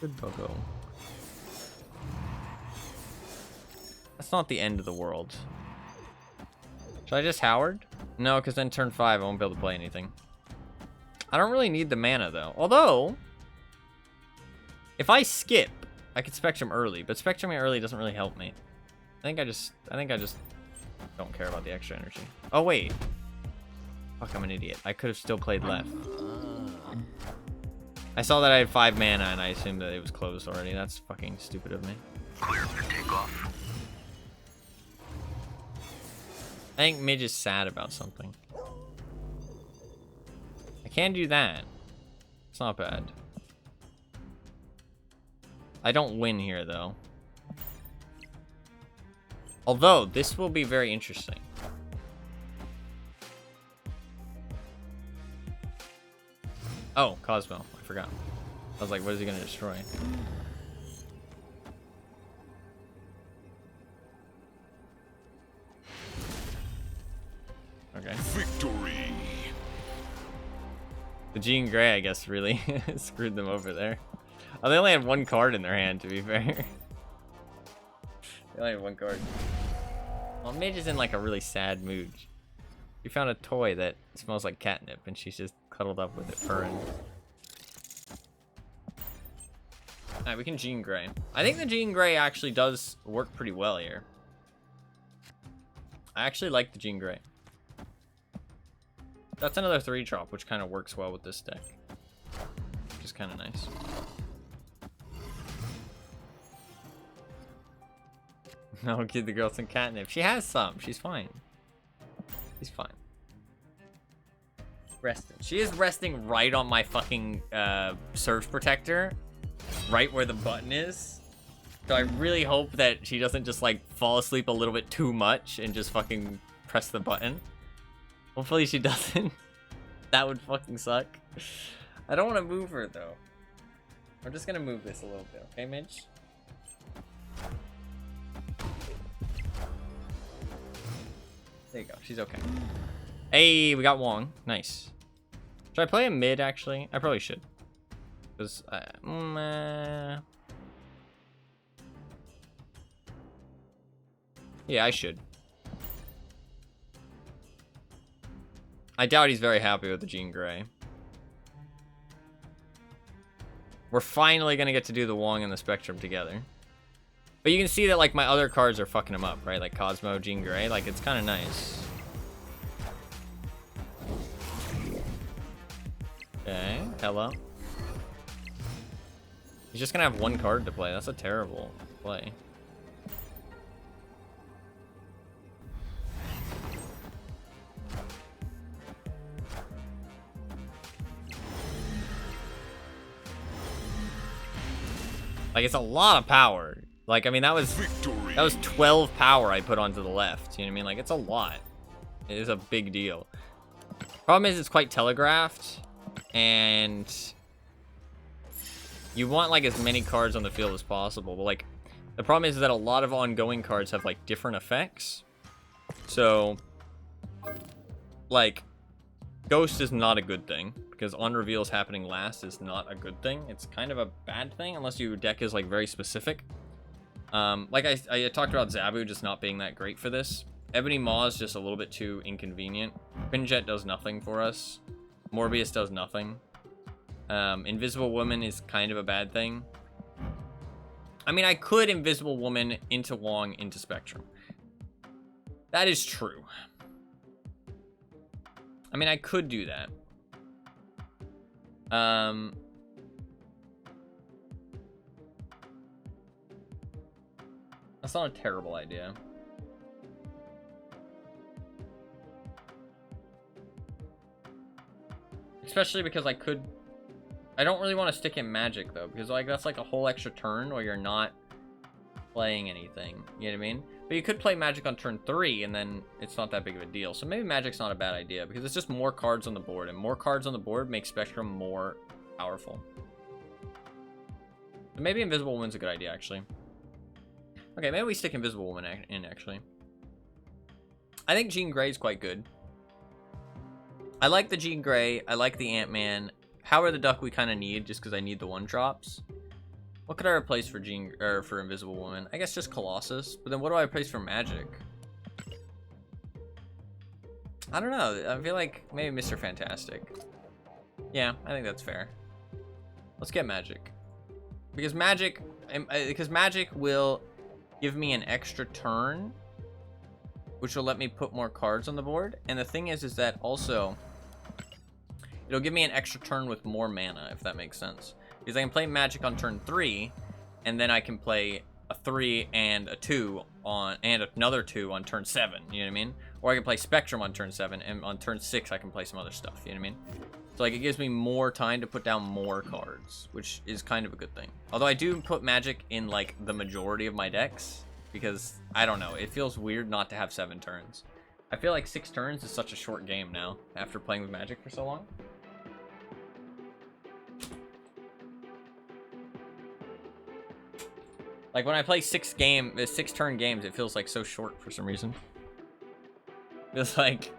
Good doggo. That's not the end of the world. Should I just Howard? No, because then turn 5 I won't be able to play anything. I don't really need the mana though. Although, if I skip, I could Spectrum early, but Spectrum early doesn't really help me. I think I just don't care about the extra energy. Oh wait. Fuck, I'm an idiot. I could have still played left. I saw that I had 5 mana and I assumed that it was closed already. That's fucking stupid of me. Clear for takeoff. I think Midge is sad about something. I can do that. It's not bad. I don't win here, though. Although, this will be very interesting. Oh, Cosmo. I forgot. I was like, what is he going to destroy? The Jean Grey, I guess, really screwed them over there. Oh, they only had one card in their hand, to be fair. They only had one card. Well, Midge is in like a really sad mood. She found a toy that smells like catnip, and she's just cuddled up with it, purring. Alright, we can Jean Grey. I think the Jean Grey actually does work pretty well here. I actually like the Jean Grey. That's another 3-drop, which kind of works well with this deck. Which is kind of nice. No, give the girl some catnip. She has some. She's fine. She's fine. Resting. She is resting right on my fucking surge protector. Right where the button is. So I really hope that she doesn't just like fall asleep a little bit too much and just fucking press the button. Hopefully she doesn't. That would fucking suck. I don't want to move her though. I'm just gonna move this a little bit, okay, Midge? There you go, she's okay. Hey, we got Wong. Nice. Should I play a mid actually? I probably should. Because yeah, I should. I doubt he's very happy with the Jean Grey. We're finally gonna get to do the Wong and the Spectrum together. But you can see that like my other cards are fucking him up, right? Like Cosmo, Jean Grey, like it's kind of nice. Okay, hello. He's just gonna have one card to play. That's a terrible play. Like, it's a lot of power. Like, I mean, that was 12 power I put onto the left. You know what I mean? Like, it's a lot. It is a big deal. Problem is, it's quite telegraphed. And you want, like, as many cards on the field as possible. But, like, the problem is that a lot of ongoing cards have, like, different effects. So, like, Ghost is not a good thing. Because on reveals happening last is not a good thing. It's kind of a bad thing unless your deck is like very specific. Like I talked about Zabu just not being that great for this. Ebony Maw is just a little bit too inconvenient. Quinjet does nothing for us. Morbius does nothing. Invisible Woman is kind of a bad thing. I mean, I could Invisible Woman into Wong into Spectrum. That is true. I mean, I could do that. That's not a terrible idea. Especially because I don't really want to stick in Magic though, because like that's like a whole extra turn where you're not playing anything. You know what I mean? But you could play Magic on turn 3 and then it's not that big of a deal. So maybe Magic's not a bad idea because it's just more cards on the board, and more cards on the board makes Spectrum more powerful. So maybe Invisible Woman's a good idea actually. Okay, maybe we stick Invisible Woman in actually. I think Jean Grey is quite good. I like the Jean Grey. I like the Ant-Man. Howard the Duck we kind of need just because I need the 1-drops. What could I replace for for Invisible Woman? I guess just Colossus. But then what do I replace for Magic? I don't know. I feel like maybe Mr. Fantastic. Yeah, I think that's fair. Let's get Magic. Because Magic will give me an extra turn, which will let me put more cards on the board. And the thing is that also it'll give me an extra turn with more mana, if that makes sense. Because I can play Magic on turn 3, and then I can play a 3 and a 2 on, and another 2 on turn 7, you know what I mean? Or I can play Spectrum on turn 7, and on turn 6 I can play some other stuff, you know what I mean? So like it gives me more time to put down more cards, which is kind of a good thing. Although I do put Magic in like the majority of my decks, because I don't know, it feels weird not to have 7 turns. I feel like 6 turns is such a short game now, after playing with Magic for so long. Like when I play 6 turn games, it feels like so short for some reason. Feels like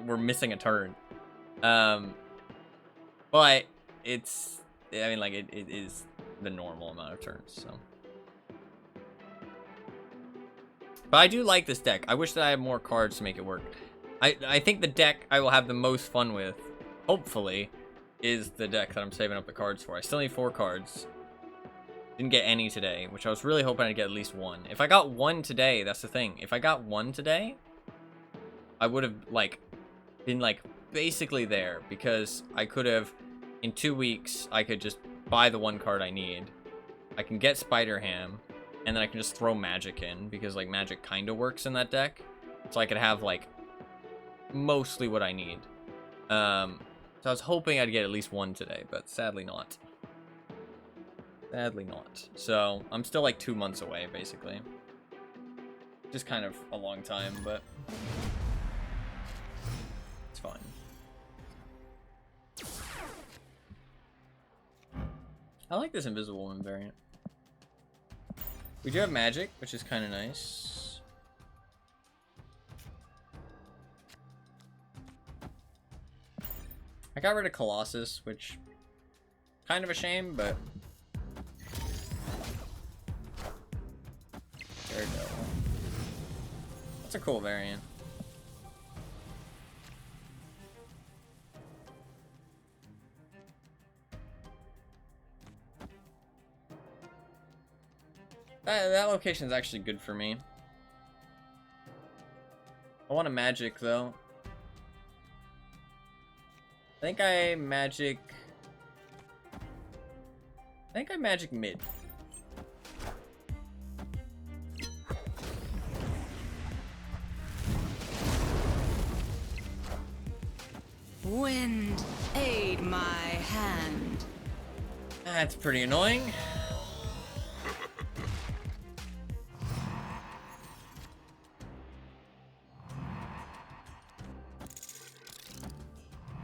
we're missing a turn. But it's, I mean, like, it is the normal amount of turns, so. But I do like this deck. I wish that I had more cards to make it work. I think the deck I will have the most fun with, hopefully, is the deck that I'm saving up the cards for. I still need 4 cards. Didn't get any today, which I was really hoping I'd get at least 1. If I got 1 today, that's the thing. If I got 1 today, I would have, like, been, like, basically there. Because I could have, in 2 weeks, I could just buy the 1 card I need. I can get Spider-Ham, and then I can just throw Magic in. Because, like, Magic kind of works in that deck. So I could have, like, mostly what I need. So I was hoping I'd get at least 1 today, but sadly not. Sadly not. So I'm still like 2 months away, basically. Just kind of a long time, but it's fine. I like this Invisible Woman variant. We do have Magic, which is kind of nice. I got rid of Colossus, which kind of a shame, but Daredevil. That's a cool variant. That location is actually good for me. I want a Magic though. I think I Magic mid. Wind, aid my hand. That's pretty annoying.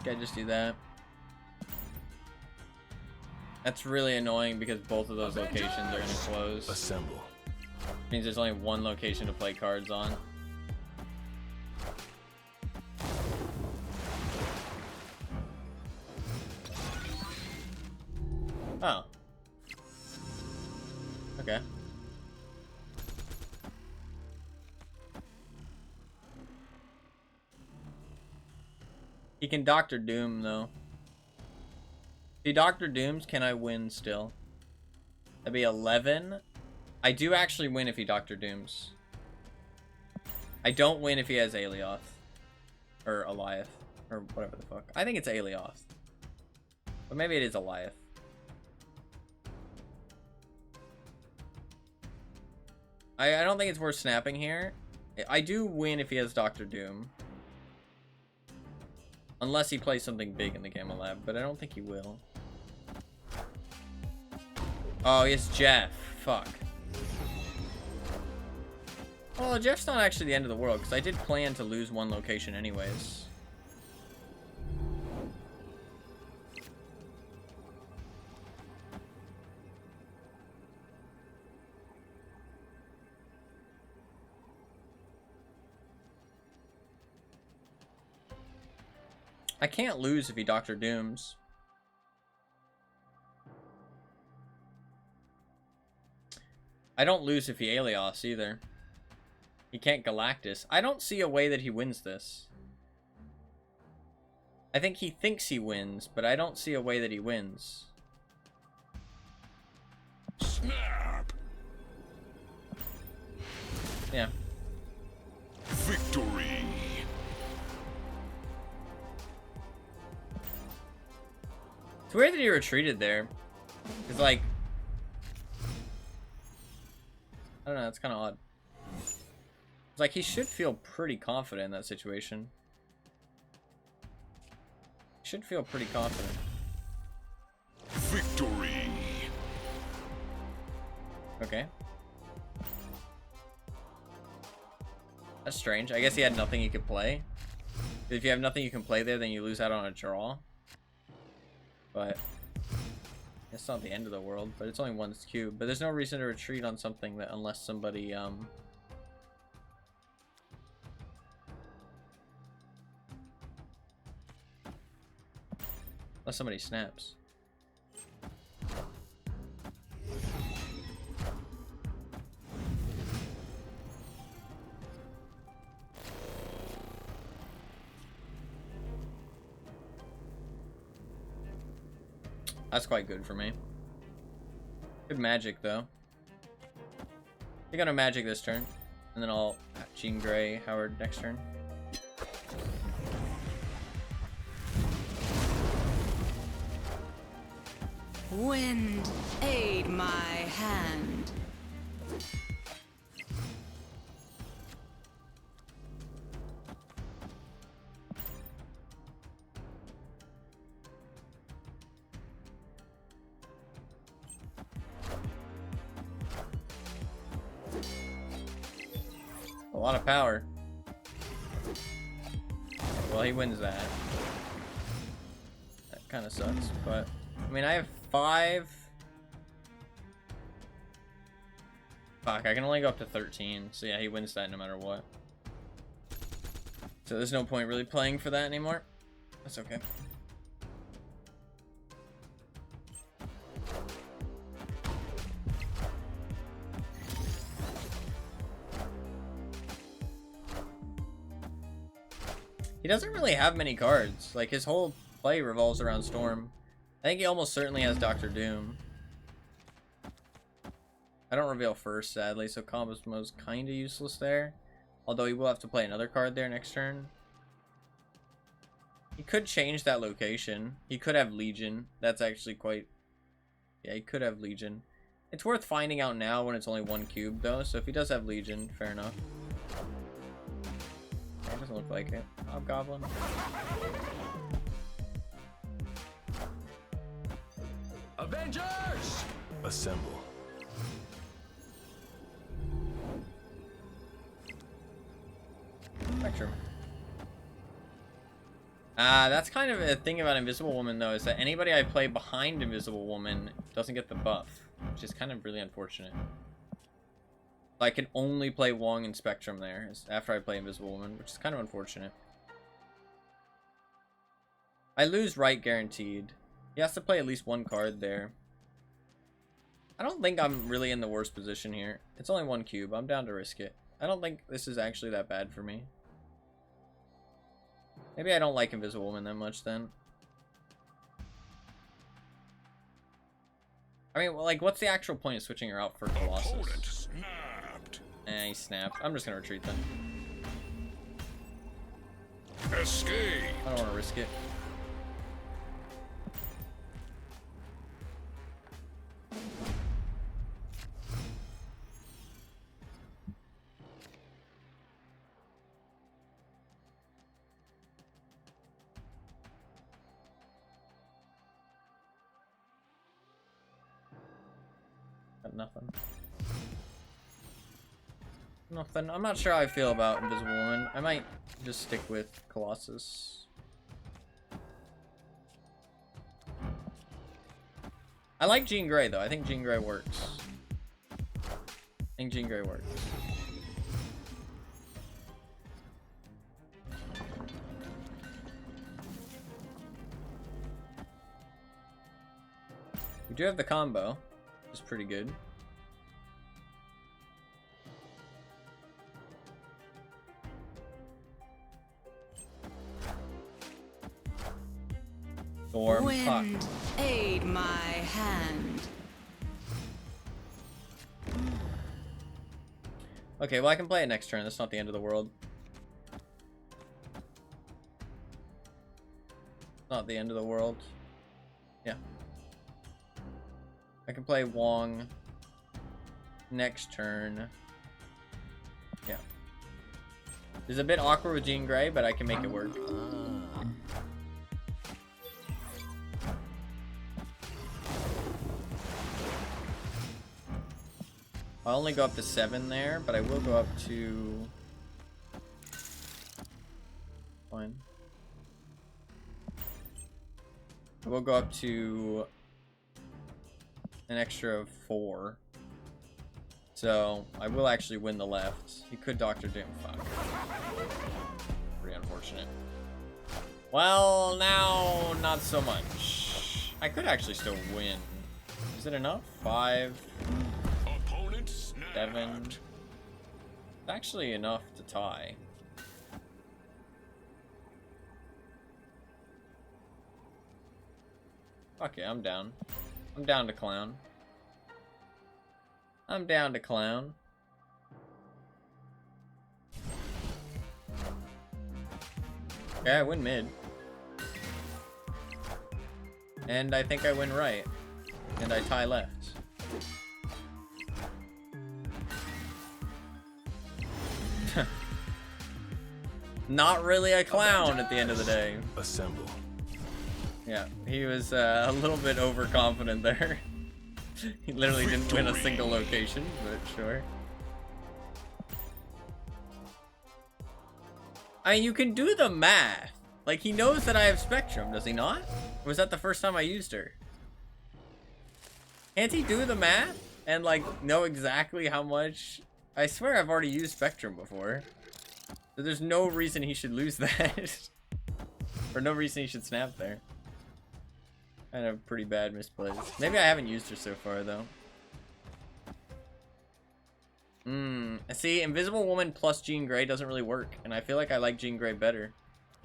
Okay, just do that. That's really annoying because both of those locations are gonna close. Assemble. Means there's only 1 location to play cards on. Oh. Okay. He can Doctor Doom, though. If he Doctor Dooms, can I win still? That'd be 11. I do actually win if he Doctor Dooms. I don't win if he has Alioth. Or Eliath. Or whatever the fuck. I think it's Alioth. But maybe it is Eliath. I don't think it's worth snapping here. I do win if he has Doctor Doom. Unless he plays something big in the Gamma Lab, but I don't think he will. Oh, it's Jeff. Fuck. Well, Jeff's not actually the end of the world, because I did plan to lose 1 location anyways. I can't lose if he Doctor Dooms. I don't lose if he Alios either. He can't Galactus. I don't see a way that he wins this. I think he thinks he wins, but I don't see a way that he wins. Snap. Yeah. Victory. It's weird that he retreated there. It's like, I don't know, it's kind of odd. It's like he should feel pretty confident in that situation. He should feel pretty confident. Victory. Okay. That's strange. I guess he had nothing he could play. If you have nothing you can play there, then you lose out on a draw. But it's not the end of the world, but it's only 1 cube. But there's no reason to retreat on something that unless somebody Unless somebody snaps. That's quite good for me. Good magic, though. You're gonna magic this turn, and then I'll Jean Grey Howard next turn. Wind, aid my hand. A lot of power. Well, he wins that. That kind of sucks, but I mean, I have 5. Fuck, I can only go up to 13. So yeah, he wins that no matter what. So there's no point really playing for that anymore. That's okay. He doesn't really have many cards. Like, his whole play revolves around Storm. I think he almost certainly has Doctor Doom. I don't reveal first, sadly, so Combo Mode's kind of useless there. Although he will have to play another card there next turn. He could change that location. He could have Legion. That's actually quite... Yeah, he could have Legion. It's worth finding out now when it's only 1 cube, though. So if he does have Legion, fair enough. It doesn't look like it. Hobgoblin. Avengers! Assemble. Spectrum. That's kind of a thing about Invisible Woman, though, is that anybody I play behind Invisible Woman doesn't get the buff, which is kind of really unfortunate. I can only play Wong and Spectrum there after I play Invisible Woman, which is kind of unfortunate. I lose right guaranteed. He has to play at least 1 card there. I don't think I'm really in the worst position here. It's only 1 cube. I'm down to risk it. I don't think this is actually that bad for me. Maybe I don't like Invisible Woman that much then. I mean, like, what's the actual point of switching her out for Colossus? Opponent snapped. Eh, he snapped. I'm just gonna retreat then. Escape. I don't want to risk it. Got nothing. Nothing. I'm not sure how I feel about Invisible Woman. I might just stick with Colossus. I like Jean Grey, though. I think Jean Grey works. I think Jean Grey works. We do have the combo, which is pretty good. Storm. Fuck. Wind, aid my hand. Okay, well I can play it next turn. That's not the end of the world. Not the end of the world. Yeah. I can play Wong next turn. Yeah. It's a bit awkward with Jean Grey, but I can make it work. I'll only go up to 7 there, but I will go up to... Fine. I will go up to an extra of 4. So, I will actually win the left. He could Dr. Doom. Fuck. Pretty unfortunate. Well, now, not so much. I could actually still win. Is it enough? 5, Opponent snapped. 7. It's actually enough to tie. Okay, I'm down. I'm down to clown. I'm down to clown. Okay, I win mid. And I think I win right. And I tie left. Not really a clown at the end of the day. Assemble. Yeah, he was a little bit overconfident there. He literally didn't win a single location, but sure. I mean, you can do the math. Like, he knows that I have Spectrum, does he not? Or was that the first time I used her? Can't he do the math? And, like, know exactly how much? I swear I've already used Spectrum before. So there's no reason he should lose that. Or no reason he should snap there. Kind of pretty bad misplays. Maybe I haven't used her so far, though. See, Invisible Woman plus Jean Grey doesn't really work. And I feel like I like Jean Grey better.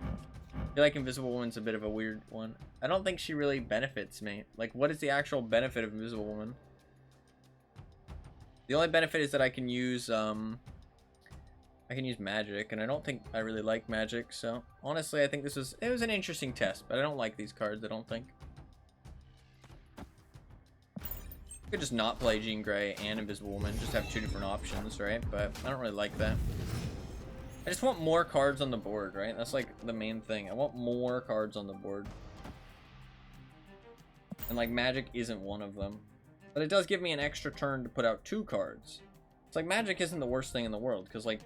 I feel like Invisible Woman's a bit of a weird one. I don't think she really benefits me. Like, what is the actual benefit of Invisible Woman? The only benefit is that I can use, magic, and I don't think I really like magic, so honestly, I think it was an interesting test, but I don't like these cards, I don't think. I could just not play Jean Grey and Invisible Woman, just have 2 different options, right? But I don't really like that. I just want more cards on the board, right? That's like the main thing. I want more cards on the board. And like magic isn't one of them. But it does give me an extra turn to put out 2 cards. It's like magic isn't the worst thing in the world, because like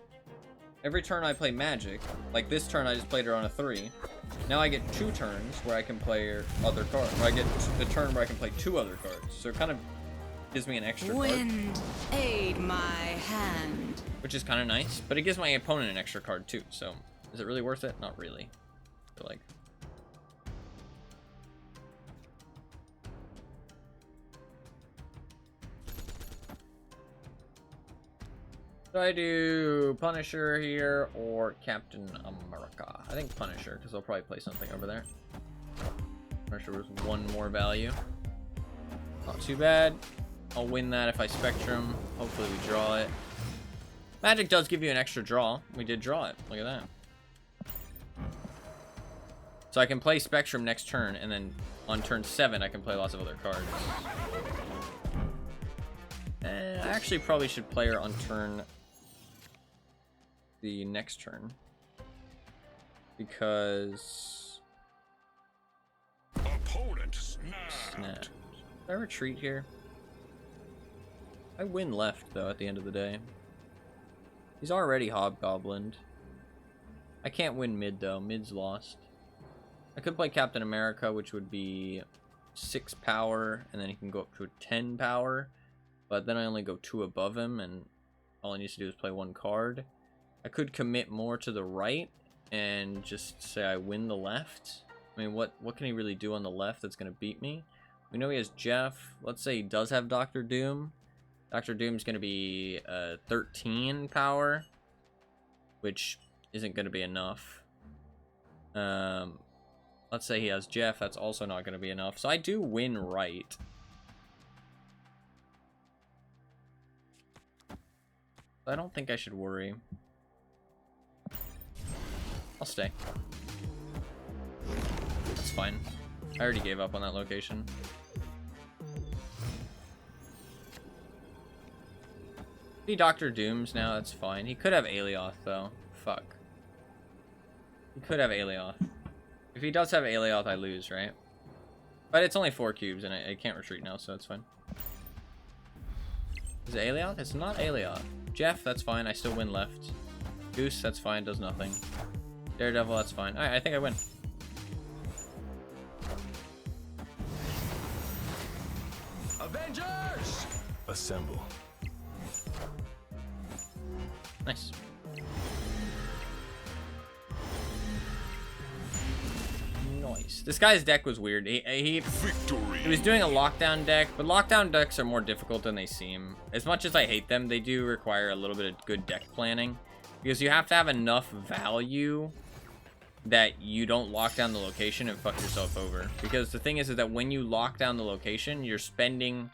every turn I play magic, like this turn I just played her on a 3. Now I get 2 turns where I can play her other cards. Or I get the turn where I can play 2 other cards. So it kind of gives me an extra card. Wind, aid my hand. Which is kind of nice, but it gives my opponent an extra card too. So is it really worth it? Not really. I feel like. Do I do Punisher here or Captain America? I think Punisher, because I'll probably play something over there. Punisher was 1 more value. Not too bad. I'll win that if I Spectrum. Hopefully we draw it. Magic does give you an extra draw. We did draw it. Look at that. So I can play Spectrum next turn, and then on turn 7 I can play lots of other cards. I actually probably should play her on the next turn. Because... Opponent snapped. Snap. Did I retreat here? I win left, though, at the end of the day. He's already hobgoblined. I can't win mid, though. Mid's lost. I could play Captain America, which would be 6 power, and then he can go up to a 10 power. But then I only go 2 above him, and all he needs to do is play 1 card. I could commit more to the right and just say I win the left. I mean, what can he really do on the left that's going to beat me? We know he has Jeff. Let's say he does have Dr. Doom. Dr. Doom's going to be 13 power, which isn't going to be enough. Let's say he has Jeff. That's also not going to be enough. So I do win right. I don't think I should worry. I'll stay. That's fine. I already gave up on that location. He Dr. Dooms now, that's fine. He could have Alioth, though. Fuck. He could have Alioth. If he does have Alioth, I lose, right? But it's only 4 cubes, and I can't retreat now, so it's fine. Is it Alioth? It's not Alioth. Jeff, that's fine. I still win left. Goose, that's fine. Does nothing. Daredevil, that's fine. Alright, I think I win. Avengers! Assemble. Nice. Nice. This guy's deck was weird. He Victory. was doing a lockdown deck, but lockdown decks are more difficult than they seem. As much as I hate them, they do require a little bit of good deck planning, because you have to have enough value that you don't lock down the location and fuck yourself over. Because the thing is that when you lock down the location, you're spending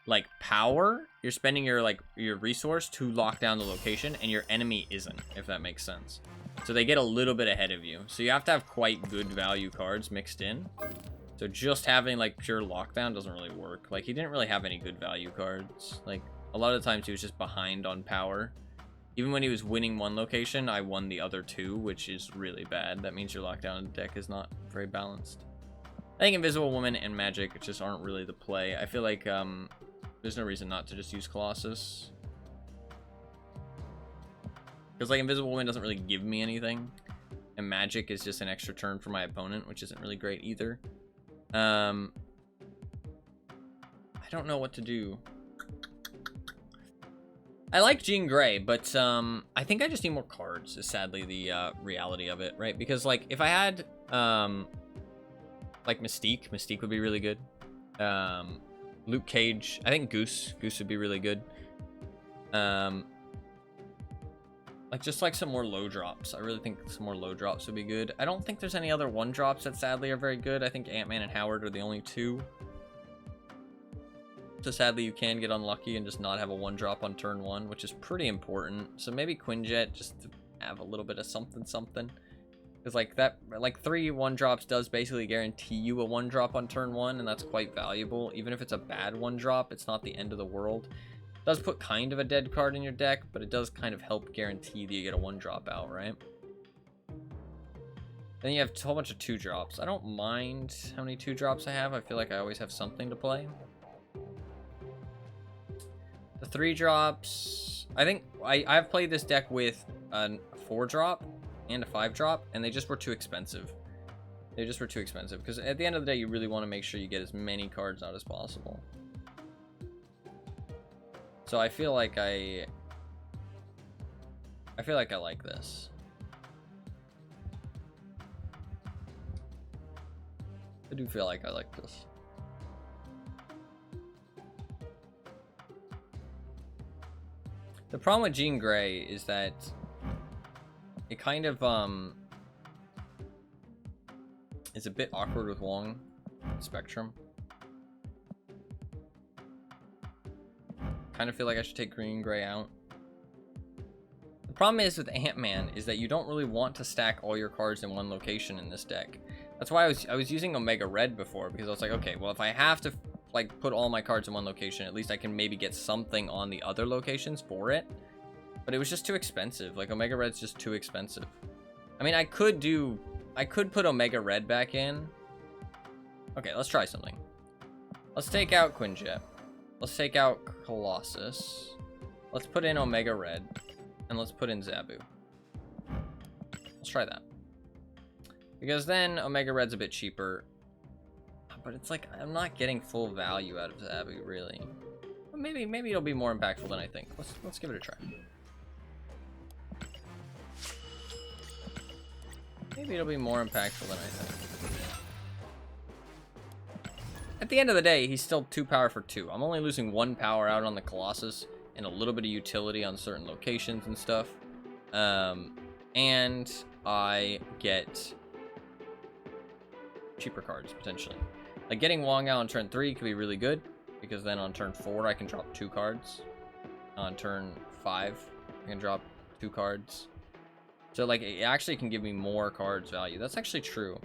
like power, you're spending your resource to lock down the location, and your enemy isn't, if that makes sense. So they get a little bit ahead of you. So you have to have quite good value cards mixed in. So just having like pure lockdown doesn't really work. Like, he didn't really have any good value cards. Like, a lot of times he was just behind on power. Even when he was winning one location, I won the other two, which is really bad. That means your lockdown deck is not very balanced. I think Invisible Woman and Magic just aren't really the play. I feel like there's no reason not to just use Colossus. Because like Invisible Woman doesn't really give me anything. And Magic is just an extra turn for my opponent, which isn't really great either. I don't know what to do. I like Jean Grey, but I think I just need more cards, is sadly the reality of it, right? Because like if I had like Mystique would be really good. Luke Cage, I think Goose would be really good. Like just like some more low drops. I really think some more low drops would be good. I don't think there's any other one drops that sadly are very good. I think Ant-Man and Howard are the only two. So sadly you can get unlucky and just not have a one drop on turn one, which is pretty important. So maybe Quinjet just to have a little bit of something. Because like that, like 3 one drops does basically guarantee you a one drop on turn one, and that's quite valuable. Even if it's a bad one drop, it's not the end of the world. It does put kind of a dead card in your deck, but it does kind of help guarantee that you get a one drop out, right? Then you have a whole bunch of 2 drops. I don't mind how many 2 drops I have. I feel like I always have something to play. The 3 drops, I think I've played this deck with a 4 drop and a 5 drop, and they just were too expensive. They just were too expensive, because at the end of the day, you really want to make sure you get as many cards out as possible. So I feel like I like this. I do feel like I like this. The problem with Jean Grey is that it kind of is a bit awkward with Wong Spectrum. Kind of feel like I should take Green Grey out. The problem is with Ant-Man is that you don't really want to stack all your cards in one location in this deck. That's why I was using Omega Red before, because I was like, okay, well if I have to like put all my cards in one location, at least I can maybe get something on the other locations for it. But it was just too expensive. Like Omega Red's just too expensive. I mean, I could put Omega Red back in. Okay, let's try something. Let's take out Quinjet. Let's take out Colossus. Let's put in Omega Red. And let's put in Zabu. Let's try that. Because then Omega Red's a bit cheaper. But it's like, I'm not getting full value out of Zabu, really. But maybe it'll be more impactful than I think. Let's give it a try. Maybe it'll be more impactful than I think. At the end of the day, he's still 2 power for 2. I'm only losing 1 power out on the Colossus and a little bit of utility on certain locations and stuff. And I get cheaper cards, potentially. Like getting Wong out on turn 3 could be really good, because then on turn 4 I can drop 2 cards. On turn 5 I can drop 2 cards. So like it actually can give me more cards value. That's actually true.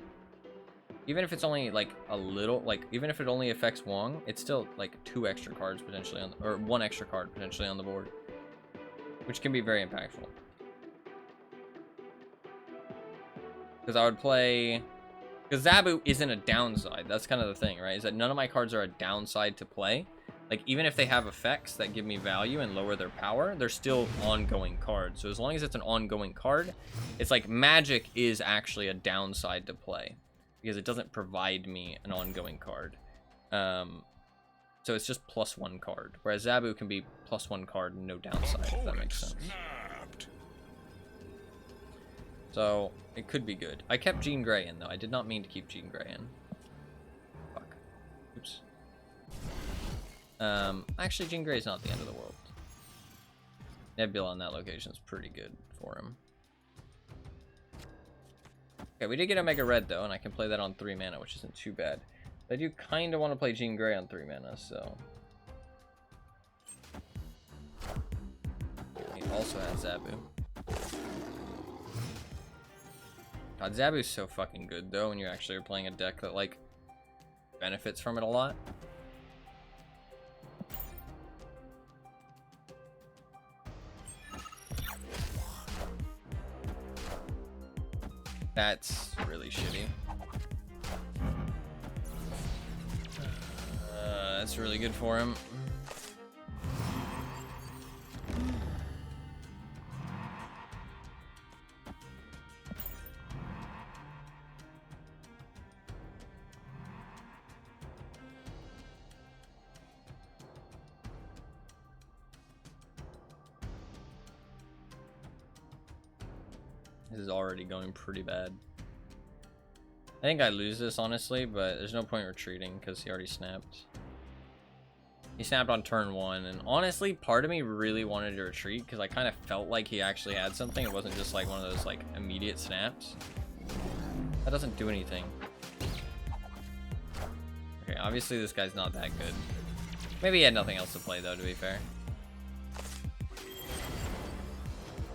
Even if it's only like a little, like even if it only affects Wong, it's still like 2 extra cards potentially on, or 1 extra card potentially on the board, which can be very impactful. Because I would play, because Zabu isn't a downside. That's kind of the thing, right? Is that none of my cards are a downside to play. Like even if they have effects that give me value and lower their power, they're still ongoing cards. So as long as it's an ongoing card, it's like Magic is actually a downside to play, because it doesn't provide me an ongoing card. So it's just +1 card, whereas Zabu can be +1 card and no downside, if that makes sense. Snapped. So, it could be good. I kept Jean Grey in, though. I did not mean to keep Jean Grey in. Fuck. Oops. Actually, Jean Grey's not the end of the world. Nebula on that location is pretty good for him. Okay, we did get Omega Red, though, and I can play that on 3 mana, which isn't too bad. I do kind of want to play Jean Grey on 3 mana, so... He also has Zabu. God, Zabu's so fucking good, though, when you actually are playing a deck that, like, benefits from it a lot. That's really shitty. That's really good for him. This is already going pretty bad. I think I lose this, honestly, but there's no point retreating because he already snapped. He snapped on turn 1, and honestly, part of me really wanted to retreat because I kind of felt like he actually had something. It wasn't just like one of those like immediate snaps. That doesn't do anything. Okay, obviously this guy's not that good. Maybe he had nothing else to play, though, to be fair.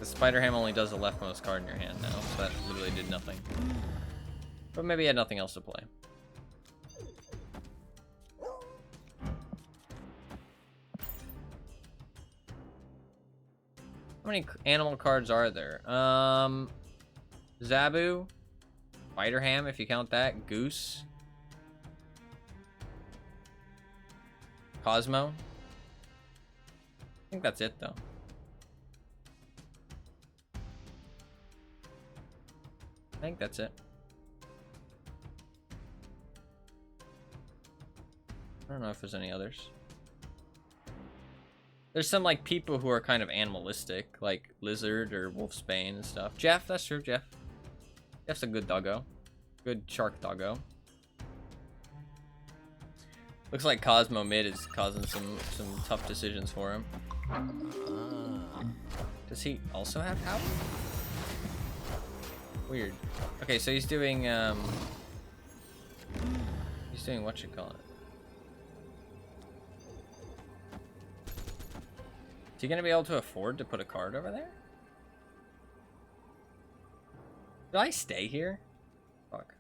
The Spider Ham only does the leftmost card in your hand now, so that literally did nothing. But maybe he had nothing else to play. How many animal cards are there? Zabu, Spider Ham, if you count that, Goose, Cosmo. I think that's it, though. I think that's it. I don't know if there's any others. There's some like people who are kind of animalistic, like Lizard or Wolfsbane and stuff. Jeff, that's true, Jeff. Jeff's a good doggo. Good shark doggo. Looks like Cosmo mid is causing some tough decisions for him. Does he also have power? Weird. Okay, so he's doing what you call it. Is he gonna be able to afford to put a card over there? Did I stay here? Fuck.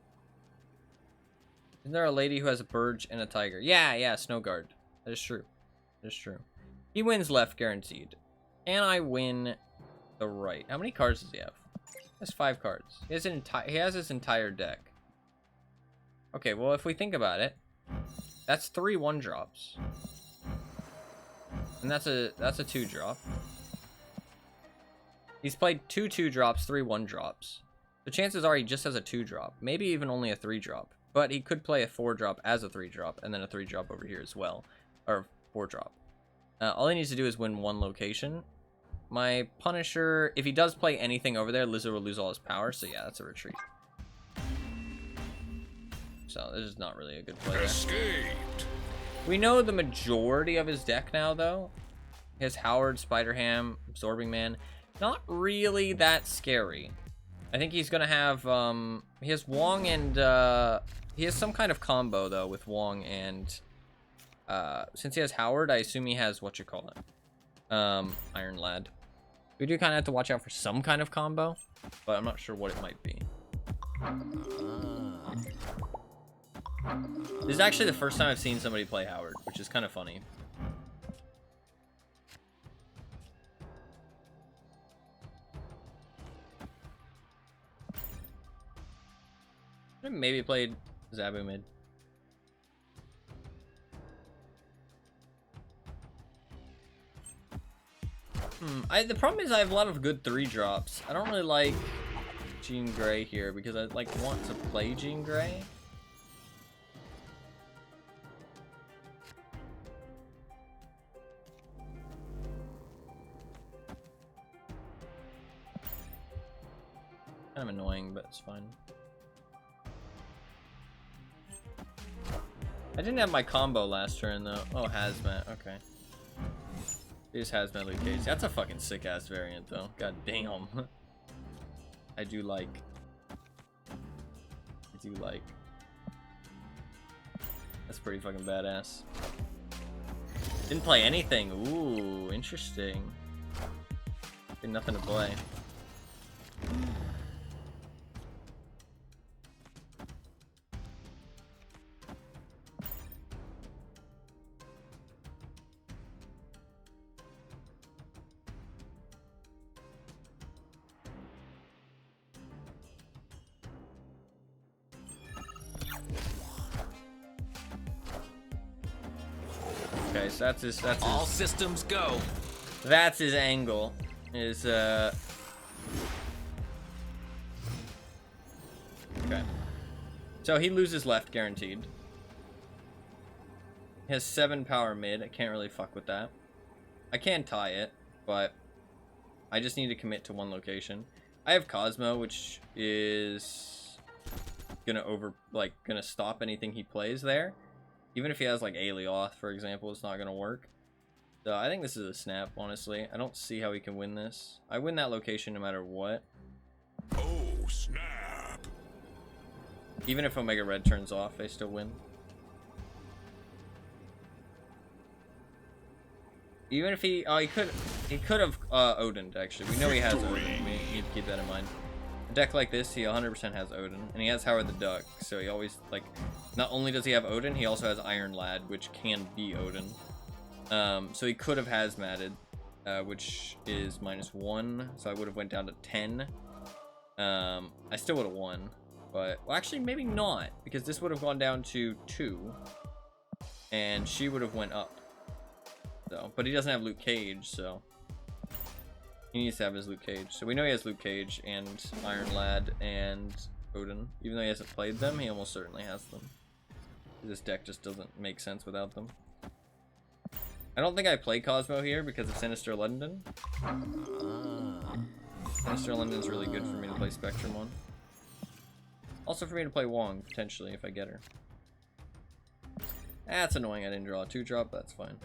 Isn't there a lady who has a bird and a tiger? Yeah, Snow Guard. That is true. That is true. He wins left guaranteed. Can I win the right? How many cards does he have? He has 5 cards. He has his entire deck. Okay, well, if we think about it, that's 3 1-drops. And that's a 2-drop. He's played 2 2-drops, 3 1-drops. The chances are he just has a 2-drop, maybe even only a 3-drop. But he could play a 4-drop as a 3-drop, and then a 3-drop over here as well, or 4-drop. All he needs to do is win 1 location. My Punisher, if he does play anything over there, Lizard will lose all his power. So yeah, that's a retreat. So this is not really a good play there. Escaped. We know the majority of his deck now, though. He has Howard, Spider-Ham, Absorbing Man. Not really that scary. I think he's going to have... he has Wong and... he has some kind of combo, though, with Wong and... since he has Howard, I assume he has Iron Lad. We do kind of have to watch out for some kind of combo, but I'm not sure what it might be. This is actually the first time I've seen somebody play Howard, which is kind of funny. I maybe played Zabu mid. The problem is I have a lot of good 3-drops. I don't really like Jean Grey here because I like want to play Jean Grey. Kind of annoying, but it's fine. I didn't have my combo last turn though. Oh, hazmat. Okay. Here's hazmat Luke Cage. That's a fucking sick ass variant though. God damn. I do like. That's pretty fucking badass. Didn't play anything. Ooh, interesting. Did nothing to play. Okay, so that's his All systems go. that's his angle. Is okay. So he loses left guaranteed. He has 7 power mid. I can't really fuck with that. I can tie it, but I just need to commit to one location. I have Cosmo, which is gonna stop anything he plays there. Even if he has like Aelioth, for example, it's not gonna work. So I think this is a snap, honestly. I don't see how he can win this. I win that location no matter what. Oh, snap. Even if Omega Red turns off, I still win. Even if he could have Odin actually. We know he has Odin. We need to keep that in mind. A deck like this, he 100% has Odin, and he has Howard the Duck. So he always like, not only does he have Odin, he also has Iron Lad, which can be Odin. So he could have hazmated, which is -1. So I would have went down to 10. I still would have won, but well, actually maybe not, because this would have gone down to 2, and she would have went up. So, but he doesn't have Luke Cage, so he needs to have his Luke Cage. So we know he has Luke Cage and Iron Lad and Odin. Even though he hasn't played them, he almost certainly has them. This deck just doesn't make sense without them. I don't think I play Cosmo here because of Sinister London. Sinister London's really good for me to play Spectrum on. Also for me to play Wong, potentially, if I get her. That's annoying I didn't draw a 2-drop, that's fine.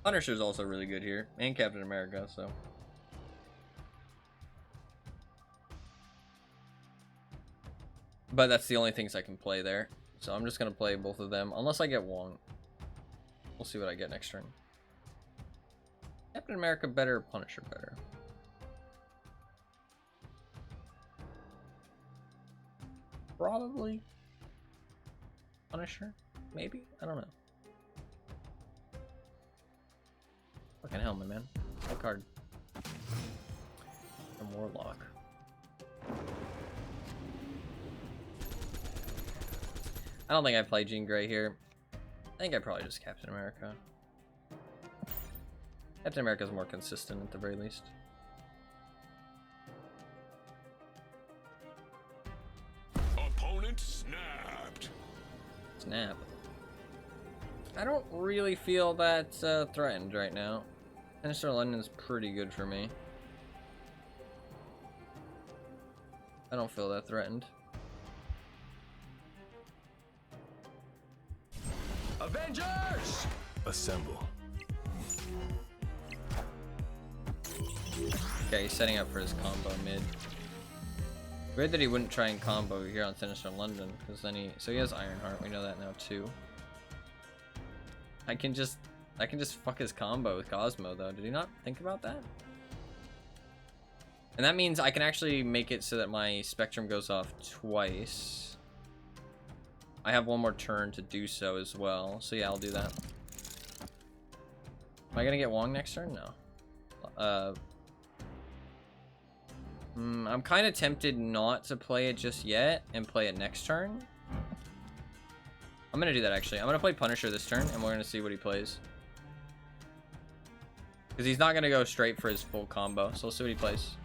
Punisher's also really good here, and Captain America, so. But that's the only things I can play there. So I'm just gonna play both of them, unless I get Wong. We'll see what I get next turn. Captain America better, Punisher better. Probably Punisher, maybe? I don't know. Fucking hell, my man. Play card. A Warlock. I don't think I play Jean Grey here. I think I probably just Captain America. Captain America's more consistent at the very least. Opponent snapped. Snap. I don't really feel that threatened right now. Sinister London's pretty good for me. I don't feel that threatened. Avengers! Assemble. Okay, he's setting up for his combo mid. Weird that he wouldn't try and combo here on Sinister London, because then so he has Ironheart, we know that now too. I can just fuck his combo with Cosmo though. Did he not think about that? And that means I can actually make it so that my Spectrum goes off twice. I have one more turn to do so as well. So yeah, I'll do that. Am I gonna get Wong next turn? No. I'm kind of tempted not to play it just yet and play it next turn. I'm gonna do that actually. I'm gonna play Punisher this turn and we're gonna see what he plays. Because he's not gonna go straight for his full combo, so we'll see what he plays.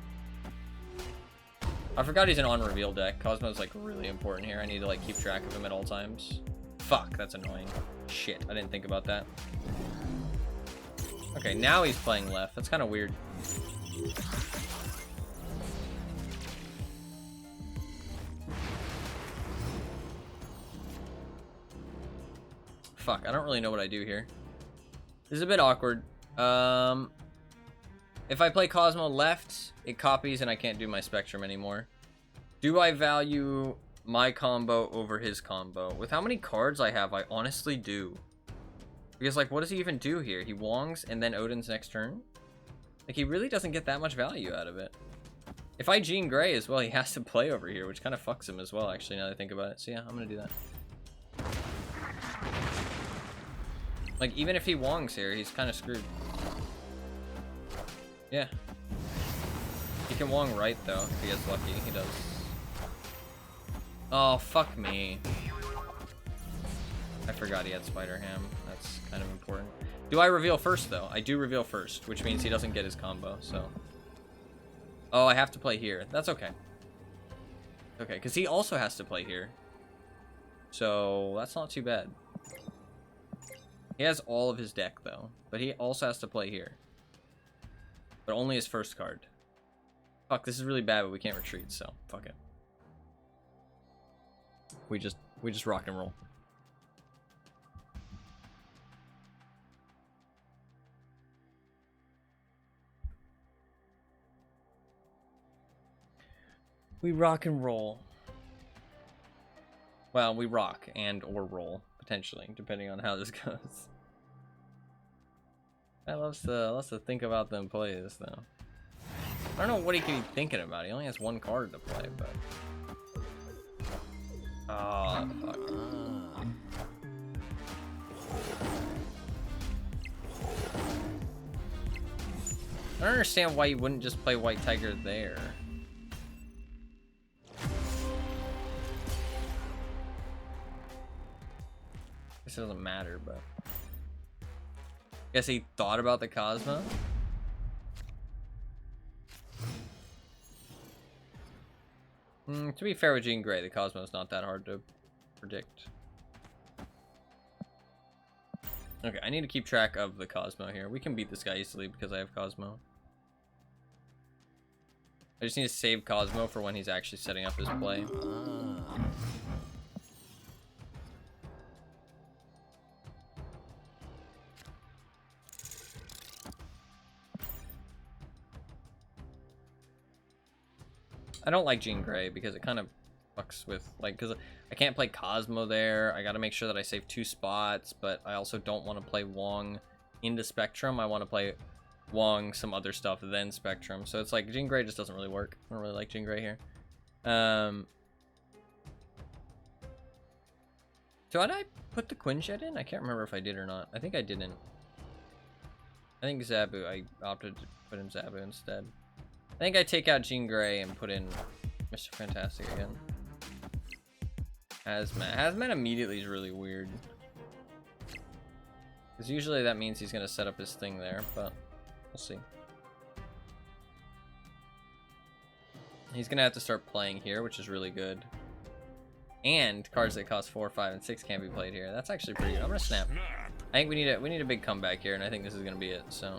I forgot he's an on-reveal deck. Cosmo's like really important here. I need to like keep track of him at all times. Fuck, that's annoying. Shit, I didn't think about that. Okay, now he's playing left. That's kind of weird. fuck. I don't really know what I do here. This is a bit awkward. If I play Cosmo left, it copies and I can't do my Spectrum anymore. Do I value my combo over his combo? With how many cards I have, I honestly do. Because, like, what does he even do here? He Wongs and then Odin's next turn? Like, he really doesn't get that much value out of it. If I Jean Grey as well, he has to play over here, which kind of fucks him as well, actually, now that I think about it. So yeah, I'm gonna do that. Like, even if he Wongs here, he's kind of screwed. Yeah. He can Wong right, though, if he gets lucky. He does. Oh, fuck me. I forgot he had Spider Ham. That's kind of important. Do I reveal first, though? I do reveal first, which means he doesn't get his combo, so... Oh, I have to play here. That's okay. Okay, because he also has to play here. So, that's not too bad. He has all of his deck, though. But he also has to play here. But only his first card. Fuck, this is really bad, but we can't retreat, so fuck it. We just rock and roll. We rock and roll. Well, we rock and or roll, potentially, depending on how this goes. I loves to think about them plays, though. I don't know what he can be thinking about. He only has one card to play, but... Oh, fuck. I don't understand why you wouldn't just play White Tiger there. Guess it doesn't matter, but... Guess he thought about the Cosmo? To be fair with Jean Grey, the Cosmo's not that hard to predict. Okay, I need to keep track of the Cosmo here. We can beat this guy easily because I have Cosmo. I just need to save Cosmo for when he's actually setting up his play. I don't like Jean Grey because it kind of fucks with, like, because I can't play Cosmo there. I got to make sure that I save 2 spots, but I also don't want to play Wong into Spectrum. I want to play Wong some other stuff, then Spectrum. So it's like Jean Grey just doesn't really work. I don't really like Jean Grey here. So did I put the Quinjet in? I can't remember if I did or not. I think I didn't. I think Zabu, I opted to put in Zabu instead. I think I take out Jean Grey and put in Mr. Fantastic again. Hazmat. Hazmat immediately is really weird. Because usually that means he's going to set up his thing there, but we'll see. He's going to have to start playing here, which is really good. And cards that cost 4, 5, and 6 can't be played here. That's actually pretty good. I'm going to snap. I think we need a big comeback here, and I think this is going to be it. So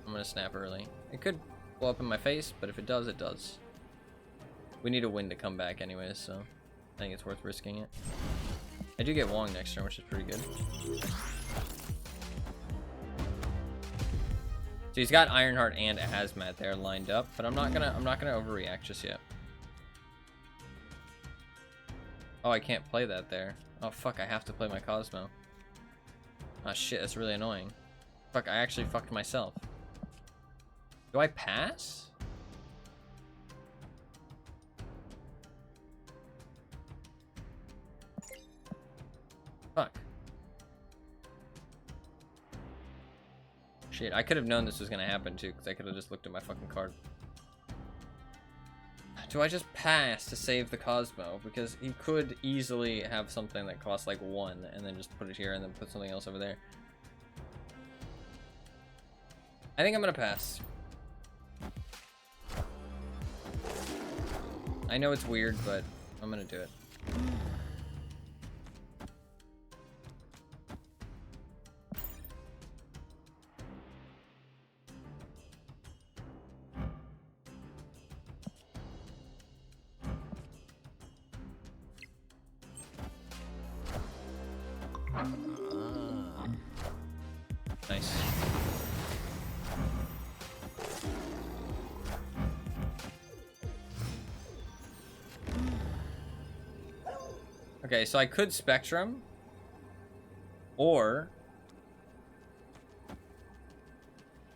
I'm going to snap early. It could blow up in my face, but if it does, it does. We need a win to come back anyways, so I think it's worth risking it. I do get Wong next turn, which is pretty good. So he's got Ironheart and Hazmat there lined up, but I'm not gonna overreact just yet. Oh, I can't play that there. Oh fuck, I have to play my Cosmo. Oh shit, that's really annoying. Fuck, I actually fucked myself. Do I pass? Fuck. Shit, I could have known this was gonna happen too, because I could have just looked at my fucking card. Do I just pass to save the Cosmo? Because he could easily have something that costs like 1 and then just put it here and then put something else over there. I think I'm gonna pass. I know it's weird, but I'm gonna do it. Okay, so I could Spectrum. Or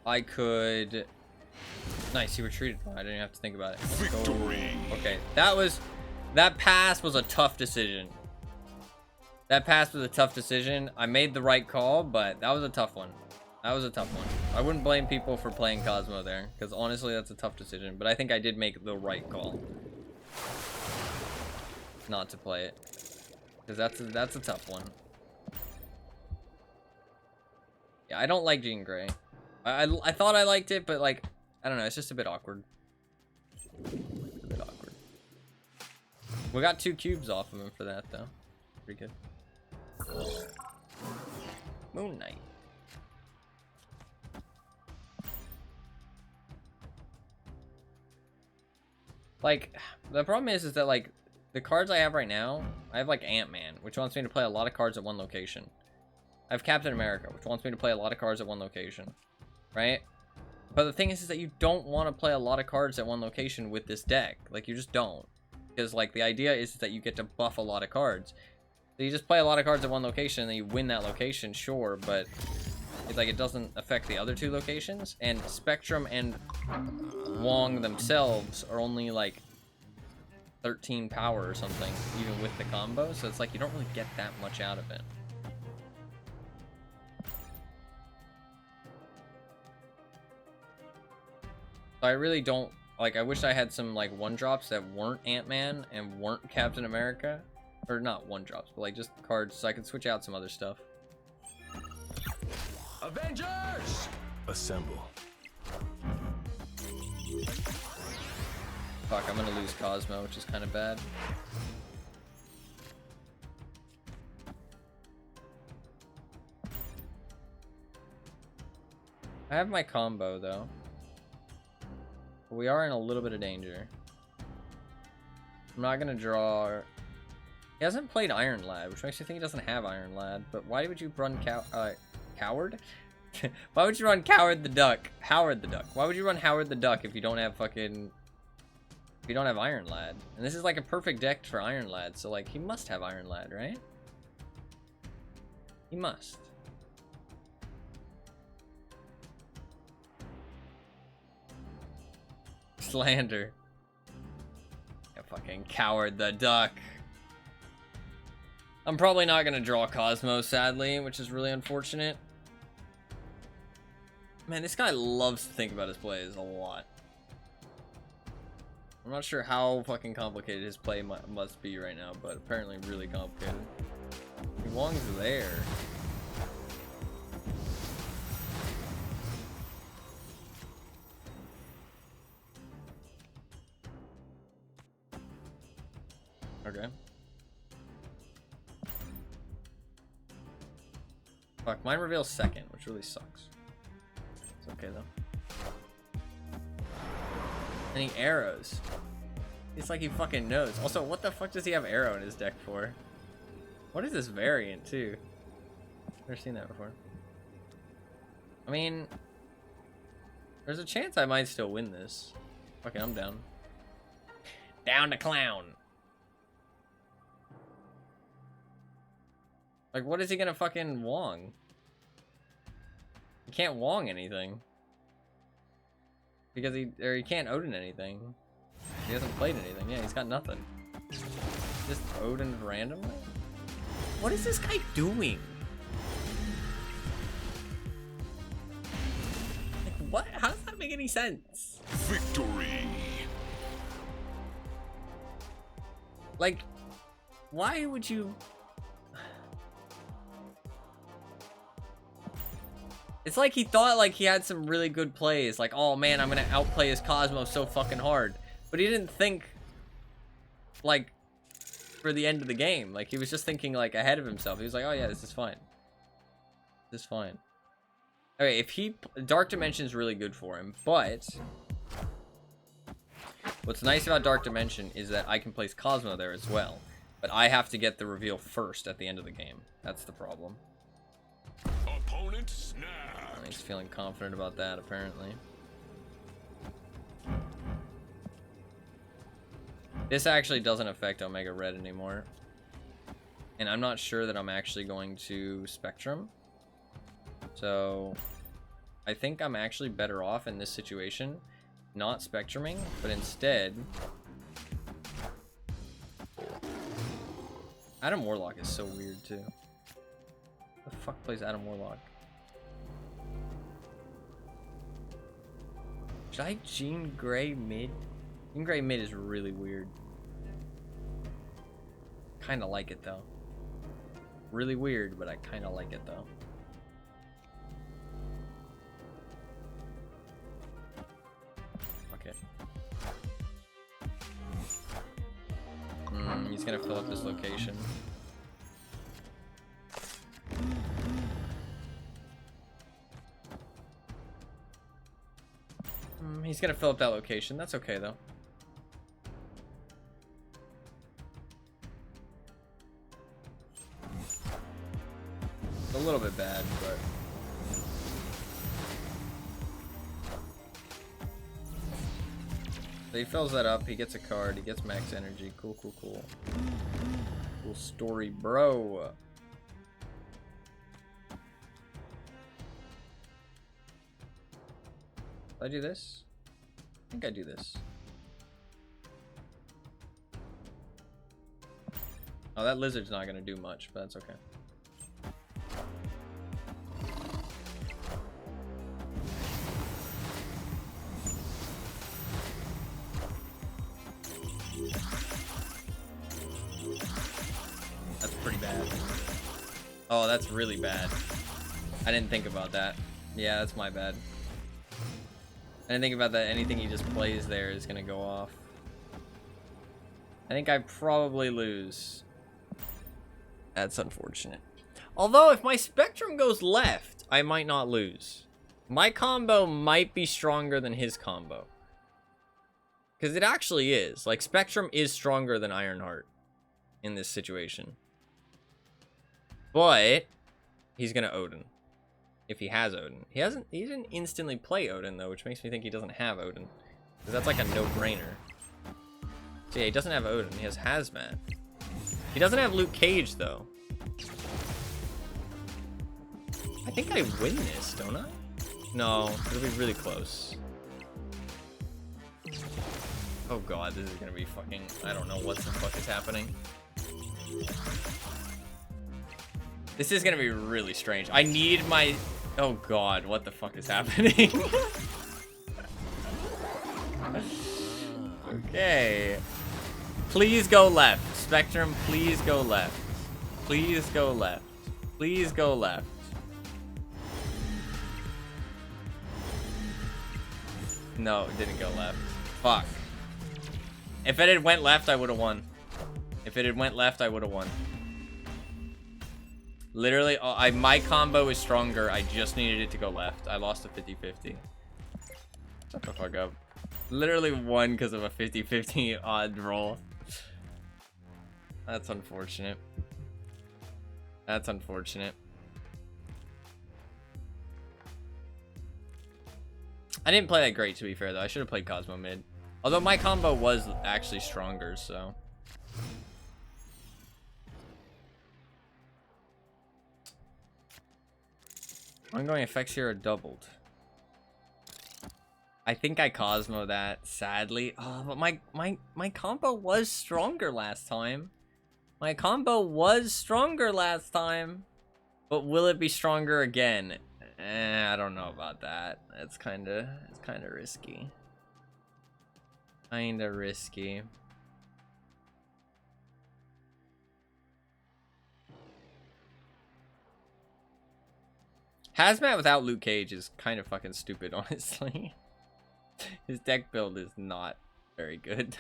I could... Nice, he retreated. I didn't have to think about it. Victory. Okay, that pass was a tough decision. That pass was a tough decision. I made the right call, but that was a tough one. That was a tough one. I wouldn't blame people for playing Cosmo there, because honestly, that's a tough decision. But I think I did make the right call not to play it, because that's a tough one. Yeah, I don't like Jean Grey. I thought I liked it, but like, I don't know, it's just a bit awkward. A bit awkward. We got 2 cubes off of him for that, though. Pretty good. Moon Knight. Like, the problem is that, like, the cards I have right now, I have, like, Ant-Man, which wants me to play a lot of cards at one location. I have Captain America, which wants me to play a lot of cards at one location. Right? But the thing is that you don't want to play a lot of cards at one location with this deck. Like, you just don't. Because, like, the idea is that you get to buff a lot of cards. So you just play a lot of cards at one location, and then you win that location, sure, but it's like it doesn't affect the other 2 locations. And Spectrum and Wong themselves are only, like, 13 power or something, even with the combo. So it's like you don't really get that much out of it. So I really don't, like, I wish I had some, like, 1-drops that weren't Ant-Man and weren't Captain America. Or not 1-drops, but, like, just cards so I could switch out some other stuff. Avengers! Assemble. Fuck, I'm gonna lose Cosmo, which is kind of bad. I have my combo, though. But we are in a little bit of danger. I'm not gonna draw... He hasn't played Iron Lad, which makes me think he doesn't have Iron Lad. But why would you run Coward? Why would you run Howard the Duck? Why would you run Howard the Duck if you don't have fucking... If you don't have Iron Lad? And this is like a perfect deck for Iron Lad, so like he must have Iron Lad, right? He must. Slander. Yeah, fucking Coward the Duck. I'm probably not gonna draw Cosmo, sadly, which is really unfortunate. Man, this guy loves to think about his plays a lot. I'm not sure how fucking complicated his play must be right now, but apparently really complicated. Wong's there. Okay. Fuck, mine reveals second, which really sucks. It's okay though. Any arrows? It's like he fucking knows. Also, what the fuck does he have arrow in his deck for? What is this variant too? Never seen that before. I mean, there's a chance I might still win this. Okay, I'm down. Down to clown. Like, what is he gonna fucking Wong? He can't Wong anything. Because he can't Odin anything. He hasn't played anything. Yeah, he's got nothing. Just Odin randomly? What is this guy doing? Like, what? How does that make any sense? Victory. Like, why would you... It's like he thought like he had some really good plays. Like, oh man, I'm gonna outplay his Cosmo so fucking hard. But he didn't think, like, for the end of the game. Like, he was just thinking, like, ahead of himself. He was like, oh yeah, this is fine. This is fine. Okay, if he... Dark Dimension's really good for him, but... What's nice about Dark Dimension is that I can place Cosmo there as well. But I have to get the reveal first at the end of the game. That's the problem. Opponent snap. He's feeling confident about that, apparently. This actually doesn't affect Omega Red anymore. And I'm not sure that I'm actually going to Spectrum. So I think I'm actually better off in this situation not Spectruming, but instead Adam Warlock is so weird too. The fuck plays Adam Warlock? Should I Jean Grey mid? Jean Grey mid is really weird. Kinda like it though. Really weird, but I kinda like it though. Okay. He's gonna fill up this location. He's gonna fill up that location. That's okay though. It's a little bit bad, but so he fills that up. He gets a card. He gets max energy. Cool, cool, cool. Cool story, bro. Did I do this? I think I do this. Oh, that lizard's not gonna do much, but that's okay. That's pretty bad. Oh, that's really bad. I didn't think about that. Yeah, that's my bad. I didn't think about that. Anything he just plays there is gonna go off. I think I probably lose. That's unfortunate. Although, if my Spectrum goes left, I might not lose. My combo might be stronger than his combo. Because it actually is. Like, Spectrum is stronger than Ironheart in this situation. But he's gonna Odin. If he has Odin. He didn't instantly play Odin though, which makes me think he doesn't have Odin. Because that's like a no-brainer. So yeah, he doesn't have Odin, he has Hazmat. He doesn't have Luke Cage though. I think I win this, don't I? No, it'll be really close. Oh god, this is gonna be fucking, I don't know what the fuck is happening. This is gonna be really strange. I need my... Oh god, what the fuck is happening? Okay. Please go left. Spectrum, please go left. Please go left. Please go left. No, it didn't go left. Fuck. If it had went left, I would have won. If it had went left, I would have won. Literally, my combo is stronger. I just needed it to go left. I lost a 50-50. Shut the fuck up. Literally won because of a 50-50 odd roll. That's unfortunate. That's unfortunate. I didn't play that great, to be fair, though. I should have played Cosmo mid. Although my combo was actually stronger, so... Ongoing effects here are doubled. I think I Cosmo that, sadly. Oh, but my combo was stronger last time. My combo was stronger last time. But will it be stronger again? I don't know about that. It's kinda risky. Kinda risky. Hazmat without Luke Cage is kind of fucking stupid, honestly. His deck build is not very good.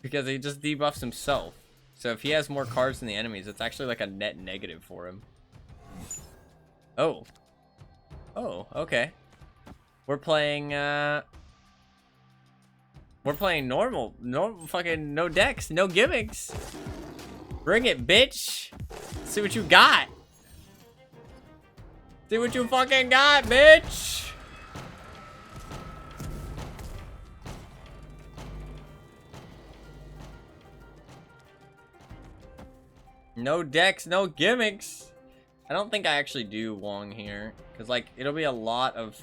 Because he just debuffs himself. So if he has more cards than the enemies, it's actually like a net negative for him. Oh. Oh, okay. We're playing normal fucking no decks, no gimmicks. Bring it, bitch. See what you got. See what you fucking got, bitch. No decks, no gimmicks. I don't think I actually do Wong here. Because, like, it'll be a lot of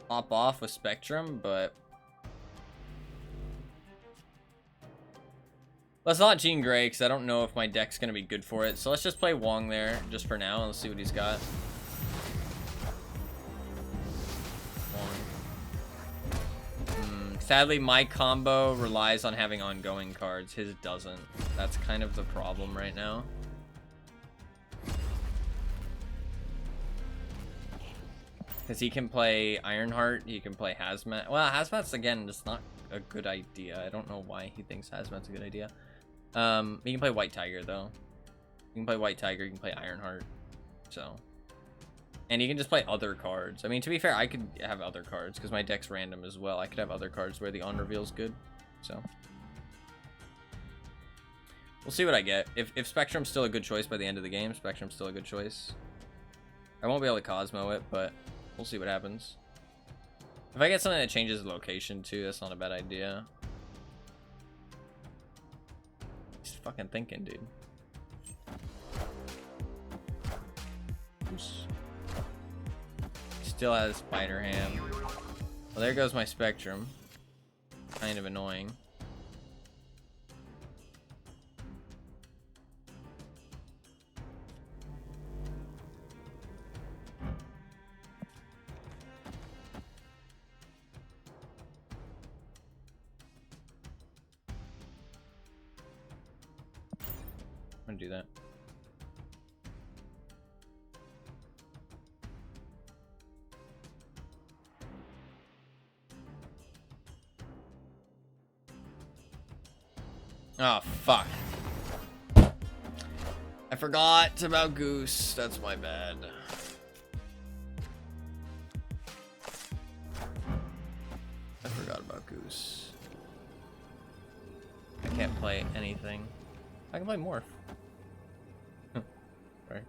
pop off with Spectrum, but... Let's not Jean Grey, because I don't know if my deck's going to be good for it. So let's just play Wong there, just for now, and let's see what he's got. Sadly, my combo relies on having ongoing cards. His doesn't. That's kind of the problem right now. Because he can play Ironheart, he can play Hazmat. Well, Hazmat's, again, just not a good idea. I don't know why he thinks Hazmat's a good idea. He can play White Tiger, though. You can play White Tiger, you can play Ironheart. So... And you can just play other cards. I mean, to be fair, I could have other cards because my deck's random as well. I could have other cards where the on reveal's good. So we'll see what I get. If Spectrum's still a good choice by the end of the game, Spectrum's still a good choice. I won't be able to Cosmo it, but we'll see what happens. If I get something that changes the location too, that's not a bad idea. He's fucking thinking, dude. Oops. Still has Spider Ham. Well, there goes my Spectrum. Kind of annoying. I'm gonna do that. Oh, fuck. I forgot about Goose. That's my bad. I forgot about Goose. I can't play anything. I can play Morph. Right.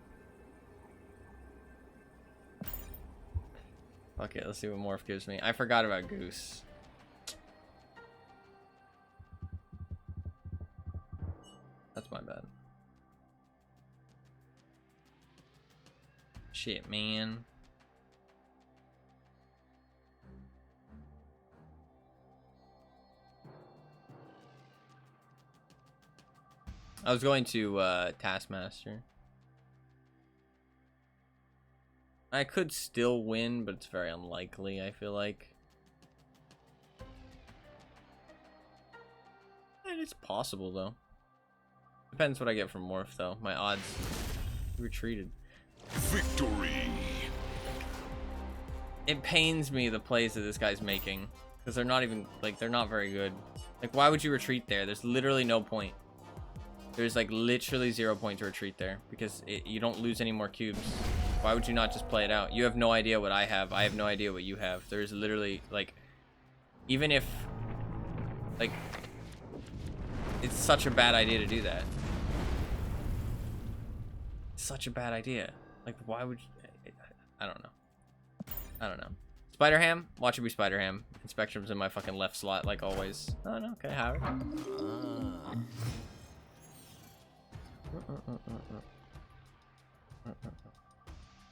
Okay, let's see what Morph gives me. I forgot about Goose. That's my bad. Shit, man. I was going to Taskmaster. I could still win, but it's very unlikely, I feel like. And it's possible, though. Depends what I get from Morph, though. My odds retreated. Victory. It pains me, the plays that this guy's making. Because they're not even, like, they're not very good. Like, why would you retreat there? There's literally no point. There's, like, literally 0 point to retreat there. Because you don't lose any more cubes. Why would you not just play it out? You have no idea what I have. I have no idea what you have. There's literally, like, even if, like, it's such a bad idea to do that. It's such a bad idea. Like, why would you? I don't know. I don't know. Spider Ham? Watch it be Spider Ham. And Spectrum's in my fucking left slot, like always. Oh, no. Okay, Howard.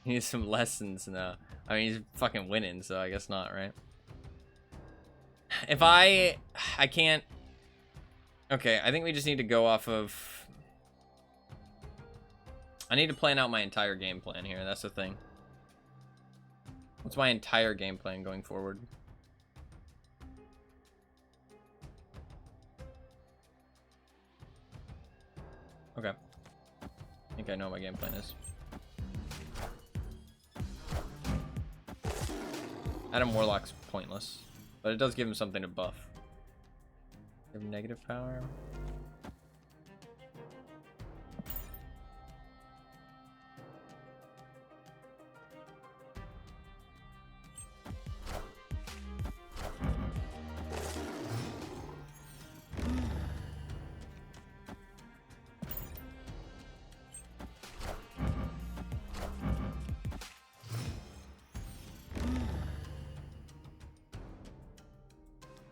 He needs some lessons now. I mean, he's fucking winning, so I guess not, right? If I can't... Okay, I think we just need to go off of... I need to plan out my entire game plan here. That's the thing. What's my entire game plan going forward? Okay. I think I know what my game plan is. Adam Warlock's pointless, but it does give him something to buff. Give him negative power.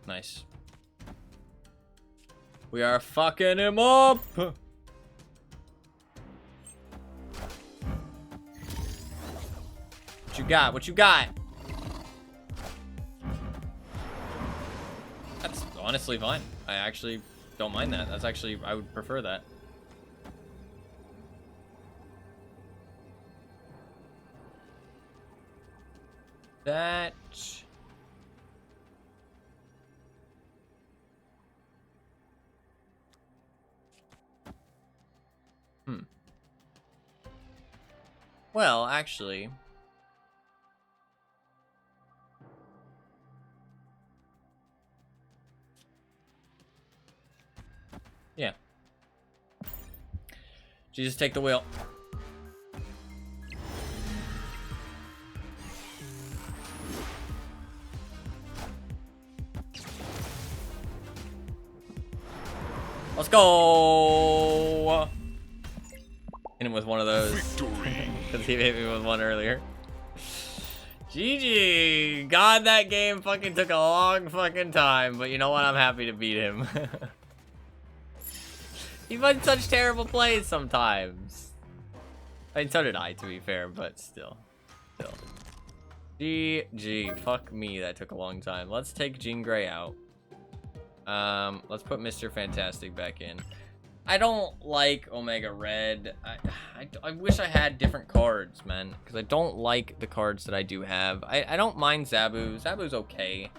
Nice. We are fucking him up. you got? What you got? That's honestly fine. I actually don't mind that. That's actually, I would prefer that. That... Well, actually... Yeah. Jesus, take the wheel. Let's go! Hit him with one of those. Victory. Because he hit me with one earlier. GG! God, that game fucking took a long fucking time. But you know what? I'm happy to beat him. He runs such terrible plays sometimes. I mean, so did I, to be fair, but still. GG. Fuck me, that took a long time. Let's take Jean Grey out. Let's put Mr. Fantastic back in. I don't like Omega Red. I wish I had different cards, man, because I don't like the cards that I do have. I don't mind Zabu. Zabu's okay.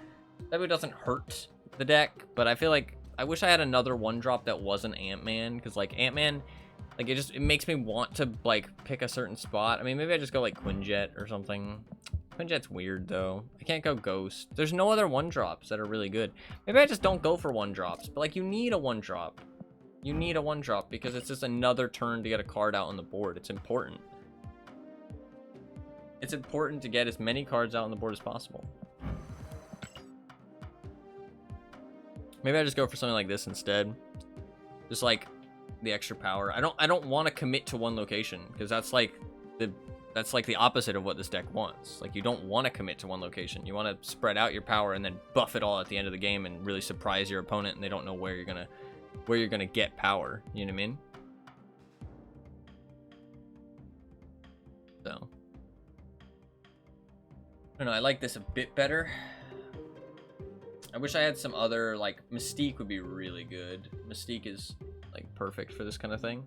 Zabu doesn't hurt the deck, but I feel like I wish I had another one drop that wasn't Ant-Man, because like Ant-Man, like it makes me want to like pick a certain spot. I mean, maybe I just go like Quinjet or something. Quinjet's weird though. I can't go Ghost. There's no other one drops that are really good. Maybe I just don't go for one drops, but like you need a one drop. You need a one drop because it's just another turn to get a card out on the board. It's important. It's important to get as many cards out on the board as possible. Maybe I just go for something like this instead. Just like the extra power. I don't want to commit to one location because that's like the opposite of what this deck wants. Like you don't want to commit to one location. You want to spread out your power and then buff it all at the end of the game and really surprise your opponent and they don't know where you're gonna get power. You know what I mean? So I don't know, I like this a bit better. I wish I had some other, like, Mystique would be really good. Mystique is, like, perfect for this kind of thing.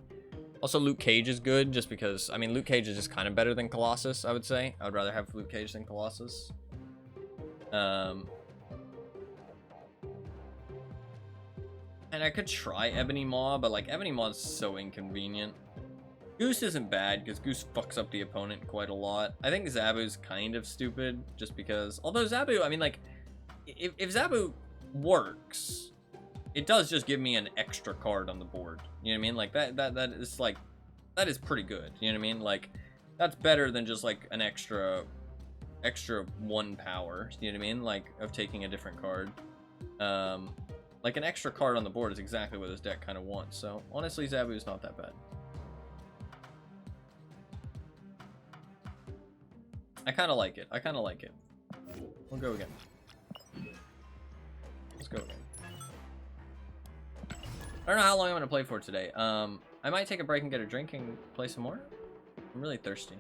Also, Luke Cage is good, just because, I mean, Luke Cage is just kind of better than Colossus, I would say. I would rather have Luke Cage than Colossus. And I could try Ebony Maw, but, like, Ebony Maw is so inconvenient. Goose isn't bad, because Goose fucks up the opponent quite a lot. I think Zabu's kind of stupid, just because, although Zabu, I mean, like, if Zabu works, it does just give me an extra card on the board. You know what I mean? Like that is like, that is pretty good. You know what I mean? Like that's better than just like an extra one power. You know what I mean? Like of taking a different card. Like an extra card on the board is exactly what this deck kind of wants. So honestly, Zabu is not that bad. I kind of like it. We'll go again. Let's go again. I don't know how long I'm gonna play for today. I might take a break and get a drink and play some more. I'm really thirsty.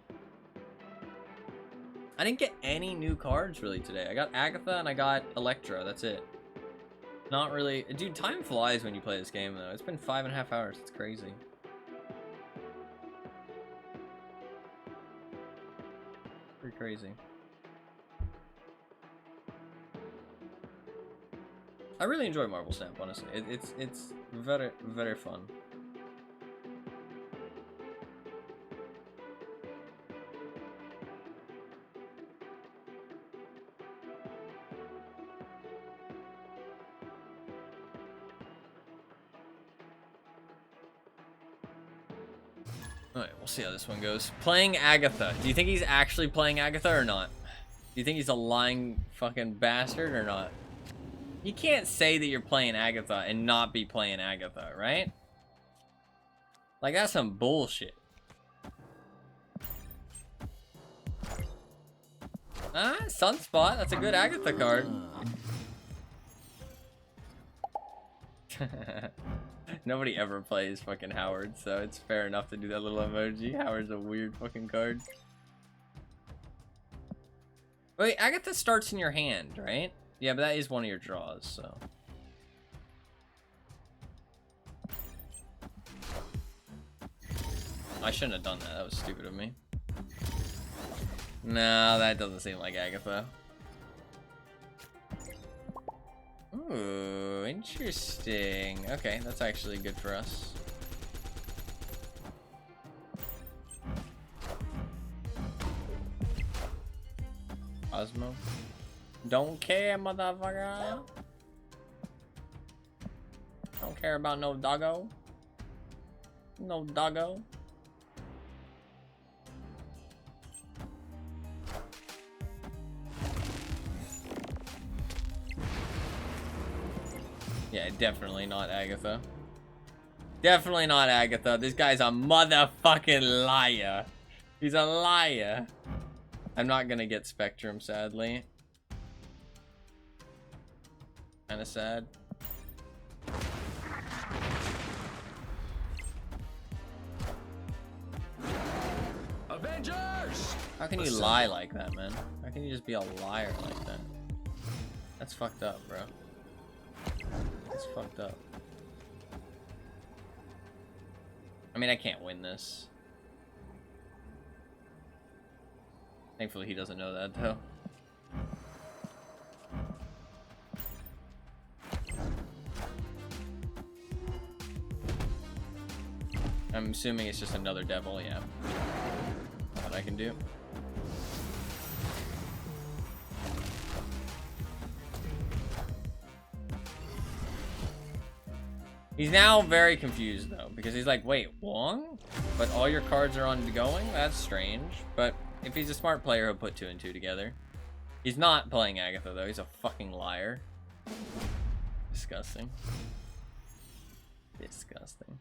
I didn't get any new cards really today. I got Agatha and I got Electra. That's it. Not really. Dude, time flies when you play this game though. It's been 5.5 hours. It's crazy. Pretty crazy. I really enjoy Marble Snap, honestly. It's very, very fun. Alright, we'll see how this one goes. Playing Agatha. Do you think he's actually playing Agatha or not? Do you think he's a lying fucking bastard or not? You can't say that you're playing Agatha and not be playing Agatha, right? Like, that's some bullshit. Ah, Sunspot. That's a good Agatha card. Nobody ever plays fucking Howard, so it's fair enough to do that little emoji. Howard's a weird fucking card. Wait, Agatha starts in your hand, right? Yeah, but that is one of your draws, so. I shouldn't have done that. That was stupid of me. No, that doesn't seem like Agatha. Ooh, interesting. Okay, that's actually good for us. Osmo. Don't care, motherfucker. Don't care about no doggo. No doggo. Yeah, definitely not Agatha. Definitely not Agatha. This guy's a motherfucking liar. He's a liar. I'm not gonna get Spectrum, sadly. Kinda sad. Avengers! How can you lie like that, man? How can you just be a liar like that? That's fucked up, bro. That's fucked up. I mean, I can't win this. Thankfully, he doesn't know that, though. I'm assuming it's just another devil, yeah. What I can do. He's now very confused, though, because he's like, wait, Wong? But all your cards are on going? That's strange. But if he's a smart player, he'll put 2 and 2 together. He's not playing Agatha, though. He's a fucking liar. Disgusting. Disgusting.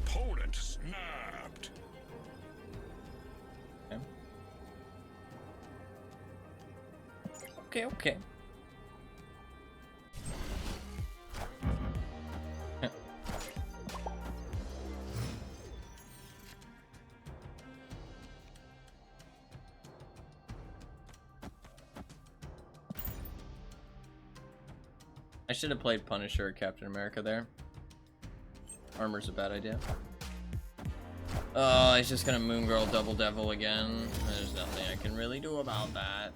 Opponent snapped. Okay, okay. I should have played Punisher or Captain America there. Armor's a bad idea. Oh, he's just gonna Moon Girl Double Devil again. There's nothing I can really do about that.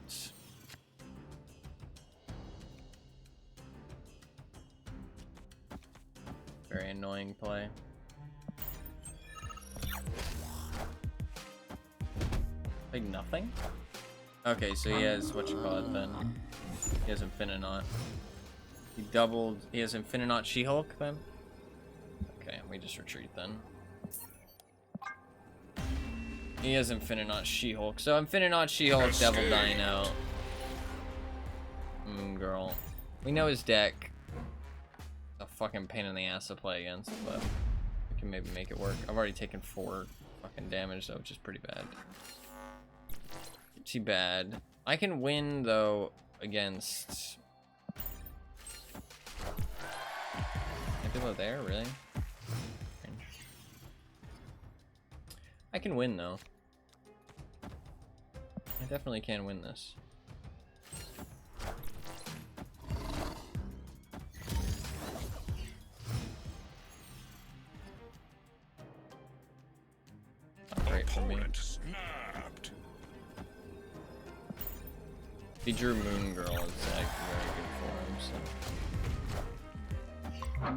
Very annoying play. Like nothing? Okay, so he has what you call it then. He has Infininaut. He has Infininaut She-Hulk then? Okay, we just retreat then. He has Infininaut She-Hulk. So Infininaut She-Hulk, Devil Dino. Moon Girl. We know his deck. A fucking pain in the ass to play against, but we can maybe make it work. I've already taken 4 fucking damage though, which is pretty bad. Pretty bad. I can win though against... Below there, really? I can win though. I definitely can win this. Not great for me. Snapped. If he drew Moon Girl, it's like very good for him, so. I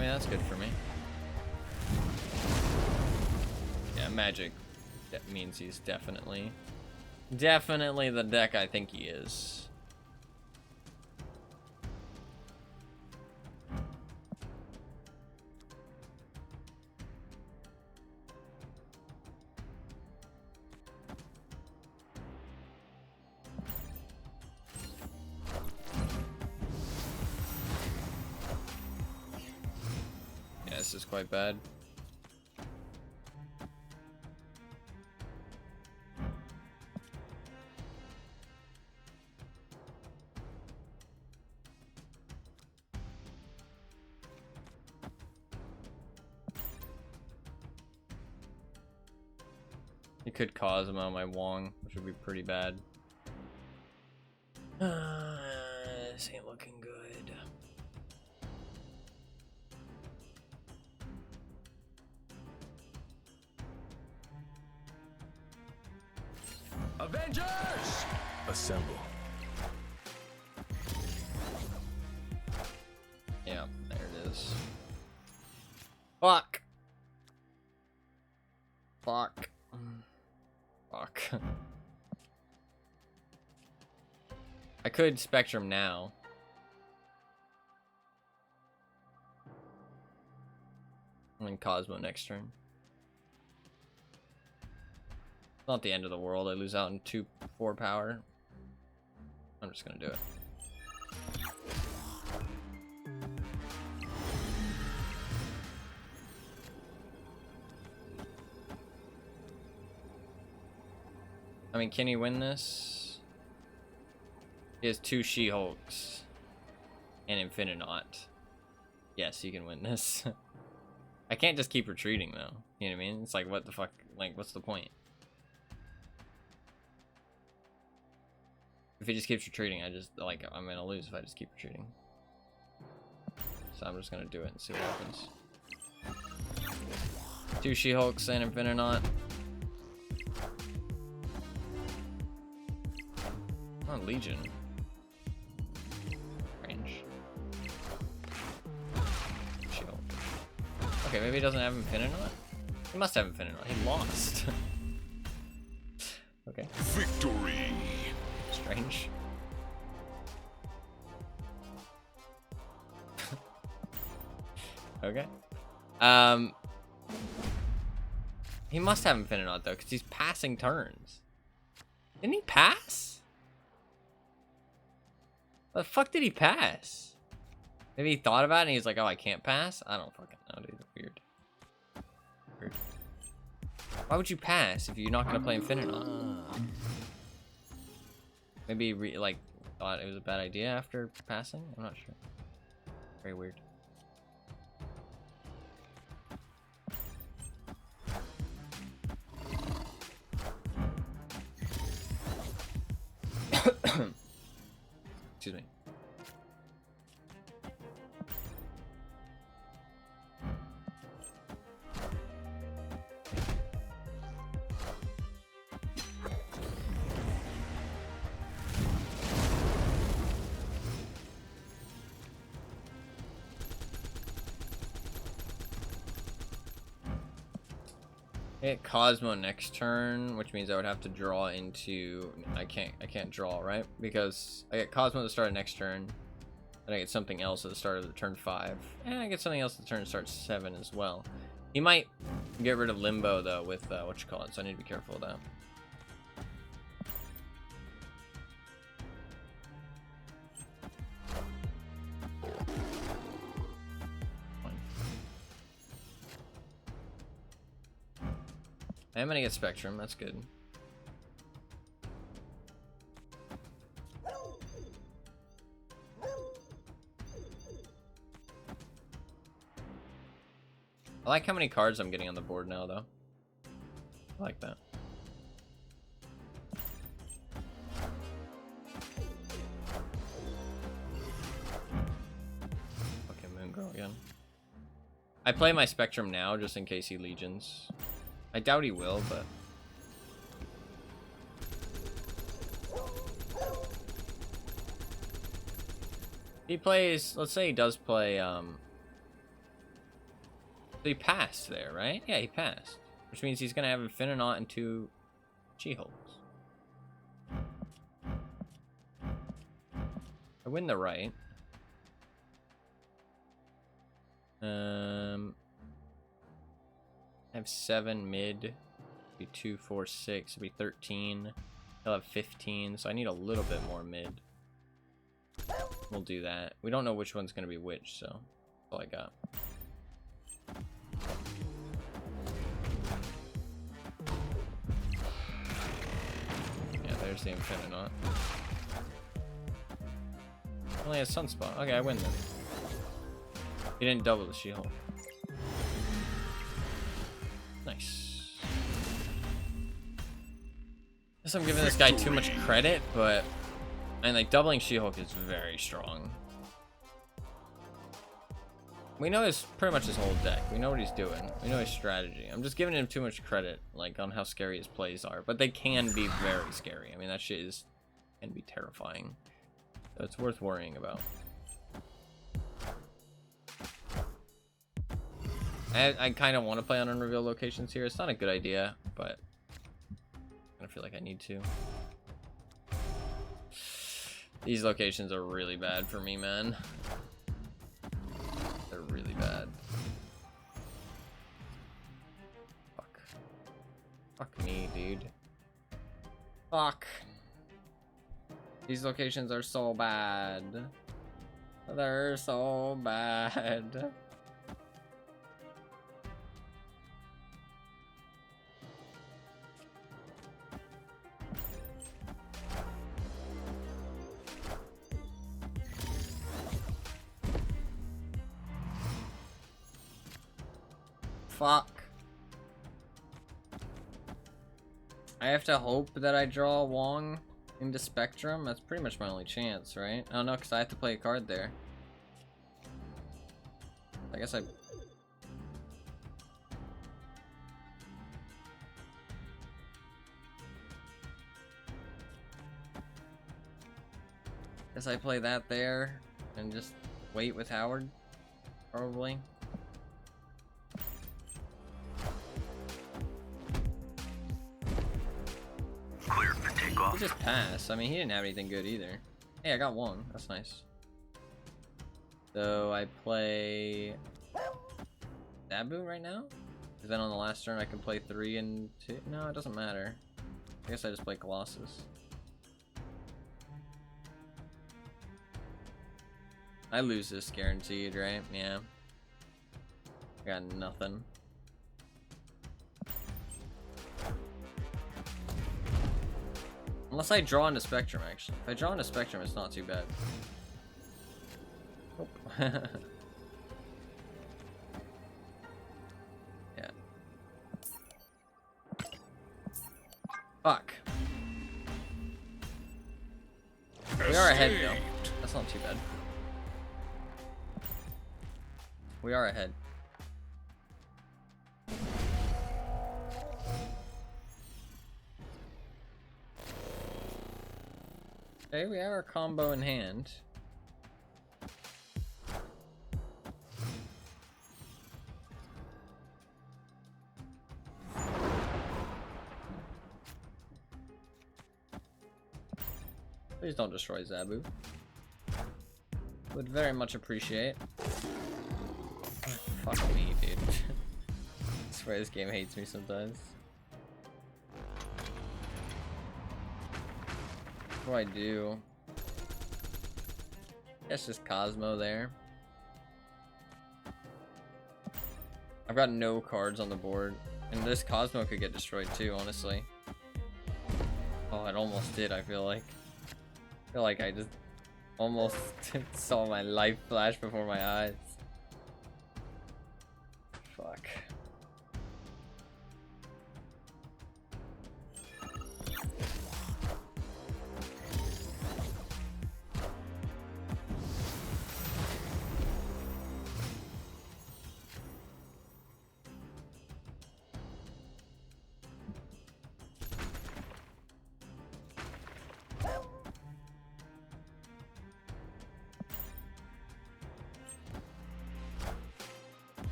mean, that's good for me. Yeah, magic. That means he's definitely the deck I think he is. this is quite bad. You could Cosmo my Wong, which would be pretty bad. This ain't looking good. Avengers! Assemble. Yeah, there it is. Fuck. Fuck. Fuck. I could Spectrum now. And then Cosmo next turn. Not the end of the world. I lose out in 2/4 power. I'm just gonna do it. I mean, can he win this? He has 2 She-Hulks and Infinaut. Yes, he can win this. I can't just keep retreating though. You know what I mean? It's like, what the fuck? Like, what's the point? If he just keeps retreating, I'm gonna lose if I just keep retreating. So I'm just gonna do it and see what happens. 2 She-Hulks and Infinaut. Oh, Legion. Range. She-Hulk. Okay, maybe he doesn't have Infinaut? He must have Infinaut. He lost. Okay. Victory. Strange. Okay. He must have Infinaut though, because he's passing turns. Didn't he pass? What the fuck did he pass? Maybe he thought about it and he's like, oh, I can't pass? I don't fucking know, dude. Weird. Weird. Why would you pass if you're not gonna play Infinaut? Maybe he thought it was a bad idea after passing? I'm not sure. Very weird. Excuse me. Hit Cosmo next turn, which means I would have to draw into. I can't draw, right? Because I get Cosmo at the start of next turn, then I get something else at the start of the turn 5, and I get something else at the turn start 7 as well. He might get rid of Limbo though with what you call it, so I need to be careful of that. I'm gonna get Spectrum, that's good. I like how many cards I'm getting on the board now, though. I like that. Okay, Moon Girl again. I play my Spectrum now, just in case he Legions. I doubt he will, but... He plays... Let's say he does play, He passed there, right? Yeah, he passed. Which means he's gonna have Infinaut and 2 She-Hulks. I win the right. I have 7 mid. Be 2, 4, 6. It'll be 13. He'll have 15, so I need a little bit more mid. We'll do that. We don't know which one's gonna be which, so that's all I got. Yeah, there's the Infinite Knot. Only has Sunspot. Okay, I win then. He didn't double the She-Hulk. Nice. Guess I'm giving this guy too much credit, but and like doubling She-Hulk is very strong. We know his pretty much his whole deck. We know what he's doing. We know his strategy. I'm just giving him too much credit, like on how scary his plays are. But they can be very scary. I mean, that shit can be terrifying. So it's worth worrying about. I kind of want to play on unrevealed locations here. It's not a good idea, but I don't feel like I need to. These locations are really bad for me, man. They're really bad. Fuck. Fuck me, dude. Fuck. These locations are so bad. They're so bad. Fuck. I have to hope that I draw Wong into Spectrum. That's pretty much my only chance, right? I don't know, because I have to play a card there. I guess I play that there and just wait with Howard, probably. He just passed. I mean, he didn't have anything good either. Hey, I got one. That's nice. So I play Dabu right now? Because then on the last turn I can play 3 and 2. No, it doesn't matter. I guess I just play Colossus. I lose this guaranteed, right? Yeah. I got nothing. Unless I draw into Spectrum, actually. If I draw into Spectrum, it's not too bad. Oh. Yeah. Fuck. We are ahead, though. That's not too bad. We are ahead. Okay, we have our combo in hand. Please don't destroy Zabu. Would very much appreciate. Fuck me, dude. I swear this game hates me sometimes. What do I do? That's just Cosmo there. I've got no cards on the board. And this Cosmo could get destroyed too, honestly. Oh, it almost did, I feel like. I feel like I just almost saw my life flash before my eyes. Fuck.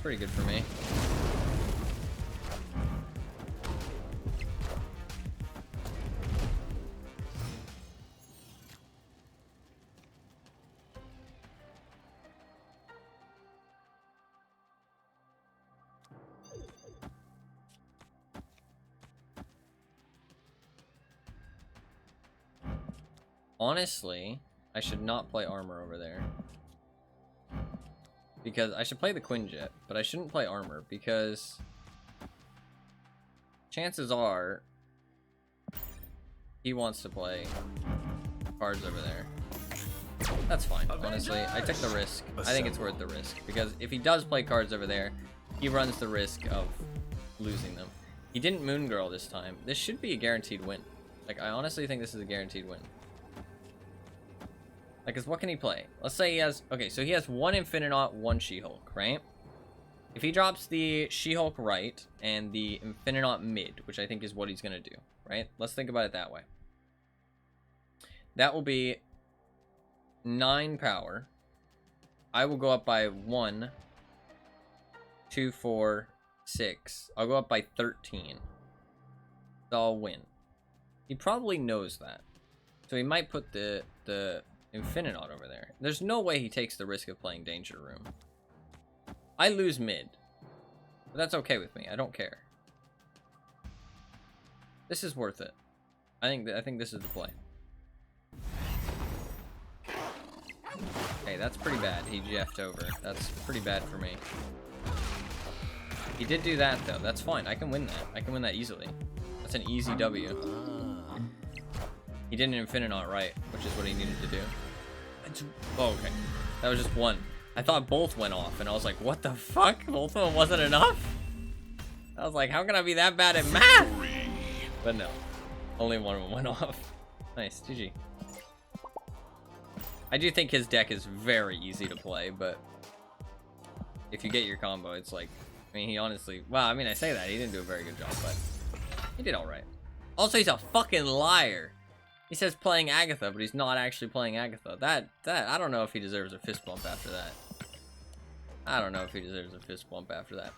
Pretty good for me. Honestly, I should not play armor over there. because I should play the Quinjet, but I shouldn't play armor because chances are he wants to play cards over there. That's fine, honestly. I took the risk. I think it's worth the risk because if he does play cards over there, he runs the risk of losing them. He didn't Moon Girl this time. This should be a guaranteed win. Like, I honestly think this is a guaranteed win. Like, cause what can he play? Let's say he has, okay, so he has 1 Infininaut, 1 She-Hulk, right? If he drops the She-Hulk right and the Infininaut mid, which I think is what he's gonna do, right? Let's think about it that way. That will be 9 power. I will go up by 1, 2, 4, 6. I'll go up by 13. So I'll win. He probably knows that. So he might put the Infininaut over there. There's no way he takes the risk of playing Danger Room. I lose mid. But that's okay with me. I don't care. This is worth it. I think this is the play. Hey, that's pretty bad. He jeffed over. That's pretty bad for me. He did do that, though. That's fine. I can win that. I can win that easily. That's an easy W. He did an Infininaut right, which is what he needed to do. Oh, okay. That was just 1. I thought both went off, and I was like, what the fuck? Both of them wasn't enough? I was like, how can I be that bad at math? But no. Only one of them went off. Nice. GG. I do think his deck is very easy to play, but if you get your combo, it's like, I mean, he honestly, well, I mean, I say that, he didn't do a very good job, but he did all right. Also, he's a fucking liar. He says playing Agatha, but he's not actually playing Agatha. That, I don't know if he deserves a fist bump after that. I don't know if he deserves a fist bump after that.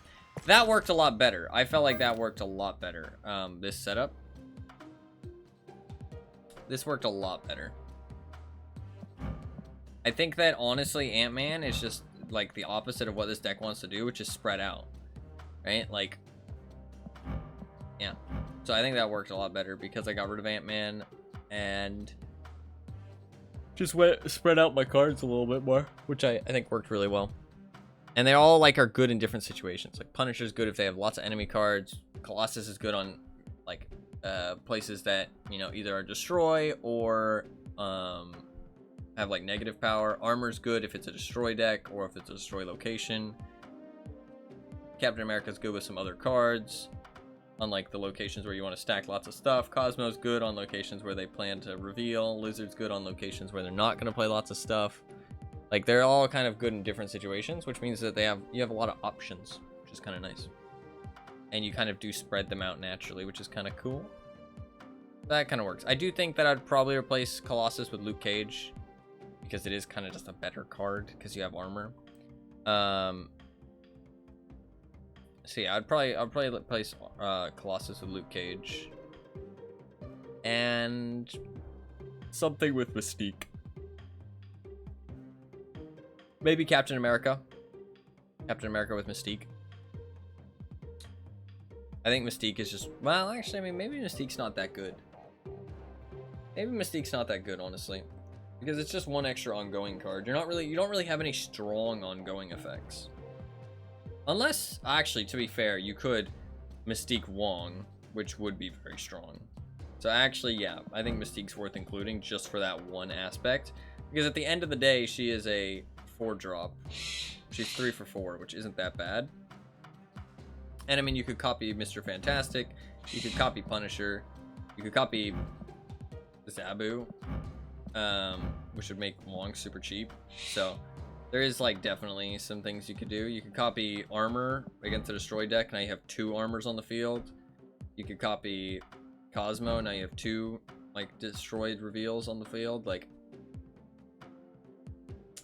That worked a lot better. I felt like that worked a lot better. This setup. This worked a lot better. I think that, honestly, Ant-Man is just, like, the opposite of what this deck wants to do, which is spread out. Right? Like, yeah. So I think that worked a lot better because I got rid of Ant-Man and just spread out my cards a little bit more, which I think worked really well. And they all, like, are good in different situations. Like, Punisher's good if they have lots of enemy cards. Colossus is good on, like, places that, you know, either are destroy or have, like, negative power. Armor's good if it's a destroy deck or if it's a destroy location. Captain America's good with some other cards, unlike the locations where you want to stack lots of stuff. Cosmo's good on locations where they plan to reveal. Lizard's good on locations where they're not going to play lots of stuff. Like, they're all kind of good in different situations, which means that you have a lot of options, which is kind of nice. And you kind of do spread them out naturally, which is kind of cool. That kind of works. I do think that I'd probably replace Colossus with Luke Cage, because it is kind of just a better card because you have armor. So yeah, I'd probably replace Colossus with Luke Cage and something with Mystique. Maybe Captain America. Captain America with Mystique. I think Mystique is just, well, actually, I mean, maybe Mystique's not that good. Maybe Mystique's not that good, honestly. Because it's just 1 extra ongoing card. You don't really have any strong ongoing effects. Unless, actually, to be fair, you could Mystique Wong, which would be very strong. So actually, yeah, I think Mystique's worth including just for that 1 aspect. Because at the end of the day, she is a 4-drop. She's 3 for 4, which isn't that bad. And I mean, you could copy Mr. Fantastic. You could copy Punisher. You could copy Zabu. Which would make Wong super cheap. So there is, like, definitely some things you could do. You could copy armor against the destroy deck. Now you have 2 armors on the field. You could copy Cosmo. Now you have 2, like, destroyed reveals on the field. Like,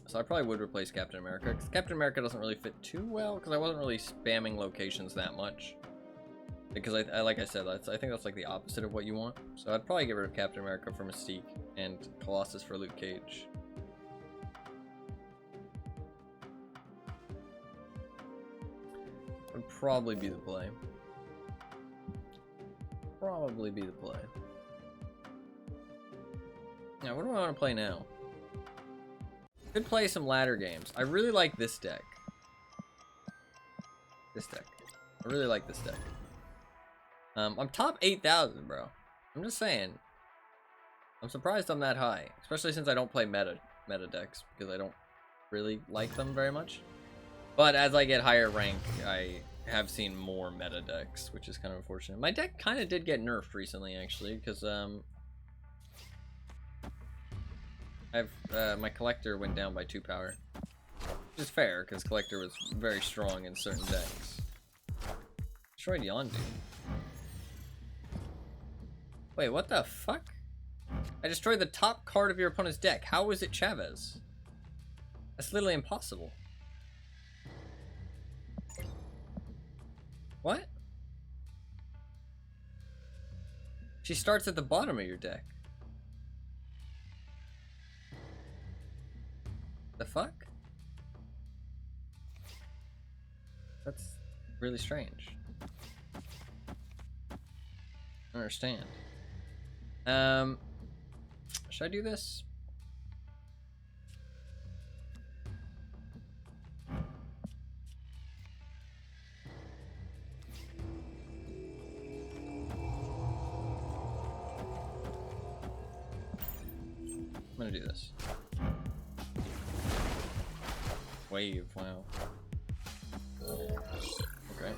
so I probably would replace Captain America, because Captain America doesn't really fit too well, because I wasn't really spamming locations that much. Because I like I said, I think that's like the opposite of what you want. So I'd probably get rid of Captain America for Mystique and Colossus for Luke Cage. Would probably be the play. Probably be the play. Now, what do I want to play now? Could play some ladder games. I really like this deck. This deck. I really like this deck. I'm top 8,000, bro. I'm just saying. I'm surprised I'm that high, especially since I don't play meta decks because I don't really like them very much. But as I get higher rank, I have seen more meta decks, which is kind of unfortunate. My deck kind of did get nerfed recently, actually, because my collector went down by 2 power, which is fair because collector was very strong in certain decks. Destroyed Yondu. Wait, what the fuck? I destroyed the top card of your opponent's deck. How is it Chavez? That's literally impossible. What? She starts at the bottom of your deck. The fuck? That's really strange. I don't understand. Should I do this? I'm gonna do this. Wave, wow. Okay.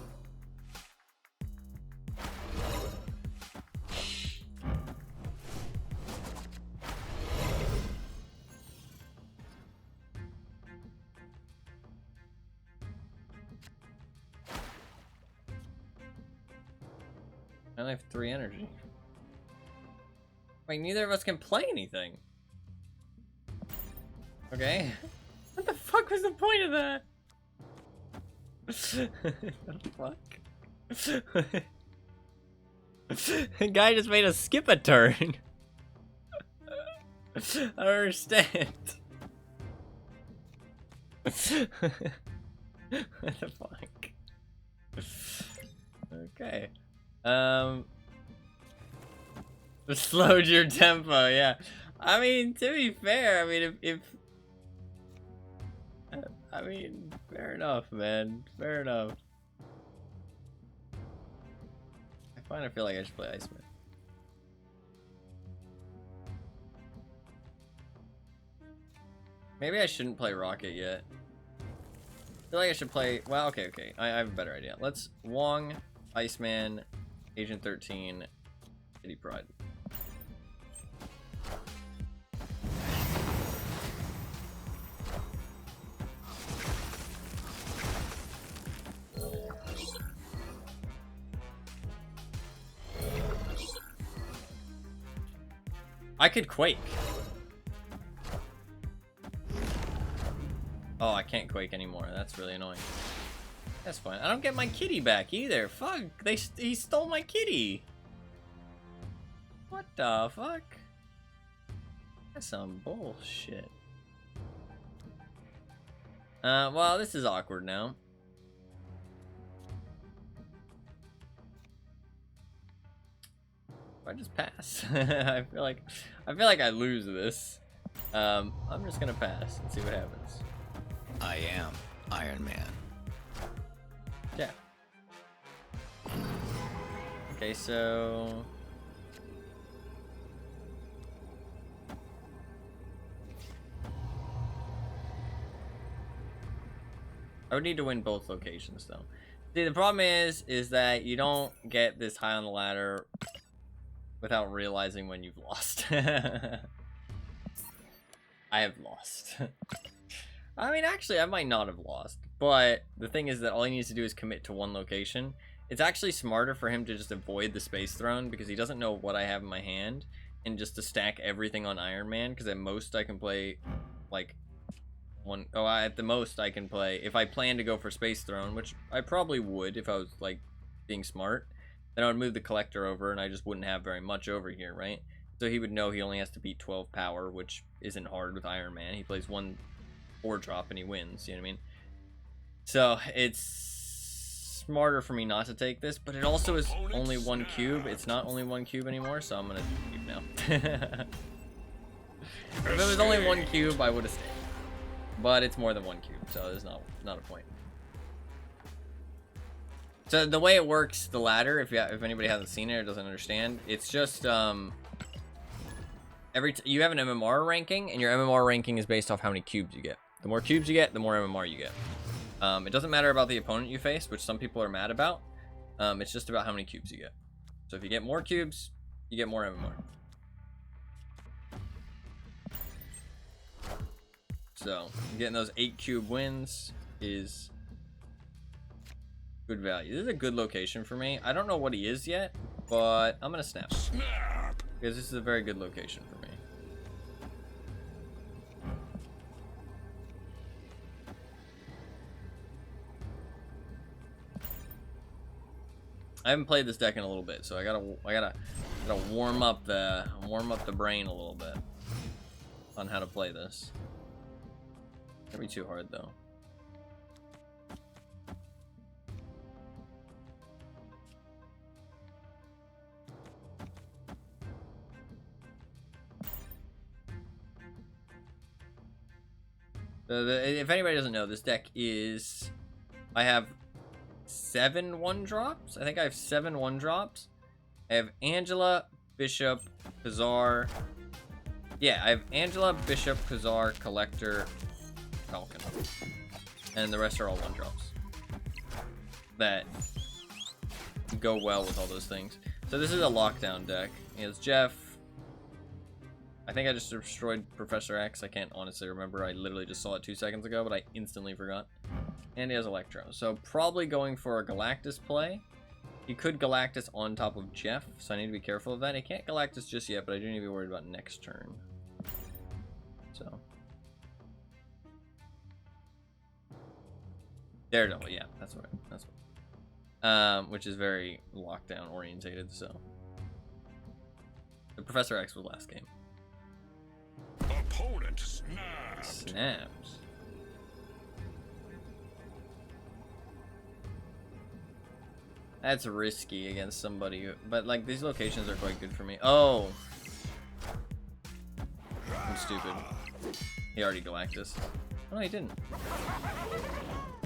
I only have 3 energy. Wait, neither of us can play anything. Okay. What the fuck was the point of that? What the fuck? The guy just made us skip a turn. I don't understand. What the fuck? Okay. Slowed your tempo, yeah. I mean, to be fair, I mean, if I mean, fair enough, man. Fair enough. I feel like I should play Iceman. Maybe I shouldn't play Rocket yet. I feel like I should play... Well, okay. I have a better idea. Let's Wong, Iceman, Agent 13, Kitty Pride. I could Quake. Oh, I can't Quake anymore. That's really annoying. That's fine. I don't get my kitty back either. Fuck. He stole my kitty. What the fuck? That's some bullshit. Well, this is awkward now. I just pass. I feel like I lose this. I'm just gonna pass and see what happens. I am Iron Man. Yeah. Okay, so I would need to win both locations though. See, the problem is that you don't get this high on the ladder without realizing when you've lost. I have lost. I mean, actually, I might not have lost, but the thing is that all he needs to do is commit to one location. It's actually smarter for him to just avoid the Space Throne because he doesn't know what I have in my hand, and just to stack everything on Iron Man, because at most I can play like one. Oh, at the most I can play, if I plan to go for Space Throne, which I probably would if I was like being smart, then I would move the collector over and I just wouldn't have very much over here, right? So he would know he only has to beat 12 power, which isn't hard with Iron Man. He plays 1 4-drop and he wins, you know what I mean? So it's smarter for me not to take this, but it also is only 1 cube. It's not only 1 cube anymore, so I'm gonna cube now. If it was only 1 cube, I would have stayed. But it's more than 1 cube, so there's not a point. So the way it works, the ladder, if anybody hasn't seen it or doesn't understand, it's just you have an MMR ranking, and your MMR ranking is based off how many cubes you get. The more cubes you get, the more MMR you get. It doesn't matter about the opponent you face, which some people are mad about. It's just about how many cubes you get. So if you get more cubes, you get more MMR. So getting those 8 cube wins is good value. This is a good location for me. I don't know what he is yet, but I'm gonna snap because this is a very good location for me. I haven't played this deck in a little bit, so I gotta warm up the brain a little bit on how to play this. Can't be too hard though. If anybody doesn't know, this deck is, I have 7 1-drops. I think I have 7 1-drops. I have Angela, Bishop, Kazar. Yeah, I have Angela, Bishop, Kazar, Collector, Falcon. And the rest are all 1-drops. That go well with all those things. So this is a lockdown deck. He has Jeff. I think I just destroyed Professor X. I can't honestly remember. I literally just saw it 2 seconds ago, but I instantly forgot. And he has Electro. So probably going for a Galactus play. He could Galactus on top of Jeff, so I need to be careful of that. He can't Galactus just yet, but I do need to be worried about next turn. So. Daredevil, yeah, that's right. That's right. Which is very lockdown orientated, so. The Professor X was last game. Opponent snapped. Snaps. That's risky against somebody who, but like these locations are quite good for me. Oh, I'm stupid. He already Galactus. Oh, he didn't.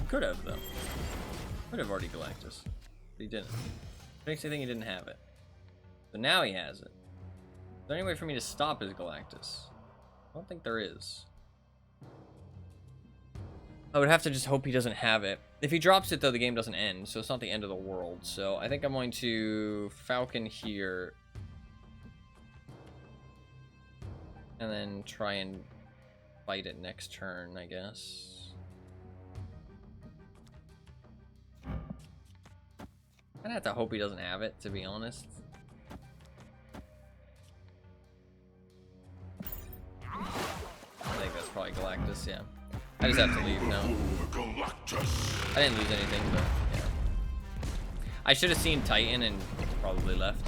Could have though. Could have already Galactus, but he didn't. Makes me think he didn't have it. So now he has it. Is there any way for me to stop his Galactus? I don't think there is. I would have to just hope he doesn't have it. If he drops it, though, the game doesn't end, so it's not the end of the world. So I think I'm going to Falcon here. And then try and fight it next turn, I guess. I'd have to hope he doesn't have it, to be honest. I think that's probably Galactus, yeah. I just have to leave now. Galactus. I didn't lose anything, but yeah. I should have seen Titan and probably left.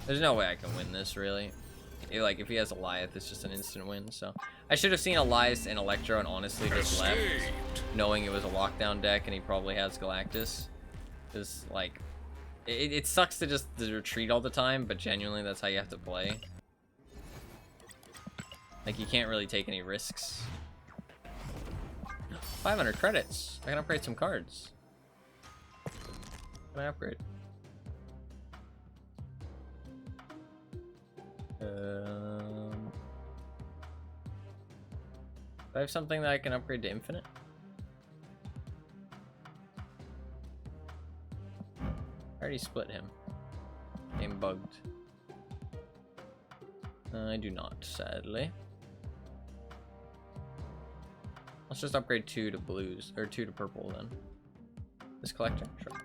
There's no way I can win this, really. Like, if he has Eliath, it's just an instant win, so. I should have seen Elias and Electro and honestly just left, knowing it was a lockdown deck and he probably has Galactus. Because, like, it sucks to just retreat all the time, but genuinely that's how you have to play. Like, you can't really take any risks. 500 credits. I can upgrade some cards. Can I upgrade? Do I have something that I can upgrade to infinite? I already split him. Game bugged. I do not, sadly. Let's just upgrade 2 to blues, or 2 to purple then. This collector? Sure.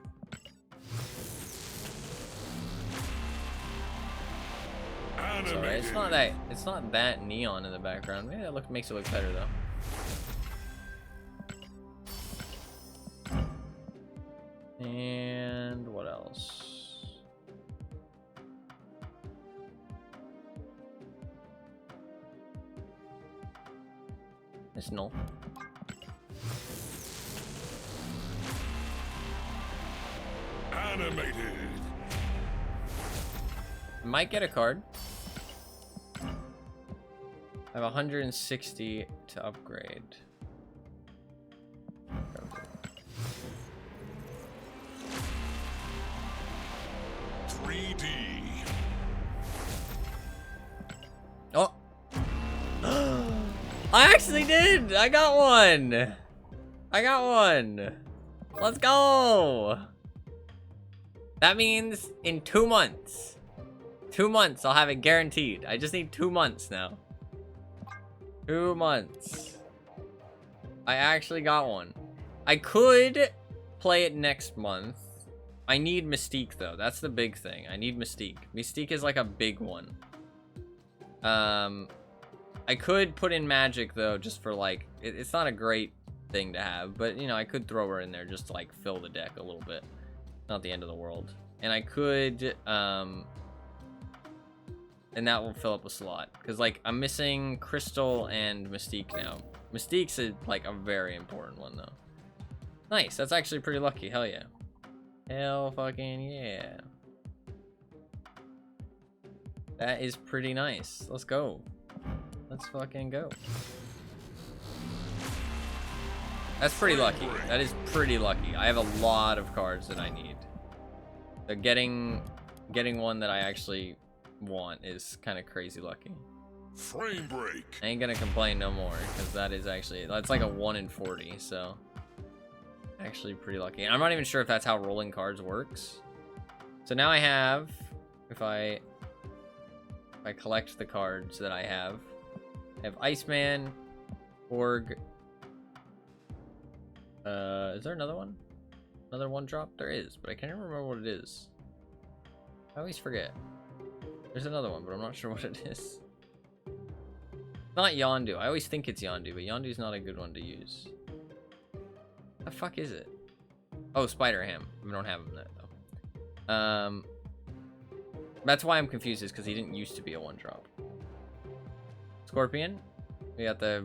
It's alright. It's not that neon in the background. Maybe that makes it look better though. And what else? It's null. Animated. Might get a card. I have 160 to upgrade. 3D. Oh! I actually did! I got one! I got one! Let's go! That means in 2 months. 2 months, I'll have it guaranteed. I just need 2 months now. 2 months. I actually got one. I could play it next month. I need Mystique, though. That's the big thing. I need Mystique. Mystique is like a big one. I could put in Magic, though, just for, like... It's not a great thing to have, but, you know, I could throw her in there just to, like, fill the deck a little bit. Not the end of the world. And I could, and that will fill up a slot. Because, like, I'm missing Crystal and Mystique now. Mystique's, like, a very important one, though. Nice. That's actually pretty lucky. Hell yeah. Hell fucking yeah. That is pretty nice. Let's go. Let's fucking go. That's pretty lucky. That is pretty lucky. I have a lot of cards that I need. So getting one that I actually want is kind of crazy lucky. Frame break. I ain't gonna complain no more, because that is actually, that's like a 1 in 40, so actually pretty lucky. And I'm not even sure if that's how rolling cards works. So now I have, if I collect the cards that I have Iceman, Org. Is there another one? Another 1-drop? There is, but I can't remember what it is. I always forget. There's another one, but I'm not sure what it is. It's not Yondu. I always think it's Yondu, but Yondu's not a good one to use. The fuck is it? Oh, Spider-Ham. We don't have him there, though. That's why I'm confused, is because he didn't used to be a 1-drop. Scorpion. We got the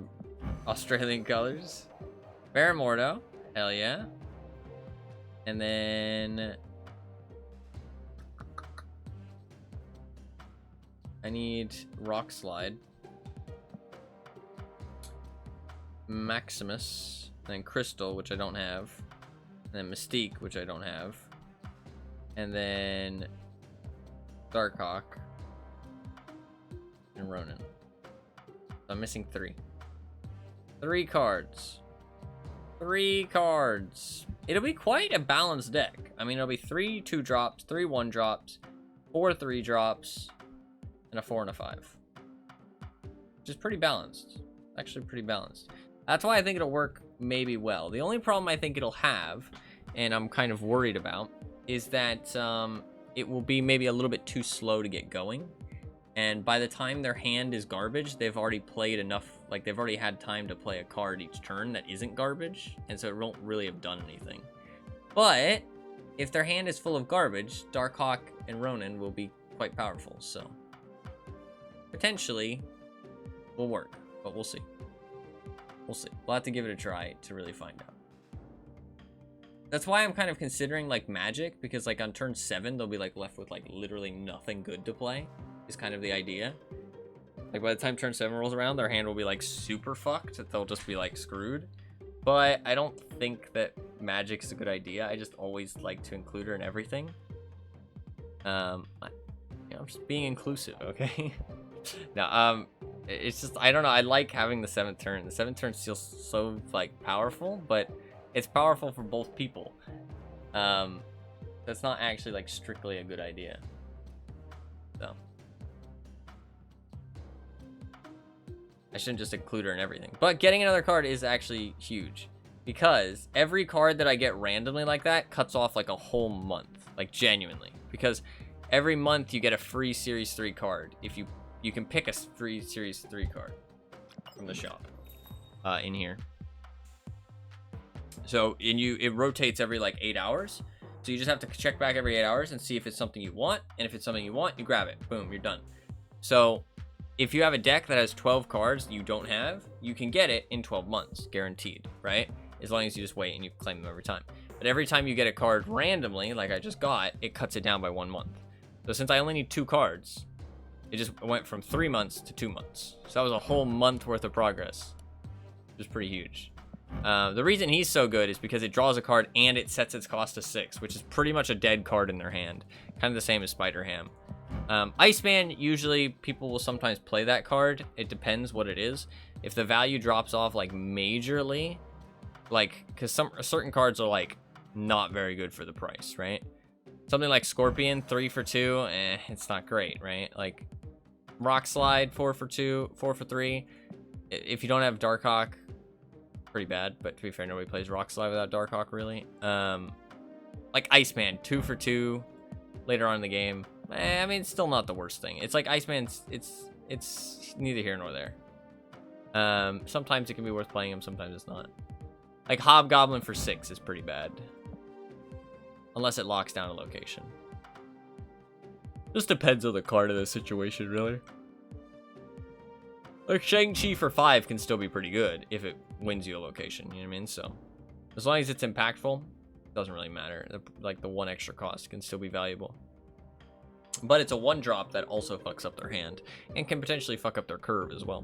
Australian colors. Baramordo. Hell yeah. And then I need Rock Slide. Maximus. And then Crystal, which I don't have. And then Mystique, which I don't have. And then Darkhawk. And Ronin. So I'm missing 3. 3 cards. 3 cards. It'll be quite a balanced deck. I mean, it'll be 3 2-drops, 3 1-drops, 4 3-drops, and a 4 and a 5. Which is pretty balanced. Actually pretty balanced. That's why I think it'll work maybe well. The only problem I think it'll have, and I'm kind of worried about, is that it will be maybe a little bit too slow to get going. And by the time their hand is garbage, they've already played enough, like they've already had time to play a card each turn that isn't garbage, and so it won't really have done anything. But if their hand is full of garbage, Darkhawk and Ronin will be quite powerful, so potentially will work, but we'll see. We'll see. We'll have to give it a try to really find out. That's why I'm kind of considering like Magic, because like on turn 7 they'll be like left with like literally nothing good to play. Is kind of the idea. Like by the time turn 7 rolls around, their hand will be like super fucked. They'll just be like screwed. But I don't think that Magic is a good idea. I just always like to include her in everything. I'm just being inclusive, okay? No, it's just, I don't know. I like having the 7th turn. The 7th turn feels so like powerful, but it's powerful for both people. That's not actually like strictly a good idea. So I shouldn't just include her in everything. But getting another card is actually huge, because every card that I get randomly like that cuts off like a whole month, like genuinely, because every month you get a free Series 3 card. If you can pick a free Series 3 card from the shop in here. So it rotates every like 8 hours. So you just have to check back every 8 hours and see if it's something you want. And if it's something you want, you grab it. Boom, you're done. So if you have a deck that has 12 cards you don't have, you can get it in 12 months, guaranteed, right? As long as you just wait and you claim them every time. But every time you get a card randomly, like I just got, it cuts it down by 1 month. So since I only need 2 cards, It just went from 3 months to 2 months. So that was a whole month worth of progress. It was pretty huge. The reason he's so good is because it draws a card and it sets its cost to 6, which is pretty much a dead card in their hand. Kind of the same as Spider-Ham. Iceman, usually people will sometimes play that card. It depends what it is. If the value drops off like majorly, like, because some certain cards are like not very good for the price, right? Something like Scorpion, 3 for 2, it's not great, right? Like Rock Slide, 4 for 2, 4 for 3. If you don't have Darkhawk, pretty bad, but to be fair, nobody plays Rock Slide without Darkhawk, really. Like Iceman, 2 for 2 later on in the game. I mean, it's still not the worst thing. It's like Iceman's, it's neither here nor there. Sometimes it can be worth playing him, sometimes it's not. Like Hobgoblin for 6 is pretty bad. Unless it locks down a location. Just depends on the card of the situation, really. Like Shang-Chi for 5 can still be pretty good if it wins you a location, you know what I mean? So, as long as it's impactful, it doesn't really matter. Like the 1 extra cost can still be valuable. But it's a 1-drop that also fucks up their hand and can potentially fuck up their curve as well.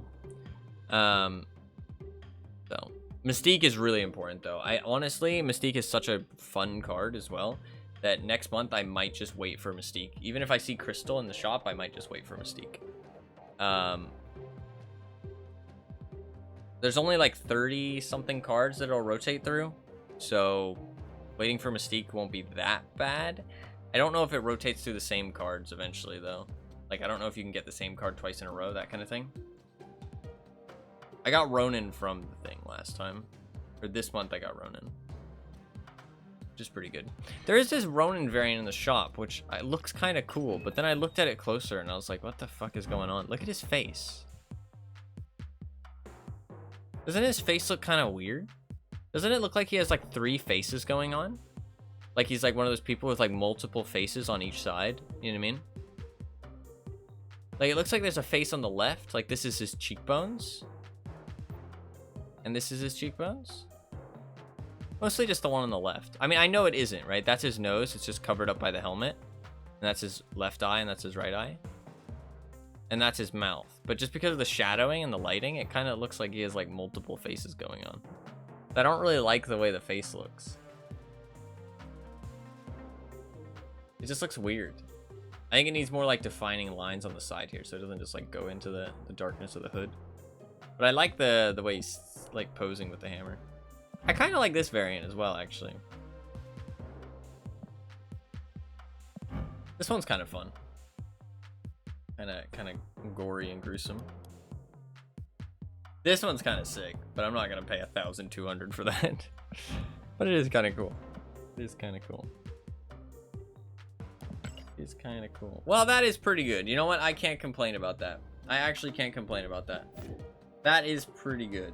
So Mystique is really important though. Honestly, Mystique is such a fun card as well that next month I might just wait for Mystique. Even if I see Crystal in the shop, I might just wait for Mystique. There's only like 30 something cards that it'll rotate through, so waiting for Mystique won't be that bad. I don't know if it rotates through the same cards eventually though. Like I don't know if you can get the same card twice in a row, that kind of thing. I got Ronin from the thing last time. Or this month I got Ronin. Which is pretty good. There is this Ronin variant in the shop, which looks kind of cool. But then I looked at it closer and I was like, what the fuck is going on? Look at his face. Doesn't his face look kind of weird? Doesn't it look like he has like 3 faces going on? Like he's like one of those people with like multiple faces on each side. You know what I mean? Like it looks like there's a face on the left. Like this is his cheekbones. And this is his cheekbones? Mostly just the one on the left. I mean, I know it isn't, right? That's his nose. It's just covered up by the helmet. And that's his left eye, and that's his right eye. And that's his mouth. But just because of the shadowing and the lighting, it kind of looks like he has, like, multiple faces going on. I don't really like the way the face looks. It just looks weird. I think it needs more, like, defining lines on the side here, so it doesn't just, like, go into the darkness of the hood. But I like the way he's like posing with the hammer. I kind of like this variant as well, actually. This one's kind of fun. Kind of gory and gruesome. This one's kind of sick, but I'm not gonna pay 1,200 for that. But it is kind of cool. It is kind of cool. It's kind of cool. Well, that is pretty good. You know what? I can't complain about that. I actually can't complain about that. That is pretty good.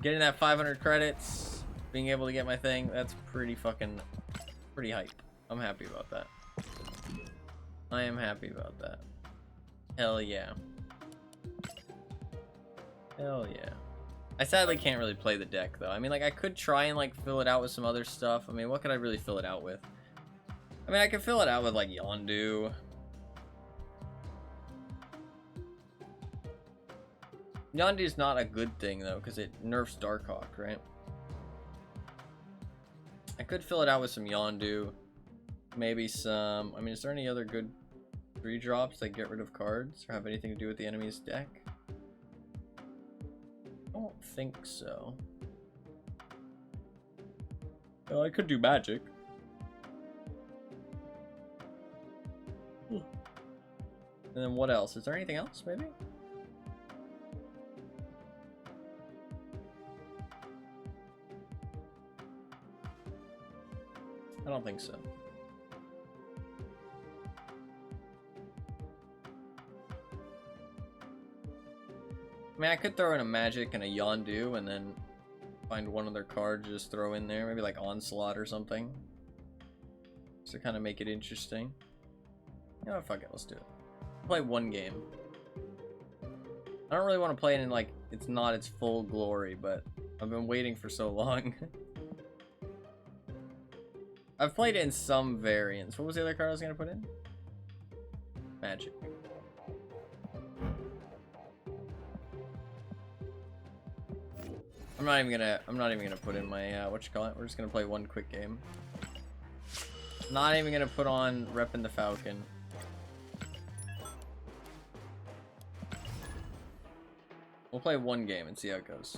Getting that 500 credits, being able to get my thing, that's pretty hype. I'm happy about that. I am happy about that. Hell yeah. Hell yeah. I sadly can't really play the deck though. I mean, like I could try and like fill it out with some other stuff. I mean, what could I really fill it out with? I mean, I could fill it out with like Yondu. Yondu's not a good thing though, because it nerfs Darkhawk, right? I could fill it out with some Yondu. Maybe some... I mean, is there any other good 3-drops that get rid of cards or have anything to do with the enemy's deck? I don't think so. Well, I could do magic. And then what else? Is there anything else, maybe? I don't think so. I mean, I could throw in a magic and a Yondu and then find one other card to just throw in there. Maybe like Onslaught or something. Just to kind of make it interesting. You know what, fuck it, let's do it. Play one game. I don't really want to play it in like, it's not its full glory, but I've been waiting for so long. I've played it in some variants. What was the other card I was going to put in? Magic. I'm not even gonna put in my what you call it. We're just gonna play one quick game. Not even gonna put on Reppin' the Falcon. We'll play one game and see how it goes.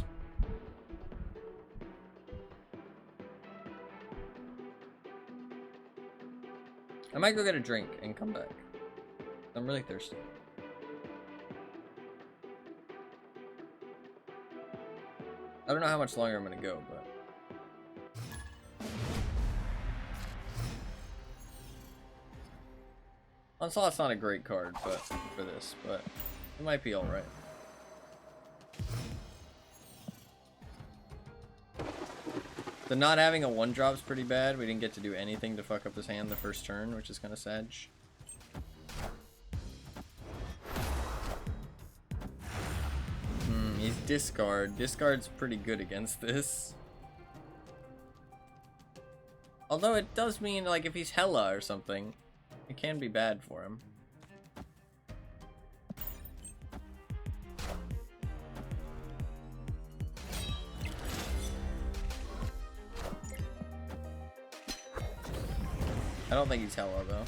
I might go get a drink and come back. I'm really thirsty. I don't know how much longer I'm gonna go, but Onslaught's not a great card, but for this, but it might be alright. The not having a 1-drop is pretty bad. We didn't get to do anything to fuck up his hand the first turn, which is kind of sad. He's discard. Discard's pretty good against this. Although it does mean, like, if he's Hela or something, it can be bad for him. I don't think he's Hela, though.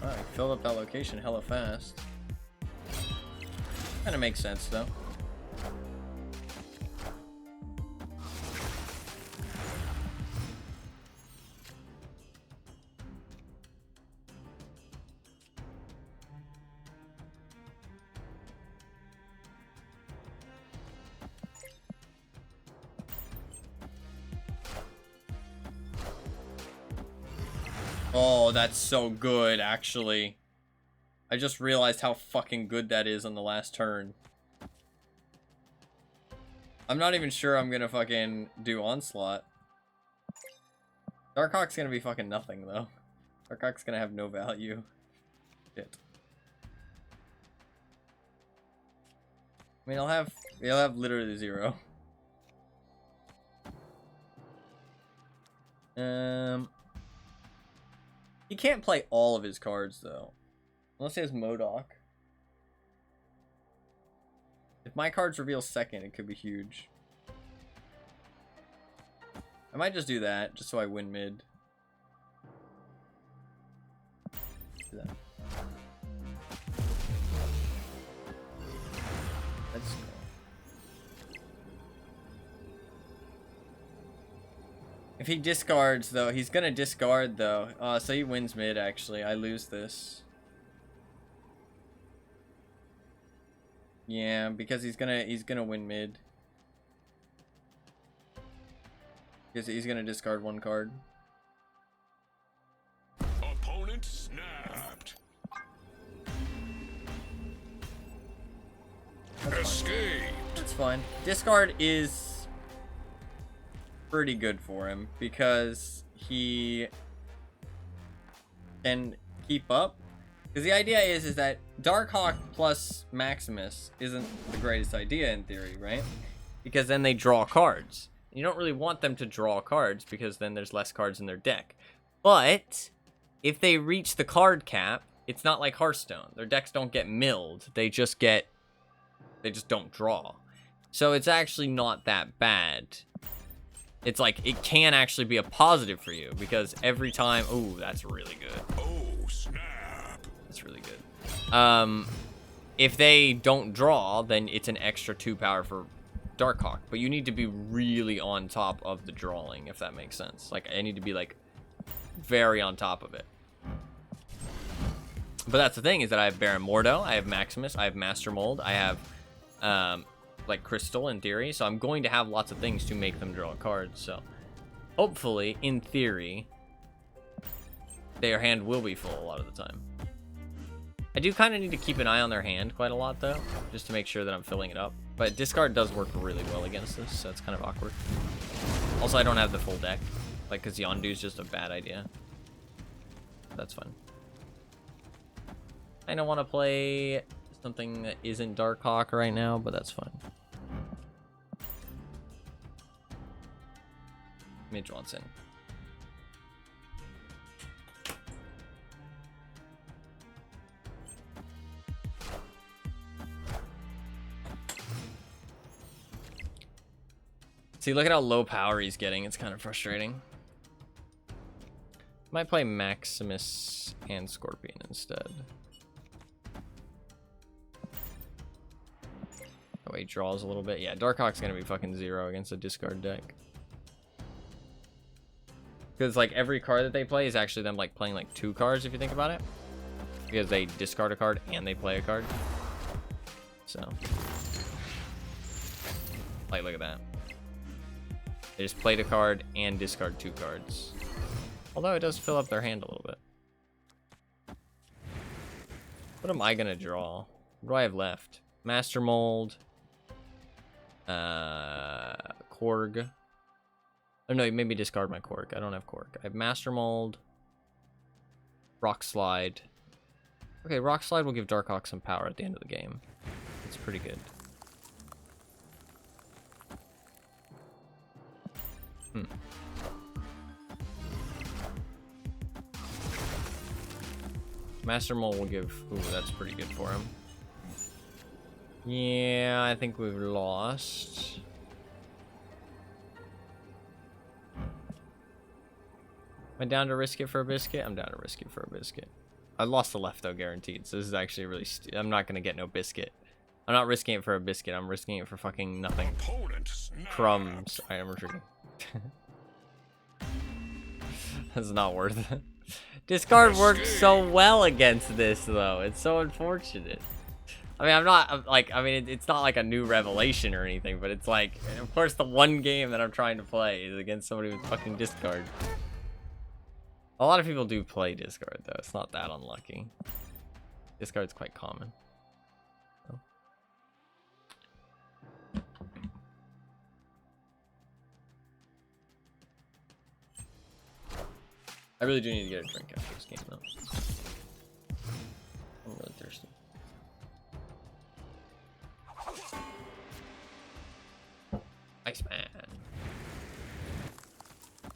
Alright, filled up that location hella fast. Kinda makes sense, though. Oh, that's so good, actually. I just realized how fucking good that is on the last turn. I'm not even sure I'm gonna fucking do Onslaught. Darkhawk's gonna be fucking nothing, though. Darkhawk's gonna have no value. Shit. I mean, he'll have literally 0. He can't play all of his cards, though. Unless he has MODOK. If my cards reveal second, it could be huge. I might just do that, just so I win mid. Do that. Let's go. If he discards, though, he's gonna discard, though. So he wins mid, actually. I lose this. Yeah, because he's gonna win mid. Because he's gonna discard 1 card. Opponent snapped. Escape. That's fine. Discard is pretty good for him because he can keep up. Because the idea is that Darkhawk plus Maximus isn't the greatest idea in theory, right? Because then they draw cards. You don't really want them to draw cards because then there's less cards in their deck. But if they reach the card cap, it's not like Hearthstone. Their decks don't get milled. They just don't draw. So it's actually not that bad. It's like, it can actually be a positive for you because every time, ooh, that's really good. Oh, snap. That's really good. If they don't draw, then it's an extra 2 power for Darkhawk, but you need to be really on top of the drawing, if that makes sense. Like, I need to be, like, very on top of it. But that's the thing, is that I have Baron Mordo, I have Maximus, I have Master Mold, I have, like, Crystal in theory, so I'm going to have lots of things to make them draw cards, so hopefully, in theory, their hand will be full a lot of the time. I do kind of need to keep an eye on their hand quite a lot, though, just to make sure that I'm filling it up. But discard does work really well against this, so it's kind of awkward. Also, I don't have the full deck, like, because Yondu's just a bad idea. That's fine. I don't want to play something that isn't Darkhawk right now, but that's fine. Midge wants in. See, look at how low power he's getting. It's kind of frustrating. Might play Maximus and Scorpion instead. Oh, he draws a little bit. Yeah, Darkhawk's gonna be fucking 0 against a discard deck. Because like every card that they play is actually them like playing like 2 cards if you think about it. Because they discard a card and they play a card. So, like, look at that. They just played a card and discard 2 cards. Although it does fill up their hand a little bit. What am I gonna draw? What do I have left? Master Mold. Korg. Oh no, maybe discard my Korg. I don't have Korg. I have Master Mold. Rock Slide. Okay, Rock Slide will give Darkhawk some power at the end of the game. It's pretty good. Master Mold will give... Ooh, that's pretty good for him. Yeah, I think we've lost. Am I down to risk it for a biscuit? I'm down to risk it for a biscuit. I lost the left, though, guaranteed. So this is actually really... I'm not going to get no biscuit. I'm not risking it for a biscuit. I'm risking it for fucking nothing. Opponent snapped. Crumbs. I am retreating. That's not worth it. Discard works so well against this, though. It's so unfortunate. I mean, it's not like a new revelation or anything, but it's like, of course, the one game that I'm trying to play is against somebody with fucking discard. A lot of people do play discard, though. It's not that unlucky. Discard's quite common. So. I really do need to get a drink after this game, though. I'm really thirsty. Iceman. I'm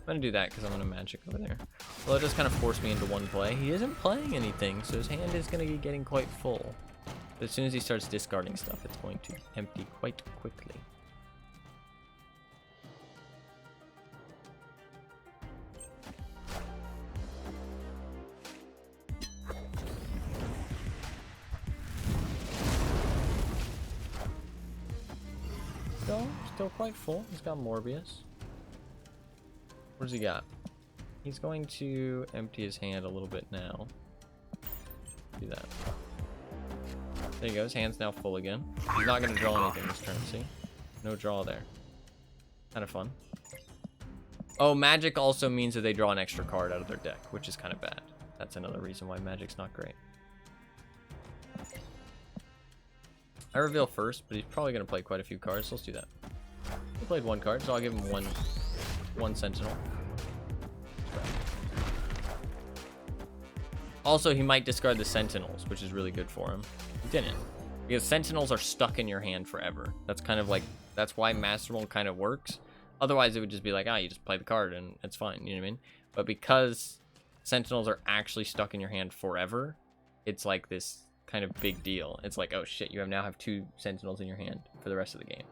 gonna do that because I'm gonna magic over there. Well, it does kind of force me into one play. He isn't playing anything, so his hand is gonna be getting quite full. But as soon as he starts discarding stuff, it's going to empty quite quickly. Still quite full. He's got Morbius. What does he got? He's going to empty his hand a little bit now. Do that. There you go. His hand's now full again. He's not going to draw anything this turn, see? No draw there. Kind of fun. Oh, magic also means that they draw an extra card out of their deck, which is kind of bad. That's another reason why magic's not great. I reveal first, but he's probably going to play quite a few cards, so let's do that. He played 1 card, so I'll give him one Sentinel. Also, he might discard the Sentinels, which is really good for him. He didn't. Because Sentinels are stuck in your hand forever. That's kind of like, that's why Master Mold kind of works. Otherwise, it would just be like, you just play the card and it's fine, you know what I mean? But because Sentinels are actually stuck in your hand forever, it's like this kind of big deal. It's like, oh shit, you now have 2 Sentinels in your hand for the rest of the game.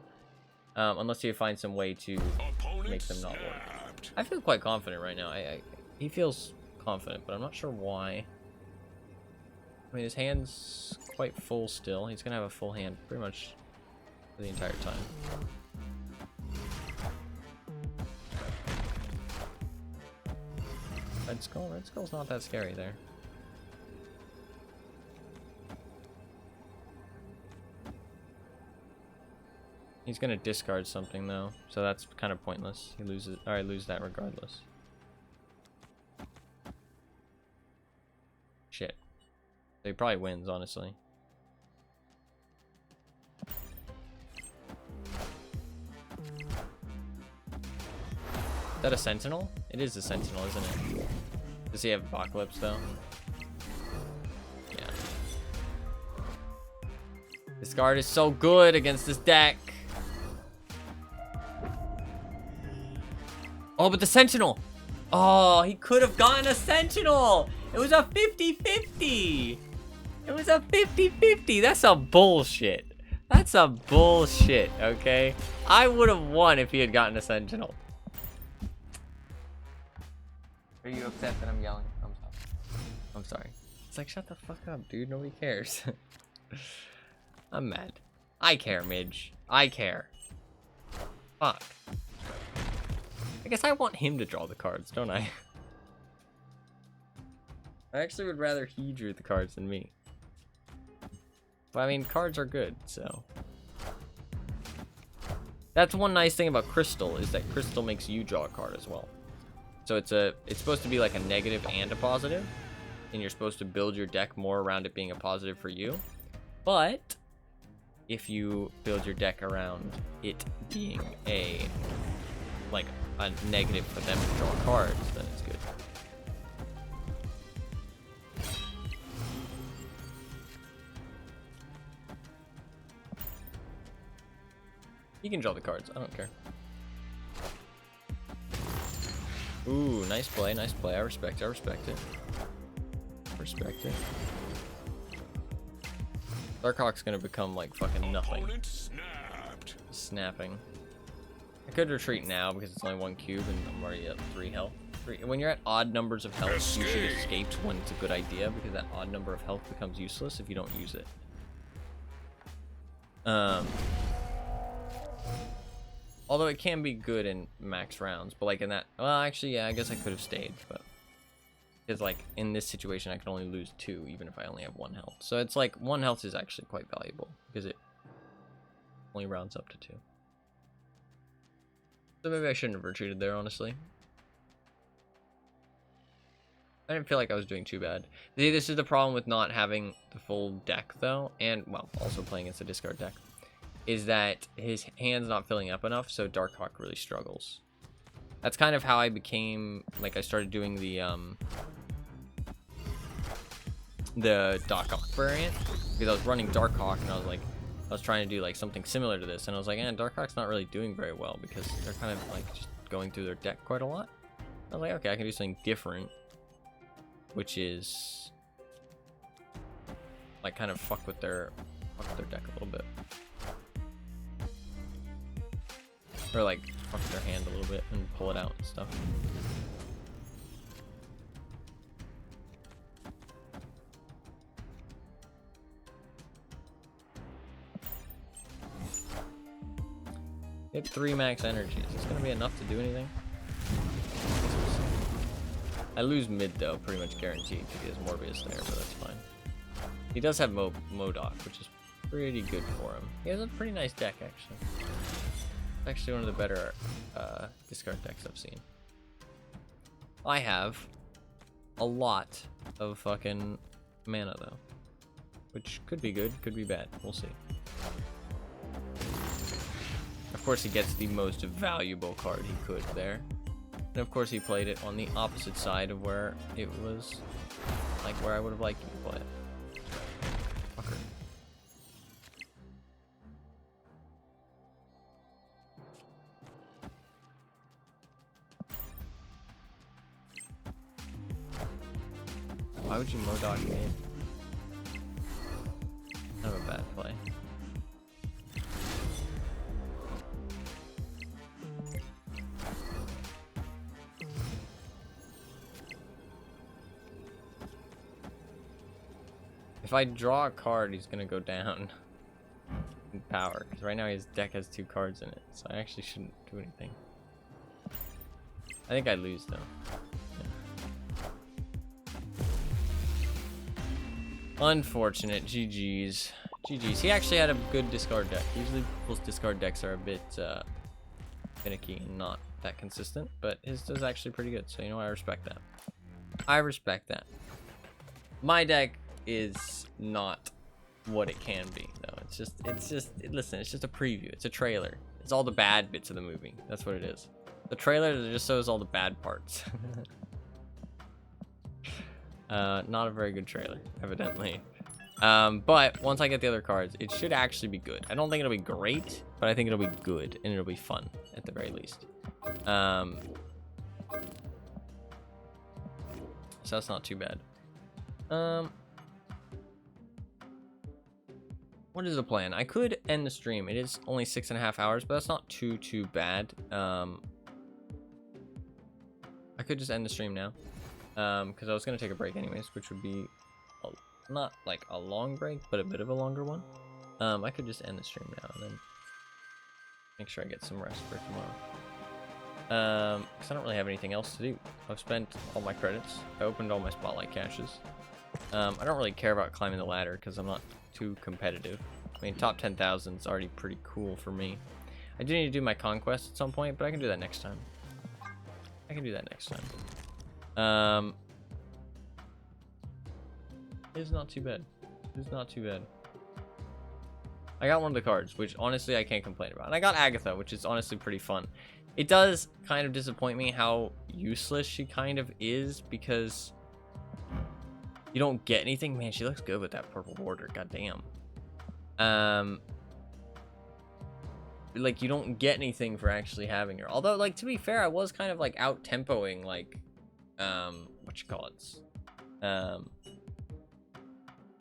Unless you find some way to make them not work. I feel quite confident right now. He feels confident, but I'm not sure why. I mean, his hand's quite full still. He's gonna have a full hand pretty much for the entire time. Red Skull? Red Skull's not that scary there. He's gonna discard something though, so that's kind of pointless. He loses, or I lose that regardless. Shit. So he probably wins, honestly. Is that a Sentinel? It is a Sentinel, isn't it? Does he have Apocalypse though? This card is so good against this deck. Oh, but the Sentinel. Oh, he could have gotten a Sentinel. It was a 50-50. It was a 50-50. That's a bullshit. That's a bullshit, okay? I would have won if he had gotten a Sentinel. Are you upset that I'm yelling? I'm sorry. I'm sorry. It's like, shut the fuck up, dude. Nobody cares. I'm mad. I care, Midge. I care. Fuck. I guess I want him to draw the cards, don't I? I actually would rather he drew the cards than me. But I mean, cards are good, so. That's one nice thing about Crystal, is that Crystal makes you draw a card as well. So it's supposed to be like a negative and a positive, and you're supposed to build your deck more around it being a positive for you. But if you build your deck around it being a negative for them to draw cards, then it's good. You can draw the cards, I don't care. Ooh, nice play, nice play. I respect it, I respect it. Respect it. Darkhawk's gonna become like fucking nothing. Opponent snapped. Snapping. I could retreat now because it's only 1 cube and I'm already at 3 health. When you're at odd numbers of health, you should escape when it's a good idea, because that odd number of health becomes useless if you don't use it. Although it can be good in max rounds, but like in that, well, actually, yeah, I guess I could have stayed, but because like in this situation, I can only lose 2, even if I only have 1 health. So it's like 1 health is actually quite valuable because it only rounds up to 2. So maybe I shouldn't have retreated there, honestly. I didn't feel like I was doing too bad. See, this is the problem with not having the full deck, though, and, well, also playing against a discard deck, is that his hand's not filling up enough, so Darkhawk really struggles. That's kind of how I became, like, I started doing the Darkhawk variant, because I was running Darkhawk, and I was trying to do, like, something similar to this, and I was like, Darkhawk's not really doing very well, because they're kind of, like, just going through their deck quite a lot. I was like, okay, I can do something different, which is, like, kind of fuck with their deck a little bit. Or like fuck their hand a little bit and pull it out and stuff. Get 3 max energies. Is this gonna be enough to do anything? I lose mid though, pretty much guaranteed, because he has Morbius there, but that's fine. He does have Modok, which is pretty good for him. He has a pretty nice deck actually. Actually one of the better discard decks I've seen. I have a lot of fucking mana though, which could be good, could be bad. We'll see. Of course he gets the most valuable card he could there. And of course he played it on the opposite side of where it was, like where I would have liked him to play it. Fucker. Why would you Modok me? Kind of a bad play. If I draw a card, he's gonna go down in power. Because right now his deck has 2 cards in it, so I actually shouldn't do anything. I think I lose though. Unfortunate. GG's. GG's. He actually had a good discard deck. Usually people's discard decks are a bit finicky and not that consistent, but his is actually pretty good. So you know what? I respect that. I respect that. My deck is not what it can be though. Listen, it's just a preview. It's a trailer. It's all the bad bits of the movie. That's what it is. The trailer just shows all the bad parts. Not a very good trailer, evidently. But once I get the other cards, it should actually be good. I don't think it'll be great, but I think it'll be good, and it'll be fun, at the very least. So that's not too bad. What is the plan? I could end the stream. It is only 6.5 hours, but that's not too bad. I could just end the stream now, because I was gonna take a break anyways, which would be not like a long break, but a bit of a longer one. I could just end the stream now and then make sure I get some rest for tomorrow. Because I don't really have anything else to do. I've spent all my credits. I opened all my spotlight caches. I don't really care about climbing the ladder because I'm not too competitive. I mean, top 10,000 is already pretty cool for me. I do need to do my conquest at some point, but I can do that next time. It's not too bad. I got one of the cards, which honestly I can't complain about. And I got Agatha, which is honestly pretty fun. It does kind of disappoint me how useless she kind of is, because you don't get anything. Man, she looks good with that purple border. Goddamn. Like, you don't get anything for actually having her. Although, like, to be fair, I was kind of like out tempoing, like,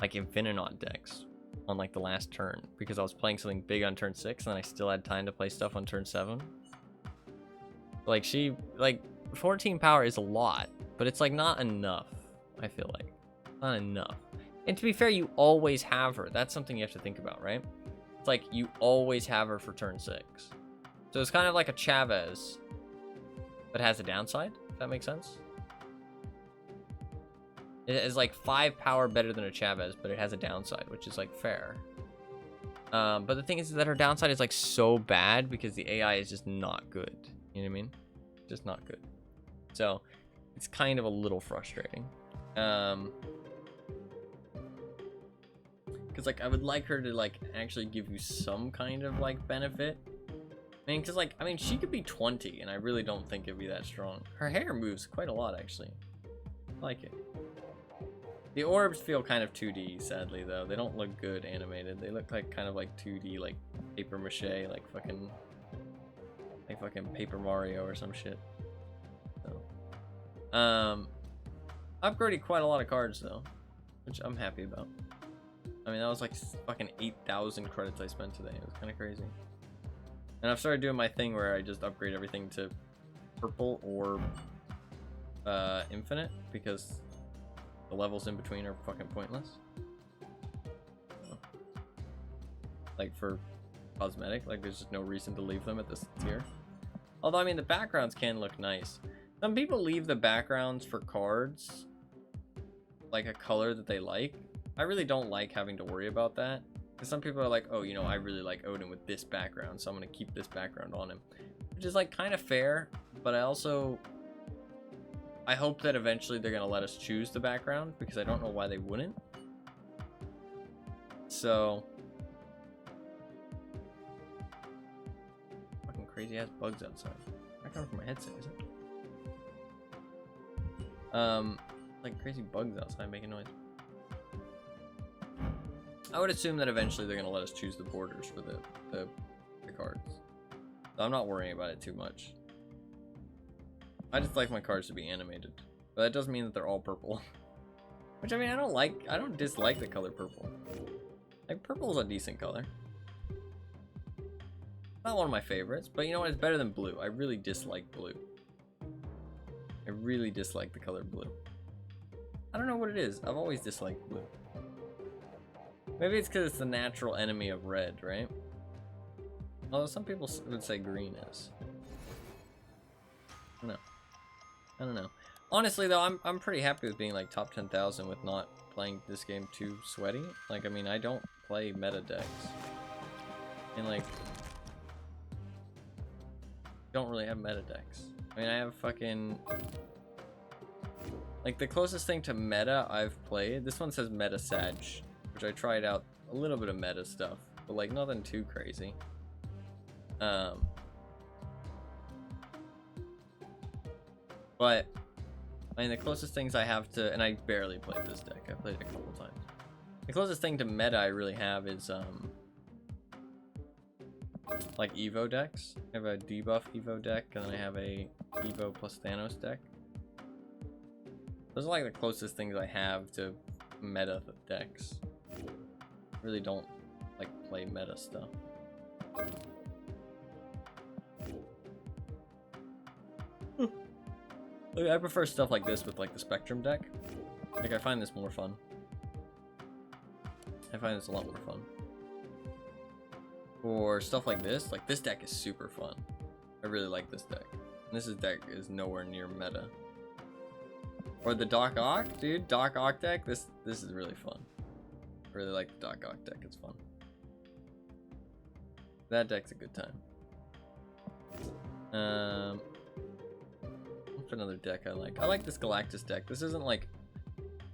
like Infininaut decks on like the last turn, because I was playing something big on turn 6 and then I still had time to play stuff on turn 7. Like, she, like, 14 power is a lot, but it's like not enough. I feel like not enough. And to be fair, you always have her. That's something you have to think about, right? It's like you always have her for turn 6. So it's kind of like a Chavez, but has a downside, if that makes sense. It is like 5 power better than a Chavez, but it has a downside, which is like fair. But the thing is that her downside is like so bad because the AI is just not good. You know what I mean? Just not good. So it's kind of a little frustrating. Because like I would like her to like actually give you some kind of like benefit. I mean, because like, I mean, she could be 20 and I really don't think it'd be that strong. Her hair moves quite a lot, actually. I like it. The orbs feel kind of 2D, sadly, though. They don't look good animated. They look like kind of like 2D, like paper mache, like fucking Paper Mario or some shit. So, upgraded quite a lot of cards though, which I'm happy about. I mean, that was like fucking 8,000 credits I spent today. It was kind of crazy. And I've started doing my thing where I just upgrade everything to purple or infinite, because the levels in between are fucking pointless. Like for cosmetic, like there's just no reason to leave them at this tier. Although, I mean, the backgrounds can look nice. Some people leave the backgrounds for cards like a color that they like. I really don't like having to worry about that. Because some people are like, oh, you know, I really like Odin with this background, so I'm going to keep this background on him. Which is like kind of fair, but I hope that eventually they're going to let us choose the background, because I don't know why they wouldn't. So, fucking crazy ass bugs outside. Not coming from my headset, is it? Like crazy bugs outside making noise. I would assume that eventually they're going to let us choose the borders for the cards. So I'm not worrying about it too much. I just like my cards to be animated. But that doesn't mean that they're all purple. Which, I mean, I don't dislike the color purple. Like, purple is a decent color. Not one of my favorites, but you know what? It's better than blue. I really dislike blue. I really dislike the color blue. I don't know what it is. I've always disliked blue. Maybe it's because it's the natural enemy of red, right? Although some people would say green is. I don't know. Honestly, though, I'm pretty happy with being like top 10,000 with not playing this game too sweaty. Like, I mean, I don't play meta decks. And like, don't really have meta decks. I mean, I have fucking, like, the closest thing to meta I've played, this one says Meta Sag, which I tried out a little bit of meta stuff, but like nothing too crazy. But I mean, the closest things I have to, and I barely played this deck. I played it a couple times. The closest thing to meta I really have is like Evo decks. I have a debuff Evo deck, and then I have a Evo plus Thanos deck. Those are like the closest things I have to meta decks. I really don't like play meta stuff. Look, I prefer stuff like this with like the Spectrum deck. Like I find this more fun. I find this a lot more fun. Or stuff like this deck is super fun. I really like this deck. And this deck is nowhere near meta. Or the Doc Ock, dude, Doc Ock deck. This is really fun. I really like the Doc Ock deck. It's fun. That deck's a good time. What's another deck I like? I like this Galactus deck. This isn't like,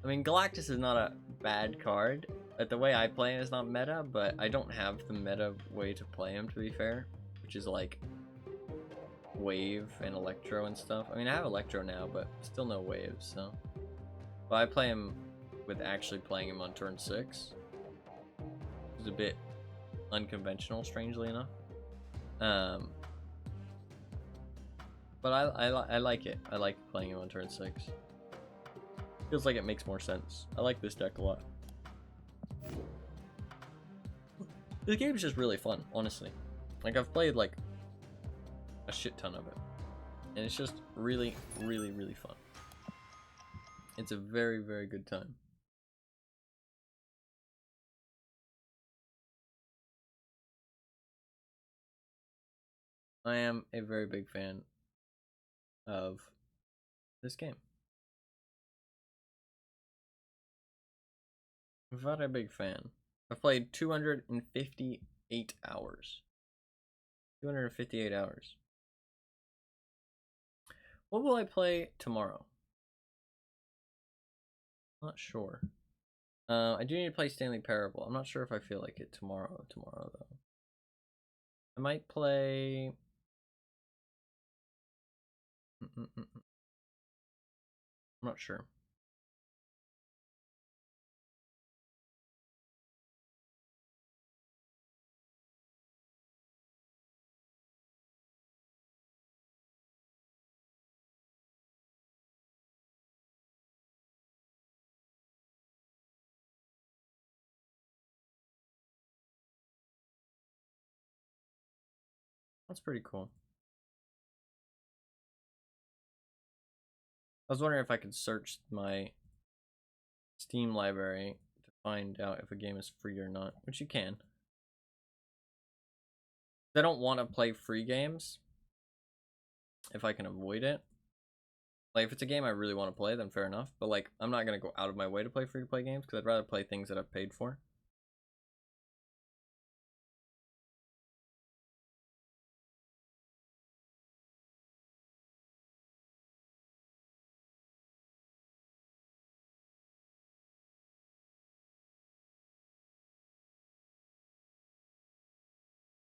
I mean, Galactus is not a bad card. But the way I play it is not meta, but I don't have the meta way to play him, to be fair, which is like wave and electro and stuff. I mean, I have electro now, but still no waves, so. But I play him with actually playing him on turn 6. It's a bit unconventional, strangely enough. But I like it. I like playing him on turn 6. Feels like it makes more sense. I like this deck a lot. This game is just really fun, honestly. Like, I've played, like, a shit ton of it. And it's just really, really, really fun. It's a very, very good time. I am a very big fan of this game. I'm not a big fan. I've played 258 hours. 258 hours. What will I play tomorrow? Not sure. I do need to play Stanley Parable. I'm not sure if I feel like it tomorrow though. I might play... I'm not sure. That's pretty cool. I was wondering if I could search my Steam library to find out if a game is free or not, which you can. I don't want to play free games if I can avoid it. Like, if it's a game I really want to play, then fair enough. But, like, I'm not going to go out of my way to play free-to-play games because I'd rather play things that I've paid for.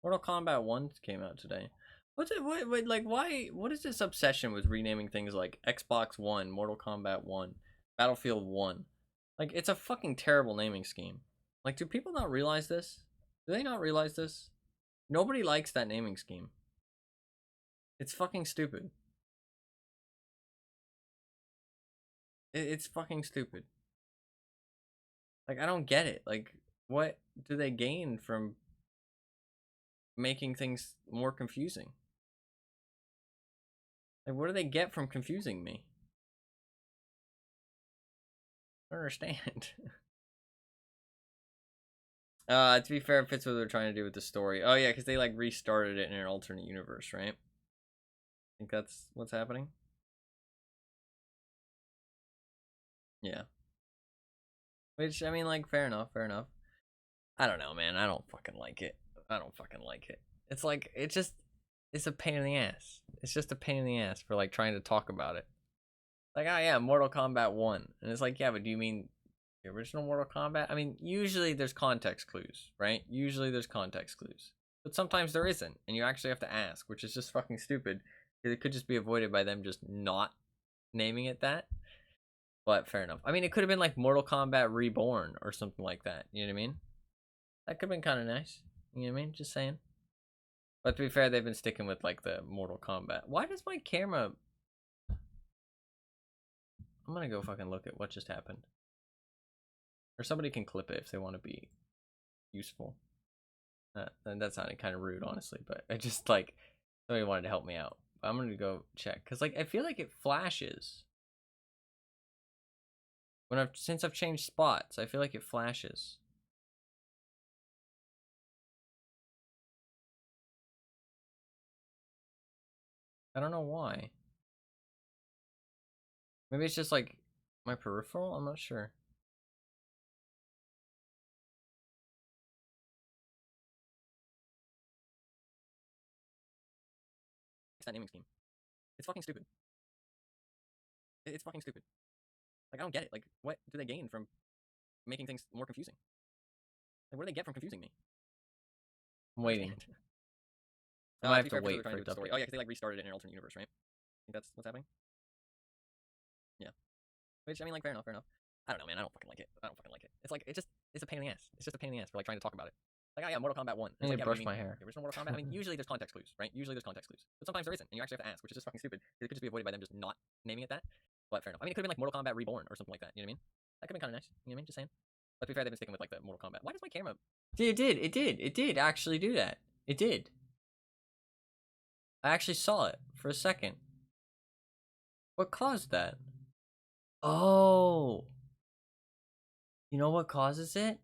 Mortal Kombat 1 came out today. What's it? What like, why? What is this obsession with renaming things like Xbox One, Mortal Kombat 1, Battlefield 1? Like, it's a fucking terrible naming scheme. Like, do people not realize this? Do they not realize this? Nobody likes that naming scheme. It's fucking stupid. It's fucking stupid. Like, I don't get it. Like, what do they gain from making things more confusing? Like, what do they get from confusing me? I don't understand. To be fair, it fits what they're trying to do with the story. Oh yeah, because they like restarted it in an alternate universe, right? I think that's what's happening. Yeah. Which, I mean, like, fair enough, fair enough. I don't know, man. I don't fucking like it. I don't fucking like it. It's like, it's a pain in the ass. It's just a pain in the ass for, like, trying to talk about it. Like, oh yeah, Mortal Kombat 1. And it's like, yeah, but do you mean the original Mortal Kombat? I mean, usually there's context clues, right? Usually there's context clues. But sometimes there isn't, and you actually have to ask, which is just fucking stupid. It could just be avoided by them just not naming it that. But fair enough. I mean, it could have been like Mortal Kombat Reborn or something like that. You know what I mean? That could have been kind of nice. You know what I mean? Just saying. But to be fair, they've been sticking with like the Mortal Kombat. Why does my camera... I'm gonna go fucking look at what just happened. Or somebody can clip it if they want to be useful. And that sounded kind of rude, honestly. But I just like... Somebody wanted to help me out. I'm gonna go check. Because like, I feel like it flashes. Since I've changed spots, I feel like it flashes. I don't know why. Maybe it's just like my peripheral? I'm not sure. It's that naming scheme. It's fucking stupid. It's fucking stupid. Like, I don't get it. Like, what do they gain from making things more confusing? Like, what do they get from confusing me? I'm waiting. I might have to wait for it to update. Oh yeah, because they like restarted it in an alternate universe, right? I think that's what's happening. Yeah. Which, I mean, like, fair enough, fair enough. I don't know, man. I don't fucking like it. I don't fucking like it. It's like, it's a pain in the ass. It's just a pain in the ass for like trying to talk about it. Like, oh yeah, Mortal Kombat 1. I need like, to brush my hair. The original Mortal Kombat. I mean, usually there's context clues, right? Usually there's context clues, but sometimes there isn't, and you actually have to ask, which is just fucking stupid. It could just be avoided by them just not naming it that. But fair enough. I mean, it could have been like Mortal Kombat Reborn or something like that. You know what I mean? That could have been kind of nice. You know what I mean? Just saying. But to be fair, they've been sticking with like the Mortal Kombat. Why does my camera? Dude, it did actually do that. It did. I actually saw it for a second. What caused that? Oh. You know what causes it?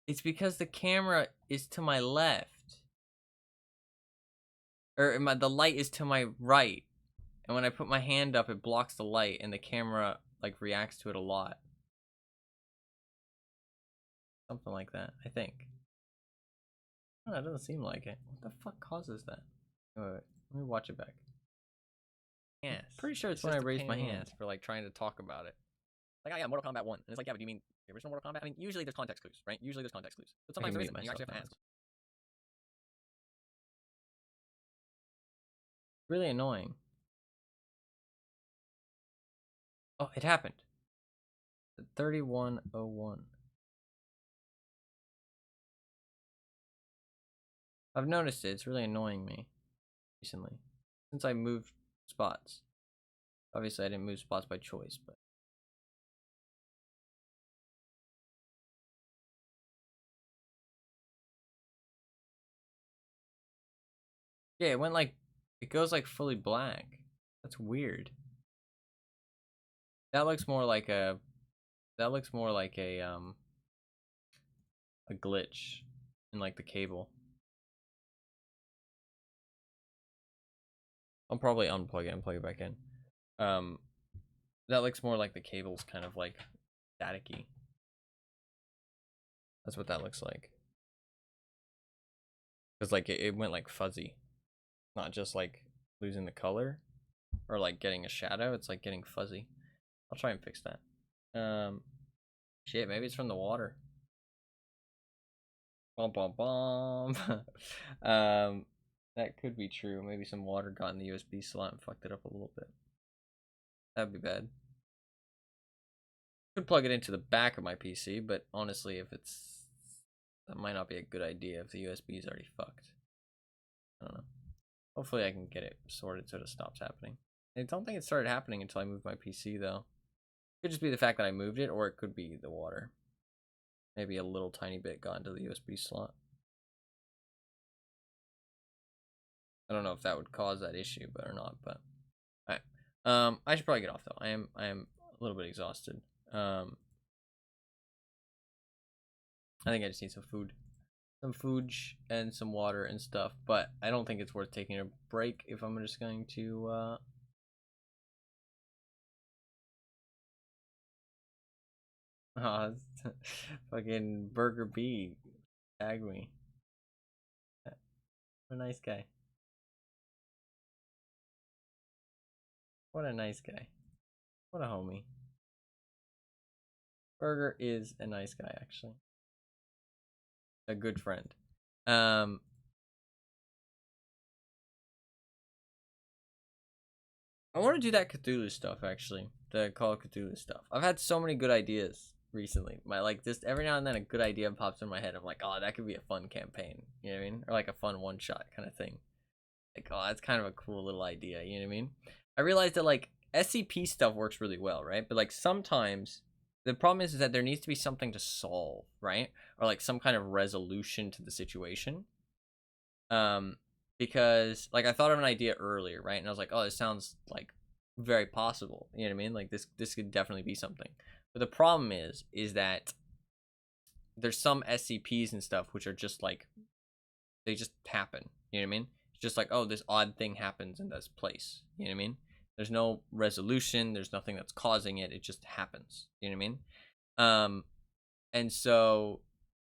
It's because the camera is to my left. Or the light is to my right. And when I put my hand up, it blocks the light and the camera like reacts to it a lot. Something like that, I think. Oh, it doesn't seem like it. What the fuck causes that? Wait, let me watch it back. Yes. Pretty sure it's when I raised my hand for like trying to talk about it. Like, oh yeah, Mortal Kombat 1. And it's like, yeah, but do you mean the original Mortal Kombat? I mean, usually there's context clues, right? Usually there's context clues. But sometimes there isn't, and you actually have to ask. Really annoying. Oh, it happened. 3101. I've noticed it. It's really annoying me recently. Since I moved spots. Obviously, I didn't move spots by choice, but... Yeah, it went like... It goes like fully black. That's weird. That looks more like a... That looks more like a glitch in like the cable. I'll probably unplug it and plug it back in. That looks more like the cable's kind of like staticky. That's what that looks like. Because like it went like fuzzy. Not just like losing the color or like getting a shadow, it's like getting fuzzy. I'll try and fix that. Shit, maybe it's from the water. Bum bum bum. That could be true. Maybe some water got in the USB slot and fucked it up a little bit. That'd be bad. Could plug it into the back of my PC, but honestly, if it's... That might not be a good idea if the USB is already fucked. I don't know. Hopefully I can get it sorted so it stops happening. I don't think it started happening until I moved my PC, though. Could just be the fact that I moved it, or it could be the water. Maybe a little tiny bit got into the USB slot. I don't know if that would cause that issue, but or not. But alright. I should probably get off though. I am a little bit exhausted. I think I just need some food, and some water and stuff. But I don't think it's worth taking a break if I'm just going to. Fucking Burger B, tag me. What a nice guy. What a nice guy. What a homie. Burger is a nice guy, actually. A good friend. Oh, I want to do that Cthulhu stuff, actually. The Call of Cthulhu stuff. I've had so many good ideas recently. Just every now and then a good idea pops in my head. I'm like, oh, that could be a fun campaign. You know what I mean? Or like a fun one-shot kind of thing. Like, oh, that's kind of a cool little idea. You know what I mean? I realized that, like, SCP stuff works really well, right? But, like, sometimes the problem is that there needs to be something to solve, right? Or, like, some kind of resolution to the situation. Because, like, I thought of an idea earlier, right? And I was like, oh, this sounds, like, very possible. You know what I mean? Like, this could definitely be something. But the problem is that there's some SCPs and stuff which are just, like, they just happen. You know what I mean? It's just like, oh, this odd thing happens in this place. You know what I mean? There's no resolution. There's nothing that's causing it. It just happens. You know what I mean? And so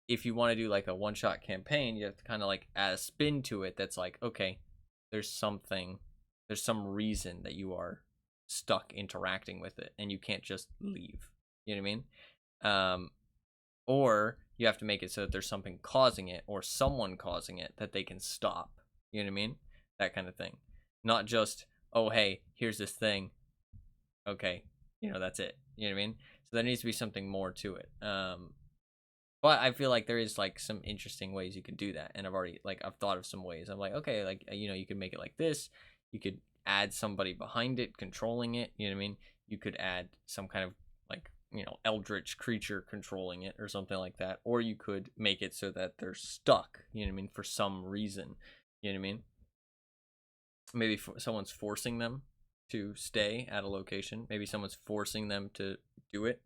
if you want to do like a one-shot campaign, you have to kind of like add a spin to it that's like, okay, there's some reason that you are stuck interacting with it and you can't just leave. You know what I mean? Or you have to make it so that there's something causing it or someone causing it that they can stop. You know what I mean? That kind of thing. Not just, oh, hey, here's this thing. Okay, that's it. You know what I mean? So there needs to be something more to it. But I feel like there is like some interesting ways you could do that. And I've thought of some ways. I'm like, okay, like, you could make it like this. You could add somebody behind it, controlling it. You know what I mean? You could add some kind of like, eldritch creature controlling it or something like that. Or you could make it so that they're stuck, you know what I mean, for some reason. You know what I mean? Maybe someone's forcing them to stay at a location. Maybe someone's forcing them to do it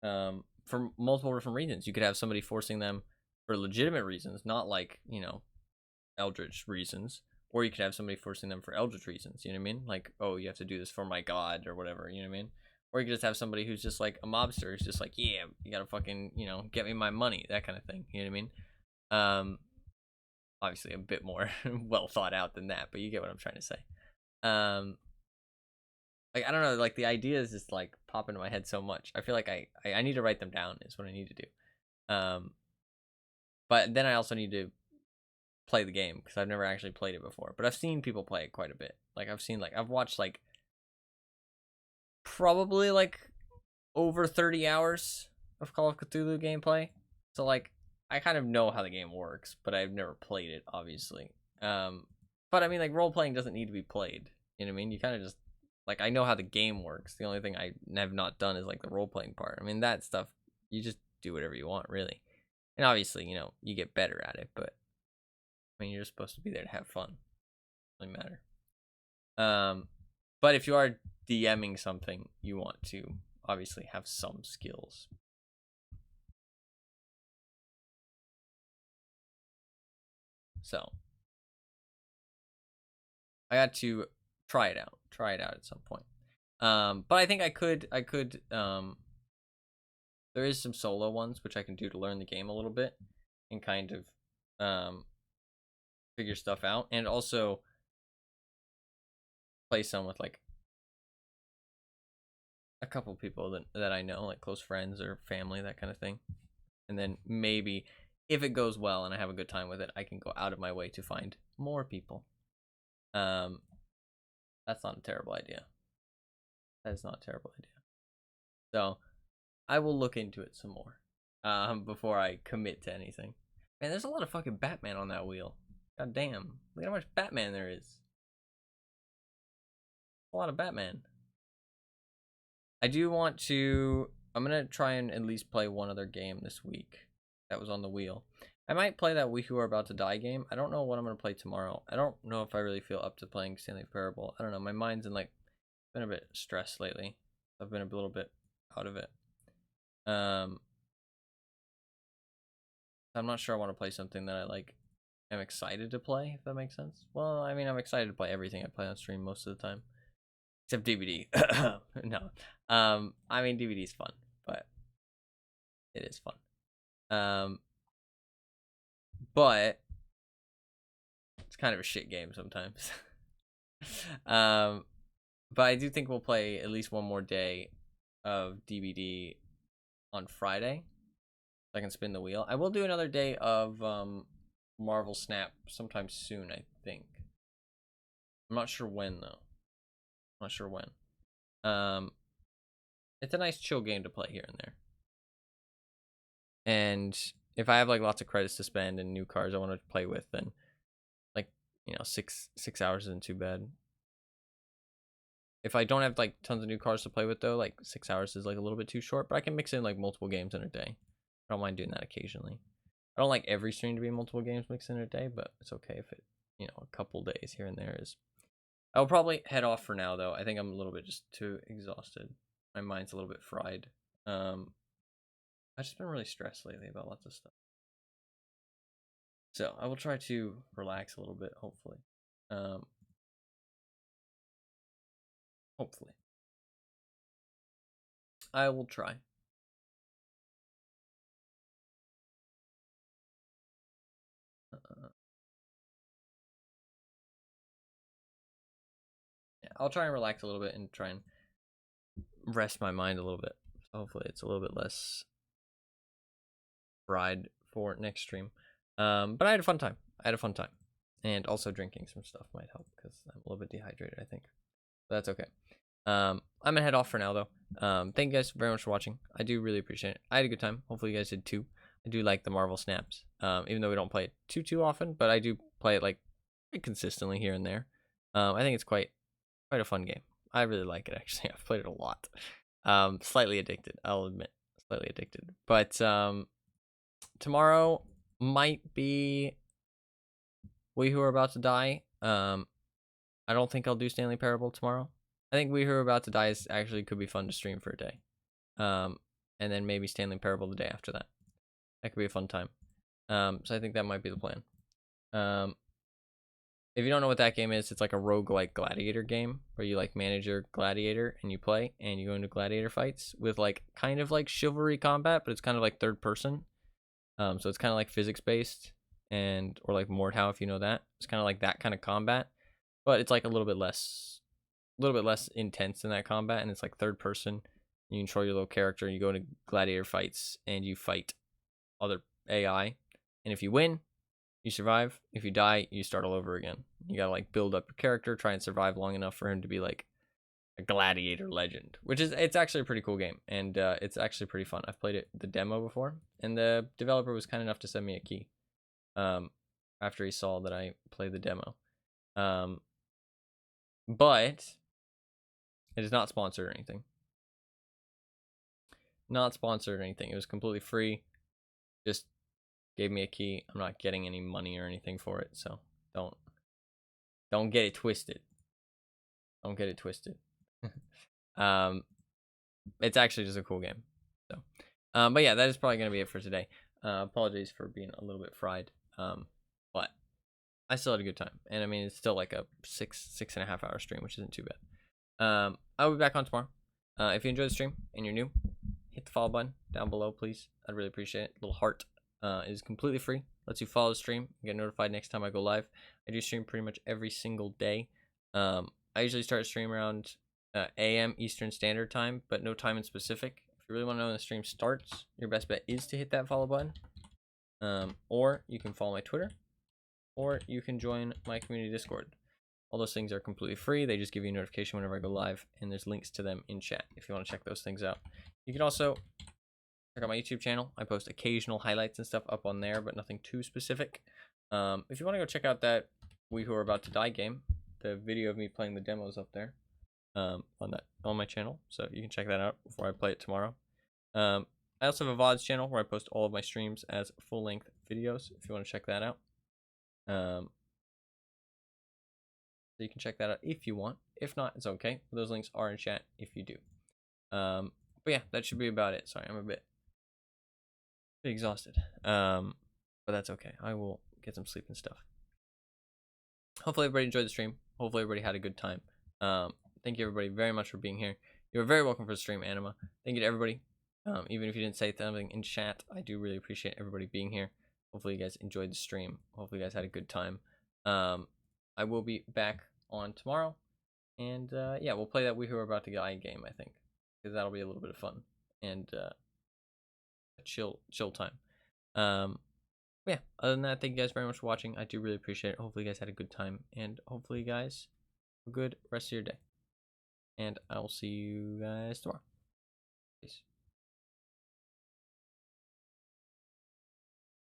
for multiple different reasons. You could have somebody forcing them for legitimate reasons, not like, eldritch reasons. Or you could have somebody forcing them for eldritch reasons. You know what I mean? Like, oh, you have to do this for my god or whatever. You know what I mean? Or you could just have somebody who's just like a mobster. Who's just like, yeah, you gotta fucking, get me my money. That kind of thing. You know what I mean? Obviously a bit more well thought out than that, but you get what I'm trying to say. Like, I don't know, like the ideas just like pop into my head so much. I feel like I need to write them down is what I need to do. But then I also need to play the game because I've never actually played it before. But I've seen people play it quite a bit. Like I've watched like probably like over 30 hours of Call of Cthulhu gameplay. So like I kind of know how the game works, but I've never played it, obviously. But I mean, like, role-playing doesn't need to be played. You know what I mean? You kind of just, like, I know how the game works. The only thing I have not done is, like, the role-playing part. I mean, that stuff, you just do whatever you want, really. And obviously, you get better at it, but, I mean, you're just supposed to be there to have fun. It doesn't matter. But if you are DMing something, you want to, obviously, have some skills. So I got to try it out at some point. But I think I could there is some solo ones which I can do to learn the game a little bit and kind of figure stuff out, and also play some with like a couple people that I know, like close friends or family, that kind of thing. And then maybe if it goes well and I have a good time with it, I can go out of my way to find more people. That's not a terrible idea. That is not a terrible idea. So I will look into it some more before I commit to anything. Man, there's a lot of fucking Batman on that wheel. God damn. Look at how much Batman there is. A lot of Batman. I do want to... I'm going to try and at least play one other game this week that was on the wheel. I might play that We Who Are About to Die game. I don't know what I'm going to play tomorrow. I don't know if I really feel up to playing Stanley Parable. I don't know. My mind's in like... been a bit stressed lately. I've been a little bit out of it. I'm not sure I want to play something that I like am excited to play, if that makes sense. Well, I mean, I'm excited to play everything I play on stream most of the time. Except DVD. No. I mean, DVD is fun, but it is fun. But it's kind of a shit game sometimes. But I do think we'll play at least one more day of DVD on Friday. So I can spin the wheel. I will do another day of Marvel Snap sometime soon, I think. I'm not sure when, though. Not sure when. It's a nice chill game to play here and there. And if I have like lots of credits to spend and new cards I want to play with, then like, you know, six hours isn't too bad. If I don't have like tons of new cards to play with though, like 6 hours is like a little bit too short, but I can mix in like multiple games in a day. I don't mind doing that occasionally. I don't like every stream to be multiple games mixed in a day, but it's okay if it, you know, a couple days here and there is. I'll probably head off for now though. I think I'm a little bit just too exhausted. My mind's a little bit fried. I've just been really stressed lately about lots of stuff. So I will try to relax a little bit, hopefully. Hopefully. I will try. Yeah, I'll try and relax a little bit and try and rest my mind a little bit. So hopefully it's a little bit less fried for next stream. But I had a fun time. And also drinking some stuff might help because I'm a little bit dehydrated, I think. But that's okay. I'm gonna head off for now though. Thank you guys very much for watching. I do really appreciate it. I had a good time. Hopefully you guys did too. I do like the Marvel Snaps. Even though we don't play it too often, but I do play it like pretty consistently here and there. I think it's quite a fun game. I really like it actually. I've played it a lot. Slightly addicted, I'll admit. Slightly addicted. But tomorrow might be We Who Are About to Die. I don't think I'll do Stanley Parable tomorrow. I think We Who Are About to Die is actually could be fun to stream for a day. And then maybe Stanley Parable the day after that. That could be a fun time. So I think that might be the plan. If you don't know what that game is, it's like a roguelike gladiator game where you like manage your gladiator and you play and you go into gladiator fights with like kind of like chivalry combat, but it's kind of like third person. So it's kind of like physics based or like Mordhau, if you know that. It's kind of like that kind of combat, but it's like a little bit less intense in that combat, and it's like third person. You control your little character and you go into gladiator fights and you fight other AI, and if you win, you survive. If you die, you start all over again. You gotta like build up your character, try and survive long enough for him to be like a gladiator legend, it's actually a pretty cool game, and it's actually pretty fun. I've played the demo before, and the developer was kind enough to send me a key after he saw that I played the demo. But it is not sponsored or anything. Not sponsored or anything. It was completely free. Just gave me a key. I'm not getting any money or anything for it, so don't get it twisted. Don't get it twisted. It's actually just a cool game. So, but yeah, that is probably gonna be it for today. Apologies for being a little bit fried. But I still had a good time, and I mean it's still like a 6.5 hour stream, which isn't too bad. I'll be back on tomorrow. If you enjoyed the stream and you're new, hit the follow button down below, please. I'd really appreciate it. Little heart is completely free. Lets you follow the stream and get notified next time I go live. I do stream pretty much every single day. I usually start stream around AM Eastern Standard Time, but no time in specific. If you really want to know when the stream starts, your best bet is to hit that follow button. Or you can follow my Twitter, or you can join my community Discord. All those things are completely free. They just give you a notification whenever I go live, and there's links to them in chat if you want to check those things out. You can also check out my YouTube channel. I post occasional highlights and stuff up on there, but nothing too specific. If you want to go check out that We Who Are About to Die game, the video of me playing the demos up there on my channel, so you can check that out before I play it tomorrow. I also have a VODs channel where I post all of my streams as full-length videos if you want to check that out. So you can check that out if you want. If not, it's okay. Those links are in chat if you do. But yeah, that should be about it. Sorry, I'm a bit exhausted. But that's okay. I will get some sleep and stuff. Hopefully everybody enjoyed the stream. Hopefully everybody had a good time. Thank you everybody very much for being here. You're very welcome for the stream, Anima. Thank you to everybody. Even if you didn't say something in chat, I do really appreciate everybody being here. Hopefully you guys enjoyed the stream. Hopefully you guys had a good time. I will be back on tomorrow, and yeah, we'll play that We Who Are About to Die game, I think, because that'll be a little bit of fun and a chill time. Yeah, other than that, thank you guys very much for watching. I do really appreciate it. Hopefully you guys had a good time, and hopefully you guys have a good rest of your day. and I'll see you guys tomorrow. Peace.